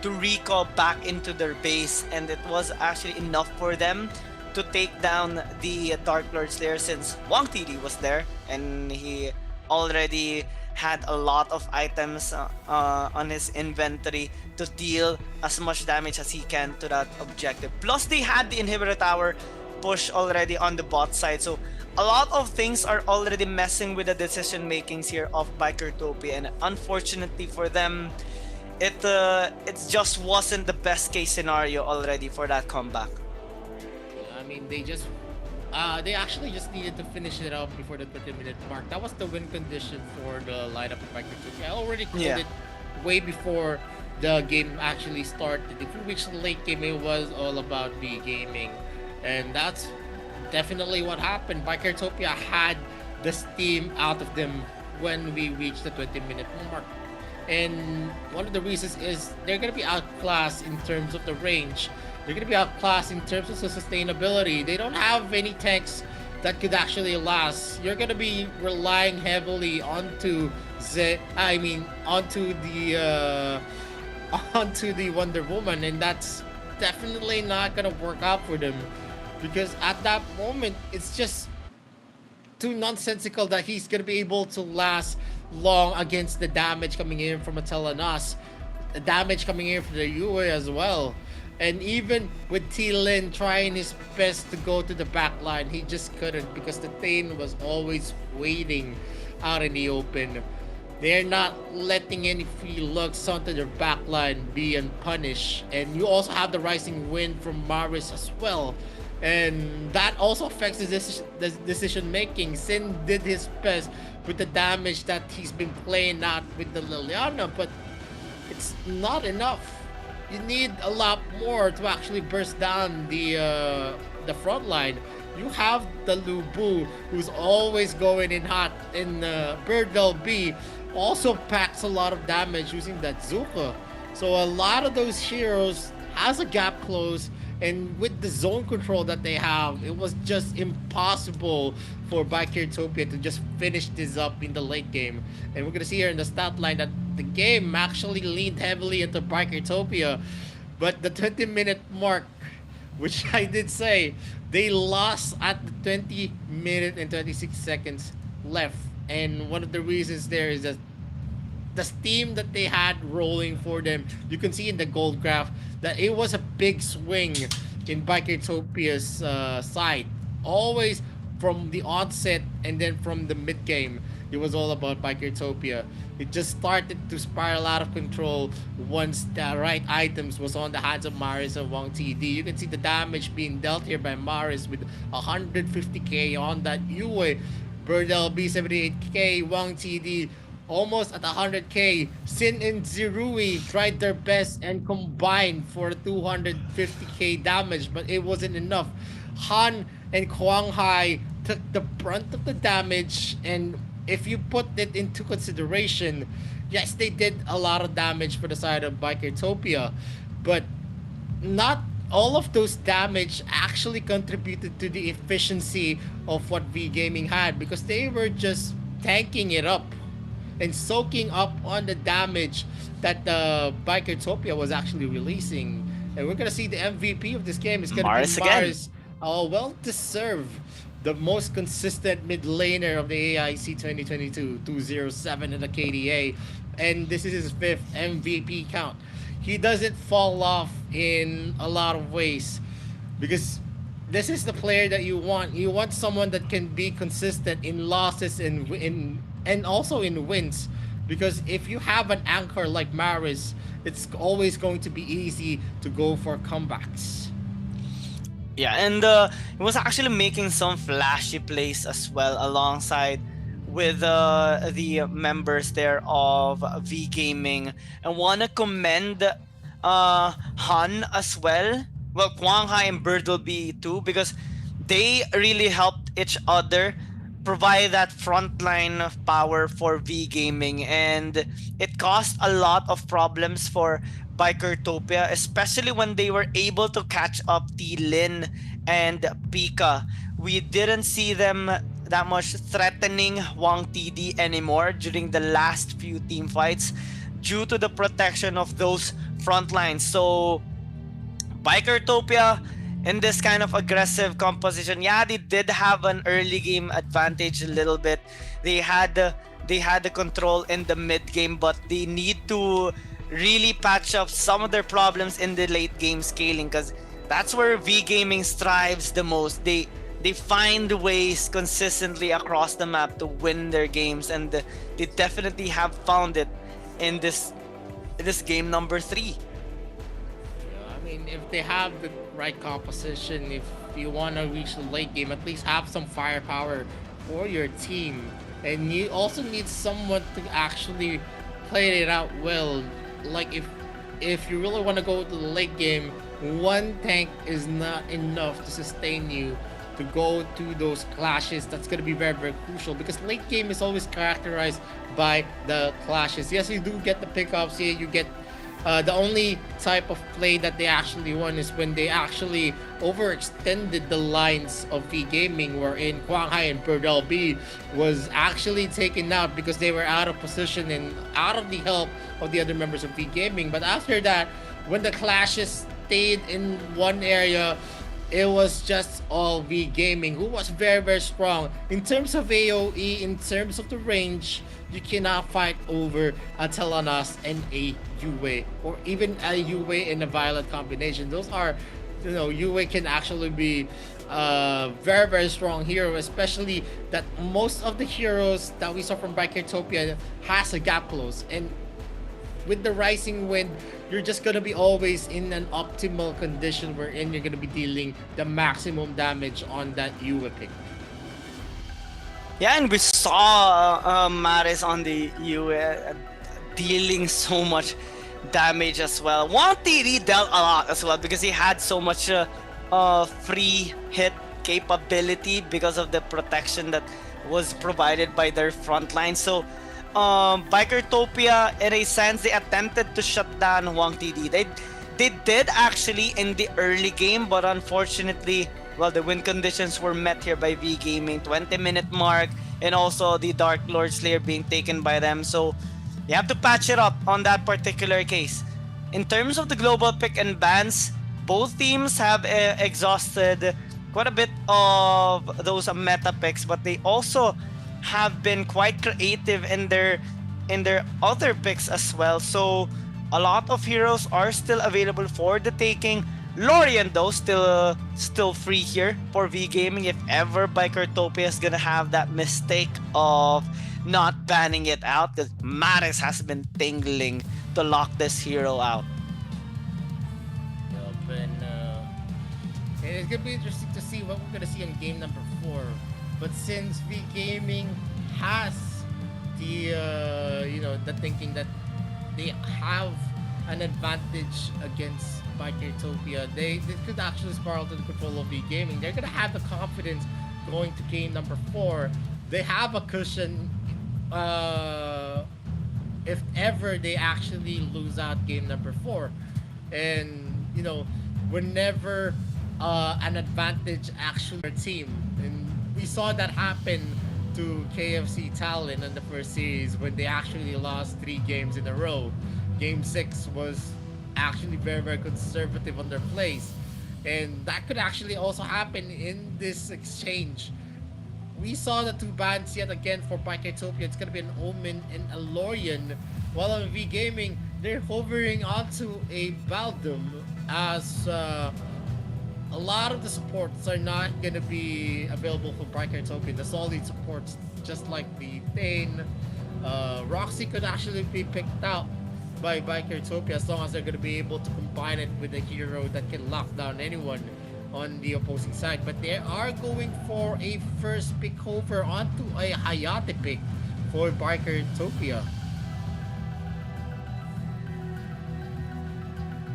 to recall back into their base, and it was actually enough for them to take down the Dark Lord Slayer since Wang TD was there and he already had a lot of items on his inventory to deal as much damage as he can to that objective. Plus, they had the inhibitor tower push already on the bot side, so a lot of things are already messing with the decision makings here of Bikertopia, and unfortunately for them, it just wasn't the best case scenario already for that comeback. I mean, they actually just needed to finish it out before the 20-minute mark. That was the win condition for the lineup of Bikertopia. I already called it way before the game actually started. If you reached the late game, it was all about the gaming, and that's definitely what happened. Bikertopia had the steam out of them when we reached the 20-minute mark. And one of the reasons is they're going to be outclassed in terms of the range. They're going to be outclassed in terms of the sustainability. They don't have any tanks that could actually last. You're going to be relying heavily onto onto the Wonder Woman, and that's definitely not going to work out for them, because at that moment it's just too nonsensical that he's going to be able to last long against the damage coming in from Atelanas, the damage coming in from the UA as well. And even with Thielen trying his best to go to the back line, he just couldn't, because the Thane was always waiting out in the open. They're not letting any free looks onto their back line be unpunished. And you also have the rising wind from Maris as well. And that also affects the decision making. Sin did his best with the damage that he's been playing out with the Liliana, but it's not enough. You need a lot more to actually burst down the front line. You have the Lubu, who's always going in hot, and Birdell B also packs a lot of damage using that Zuka. So a lot of those heroes has a gap close, and with the zone control that they have, it was just impossible for Bikertopia to just finish this up in the late game. And we're gonna see here in the stat line that the game actually leaned heavily into Bikertopia, but the 20-minute mark, which I did say, they lost at the 20 minute and 26 seconds left. And one of the reasons there is that the steam that they had rolling for them, you can see in the gold graph that it was a big swing in Bikertopia's side. Always from the onset and then from the mid game, it was all about Bikertopia. It just started to spiral out of control once the right items was on the hands of Maris and Wang TD. You can see the damage being dealt here by Maris with 150k on that UA. Birdell B 78k, Wang TD almost at 100k. Sin and Zirui tried their best and combined for 250k damage, but it wasn't enough. Han and Kwang Hai took the brunt of the damage, and if you put it into consideration, yes, they did a lot of damage for the side of Bikertopia, but not all of those damage actually contributed to the efficiency of what V Gaming had, because they were just tanking it up and soaking up on the damage that the Bikertopia was actually releasing. And we're gonna see the MVP of this game is gonna Maris be Maris. Well deserved. The most consistent mid laner of the AIC 2022, 207 in the KDA. And this is his 5th MVP count. He doesn't fall off in a lot of ways, because this is the player that you want. You want someone that can be consistent in losses and also in wins, because if you have an anchor like Maris, it's always going to be easy to go for comebacks. Yeah, and he was actually making some flashy plays as well alongside with the members there of V Gaming. I want to commend Han as well. Well, Kwang Hai and Birdleby too, because they really helped each other provide that frontline of power for V Gaming, and it caused a lot of problems for Bikertopia, especially when they were able to catch up T Lin and Pika. We didn't see them threatening Wang TD anymore during the last few team fights due to the protection of those front lines. So Bikertopia in this kind of aggressive composition, yeah, they did have an early game advantage a little bit. They had the control in the mid game, but they need to really patch up some of their problems in the late game scaling, because that's where V Gaming strives the most. They find ways consistently across the map to win their games, and they definitely have found it in this game number 3. I mean, if they have the right composition, if you want to reach the late game, at least have some firepower for your team. And you also need someone to actually play it out well. Like if you really want to go to the late game, one tank is not enough to sustain you to go to those clashes. That's going to be very, very crucial, because late game is always characterized by the clashes. Yes, you do get the pickups here, you get the only type of play that they actually won is when they actually overextended the lines of V Gaming, wherein Quang Hai and Bird LB was actually taken out because they were out of position and out of the help of the other members of V Gaming. But after that, when the clashes stayed in one area, it was just all V Gaming, who was very, very strong. In terms of AoE, in terms of the range, you cannot fight over a Telenas and a Yue, or even a Yue in a Violet combination. Those are, Yue can actually be very, very strong hero, especially that most of the heroes that we saw from Bikertopia has a gap close. And with the Rising Wind, you're just gonna be always in an optimal condition wherein you're gonna be dealing the maximum damage on that Yue pick. Yeah, and we saw Maris on the Yue dealing so much damage as well. Wang TD dealt a lot as well because he had so much free hit capability because of the protection that was provided by their front line. So Bikertopia, in a sense, they attempted to shut down Wang TD. They did actually in the early game, but unfortunately, well, the win conditions were met here by V Gaming, 20-minute mark, and also the Dark Lord Slayer being taken by them. So you have to patch it up on that particular case. In terms of the global pick and bans, both teams have exhausted quite a bit of those meta picks, but they also have been quite creative in their other picks as well. So a lot of heroes are still available for the taking. Lorien though still free here for V Gaming if ever Bikertopia is gonna have that mistake of not banning it out, because Maris has been tingling to lock this hero out. Yup, and it's gonna be interesting to see what we're gonna see in game number 4. But since V Gaming has the the thinking that they have an advantage against Bikertopia, they could actually spiral to the control of V Gaming. They're gonna have the confidence going to game number 4. They have a cushion if ever they actually lose out game number 4. And whenever an advantage actually team, and we saw that happen to KFC Talon in the first series when they actually lost 3 games in a row. Game 6 was actually very, very conservative on their plays, and that could actually also happen in this exchange. We saw the 2 bans yet again for Bikertopia. It's gonna be an Omen and a Lorien, while on V Gaming they're hovering onto a Baldum, as a lot of the supports are not gonna be available for Bikertopia. The solid supports, just like the Thane, Roxy could actually be picked out by Bikertopia as long as they're gonna be able to combine it with a hero that can lock down anyone on the opposing side. But they are going for a first pick over onto a Hayate pick for Bikertopia.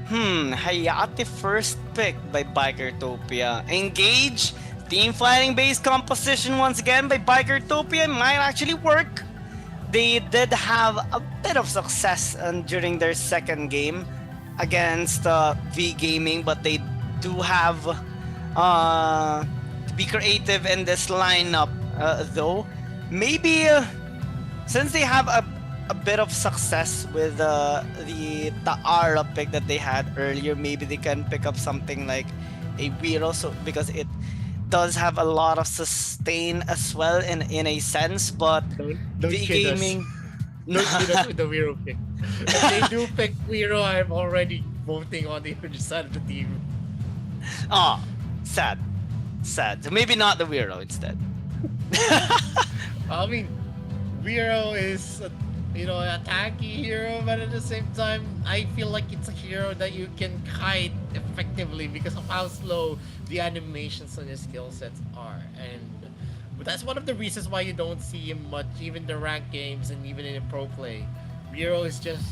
Hayate first pick by Bikertopia. Engage, team fighting based composition once again by Bikertopia might actually work. They did have a bit of success during their second game against V Gaming, but they do have to be creative in this lineup though. Maybe since they have a bit of success with the Ara pick that they had earlier, maybe they can pick up something like a Wiro, so because it does have a lot of sustain as well in a sense, but Don't V kid us. Gaming. Don't kid us with the Wiro pick. If they do pick Wiro, I'm already voting on the other side of the team. Oh, sad. Sad. So maybe not the Wiro instead. I mean, Wiro is a tanky hero, but at the same time, I feel like it's a hero that you can kite effectively because of how slow the animations on his skill sets are, and but that's one of the reasons why you don't see him much, even the ranked games and even in pro play. Wiro is just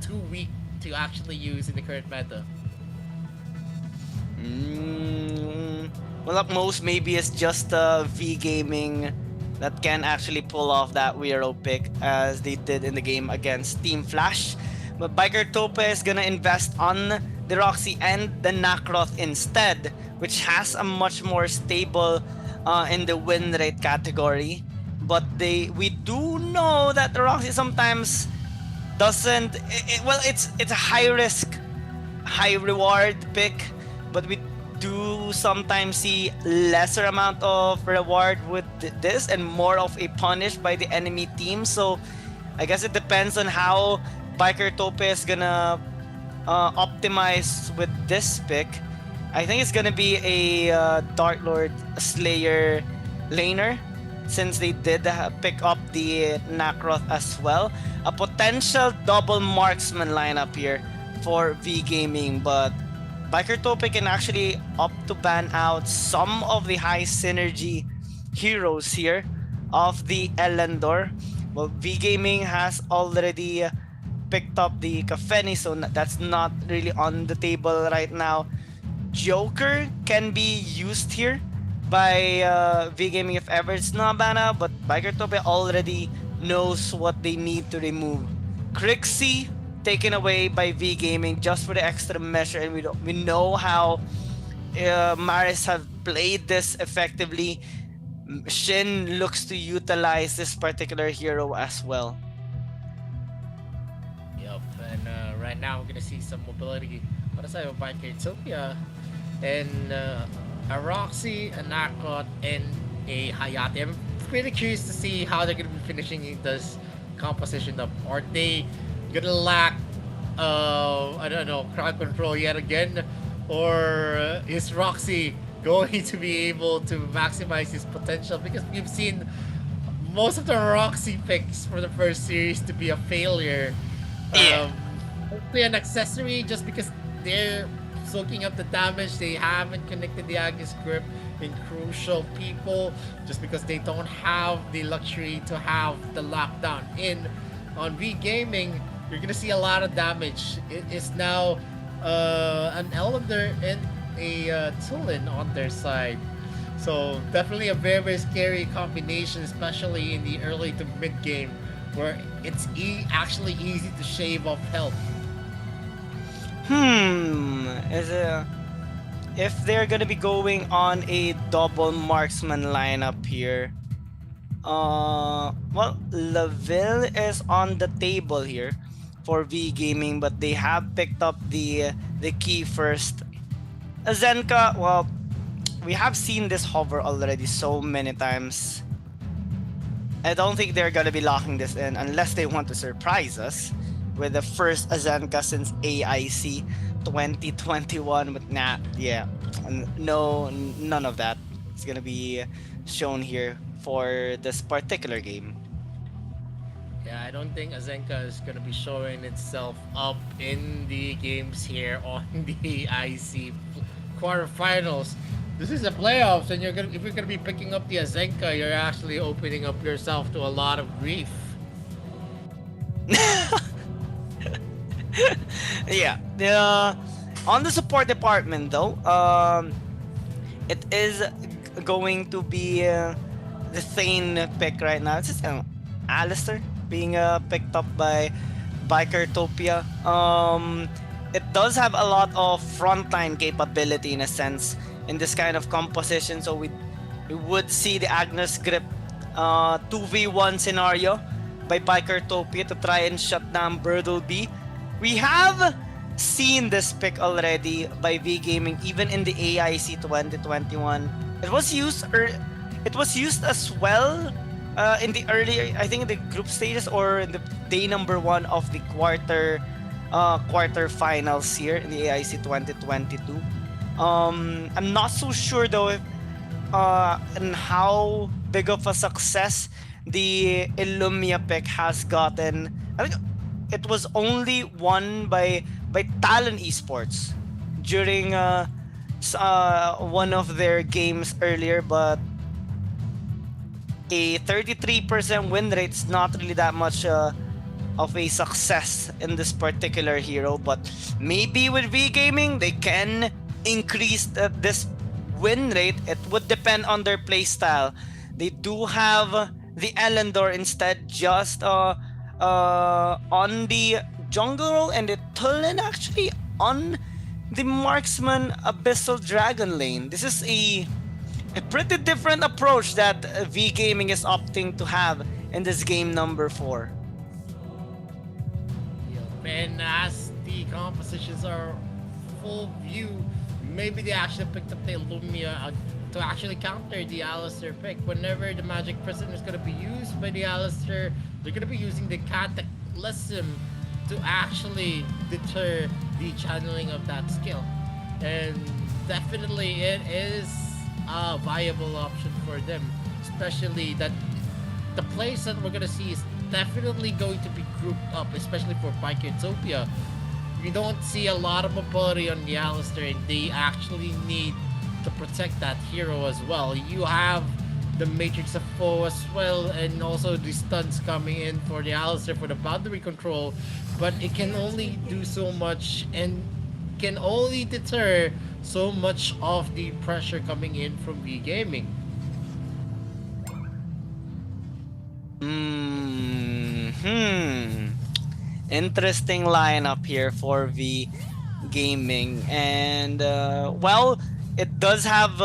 too weak to actually use in the current meta. Well, at most, maybe it's just V Gaming that can actually pull off that Wiro pick as they did in the game against Team Flash. But Biker Tope is gonna invest on the Roxy and the Nakroth instead, which has a much more stable in the win rate category. But we do know that the Roxy sometimes doesn't. It's a high risk, high reward pick, but we do sometimes see lesser amount of reward with this and more of a punish by the enemy team. So I guess it depends on how Biker Tope is gonna optimize with this pick. I think it's gonna be a Dark Lord Slayer laner, since they did pick up the Nakroth as well. A potential double marksman lineup here for V Gaming, but Biker Tope can actually opt to ban out some of the high synergy heroes here of the Elendor. Well, V Gaming has already picked up the Kafeni, so that's not really on the table right now. Joker can be used here by V Gaming if ever it's not banned out, but Biker Tope already knows what they need to remove. Crixie taken away by V Gaming just for the extra measure, and we know how Maris have played this effectively. Shin looks to utilize this particular hero as well. Yep, and right now we're gonna see some mobility on the side of Utopia, and a Roxy, a Nakot, and a Hayate. I'm pretty curious to see how they're gonna be finishing this composition up. Are they gonna lack I don't know, crowd control yet again, or is Roxy going to be able to maximize his potential? Because we've seen most of the Roxy picks for the first series to be a failure. Hopefully an accessory, just because they're soaking up the damage. They haven't connected the Agnes grip in crucial people, just because they don't have the luxury to have the lockdown in. On V Gaming, you're gonna see a lot of damage. It is now an Elender and a Tulin on their side. So definitely a very, very scary combination, especially in the early to mid game, where it's actually easy to shave off health. If they're gonna be going on a double marksman lineup here, well, Laville is on the table here for V Gaming, but they have picked up the key first. Zenka, well, we have seen this hover already so many times. I don't think they're gonna be locking this in unless they want to surprise us with the first Azenka since AIC 2021. But none of that. It's gonna be shown here for this particular game. Yeah, I don't think Azenka is gonna be showing itself up in the games here on the AIC quarterfinals. This is the playoffs, and if you're gonna be picking up the Azenka, you're actually opening up yourself to a lot of grief. Yeah. On the support department, though, it is going to be the Thane pick right now. It's just Alistair being picked up by Bikertopia. It does have a lot of frontline capability in a sense in this kind of composition, so we would see the Agnes grip 2v1 scenario by Bikertopia to try and shut down Birdleby. We have seen this pick already by V Gaming, even in the AIC 2021. It was used as well in the early, I think in the group stages or in the day number 1 of the quarterfinals here in the AIC 2022. I'm not so sure though if and how big of a success the Illumia pick has gotten. I think it was only won by Talon Esports during one of their games earlier, but a 33% win rate is not really that much of a success in this particular hero. But maybe with V Gaming they can increase this win rate. It would depend on their playstyle. They do have the Elendor instead, just on the jungle role, and the Tulin actually on the Marksman Abyssal Dragon lane. This is a pretty different approach that V Gaming is opting to have in this game number 4. And as the compositions are full view, maybe they actually picked up the Illumia to actually counter the Alistair pick. Whenever the Magic Prison is going to be used by the Alistair, they're going to be using the Cataclysm to actually deter the channeling of that skill. And definitely it is a viable option for them, especially that the plays that we're going to see is definitely going to be grouped up, especially for Bikertopia. We don't see a lot of mobility on the Alistair, and they actually need to protect that hero as well. You have the Matrix of Foe as well, and also the stuns coming in for the Alistair for the boundary control, but it can only do so much and can only deter so much of the pressure coming in from V Gaming. Interesting lineup here for V Gaming, and well, it does have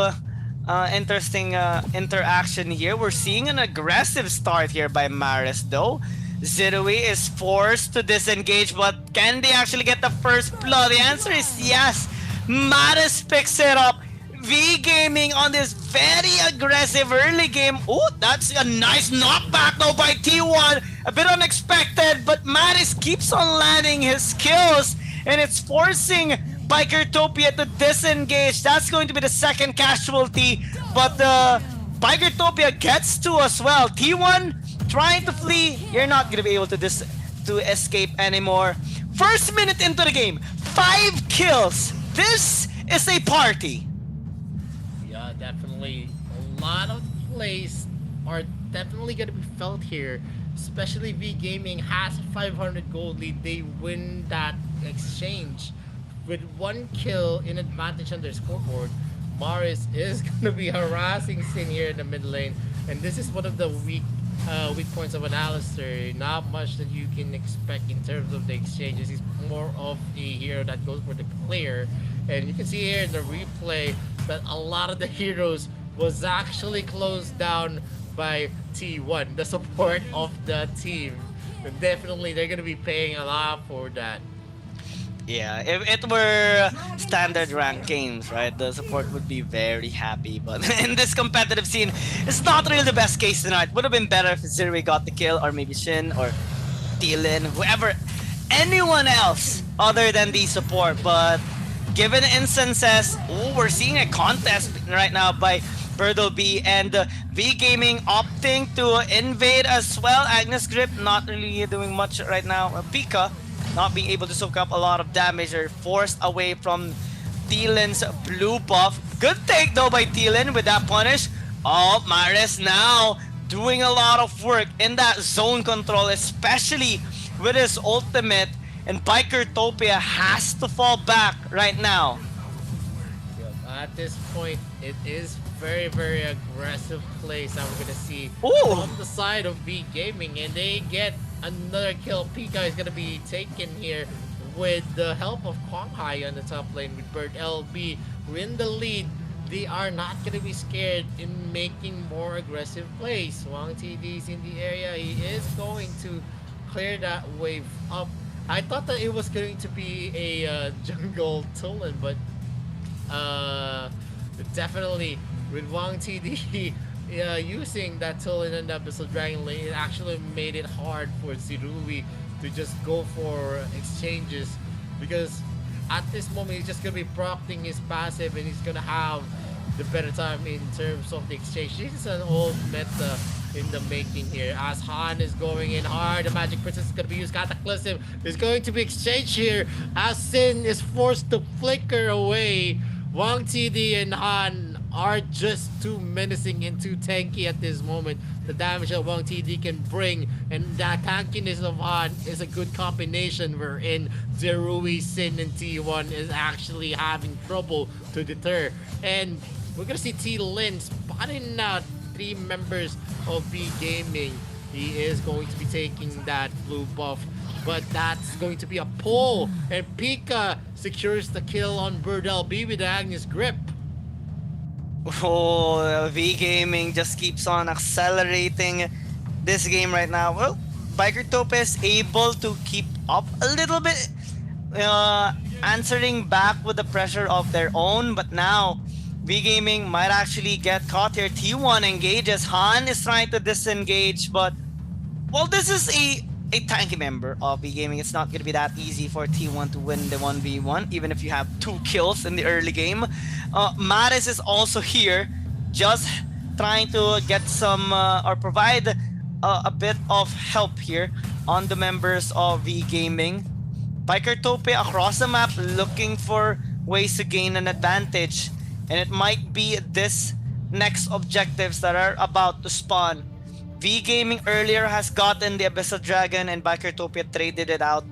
interesting interaction here. We're seeing an aggressive start here by Maris though. Zirui is forced to disengage, but can they actually get the first blood? The answer is yes. Maris picks it up. V Gaming on this very aggressive early game. Oh, that's a nice knockback though by T1. A bit unexpected, but Maris keeps on landing his kills, and it's forcing Bikertopia to disengage. That's going to be the second casualty, but Bikertopia gets to as well. T1 trying to flee. You're not going to be able to escape anymore. First minute into the game, 5 kills. This is a party. Yeah, definitely. A lot of plays are definitely going to be felt here. Especially V Gaming has a 500 gold lead. They win that exchange with 1 kill in advantage on their scoreboard. Maris is going to be harassing Sin here in the mid lane, and this is one of the weak points of an Alistair. Not much that you can expect in terms of the exchanges. He's more of a hero that goes for the clear, and you can see here in the replay that a lot of the heroes was actually closed down by T1, the support of the team. And definitely they're gonna be paying a lot for that. Yeah, if it were standard rank games, right, the support would be very happy. But in this competitive scene, it's not really the best case scenario. It would have been better if Zirui got the kill, or maybe Shin, or Thielen, whoever, anyone else other than the support. But given instances, we're seeing a contest right now by Birdleby, and V Gaming opting to invade as well. Agnes Grip not really doing much right now. Pika not being able to soak up a lot of damage. They're forced away from Thielen's blue buff. Good take though by Thielen with that punish. Oh, Maris now doing a lot of work in that zone control, especially with his ultimate, and Bikertopia has to fall back right now. At this point, it is very, very aggressive plays that we're gonna see Ooh. from the side of V Gaming, and they get another kill. Pika is gonna be taken here with the help of Kwang Hai on the top lane with Bird LB. We're in the lead. they are not going to be scared in making more aggressive plays. Wang TD's in the area. He is going to clear that wave up. I thought that it was going to be a jungle Tulen, but definitely with Wang TD using that Tulen and that Abyssal Dragon lane, it actually made it hard for Zirui to just go for exchanges, because at this moment he's just gonna be procting his passive and he's gonna have the better time in terms of the exchange. This is an old meta in the making here. As Han is going in hard, the Magic Princess is gonna be used. Cataclysm is going to be exchanged here as Sin is forced to flicker away. Wang TD and Han are just too menacing and too tanky at this moment. The damage that Wang TD can bring and that tankiness of Han is a good combination, wherein Zerui, Sin, and T1 is actually having trouble to deter. And we're gonna see T-Lin spotting out 3 members of V Gaming. He is going to be taking that blue buff, but that's going to be a pull, and Pika secures the kill on Bird LB with Agnes Grip. Oh, V Gaming just keeps on accelerating this game right now. Well, Biker Tope is able to keep up a little bit, answering back with the pressure of their own, but now V Gaming might actually get caught here. T1 engages. Han is trying to disengage, but well, this is a tanky member of V Gaming. It's not going to be that easy for T1 to win the 1v1, even if you have 2 kills in the early game. Maris is also here, just trying to get some or provide a bit of help here on the members of V Gaming. Biker Tope across the map looking for ways to gain an advantage, and it might be this next objectives that are about to spawn. V Gaming earlier has gotten the Abyssal Dragon and Bikertopia traded it out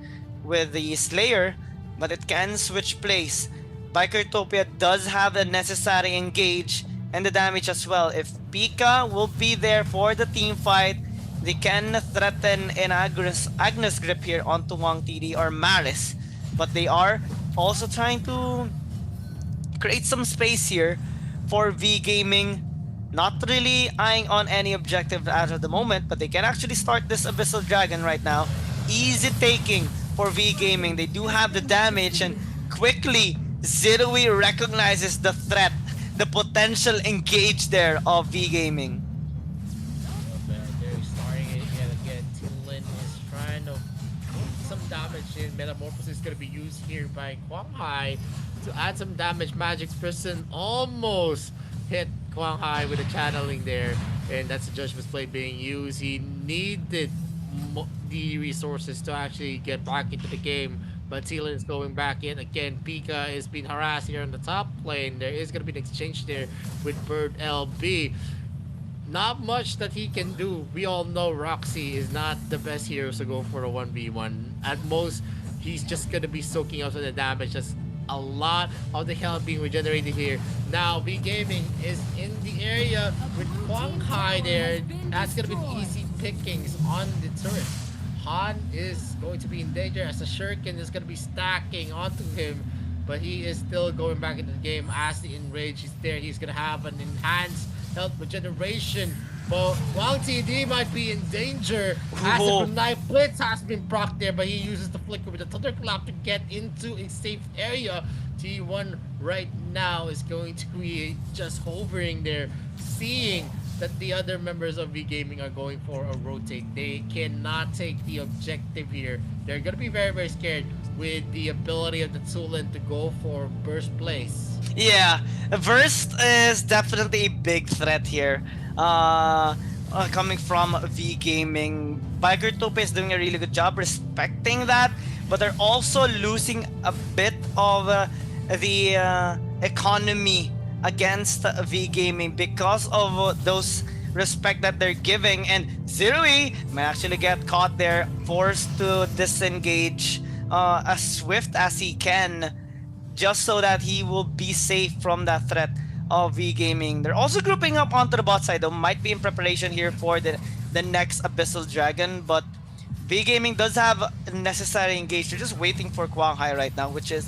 with the Slayer, but it can switch place. Bikertopia does have the necessary engage and the damage as well. If Pika will be there for the team fight, they can threaten an Agnes Grip here onto Wang TD or Maris, but they are also trying to create some space here for V Gaming. Not really eyeing on any objective as of the moment, but they can actually start this Abyssal Dragon right now. Easy taking for V Gaming. They do have the damage, and quickly Zirui recognizes the threat, the potential engage there of V Gaming. They're starting it yet again. T-Lin is trying to put some damage in. Metamorphosis is going to be used here by Quang Hai to add some damage. Magic's Prison almost hit Quang Hai with a channeling there, and that's the Judgment's Blade being used. He needed the resources to actually get back into the game, but T-Lin is going back in again. Pika is being harassed here on the top lane. There is going to be an exchange there with Bird LB. Not much that he can do. We all know Roxy is not the best hero to go for a 1v1. At most, he's just going to be soaking up some of the damage. That's a lot of the health being regenerated here. Now V Gaming is in the area with Quang Hai there. That's gonna be easy pickings on the turret. Han is going to be in danger as the Shuriken is gonna be stacking onto him, but he is still going back into the game as the enrage is there. He's gonna have an enhanced health regeneration, but Wang TD might be in danger as the Knife Blitz has been procced there, but he uses the flicker with the Thunderclap to get into a safe area. T1 right now is going to be just hovering there, seeing that the other members of V Gaming are going for a rotate. They cannot take the objective here. They're going to be very, very scared with the ability of the Tulin to go for burst place. Yeah, Burst is definitely a big threat here. Coming from V Gaming, Biker Tope is doing a really good job respecting that, but they're also losing a bit of the economy against V Gaming because of those respect that they're giving, and Zirui might actually get caught there, forced to disengage as swift as he can, just so that he will be safe from that threat of V Gaming. They're also grouping up onto the bot side, though, might be in preparation here for the next Abyssal Dragon, but V Gaming does have a necessary engage. They're just waiting for Quang Hai right now, which is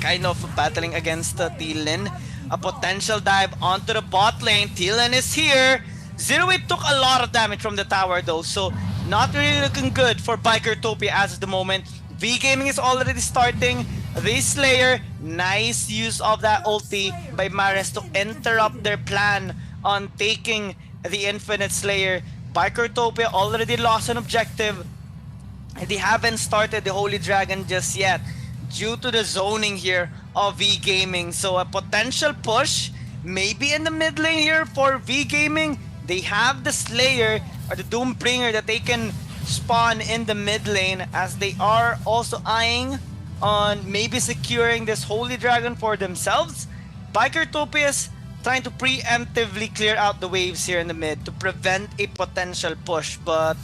kind of battling against T-Lin. A potential dive onto the bot lane. Thielen is here. Zeroid took a lot of damage from the tower though, so not really looking good for Bikertopia as of the moment. V Gaming is already starting the Slayer. Nice use of that ulti by Mares to interrupt their plan on taking the Infinite Slayer. Bikertopia already lost an objective. They haven't started the Holy Dragon just yet due to the zoning here of V Gaming. So a potential push maybe in the mid lane here for V Gaming. They have the Slayer or the Doombringer that they can spawn in the mid lane, as they are also eyeing on maybe securing this Holy Dragon for themselves. Bikertopia is trying to preemptively clear out the waves here in the mid to prevent a potential push, but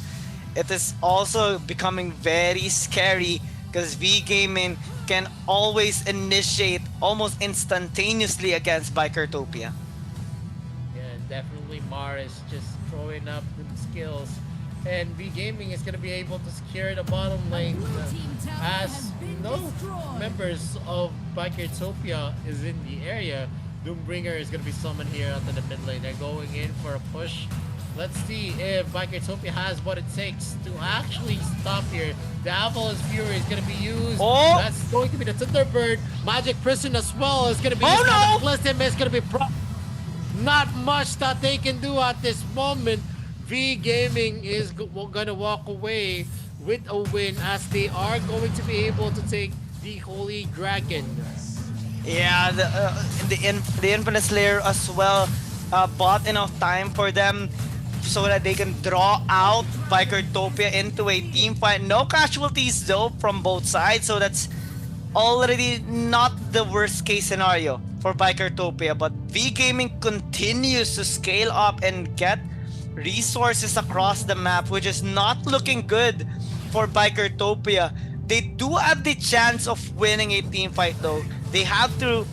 it is also becoming very scary because V Gaming can always initiate almost instantaneously against Bikertopia. Yeah, definitely Maris just throwing up the skills. And V Gaming is going to be able to secure the bottom lane as no members of Bikertopia is in the area. Doombringer is going to be summoned here onto the mid lane. They're going in for a push. Let's see if Bikertopia has what it takes to actually stop here. The Avalanche Fury is going to be used. Oh! That's going to be the Thunderbird. Magic Prison as well is going to be used. Oh no! Cataclysm is going to be not much that they can do at this moment. V Gaming is going to walk away with a win, as they are going to be able to take the Holy Dragon. Yeah, the Infinite Slayer as well bought enough time for them so that they can draw out Bikertopia into a team fight. No casualties though from both sides, so that's already not the worst case scenario for Bikertopia. But V Gaming continues to scale up and get resources across the map, which is not looking good for Bikertopia. They do have the chance of winning a team fight though. They have to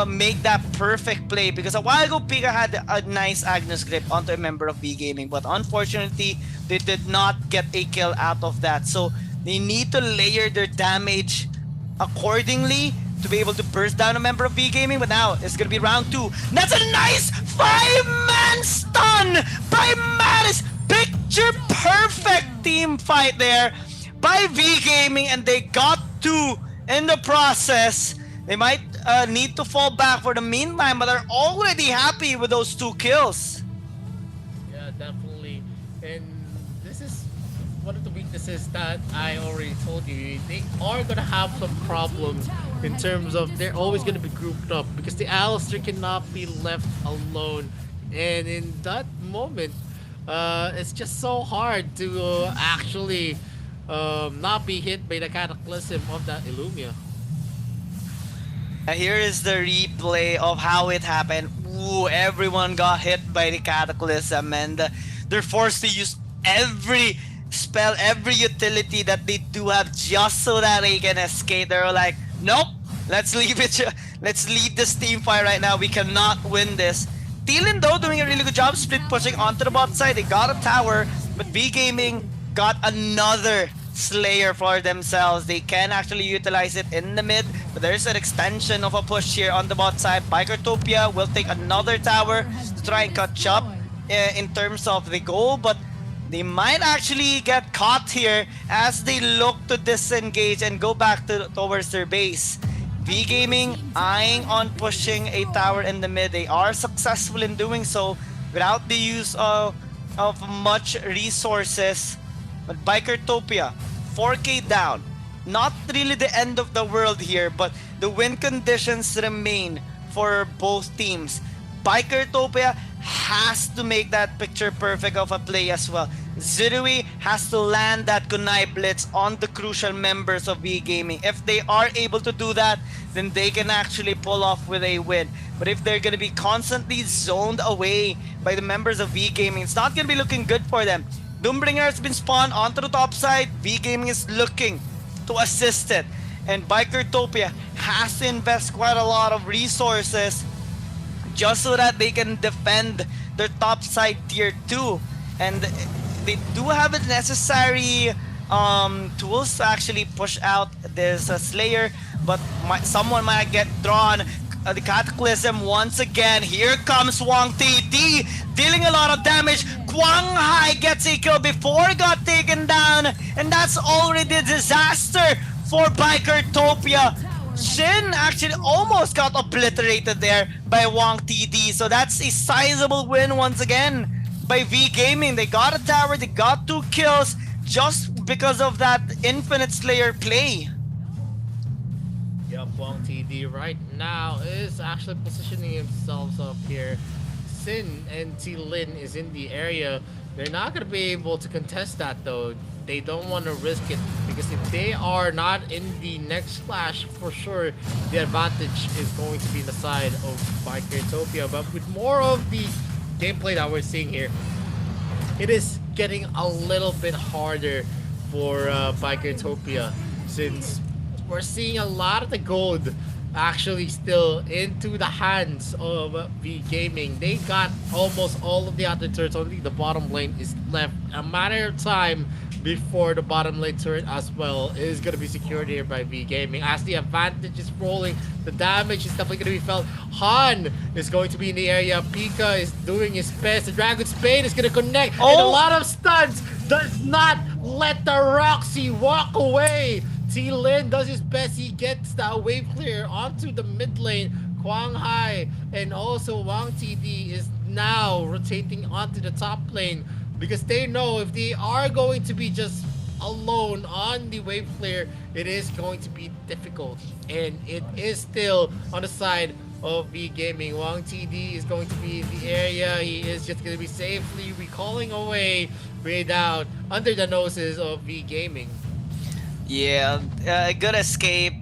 make that perfect play, because a while ago Pika had a nice Agnes grip onto a member of V Gaming, but unfortunately they did not get a kill out of that. So they need to layer their damage accordingly to be able to burst down a member of V Gaming. But now it's gonna be round 2. That's a nice 5-man stun by Mattis. Picture perfect team fight there by V Gaming, and they got 2 in the process. They might need to fall back for the meantime, but they're already happy with those 2 kills. Yeah, definitely. And this is one of the weaknesses that I already told you. They are going to have some problems in terms of they're always going to be grouped up, because the Alistair cannot be left alone. And in that moment, it's just so hard to actually not be hit by the Cataclysm of that Illumia. Here is the replay of how it happened. Ooh, everyone got hit by the Cataclysm, and they're forced to use every spell, every utility that they do have just so that they can escape. They're like, nope, let's leave it. Let's leave this team fight right now. We cannot win this. Thielen though doing a really good job split pushing onto the bot side. They got a tower, but V Gaming got another Slayer for themselves. They can actually utilize it in the mid, but there's an extension of a push here on the bot side. Bikertopia will take another tower to try and catch up in terms of the goal, but they might actually get caught here as they look to disengage and go back towards their base. V Gaming eyeing on pushing a tower in the mid. They are successful in doing so without the use of much resources. But Bikertopia, 4K down. Not really the end of the world here, but the win conditions remain for both teams. Bikertopia has to make that picture perfect of a play as well. Zirui has to land that Kunai Blitz on the crucial members of V Gaming. If they are able to do that, then they can actually pull off with a win. But if they're going to be constantly zoned away by the members of V Gaming, it's not going to be looking good for them. Doombringer has been spawned onto the top side. V Gaming is looking to assist it. And Bikertopia has to invest quite a lot of resources just so that they can defend their top side tier 2. And they do have the necessary tools to actually push out this Slayer, but someone might get drawn. the Cataclysm once again. Here comes Wang TD, dealing a lot of damage. Quang Hai gets a kill before it got taken down, and that's already a disaster for Bikertopia. Shin actually almost got obliterated there by Wang TD, so that's a sizable win once again by V Gaming. They got a tower, they got 2 kills just because of that Infinite Slayer play. Yep, Wong TD right now is actually positioning himself up here. Sin and T Lin is in the area. They're not going to be able to contest that though. They don't want to risk it because if they are not in the next clash, for sure the advantage is going to be the side of Bikertopia. But with more of the gameplay that we're seeing here, it is getting a little bit harder for Bikertopia, since we're seeing a lot of the gold actually still into the hands of V Gaming. They got almost all of the other turrets, only the bottom lane is left. A matter of time before the bottom lane turret as well is going to be secured here by V Gaming. As the advantage is rolling, the damage is definitely going to be felt. Han is going to be in the area. Pika is doing his best. The Dragon Spade is going to connect. And a lot of stuns does not let the Roxy walk away. T Lin does his best. He gets that wave clear onto the mid lane. Quang Hai and also Wang TD is now rotating onto the top lane, because they know if they are going to be just alone on the wave clear, it is going to be difficult. And it is still on the side of V Gaming. Wang TD is going to be in the area. He is just going to be safely recalling away without under the noses of V Gaming. Yeah, a good escape,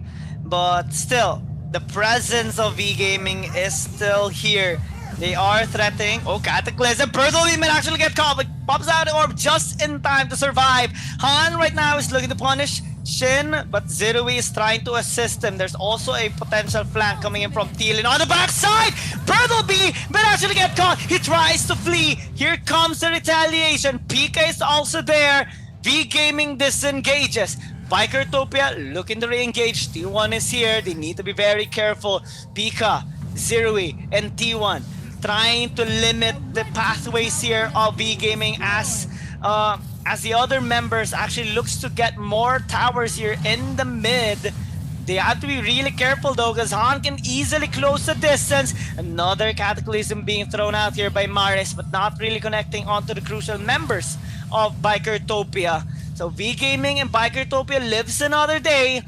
but still, the presence of V Gaming is still here. They are threatening. Oh, Cataclysm. Bertolini might actually get caught, but pops out the orb just in time to survive. Han right now is looking to punish Shin, but Zerui is trying to assist him. There's also a potential flank coming in from Thielen on the backside. Bertleby might actually get caught. He tries to flee. Here comes the retaliation. Pika is also there. V Gaming disengages. Bikertopia looking to re-engage. T1 is here. They need to be very careful. Pika, Zerui, and T1 trying to limit the pathways here of V Gaming as the other members actually looks to get more towers here in the mid. They have to be really careful though, because Han can easily close the distance. Another Cataclysm being thrown out here by Maris, but not really connecting onto the crucial members of Bikertopia. So V Gaming and Bikertopia lives another day,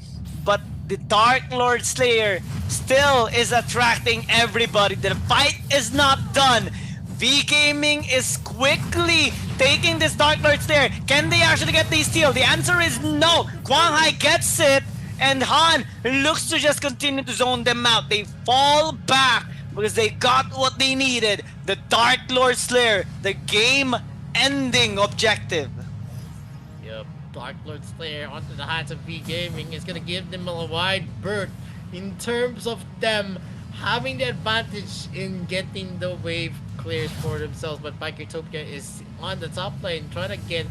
but the Dark Lord Slayer still is attracting everybody. The fight is not done. V Gaming is quickly taking this Dark Lord Slayer. Can they actually get the steal? The answer is no. Quang Hai gets it, and Han looks to just continue to zone them out. They fall back because they got what they needed. The Dark Lord Slayer, the game-ending objective. Yep, Dark Lord Slayer onto the hands of V Gaming is gonna give them a wide berth in terms of them having the advantage in getting the wave clears for themselves. But Bikertopia is on the top lane trying to get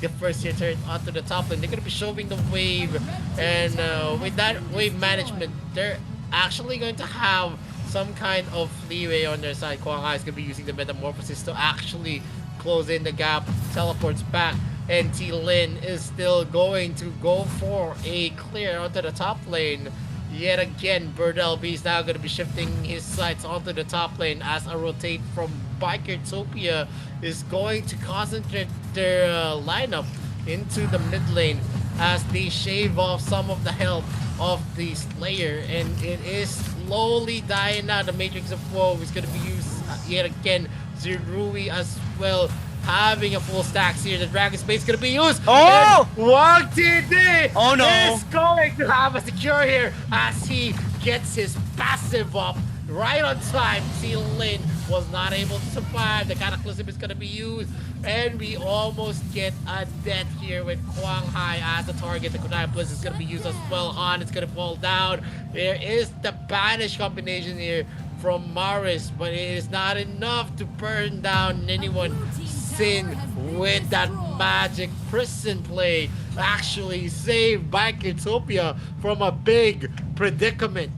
the first tier turret onto the top lane. They're gonna be shoving the wave, and with that wave management, they're actually going to have some kind of leeway on their side. Quang Hai is gonna be using the Metamorphosis to actually close in the gap, teleports back, and T Lin is still going to go for a clear onto the top lane. Yet again, Burdell B is now going to be shifting his sights onto the top lane as a rotate from Bikertopia is going to concentrate their lineup into the mid lane as they shave off some of the health of the Slayer, and it is slowly dying out. The Matrix of Woe is going to be used yet again. Zerui as well, having a full stack here. The Dragon Space is going to be used. Oh! Wang TD Oh no! is going to have a secure here as he gets his passive up right on time. T Lin was not able to survive. The Cataclysm is going to be used, and we almost get a death here with Quang Hai as the target. The Kunai Bliss is going to be used as well. Han is going to fall down. There is the Banish combination here from Maris, but it is not enough to burn down anyone. Sin with that magic prison play actually saved Bikertopia from a big predicament.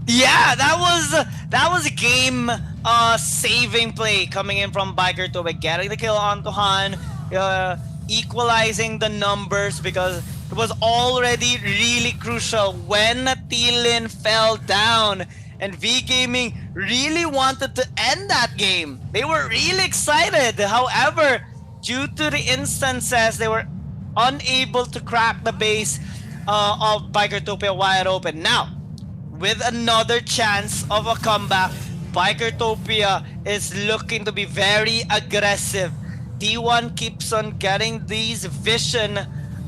Yeah, that was a game saving play coming in from Biker to getting the kill onto Han, equalizing the numbers because it was already really crucial when Tilin fell down and V Gaming really wanted to end that game. They were really excited. However, due to the instances, they were unable to crack the base of Bikertopia wide open. Now, with another chance of a comeback, Bikertopia is looking to be very aggressive. T1 keeps on getting these vision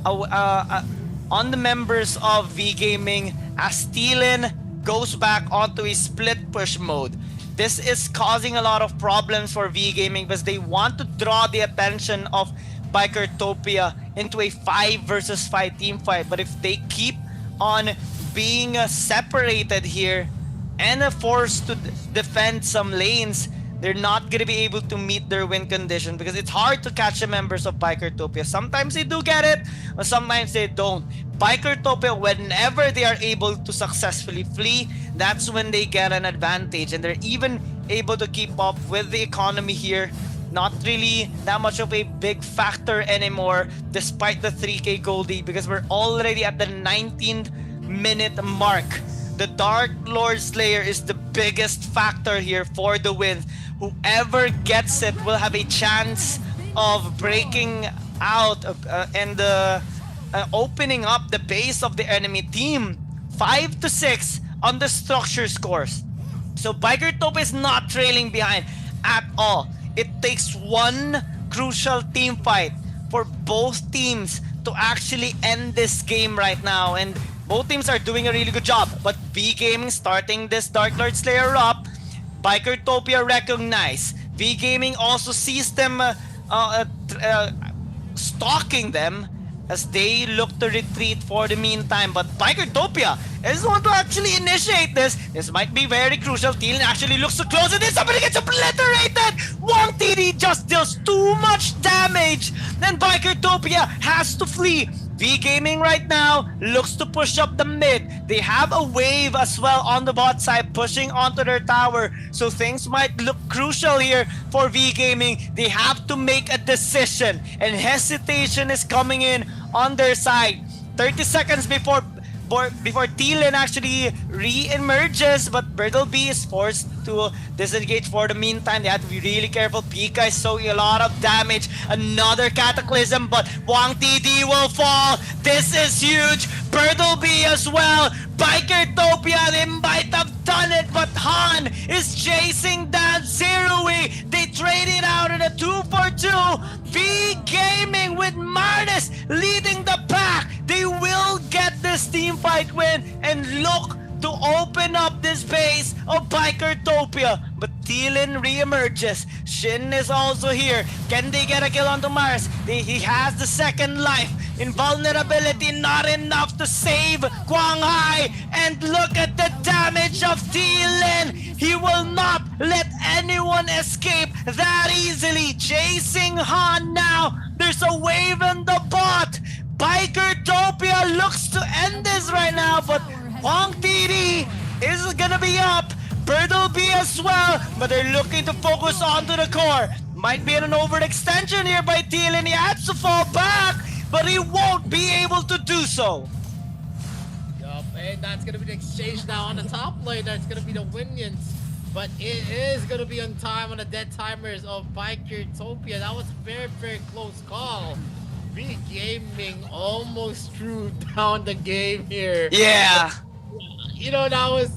on the members of V Gaming as Steelen goes back onto a split push mode. This is causing a lot of problems for V Gaming because they want to draw the attention of Bikertopia into a 5 versus 5 team fight. But if they keep on being separated here and forced to defend some lanes, they're not going to be able to meet their win condition because it's hard to catch the members of Bikertopia. Sometimes they do get it, but sometimes they don't. Bikertopia, whenever they are able to successfully flee, that's when they get an advantage, and they're even able to keep up with the economy here. Not really that much of a big factor anymore despite the 3k gold lead because we're already at the 19th minute mark. The Dark Lord Slayer is the biggest factor here for the win. Whoever gets it will have a chance of breaking out and opening up the base of the enemy team. 5-6 on the structure scores. So Bikertopia is not trailing behind at all. It takes one crucial team fight for both teams to actually end this game right now, and both teams are doing a really good job. But V Gaming starting this Dark Lord Slayer up, Bikertopia recognize. V Gaming also sees them stalking them as they look to retreat for the meantime. But Bikertopia is the one to actually initiate this. This might be very crucial. Thielen actually looks to close it in. Somebody gets obliterated! Wang TD just deals too much damage. Then Bikertopia has to flee. V Gaming right now looks to push up the mid. They have a wave as well on the bot side pushing onto their tower. So things might look crucial here for V Gaming. They have to make a decision, and hesitation is coming in on their side. 30 seconds before Thielen actually re-emerges, but Bertleby is forced to disengage for the meantime. They have to be really careful. Pika is soaking a lot of damage. Another Cataclysm, but Wang TD will fall. This is huge. Bertleby as well. Bikertopia, they might have done it, but Han is chasing down Zerui. They trade it out in a 2-for-2. V Gaming with Martis leading the pack. They will get this team fight win and look to open up this base of Bikertopia. But Thielen re-emerges. Shin is also here. Can they get a kill onto Mars? He has the second life. Invulnerability not enough to save Quang Hai. And look at the damage of Thielen. He will not let anyone escape that easily. Chasing Han now. There's a wave in the bot. Bikertopia looks to end this right now, but Wang TD is gonna be up. Bertleby as well, but they're looking to focus onto the core. Might be an overextension here by Thielen. He has to fall back, but he won't be able to do so. Yup, and that's gonna be the exchange now on the top lane. That's gonna be the Winions. But it is gonna be on time on the dead timers of Bikertopia. That was a very, very close call. V Gaming almost threw down the game here. Yeah. You know, that was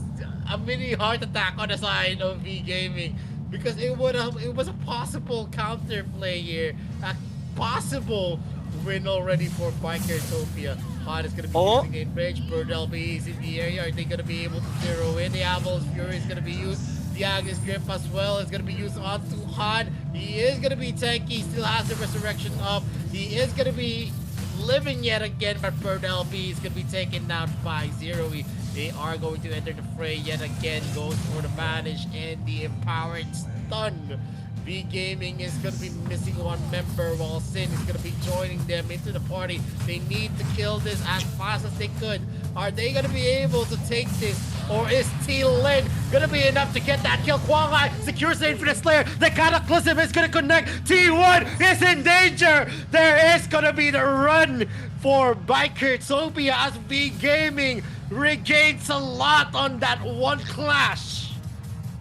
a mini heart attack on the side of V Gaming because it was a possible counter play here, a possible win already for Bikertopia. Han is gonna be using Enrage. Bertleby is in the area. Are they gonna be able to zero in? The Diablo's Fury is gonna be used. The Agnes Grip as well is gonna be used onto Han. He is gonna be tanky. Still has the resurrection up. He is gonna be living yet again, but Bertleby is gonna be taken down by Zerui. They are going to enter the fray yet again. Goes for the Vanish and the Empowered Stun. V Gaming is going to be missing one member while Sin is going to be joining them into the party. They need to kill this as fast as they could. Are they gonna be able to take this? Or is T-Lin gonna be enough to get that kill? Kwang Hai secures the Infinite Slayer. The Cataclysm is gonna connect. T1 is in danger. There is gonna be the run for Bikertopia as V Gaming regains a lot on that one clash.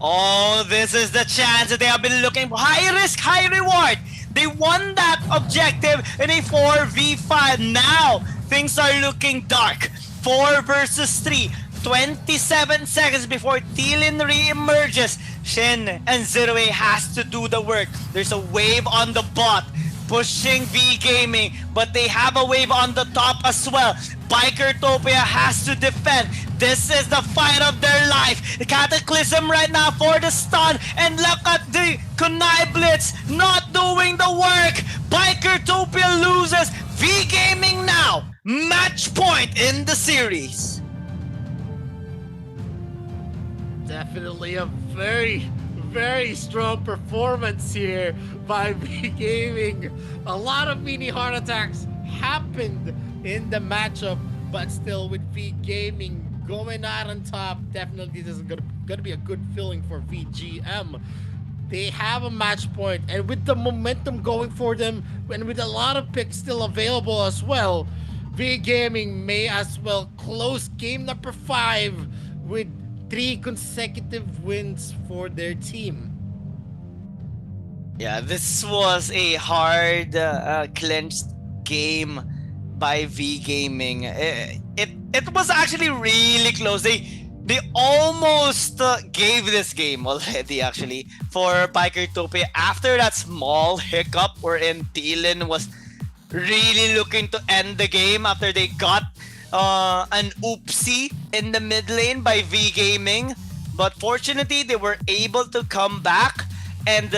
Oh, this is the chance that they have been looking for. High risk, high reward. They won that objective in a 4v5. Now, things are looking dark. 4 versus 3. 27 seconds before T-Lin re-emerges. Shin and Zirue has to do the work. There's a wave on the bot pushing V Gaming, but they have a wave on the top as well. Bikertopia has to defend. This is the fight of their life. The Cataclysm right now for the stun, and look at the Kunai Blitz not doing the work. Bikertopia loses. V Gaming now match point in the series. Definitely a very, very strong performance here by V Gaming. A lot of mini heart attacks happened in the matchup, but still with V Gaming going out on top, definitely this is gonna be a good feeling for VGM. They have a match point, and with the momentum going for them, and with a lot of picks still available as well, V Gaming may as well close game number 5 with 3 consecutive wins for their team. Yeah, this was a hard clinched game by V Gaming. It was actually really close. They almost gave this game already, actually, for Bikertopia after that small hiccup wherein T-Lin was really looking to end the game after they got an oopsie in the mid lane by V Gaming. But fortunately, they were able to come back and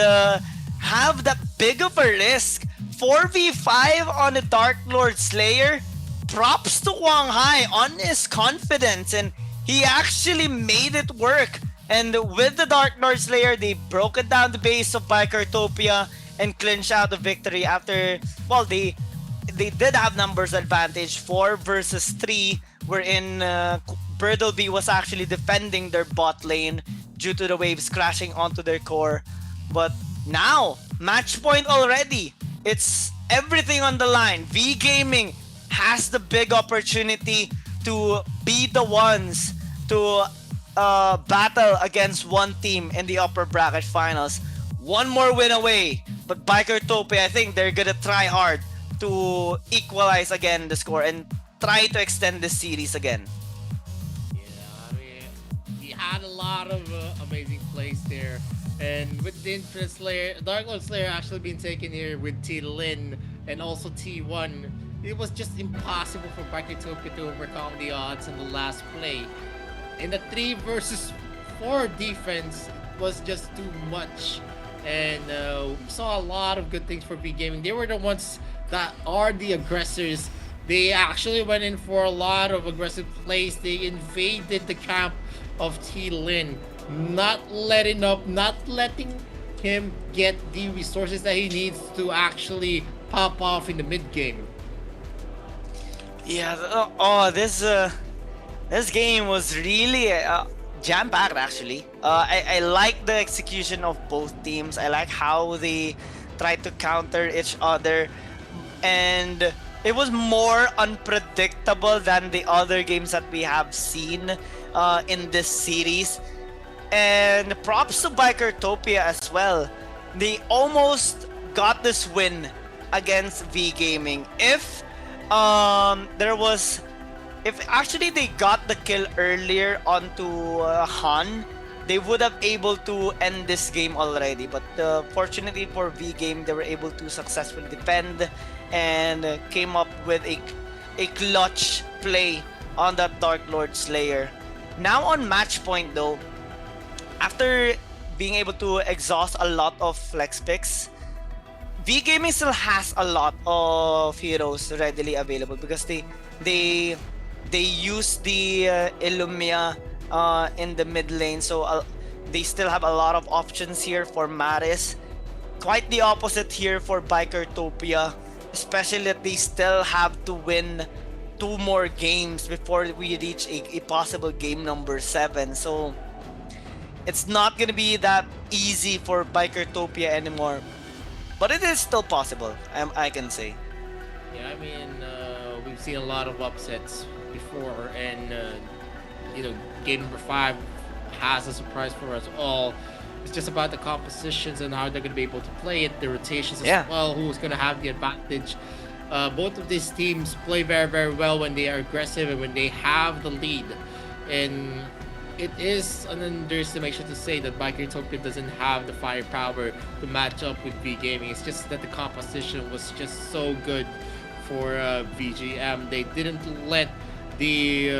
have that big of a risk. 4v5 on the Dark Lord Slayer. Props to Kwang Hai on his confidence, and he actually made it work. And with the Dark Lord Slayer, they broke it down the base of Bikertopia and clinched out the victory after, well, they did have numbers advantage, 4 versus 3, wherein Birdleby was actually defending their bot lane due to the waves crashing onto their core. But now, match point already. It's everything on the line. V Gaming has the big opportunity to be the ones to battle against one team in the upper bracket finals. One more win away, but Bikertopia, I think they're gonna try hard to equalize again the score and try to extend this series again. Yeah, I mean, he had a lot of amazing plays there. And with the Infinite Slayer, Dark Lord Slayer actually being taken here with T-Lin and also T1, it was just impossible for Bikertopia to overcome the odds in the last play. In the 3 versus 4 defense was just too much. And we saw a lot of good things for V Gaming. They were the ones that are the aggressors. They actually went in for a lot of aggressive plays. They invaded the camp of T-Lin, not letting up, not letting him get the resources that he needs to actually pop off in the mid game. Yeah, this game was really jam-packed, actually. I like the execution of both teams. I like how they tried to counter each other, and it was more unpredictable than the other games that we have seen in this series. And props to Bikertopia as well. They almost got this win against V Gaming. If actually they got the kill earlier onto Han, they would have able to end this game already. But fortunately for V Game, they were able to successfully defend and came up with a clutch play on that Dark Lord Slayer. Now on match point though, after being able to exhaust a lot of flex picks, V Gaming still has a lot of heroes readily available because they use the Illumia in the mid lane, so they still have a lot of options here for Maris. Quite the opposite here for Bikertopia, especially that they still have to win 2 more games before we reach a possible game number 7. So it's not gonna be that easy for Bikertopia anymore, but it is still possible. I can say. Yeah, I mean, we've seen a lot of upsets before, and game number 5 has a surprise for us all. It's just about the compositions and how they're going to be able to play it, the rotations as well, who's going to have the advantage. Both of these teams play very, very well when they are aggressive and when they have the lead. And it is an underestimation to say that Bikertopia doesn't have the firepower to match up with V Gaming. It's just that the composition was just so good for VGM. They didn't let the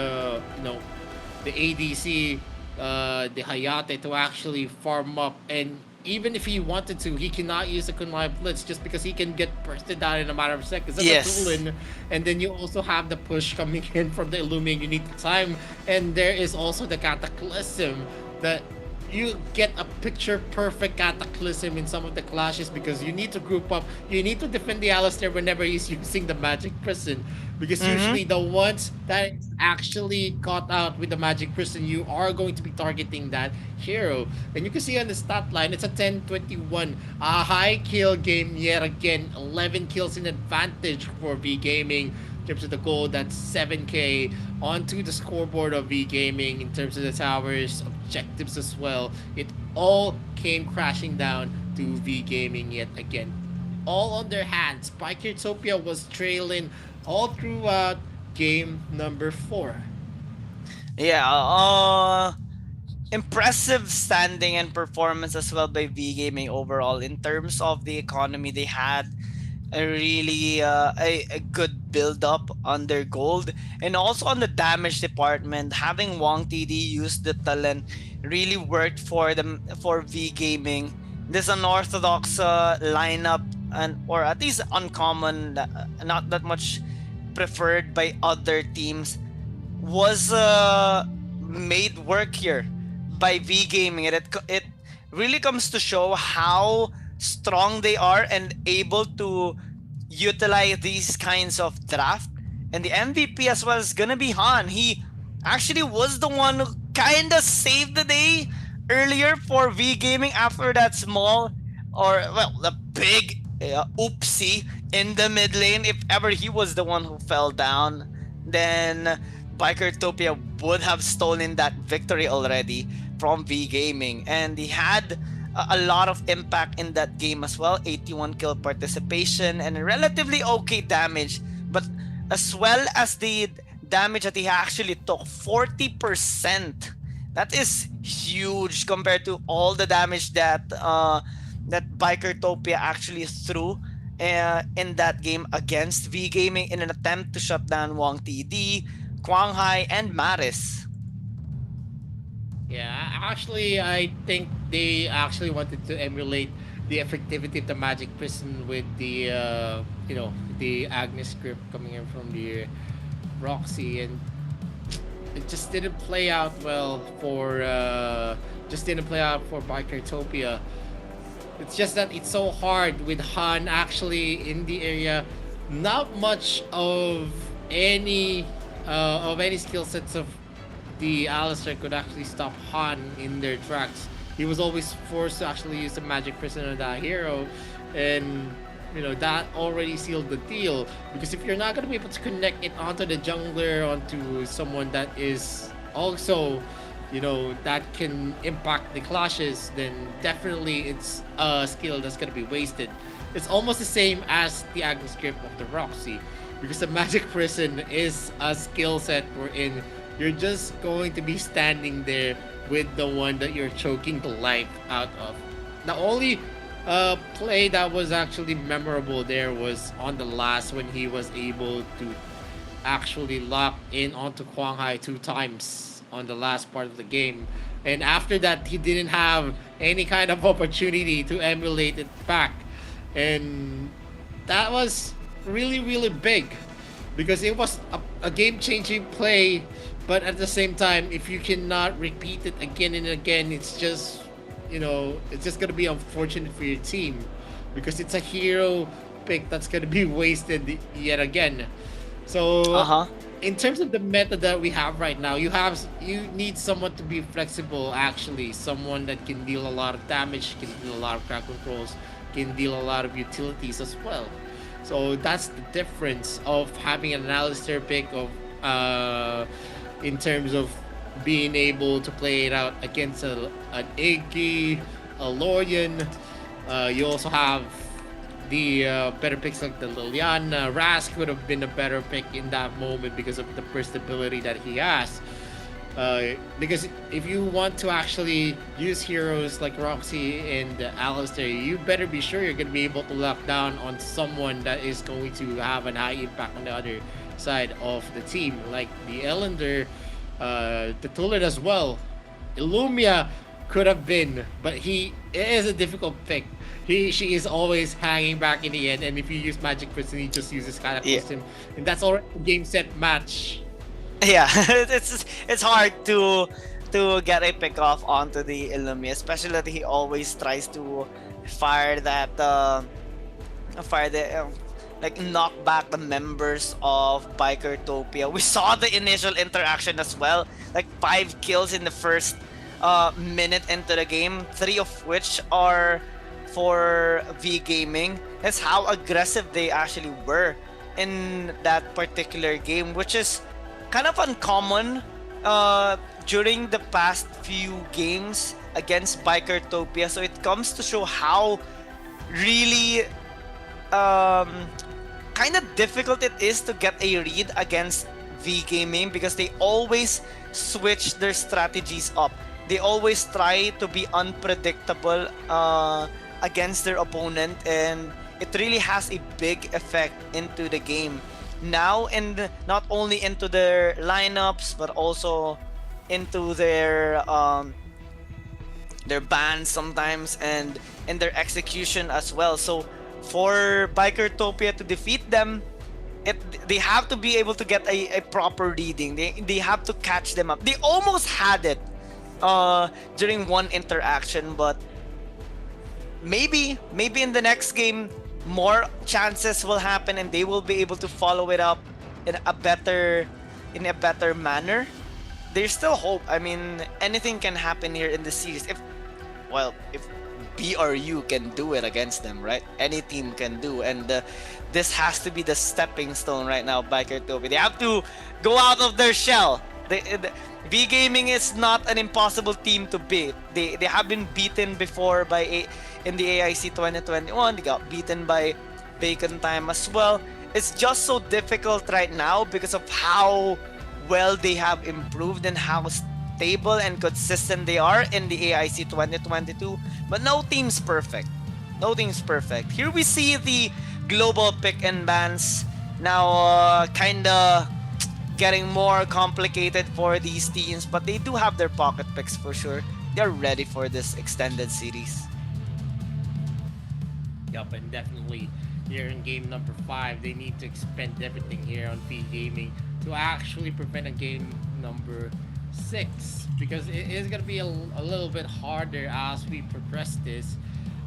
the ADC, the Hayate, to actually farm up, and even if he wanted to, he cannot use the Kunai Blitz just because he can get bursted down in a matter of seconds. That's Yes. a Tulin. And then you also have the push coming in from the Illumian. You need the time, and there is also the Cataclysm that you get a picture perfect Cataclysm in some of the clashes because you need to group up. You need to defend the Alistair whenever he's using the Magic Prison, because usually the ones that actually caught out with the Magic Prison, you are going to be targeting that hero. And you can see on the stat line, it's a 10-21, a high kill game yet again. 11 kills in advantage for V Gaming. In terms of the goal, that's 7k onto the scoreboard of V Gaming. In terms of the towers, objectives as well, it all came crashing down to V Gaming yet again. All on their hands. Bikertopia was trailing all throughout game number 4. Yeah, impressive standing and performance as well by V Gaming overall. In terms of the economy, they had a really a good build up on their gold, and also on the damage department. Having Wong TD use the talent really worked for them, for V Gaming. This unorthodox lineup, and or at least uncommon, not that much preferred by other teams, was made work here by V Gaming. It really comes to show how strong they are and able to utilize these kinds of draft. And the MVP as well is gonna be Han. He actually was the one who kinda saved the day earlier for V Gaming after that small, or well, the big oopsie in the mid lane. If ever he was the one who fell down, then Bikertopia would have stolen that victory already from V Gaming. And he had a lot of impact in that game as well. 81 kill participation and relatively okay damage, but as well as the damage that he actually took, 40%. That is huge compared to all the damage that that Bikertopia actually threw in that game against V Gaming in an attempt to shut down Wong TD, Quang Hai, and Maris. Yeah, actually, I think they actually wanted to emulate the effectivity of the Magic Prison with the, the Agnes script coming in from the Roxy, and it just didn't play out well for, Bikertopia. It's just that it's so hard with Han actually in the area. Not much of any skill sets of the Alistair could actually stop Han in their tracks. He was always forced to actually use the Magic Prison on that hero, and that already sealed the deal, because if you're not going to be able to connect it onto the jungler, onto someone that is also that can impact the clashes, then definitely it's a skill that's going to be wasted. It's almost the same as the Agnes grip of the Roxy, because the Magic Prison is a skill set wherein you're just going to be standing there with the one that you're choking the life out of. The only play that was actually memorable there was on the last, when he was able to actually lock in onto Quang Hai 2 times on the last part of the game. And after that, he didn't have any kind of opportunity to emulate it back. And that was really, really big, because it was a game-changing play. But at the same time, if you cannot repeat it again and again, it's just, it's just going to be unfortunate for your team, because it's a hero pick that's going to be wasted yet again. So in terms of the meta that we have right now, you need someone to be flexible. Actually, someone that can deal a lot of damage, can deal a lot of crowd controls, can deal a lot of utilities as well. So that's the difference of having an Alistair pick of in terms of being able to play it out against an Iggy, a Lorian. You also have the better picks like the Liliana. Raz could have been a better pick in that moment because of the burst ability that he has. Because if you want to actually use heroes like Roxy and Alistair, you better be sure you're going to be able to lock down on someone that is going to have an high impact on the other side of the team, like the Ellender, the Tullin as well. Illumia could have been, but it is a difficult pick. She is always hanging back in the end, and if you use Magic Prison, he just uses Cataclysm, and that's already a game set match. Yeah, it's hard to get a pick off onto the Illumia, especially that he always tries to fire that like knock back the members of Bikertopia. We saw the initial interaction as well, like 5 kills in the first minute into the game, 3 of which are for V Gaming. That's how aggressive they actually were in that particular game, which is kind of uncommon during the past few games against Bikertopia. So it comes to show how really kind of difficult it is to get a read against V Gaming, because they always switch their strategies up. They always try to be unpredictable against their opponent, and it really has a big effect into the game. Now, and not only into their lineups, but also into their bans sometimes, and in their execution as well. So for Bikertopia to defeat them, they have to be able to get a proper reading. They have to catch them up. They almost had it during one interaction, but maybe in the next game more chances will happen and they will be able to follow it up in a better manner. There's still hope. I mean, anything can happen here in the series. If BRU can do it against them, right? Any team can do, and this has to be the stepping stone right now. Bikertopia, they have to go out of their shell. V Gaming is not an impossible team to beat. They have been beaten before in the AIC 2021. They got beaten by Bacon Time as well. It's just so difficult right now because of how well they have improved and how stable and consistent they are in the AIC 2022. But no team's perfect. No team's perfect. Here we see the global pick and bans now kinda getting more complicated for these teams, but they do have their pocket picks for sure. They're ready for this extended series. Yup, and definitely here in game number 5, they need to expend everything here on V Gaming to actually prevent a game number 6, because it is going to be a little bit harder as we progress this.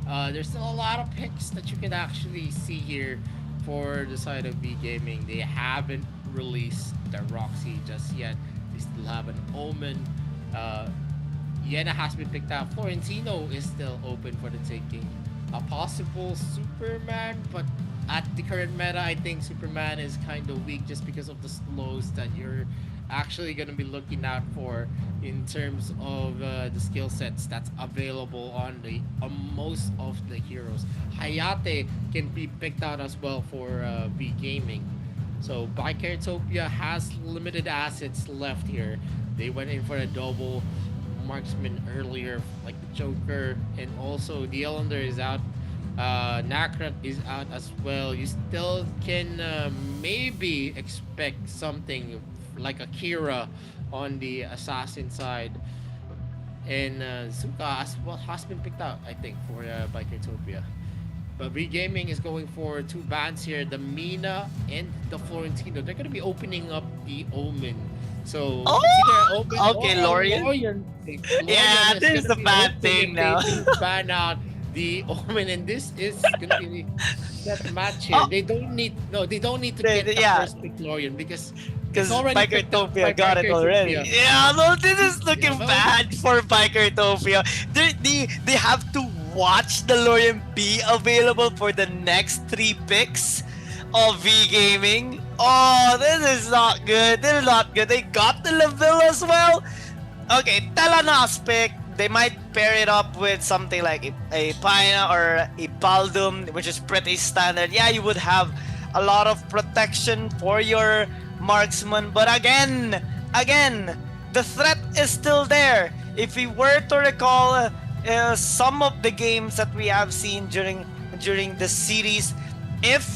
There's still a lot of picks that you can actually see here for the side of V Gaming. They haven't released the Roxy just yet. They still have an Omen. Yena has been picked out. Florentino is still open for the taking. A possible Superman, but at the current meta, I think Superman is kind of weak just because of the slows that you're actually going to be looking out for in terms of the skill sets that's available on most of the heroes. Hayate can be picked out as well for V Gaming. So Bikertopia has limited assets left here. They went in for a double marksman earlier, like the Joker, and also the Ellender is out. Nakrat is out as well. You still can maybe expect something like a Kira on the assassin side, and Zuka as well has been picked out, I think, for Bikertopia. But V Gaming is going for 2 bans here, the Mina and the Florentino. They're going to be opening up the Omen. So, okay, Lorian. Yeah, this is the bad thing now. Ban out the Omen, and this is going to be that match here. They don't need to get the first pick Lorian, because because already picked up by Bikertopia got it already. Bikertopia. Yeah, no, this is looking well- bad for Bikertopia. They have to watch the Lorien be available for the next 3 picks of V Gaming. Oh, this is not good. This is not good. They got the Laville as well. Okay, Telenos pick. They might pair it up with something like a Paina or a Baldum, which is pretty standard. Yeah, you would have a lot of protection for your marksman, but again, the threat is still there. If we were to recall some of the games that we have seen during the series, if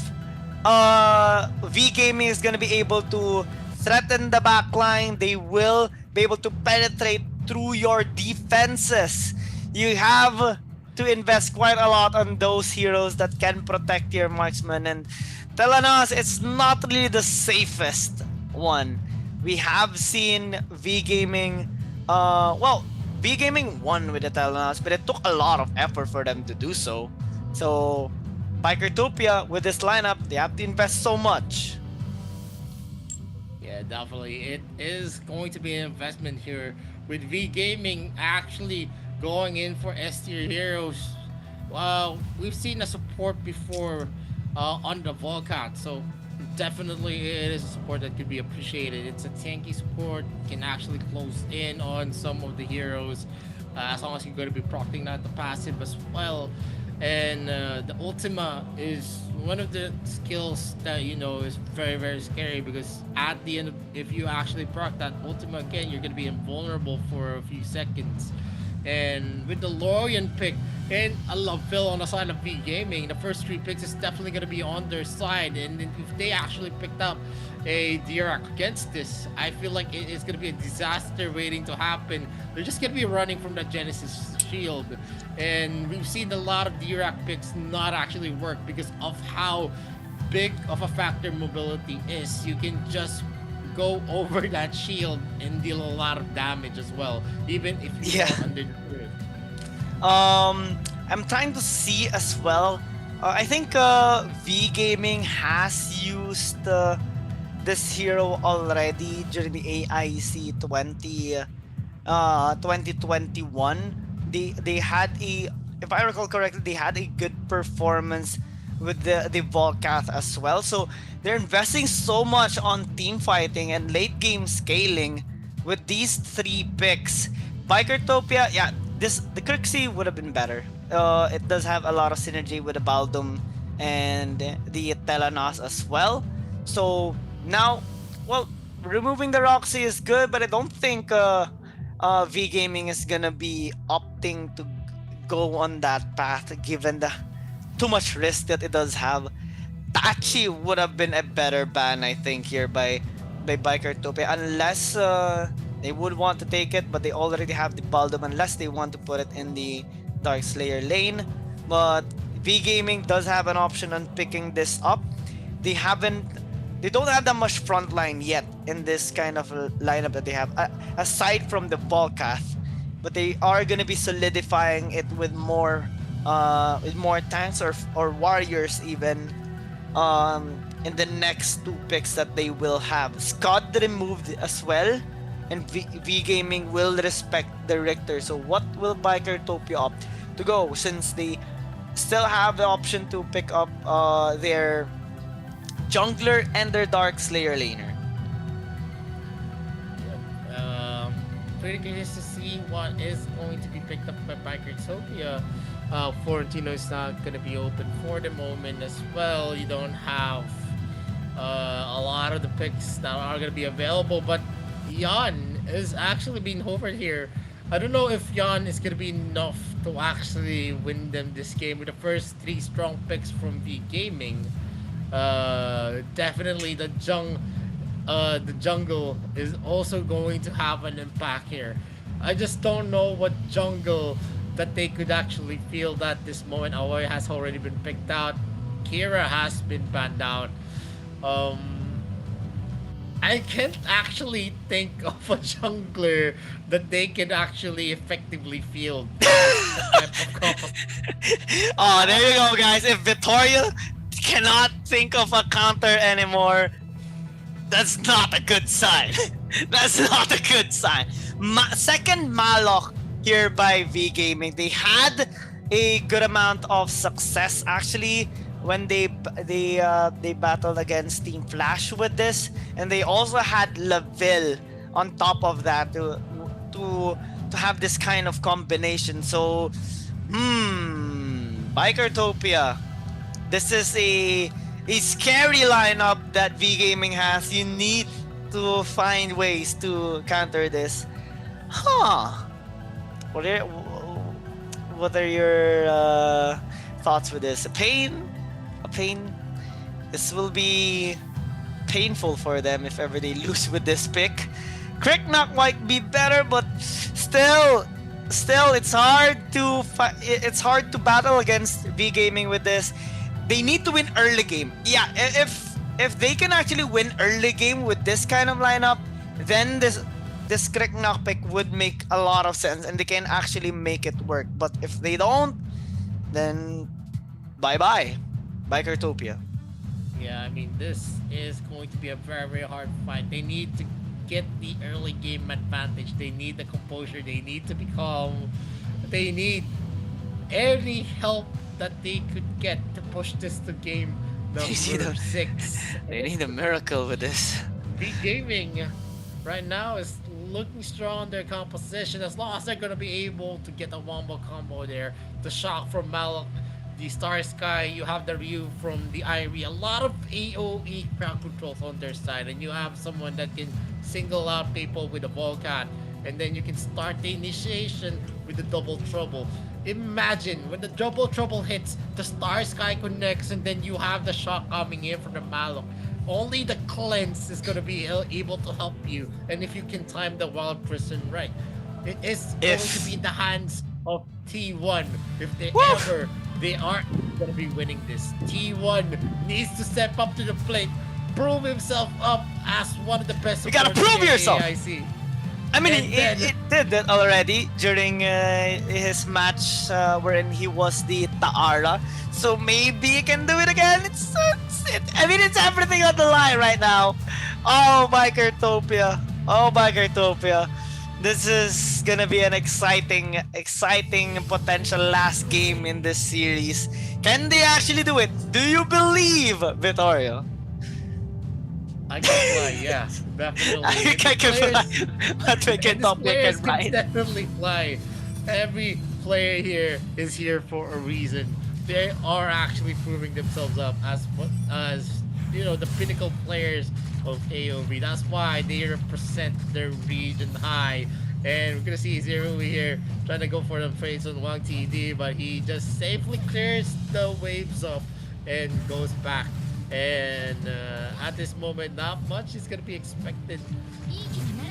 V Gaming is gonna be able to threaten the backline, they will be able to penetrate through your defenses. You have to invest quite a lot on those heroes that can protect your marksman, and Telenos, it's not really the safest one. We have seen V Gaming, V Gaming won with the Telenos, but it took a lot of effort for them to do so. So, Bikertopia, with this lineup, they have to invest so much. Yeah, definitely. It is going to be an investment here with V Gaming actually going in for S tier heroes. We've seen a support before on the Volcat, so definitely it is a support that could be appreciated. It's a tanky support, can actually close in on some of the heroes as long as you're going to be procting out the passive as well. And the Ultima is one of the skills that is very, very scary, because at the end of, if you actually proc that Ultima again, you're going to be invulnerable for a few seconds. And with the Lorien pick and a Laville on the side of V Gaming, the first 3 picks is definitely going to be on their side. And if they actually picked up a Dirac against this, I feel like it is going to be a disaster waiting to happen. They're just going to be running from the Genesis shield. And we've seen a lot of Dirac picks not actually work because of how big of a factor mobility is. You can just go over that shield and deal a lot of damage as well, even if you are under the turret. I'm trying to see as well. I think V Gaming has used this hero already during the AIC 2021. They had if I recall correctly, they had a good performance with the Volcath as well. So they're investing so much on team fighting and late game scaling with these 3 picks. Bikertopia, yeah, the Kirksey would have been better. It does have a lot of synergy with the Baldum and the Telenos as well. So now, removing the Roxy is good, but I don't think V Gaming is gonna be opting to go on that path given the too much risk that it does have. Tachi would have been a better ban, I think, here by Bikertopia, unless they would want to take it, but they already have the Baldum, unless they want to put it in the Dark Slayer lane. But V Gaming does have an option on picking this up. They don't have that much frontline yet in this kind of lineup that they have, aside from the Volcath, but they are going to be solidifying it with more tanks or warriors even in the next 2 picks that they will have. Scott removed as well, and V Gaming will respect the Richter. So what will Bikertopia opt to go, since they still have the option to pick up their jungler and their Dark Slayer laner? Pretty curious to see what is going to be picked up by Bikertopia. Florentino is not going to be open for the moment as well. You don't have a lot of the picks that are going to be available, but Jan is actually being hovered here. I don't know if Jan is going to be enough to actually win them this game with the first 3 strong picks from V Gaming. Definitely the jungle is also going to have an impact here. I just don't know what jungle that they could actually field at this moment. Aoi has already been picked out. Kira has been banned out. I can't actually think of a jungler that they can actually effectively field. Oh, there you go, guys. If Vittoria cannot think of a counter anymore, That's not a good sign. That's not a good sign. Second Malok here by V Gaming. They had a good amount of success actually when they battled against Team Flash with this, and they also had Laville on top of that to have this kind of combination. So, Bikertopia, this is a scary lineup that V Gaming has. You need to find ways to counter this. What are your thoughts with this? A pain. This will be painful for them if ever they lose with this pick. Cricknock might be better, but still, it's hard to battle against V Gaming with this. They need to win early game. Yeah, if they can actually win early game with this kind of lineup, then this Cricknock pick would make a lot of sense, and they can actually make it work. But if they don't, then bye-bye, Bikertopia. Yeah, I mean, this is going to be a very, very hard fight. They need to get the early game advantage. They need the composure. They need to be calm. They need any help that they could get to push this to game number 6. They need a miracle with this. V Gaming right now is looking strong on their composition. As long as they're going to be able to get a wombo combo there, the shock from Malok, the Star Sky, you have the Ryu from the Irie, a lot of AoE crowd controls on their side, and you have someone that can single out people with a Volcat, and then you can start the initiation with the double trouble. Imagine when the double trouble hits, the Star Sky connects, and then you have the shock coming in from the Malok. Only the cleanse is going to be able to help you, and if you can time the Wild Prison right, it is going to be in the hands of T1 if they aren't going to be winning this. T1 needs to step up to the plate, prove himself up as one of the best. You gotta prove yourself. AIC. I mean, it did that already during his match wherein he was the Taara. So maybe he can do it again. It's everything on the line right now. Oh, Bikertopia. This is gonna be an exciting potential last game in this series. Can they actually do it? Do you believe, Vittorio? I can fly, yeah, definitely. I can fly, but we can top players can ride. definitely fly. Every player here is here for a reason. They are actually proving themselves up as the pinnacle players of AOV. That's why they represent their region high. And we're gonna see Zero here trying to go for the face on Wang TD, but he just safely clears the waves up and goes back. And at this moment, not much is gonna be expected.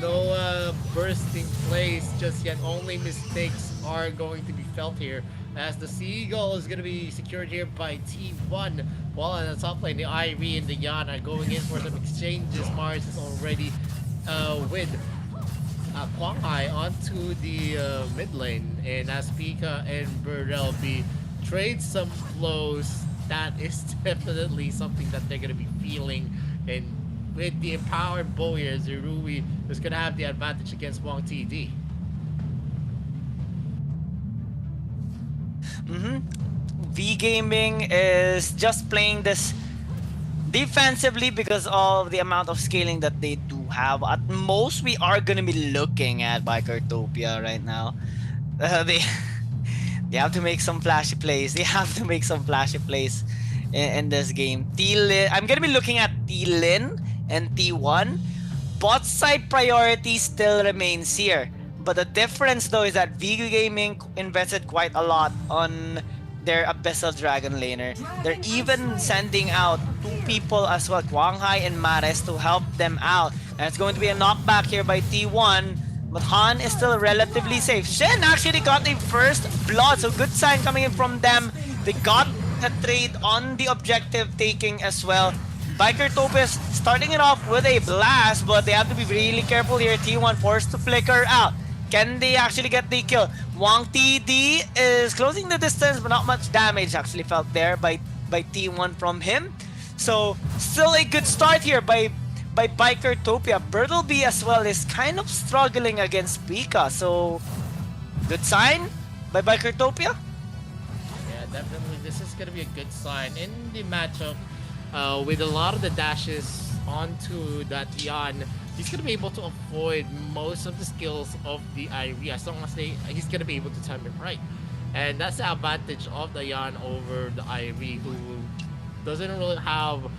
No bursting plays just yet. Only mistakes are going to be felt here, as the Seagull is gonna be secured here by T1. While on the top lane, the Irie and the Yan are going in for some exchanges. Mars is already with Kwanghai onto the mid lane, and as Pika and Burrell trade some flows, that is definitely something that they're going to be feeling. And with the empowered Boyer, Zerui is going to have the advantage against Wong TD. V Gaming is just playing this defensively because of the amount of scaling that they do have. At most, we are gonna be looking at Bikertopia right now. They have to make some flashy plays. They have to make some flashy plays in this game. T-Lin, I'm gonna be looking at T-Lin and T1. Bot side priority still remains here, but the difference though is that V Gaming invested quite a lot on their Abyssal Dragon laner. They're even sending out 2 people as well, Kwanghai and Mares, to help them out. And it's going to be a knockback here by T1, but Han is still relatively safe. Shen actually got a first blood, so good sign coming in from them. They got a trade on the objective taking as well. Bikertopia is starting it off with a blast, but they have to be really careful here. T1 forced to flicker out. Can they actually get the kill? Wang TD is closing the distance, but not much damage actually felt there by T1 from him. So still a good start here by by Bikertopia. Bertleby as well is kind of struggling against Pika, so good sign by Bikertopia. Yeah, definitely. This is gonna be a good sign in the matchup. With a lot of the dashes onto that Yan, he's gonna be able to avoid most of the skills of the Irie as long as he's gonna be able to time it right. And that's the advantage of the Yan over the Irie, who doesn't really have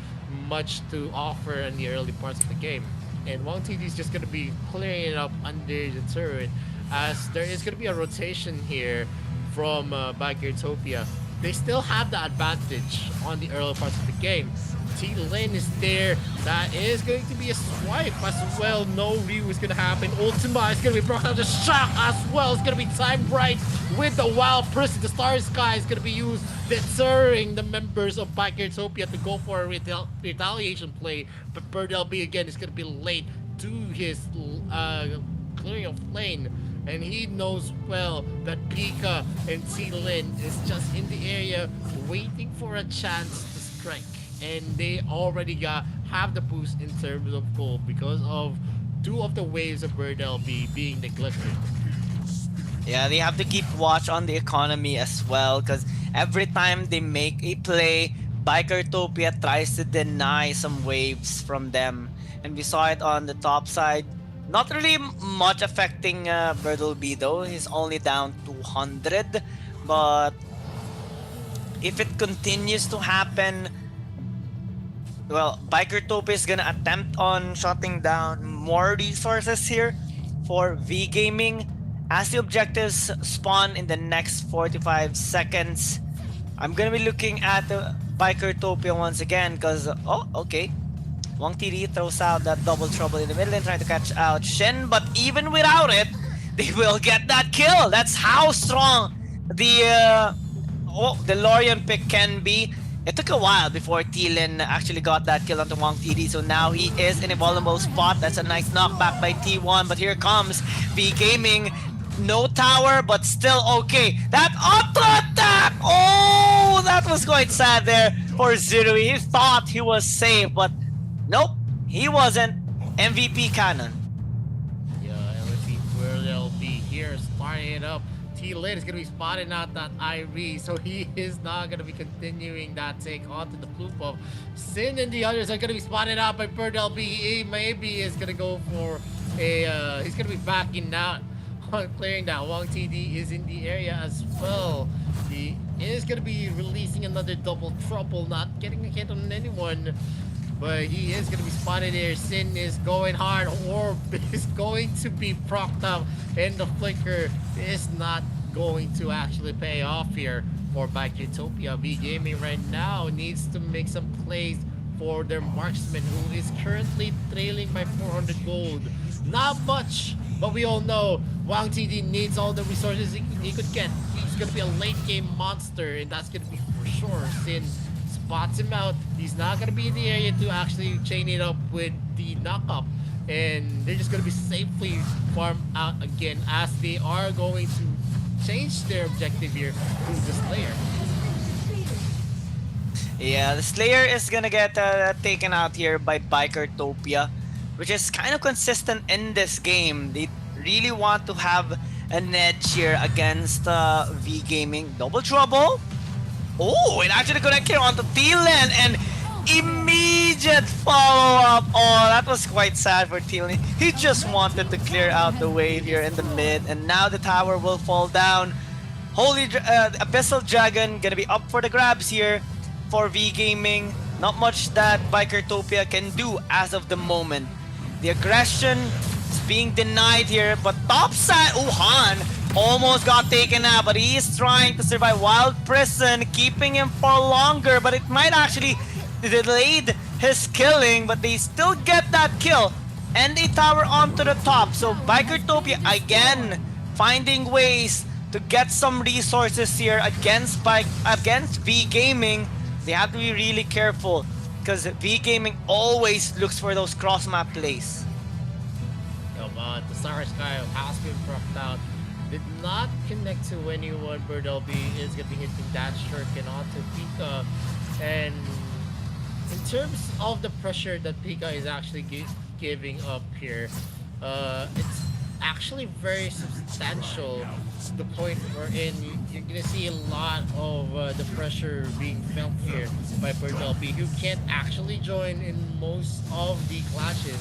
much to offer in the early parts of the game. And Wang TD is just gonna be clearing it up under the turret, as there is gonna be a rotation here from Bikertopia. They still have the advantage on the early parts of the game. T-Lin is there. That is going to be a swipe as well. No Ryu is going to happen. Ultima is going to be brought out. The shock as well. It's going to be timed right with the Wild Person. The Star Sky is going to be used, deterring the members of Bikertopia to go for a retaliation play. But Bird LB again is going to be late to his clearing of lane. And he knows well that Pika and T-Lin is just in the area waiting for a chance to strike. And they already have the boost in terms of gold because of two of the waves of Bird LB being neglected. Yeah, they have to keep watch on the economy as well, because every time they make a play, Bikertopia tries to deny some waves from them. And we saw it on the top side. Not really much affecting Bertleby though. He's only down 200. But if it continues to happen, well, Bikertopia is gonna attempt on shutting down more resources here for V Gaming. As the objectives spawn in the next 45 seconds, I'm gonna be looking at the Bikertopia once again because, oh, okay. Wang TD throws out that double trouble in the middle and trying to catch out Shen, but even without it, they will get that kill. That's how strong the Lorian pick can be. It took a while before T-Lin actually got that kill onto Wang TD, so now he is in a vulnerable spot. That's a nice knockback by T1, but here comes V Gaming. No tower, but still okay. That auto attack! Oh, that was quite sad there for Zirui. He thought he was safe, but nope, he wasn't. MVP Cannon. Yeah, and let's see where they'll be here. Starting it up. T-Lin is going to be spotting out that Irie, so he is not going to be continuing that take onto the blue buff. Sin and the others are going to be spotted out by Bird LB. He maybe is going to go for a, he's going to be backing out on clearing that. Wang TD is in the area as well. He is going to be releasing another double trouble, not getting a hit on anyone. But he is going to be spotted here. Sin is going hard. Orb is going to be procced up. And the flicker is not going to actually pay off here for Bikertopia. V Gaming right now needs to make some plays for their marksman, who is currently trailing by 400 gold. Not much, but we all know Wang TD needs all the resources he could get. He's going to be a late game monster, and that's going to be for sure. Sin spots him out. He's not going to be in the area to actually chain it up with the knockup. And they're just going to be safely farmed out again, as they are going to change their objective here to the Slayer. Yeah, the Slayer is going to get taken out here by Bikertopia, which is kind of consistent in this game. They really want to have an edge here against V Gaming. Double trouble. Oh, it actually connected onto T-Lin and immediate follow-up. Oh, that was quite sad for T-Lin. He just wanted to clear out the wave here in the mid, and now the tower will fall down. Holy Abyssal Dragon gonna be up for the grabs here for V Gaming. Not much that Bikertopia can do as of the moment. The aggression is being denied here, but topside, Han almost got taken out, but he is trying to survive. Wild Prison keeping him for longer, but it might actually delayed his killing, but they still get that kill and a tower onto the top. So Bikertopia again finding ways to get some resources here against V Gaming. They have to be really careful because V Gaming always looks for those cross map plays. The Star Sky has been dropped out. Did not connect to anyone. Bird LB is going to be hitting that shuriken onto Pika. And in terms of the pressure that Pika is actually giving up here, it's actually very substantial to the point wherein you're gonna see a lot of the pressure being felt here by Bertelby, who can't actually join in most of the clashes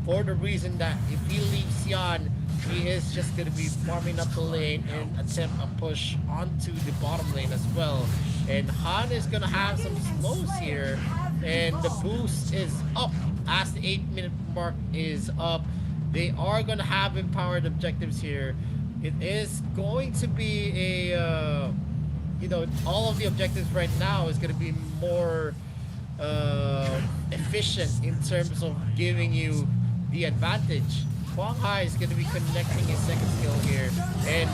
for the reason that if he leaves Jan, he is just going to be farming up the lane and attempt a push onto the bottom lane as well. And Han is going to have some slows here, and the boost is up as the 8-minute mark is up. They are going to have empowered objectives here. It is going to be a, all of the objectives right now is going to be more efficient in terms of giving you the advantage. Huang Hai is going to be connecting his second skill here, and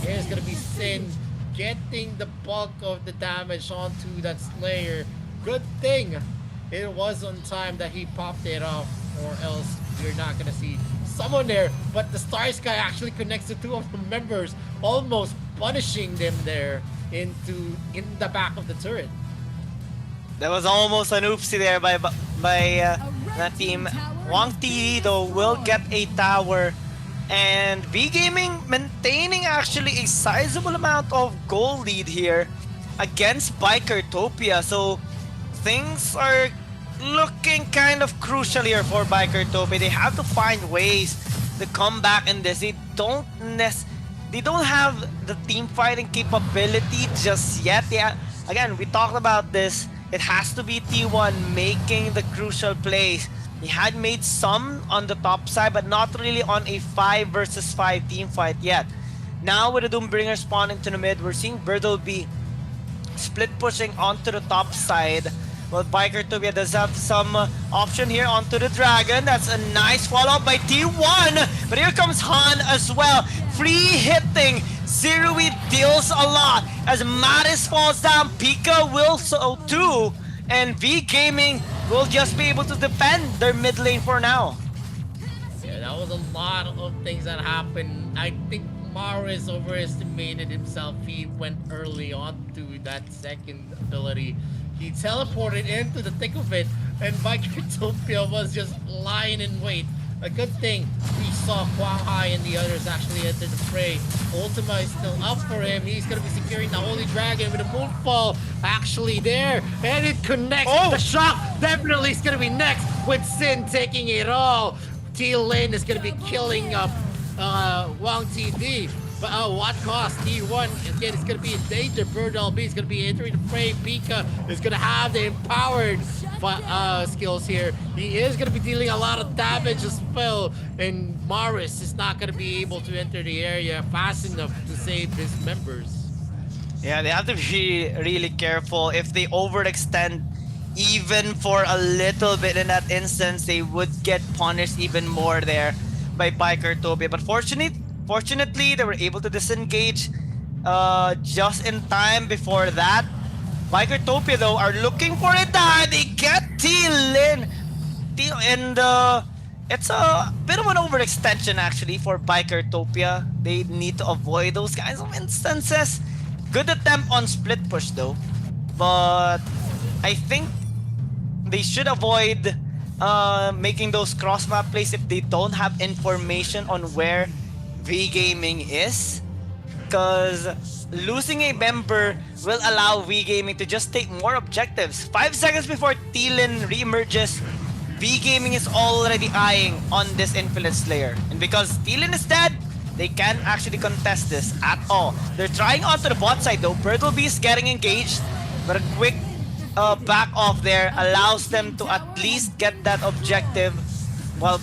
here's going to be Sin getting the bulk of the damage onto that Slayer. Good thing it was on time that he popped it off, or else you're not going to see someone there. But the Star Sky actually connects the two of the members, almost punishing them there in the back of the turret. That was almost an oopsie there by that team. Wang Ti though will get a tower, and V Gaming maintaining actually a sizable amount of goal lead here against Bikertopia. So things are looking kind of crucial here for Bikertopia. They have to find ways to come back in this. They don't have the team fighting capability just yet. Again, we talked about this. It has to be T1 making the crucial plays. He had made some on the top side, but not really on a 5 versus 5 team fight yet. Now with the Doombringer spawn into the mid, we're seeing Bertelby split pushing onto the top side. Well, Bikertopia does have some option here onto the Dragon. That's a nice follow-up by T1. But here comes Han as well. Free hitting. Zerui deals a lot. As Maris falls down, Pika will so too. And V Gaming will just be able to defend their mid lane for now. Yeah, that was a lot of things that happened. I think Maris overestimated himself. He went early on to that second ability. He teleported into the thick of it, and Bikertopia was just lying in wait. A good thing we saw Huang Hai and the others actually enter the fray. Ultima is still up for him. He's going to be securing the Holy Dragon with a Moonfall actually there. And it connects. The shock definitely is going to be next with Sin taking it all. T-Lane is going to be killing Wang TD. But what cost? T1 again is going to be in danger. Bertelby is going to be entering the fray. Pika is going to have the empowered skills here. He is going to be dealing a lot of damage as well. And Maris is not going to be able to enter the area fast enough to save his members. Yeah, they have to be really careful. If they overextend even for a little bit in that instance, they would get punished even more there by Bikertopia. But fortunately, they were able to disengage just in time before that. Bikertopia, though, are looking for a die. They get T-Lin. And it's a bit of an overextension, actually, for Bikertopia. They need to avoid those kinds of instances. Good attempt on split push, though. But I think they should avoid making those cross-map plays if they don't have information on where V Gaming is, because losing a member will allow V Gaming to just take more objectives. 5 seconds before T-Lin re-emerges, V Gaming is already eyeing on this Infinite Slayer. And because T-Lin is dead, they can't actually contest this at all. They're trying onto the bot side though. Bertelby is getting engaged, but a quick back off there allows them to at least get that objective, while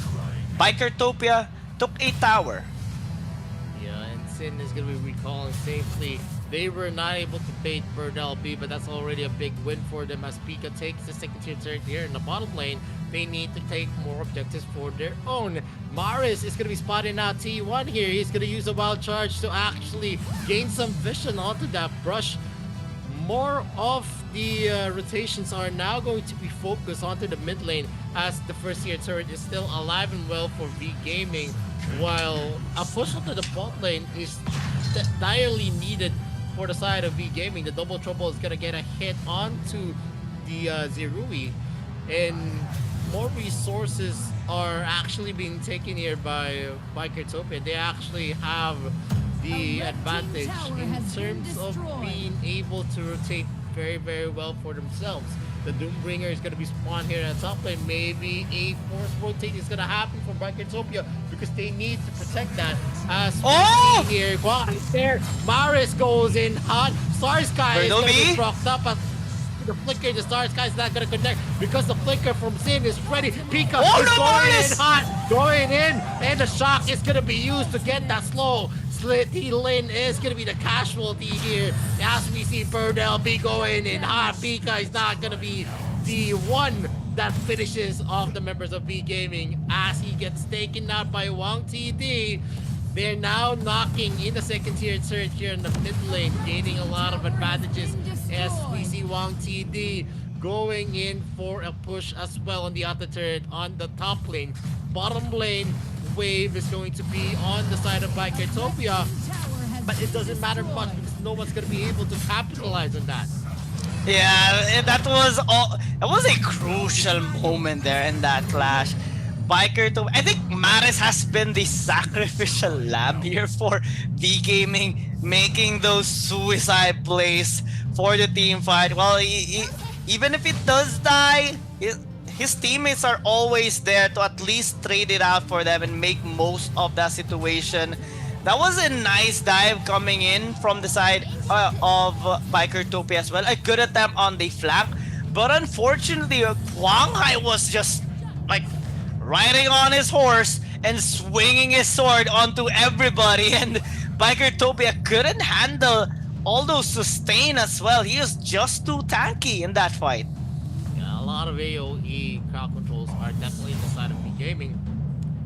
Bikertopia took a tower. Sin is going to be recalling safely. They were not able to bait Bertelby, but that's already a big win for them as Pika takes the second tier turret here in the bottom lane. They need to take more objectives for their own. Maris is going to be spotting out T1 here. He's going to use a wild charge to actually gain some vision onto that brush. More of the rotations are now going to be focused onto the mid lane as the first tier turret is still alive and well for V Gaming, while a push onto the bot lane is direly needed for the side of V Gaming. The double trouble is going to get a hit onto the Zerui, and more resources are actually being taken here by Kertopia. They actually have the advantage in terms of being able to rotate very, very well for themselves. The Doombringer is going to be spawned here at top lane. Maybe a force rotate is going to happen for Kertopia because they need to protect that. As we see here, is there. Maris goes in hot. Star Sky is going to be propped up. The flicker, the Star Sky is not going to connect because the flicker from Sin is ready. Pika is going in hot, going in, and the shock is going to be used to get that slow. Slitty Lin is going to be the casualty here. As we see Burdell be going in hot, Pika is not going to be the one that finishes off the members of V Gaming as he gets taken out by Wang TD. They're now knocking in the second tier surge here in the mid lane, gaining a lot of advantages as we see Wang TD going in for a push as well on the outer turret on the top lane. Bottom lane wave is going to be on the side of Kertopia, but it doesn't matter much because no one's going to be able to capitalize on that. Yeah, that was a crucial moment there in that clash. Kertopia, I think Maris has been the sacrificial lamb here for V Gaming, making those suicide plays for the team fight. Well, even if it does die, his teammates are always there to at least trade it out for them and make most of that situation. That was a nice dive coming in from the side of Kertopia as well. A good attempt on the flank, but unfortunately, Quang Hai was just like riding on his horse and swinging his sword onto everybody, and Kertopia couldn't handle all those sustain as well. He is just too tanky in that fight. Yeah, a lot of AoE crowd controls are definitely on the side of V Gaming.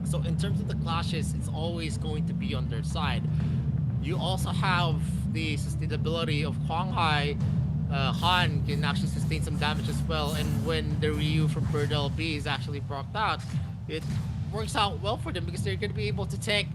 So in terms of the clashes, it's always going to be on their side. You also have the sustainability of Quang Hai. Han can actually sustain some damage as well, and when the Ryu from Burdell B is actually procced out, it works out well for them because they're going to be able to tank.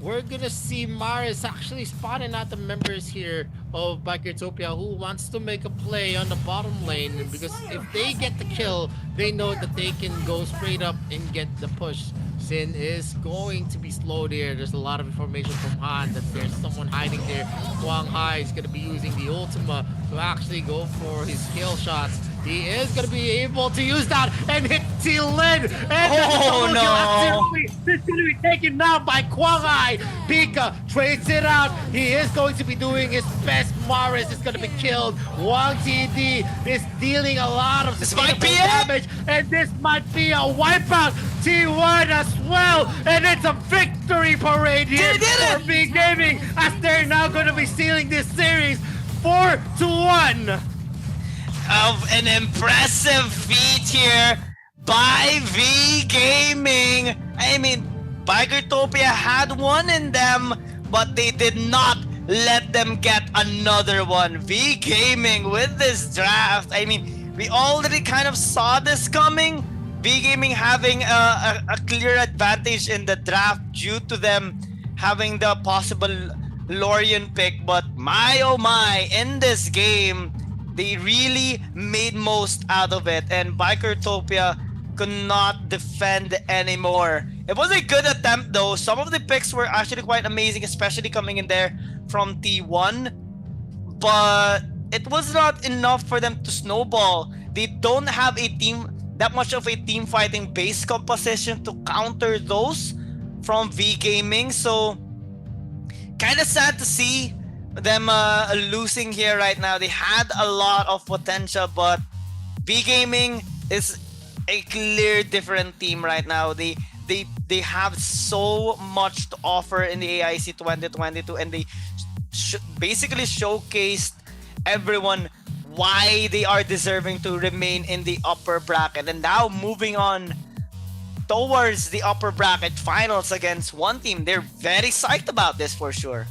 We're going to see Maris actually spawning out the members here of Kertopia who wants to make a play on the bottom lane, because if they get the kill, they know that they can go straight up and get the push. Sin is going to be slowed here. There's a lot of information from Han that there's someone hiding there. Quang Hai is going to be using the Ultima to actually go for his kill shots. He is going to be able to use that and hit T-Lin. And no! This is going to be taken down by Quang Hai. Pika trades it out. He is going to be doing his best. Maris is going to be killed. Wang TD is dealing a lot of damage. And this might be a wipeout. T1 as well. And it's a victory parade here for V Gaming as they're now going to be sealing this series 4-1. Of an impressive feat here by V Gaming. I mean, Kertopia had one in them, but they did not let them get another one. V Gaming with this draft, I mean, we already kind of saw this coming. V Gaming having a clear advantage in the draft due to them having the possible Lorien pick, but my oh my, in this game, they really made most out of it, and Kertopia could not defend anymore. It was a good attempt though. Some of the picks were actually quite amazing, especially coming in there from T1, but it was not enough for them to snowball. They don't have a team, that much of a team fighting base composition to counter those from V Gaming, so kind of sad to see them losing here right now. They had a lot of potential, but V Gaming is a clear different team right now. They have so much to offer in the AIC 2022, and they basically showcased everyone why they are deserving to remain in the upper bracket. And now moving on towards the upper bracket finals against one team. They're very psyched about this for sure.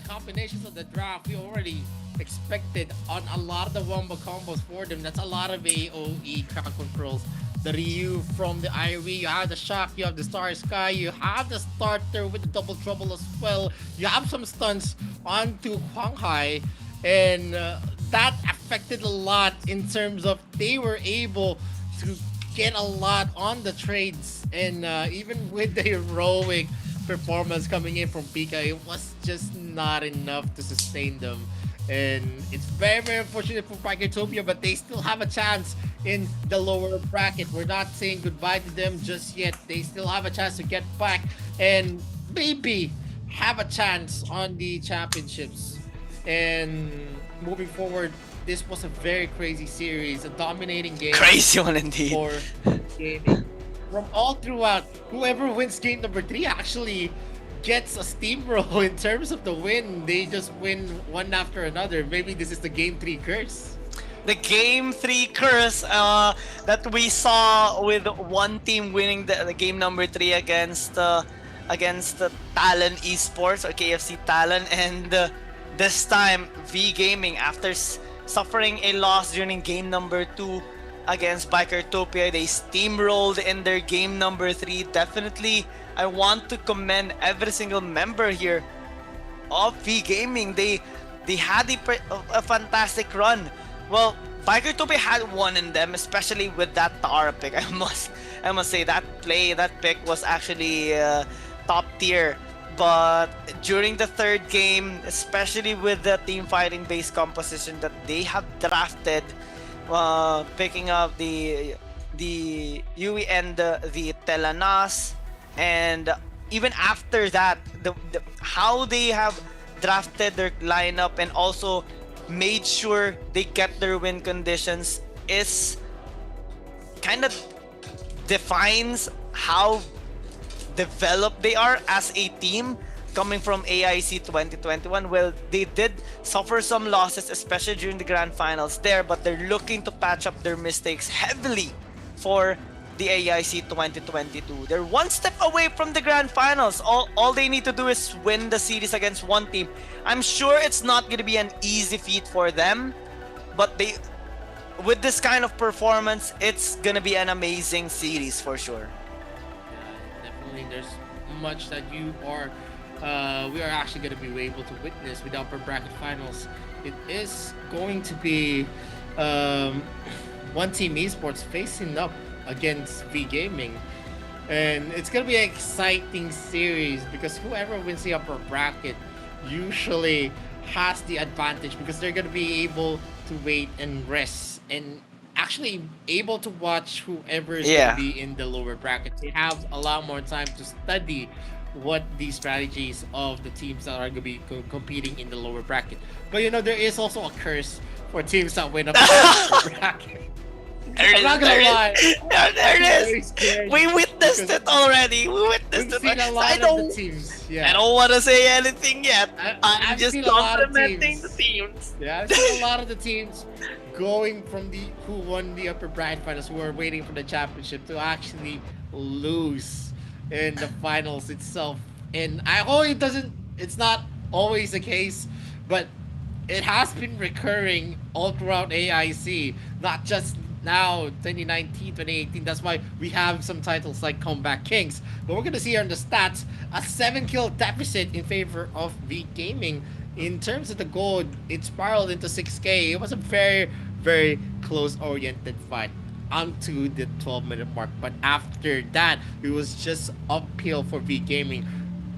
Combinations of the draft we already expected on a lot of the wombo combos for them. That's a lot of AoE crowd controls. The Ryu from the Irie, you have the Shock, you have the Star Sky, you have the starter with the Double Trouble as well. You have some stunts onto Quang Hai, and that affected a lot in terms of they were able to get a lot on the trades, and even with the heroic performance coming in from Pika, it was just not enough to sustain them. And it's very, very unfortunate for Packetopia, but they still have a chance in the lower bracket. We're not saying goodbye to them just yet. They still have a chance to get back and maybe have a chance on the championships. And moving forward, this was a very crazy series, a dominating game. Crazy one indeed. For gaming. From all throughout, whoever wins game number 3 actually gets a steamroll in terms of the win. They just win one after another. Maybe this is the game 3 curse. The game 3 curse that we saw with one team winning the game number 3 against Talon Esports or KFC Talon, and this time V Gaming, after suffering a loss during game number 2 against Bikertopia, they steamrolled in their game number 3. Definitely, I want to commend every single member here of V Gaming. They had a fantastic run. Well, Bikertopia had one in them, especially with that Tara pick. I must say that pick was actually top tier. But during the third game, especially with the team fighting based composition that they have drafted, picking up the Yui and the Telanas, and even after that, the how they have drafted their lineup and also made sure they get their win conditions is kind of defines how developed they are as a team coming from AIC 2021. Well, they did suffer some losses, especially during the grand finals there, but they're looking to patch up their mistakes heavily for the AIC 2022. They're one step away from the grand finals. All they need to do is win the series against one team. I'm sure it's not going to be an easy feat for them, but with this kind of performance, it's going to be an amazing series for sure. Definitely, there's much that we are actually going to be able to witness with the upper bracket finals. It is going to be One Team Esports facing up against V Gaming, and it's going to be an exciting series because whoever wins the upper bracket usually has the advantage because they're going to be able to wait and rest and actually able to watch whoever is going to be in the lower bracket. They have a lot more time to study what the strategies of the teams that are going to be competing in the lower bracket. But you know, there is also a curse for teams that win up the upper bracket. I'm not gonna lie. There it is. We witnessed it already. We've seen a lot of the teams. Yeah. I don't want to say anything yet. I'm I've just seen a lot of complimenting teams. the teams. Yeah, I've seen a lot of the teams going from who won the upper bracket finals, who are waiting for the championship, to actually lose in the finals itself. And I hope it's not always the case, but it has been recurring all throughout AIC, not just now 2019, 2018. That's why we have some titles like Comeback Kings. But we're gonna see here on the stats a 7-kill deficit in favor of V Gaming. In terms of the gold, it spiraled into 6K. It was a very, very close oriented fight onto the 12-minute mark. But after that, it was just uphill for V Gaming.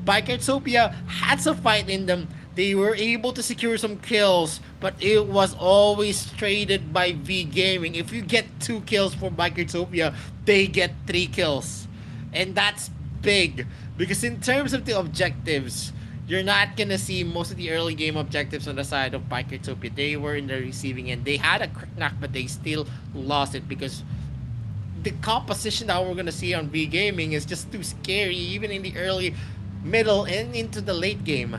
Bikertopia had some fight in them. They were able to secure some kills, but it was always traded by V Gaming. If you get 2 kills from Bikertopia, they get 3 kills. And that's big, because in terms of the objectives, you're not gonna see most of the early game objectives on the side of Bikertopia. They were in the receiving end. They had a crack, but they still lost it because the composition that we're gonna see on V Gaming is just too scary, even in the early, middle, and into the late game.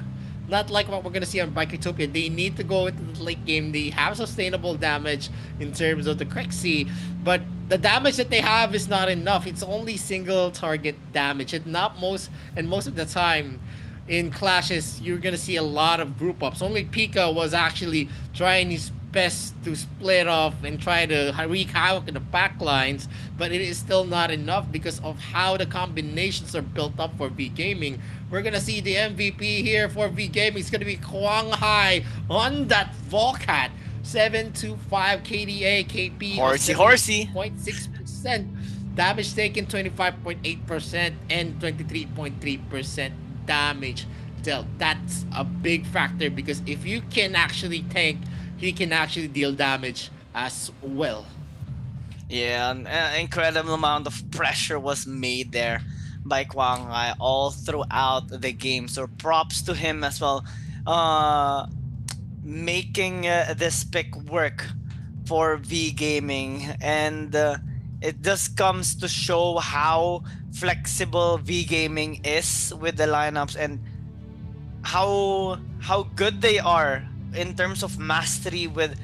Not like what we're gonna see on Bikertopia. They need to go into the late game. They have sustainable damage in terms of the Crexy, but the damage that they have is not enough. It's only single target damage, and most of the time in clashes you're gonna see a lot of group ups. Only Pika was actually trying his best to split off and try to wreak havoc in the back lines, but it is still not enough because of how the combinations are built up for V Gaming. We're gonna see the MVP here for V Gaming. It's gonna be Kwang Hai on that Volcat. 725 KDA, KP Horsey. 0.6%, damage taken 25.8%, and 23.3% damage dealt. That's a big factor because if you can actually tank, he can actually deal damage as well. Yeah, an incredible amount of pressure was made there by Quang Hai all throughout the game. So props to him as well, making this pick work for V Gaming, and it just comes to show how flexible V Gaming is with the lineups and how good they are in terms of mastery with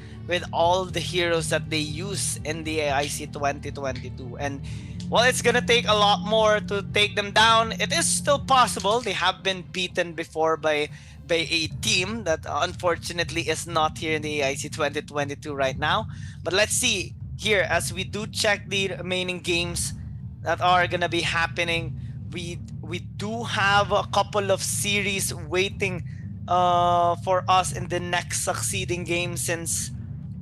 all the heroes that they use in the AIC 2022. And while it's gonna take a lot more to take them down, it is still possible. They have been beaten before by a team that unfortunately is not here in the AIC 2022 right now. But let's see here as we do check the remaining games that are gonna be happening. We do have a couple of series waiting for us in the next succeeding game, since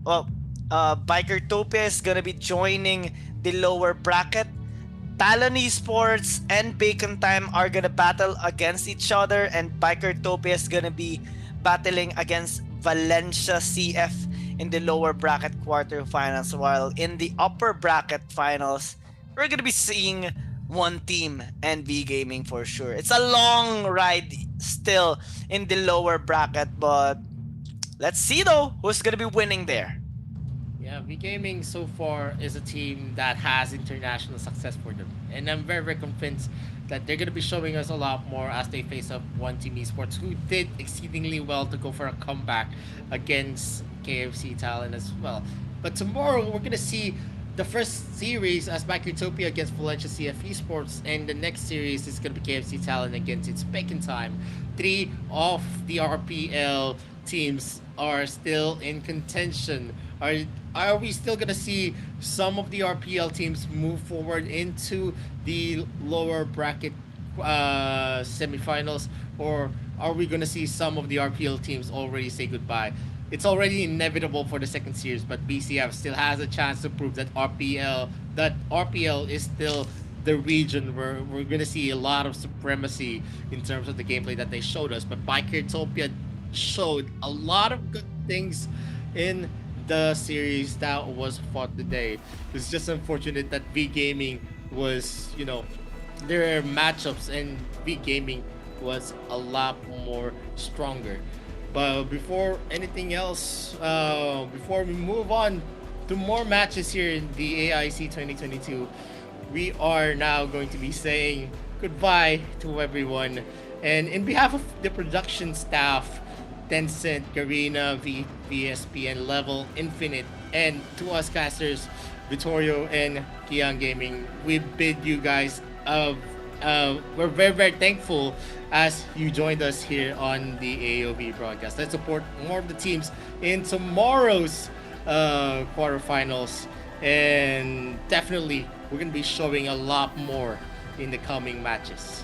well, Bikertopia is gonna be joining the lower bracket. Talon Esports and Bacon Time are gonna battle against each other, and Bikertopia is gonna be battling against Valencia CF in the lower bracket quarterfinals, while in the upper bracket finals, we're gonna be seeing one team and V Gaming for sure. It's a long ride still in the lower bracket, but let's see though who's gonna be winning there. Yeah, V Gaming so far is a team that has international success for them. And I'm very, very convinced that they're going to be showing us a lot more as they face up One Team Esports, who did exceedingly well to go for a comeback against KFC Talent as well. But tomorrow, we're going to see the first series as Bikertopia against Valencia CF Esports, and the next series is going to be KFC Talent against its Bacon Time. 3 of the RPL teams are still in contention. Are we still gonna see some of the RPL teams move forward into the lower bracket semifinals, or are we gonna see some of the RPL teams already say goodbye? It's already inevitable for the second series, but BCF still has a chance to prove that RPL is still the region where we're gonna see a lot of supremacy in terms of the gameplay that they showed us. But Bikertopia showed a lot of good things in the series that was fought today. It's just unfortunate that V Gaming was, their matchups and V Gaming was a lot more stronger. But before anything else, before we move on to more matches here in the AIC 2022, we are now going to be saying goodbye to everyone. And in behalf of the production staff, Tencent, Garena, VSP, and Level Infinite, and to us casters, Vittorio and Kian Gaming, we bid you guys we're very, very thankful as you joined us here on the AOV broadcast. Let's support more of the teams in tomorrow's quarterfinals, and definitely we're going to be showing a lot more in the coming matches.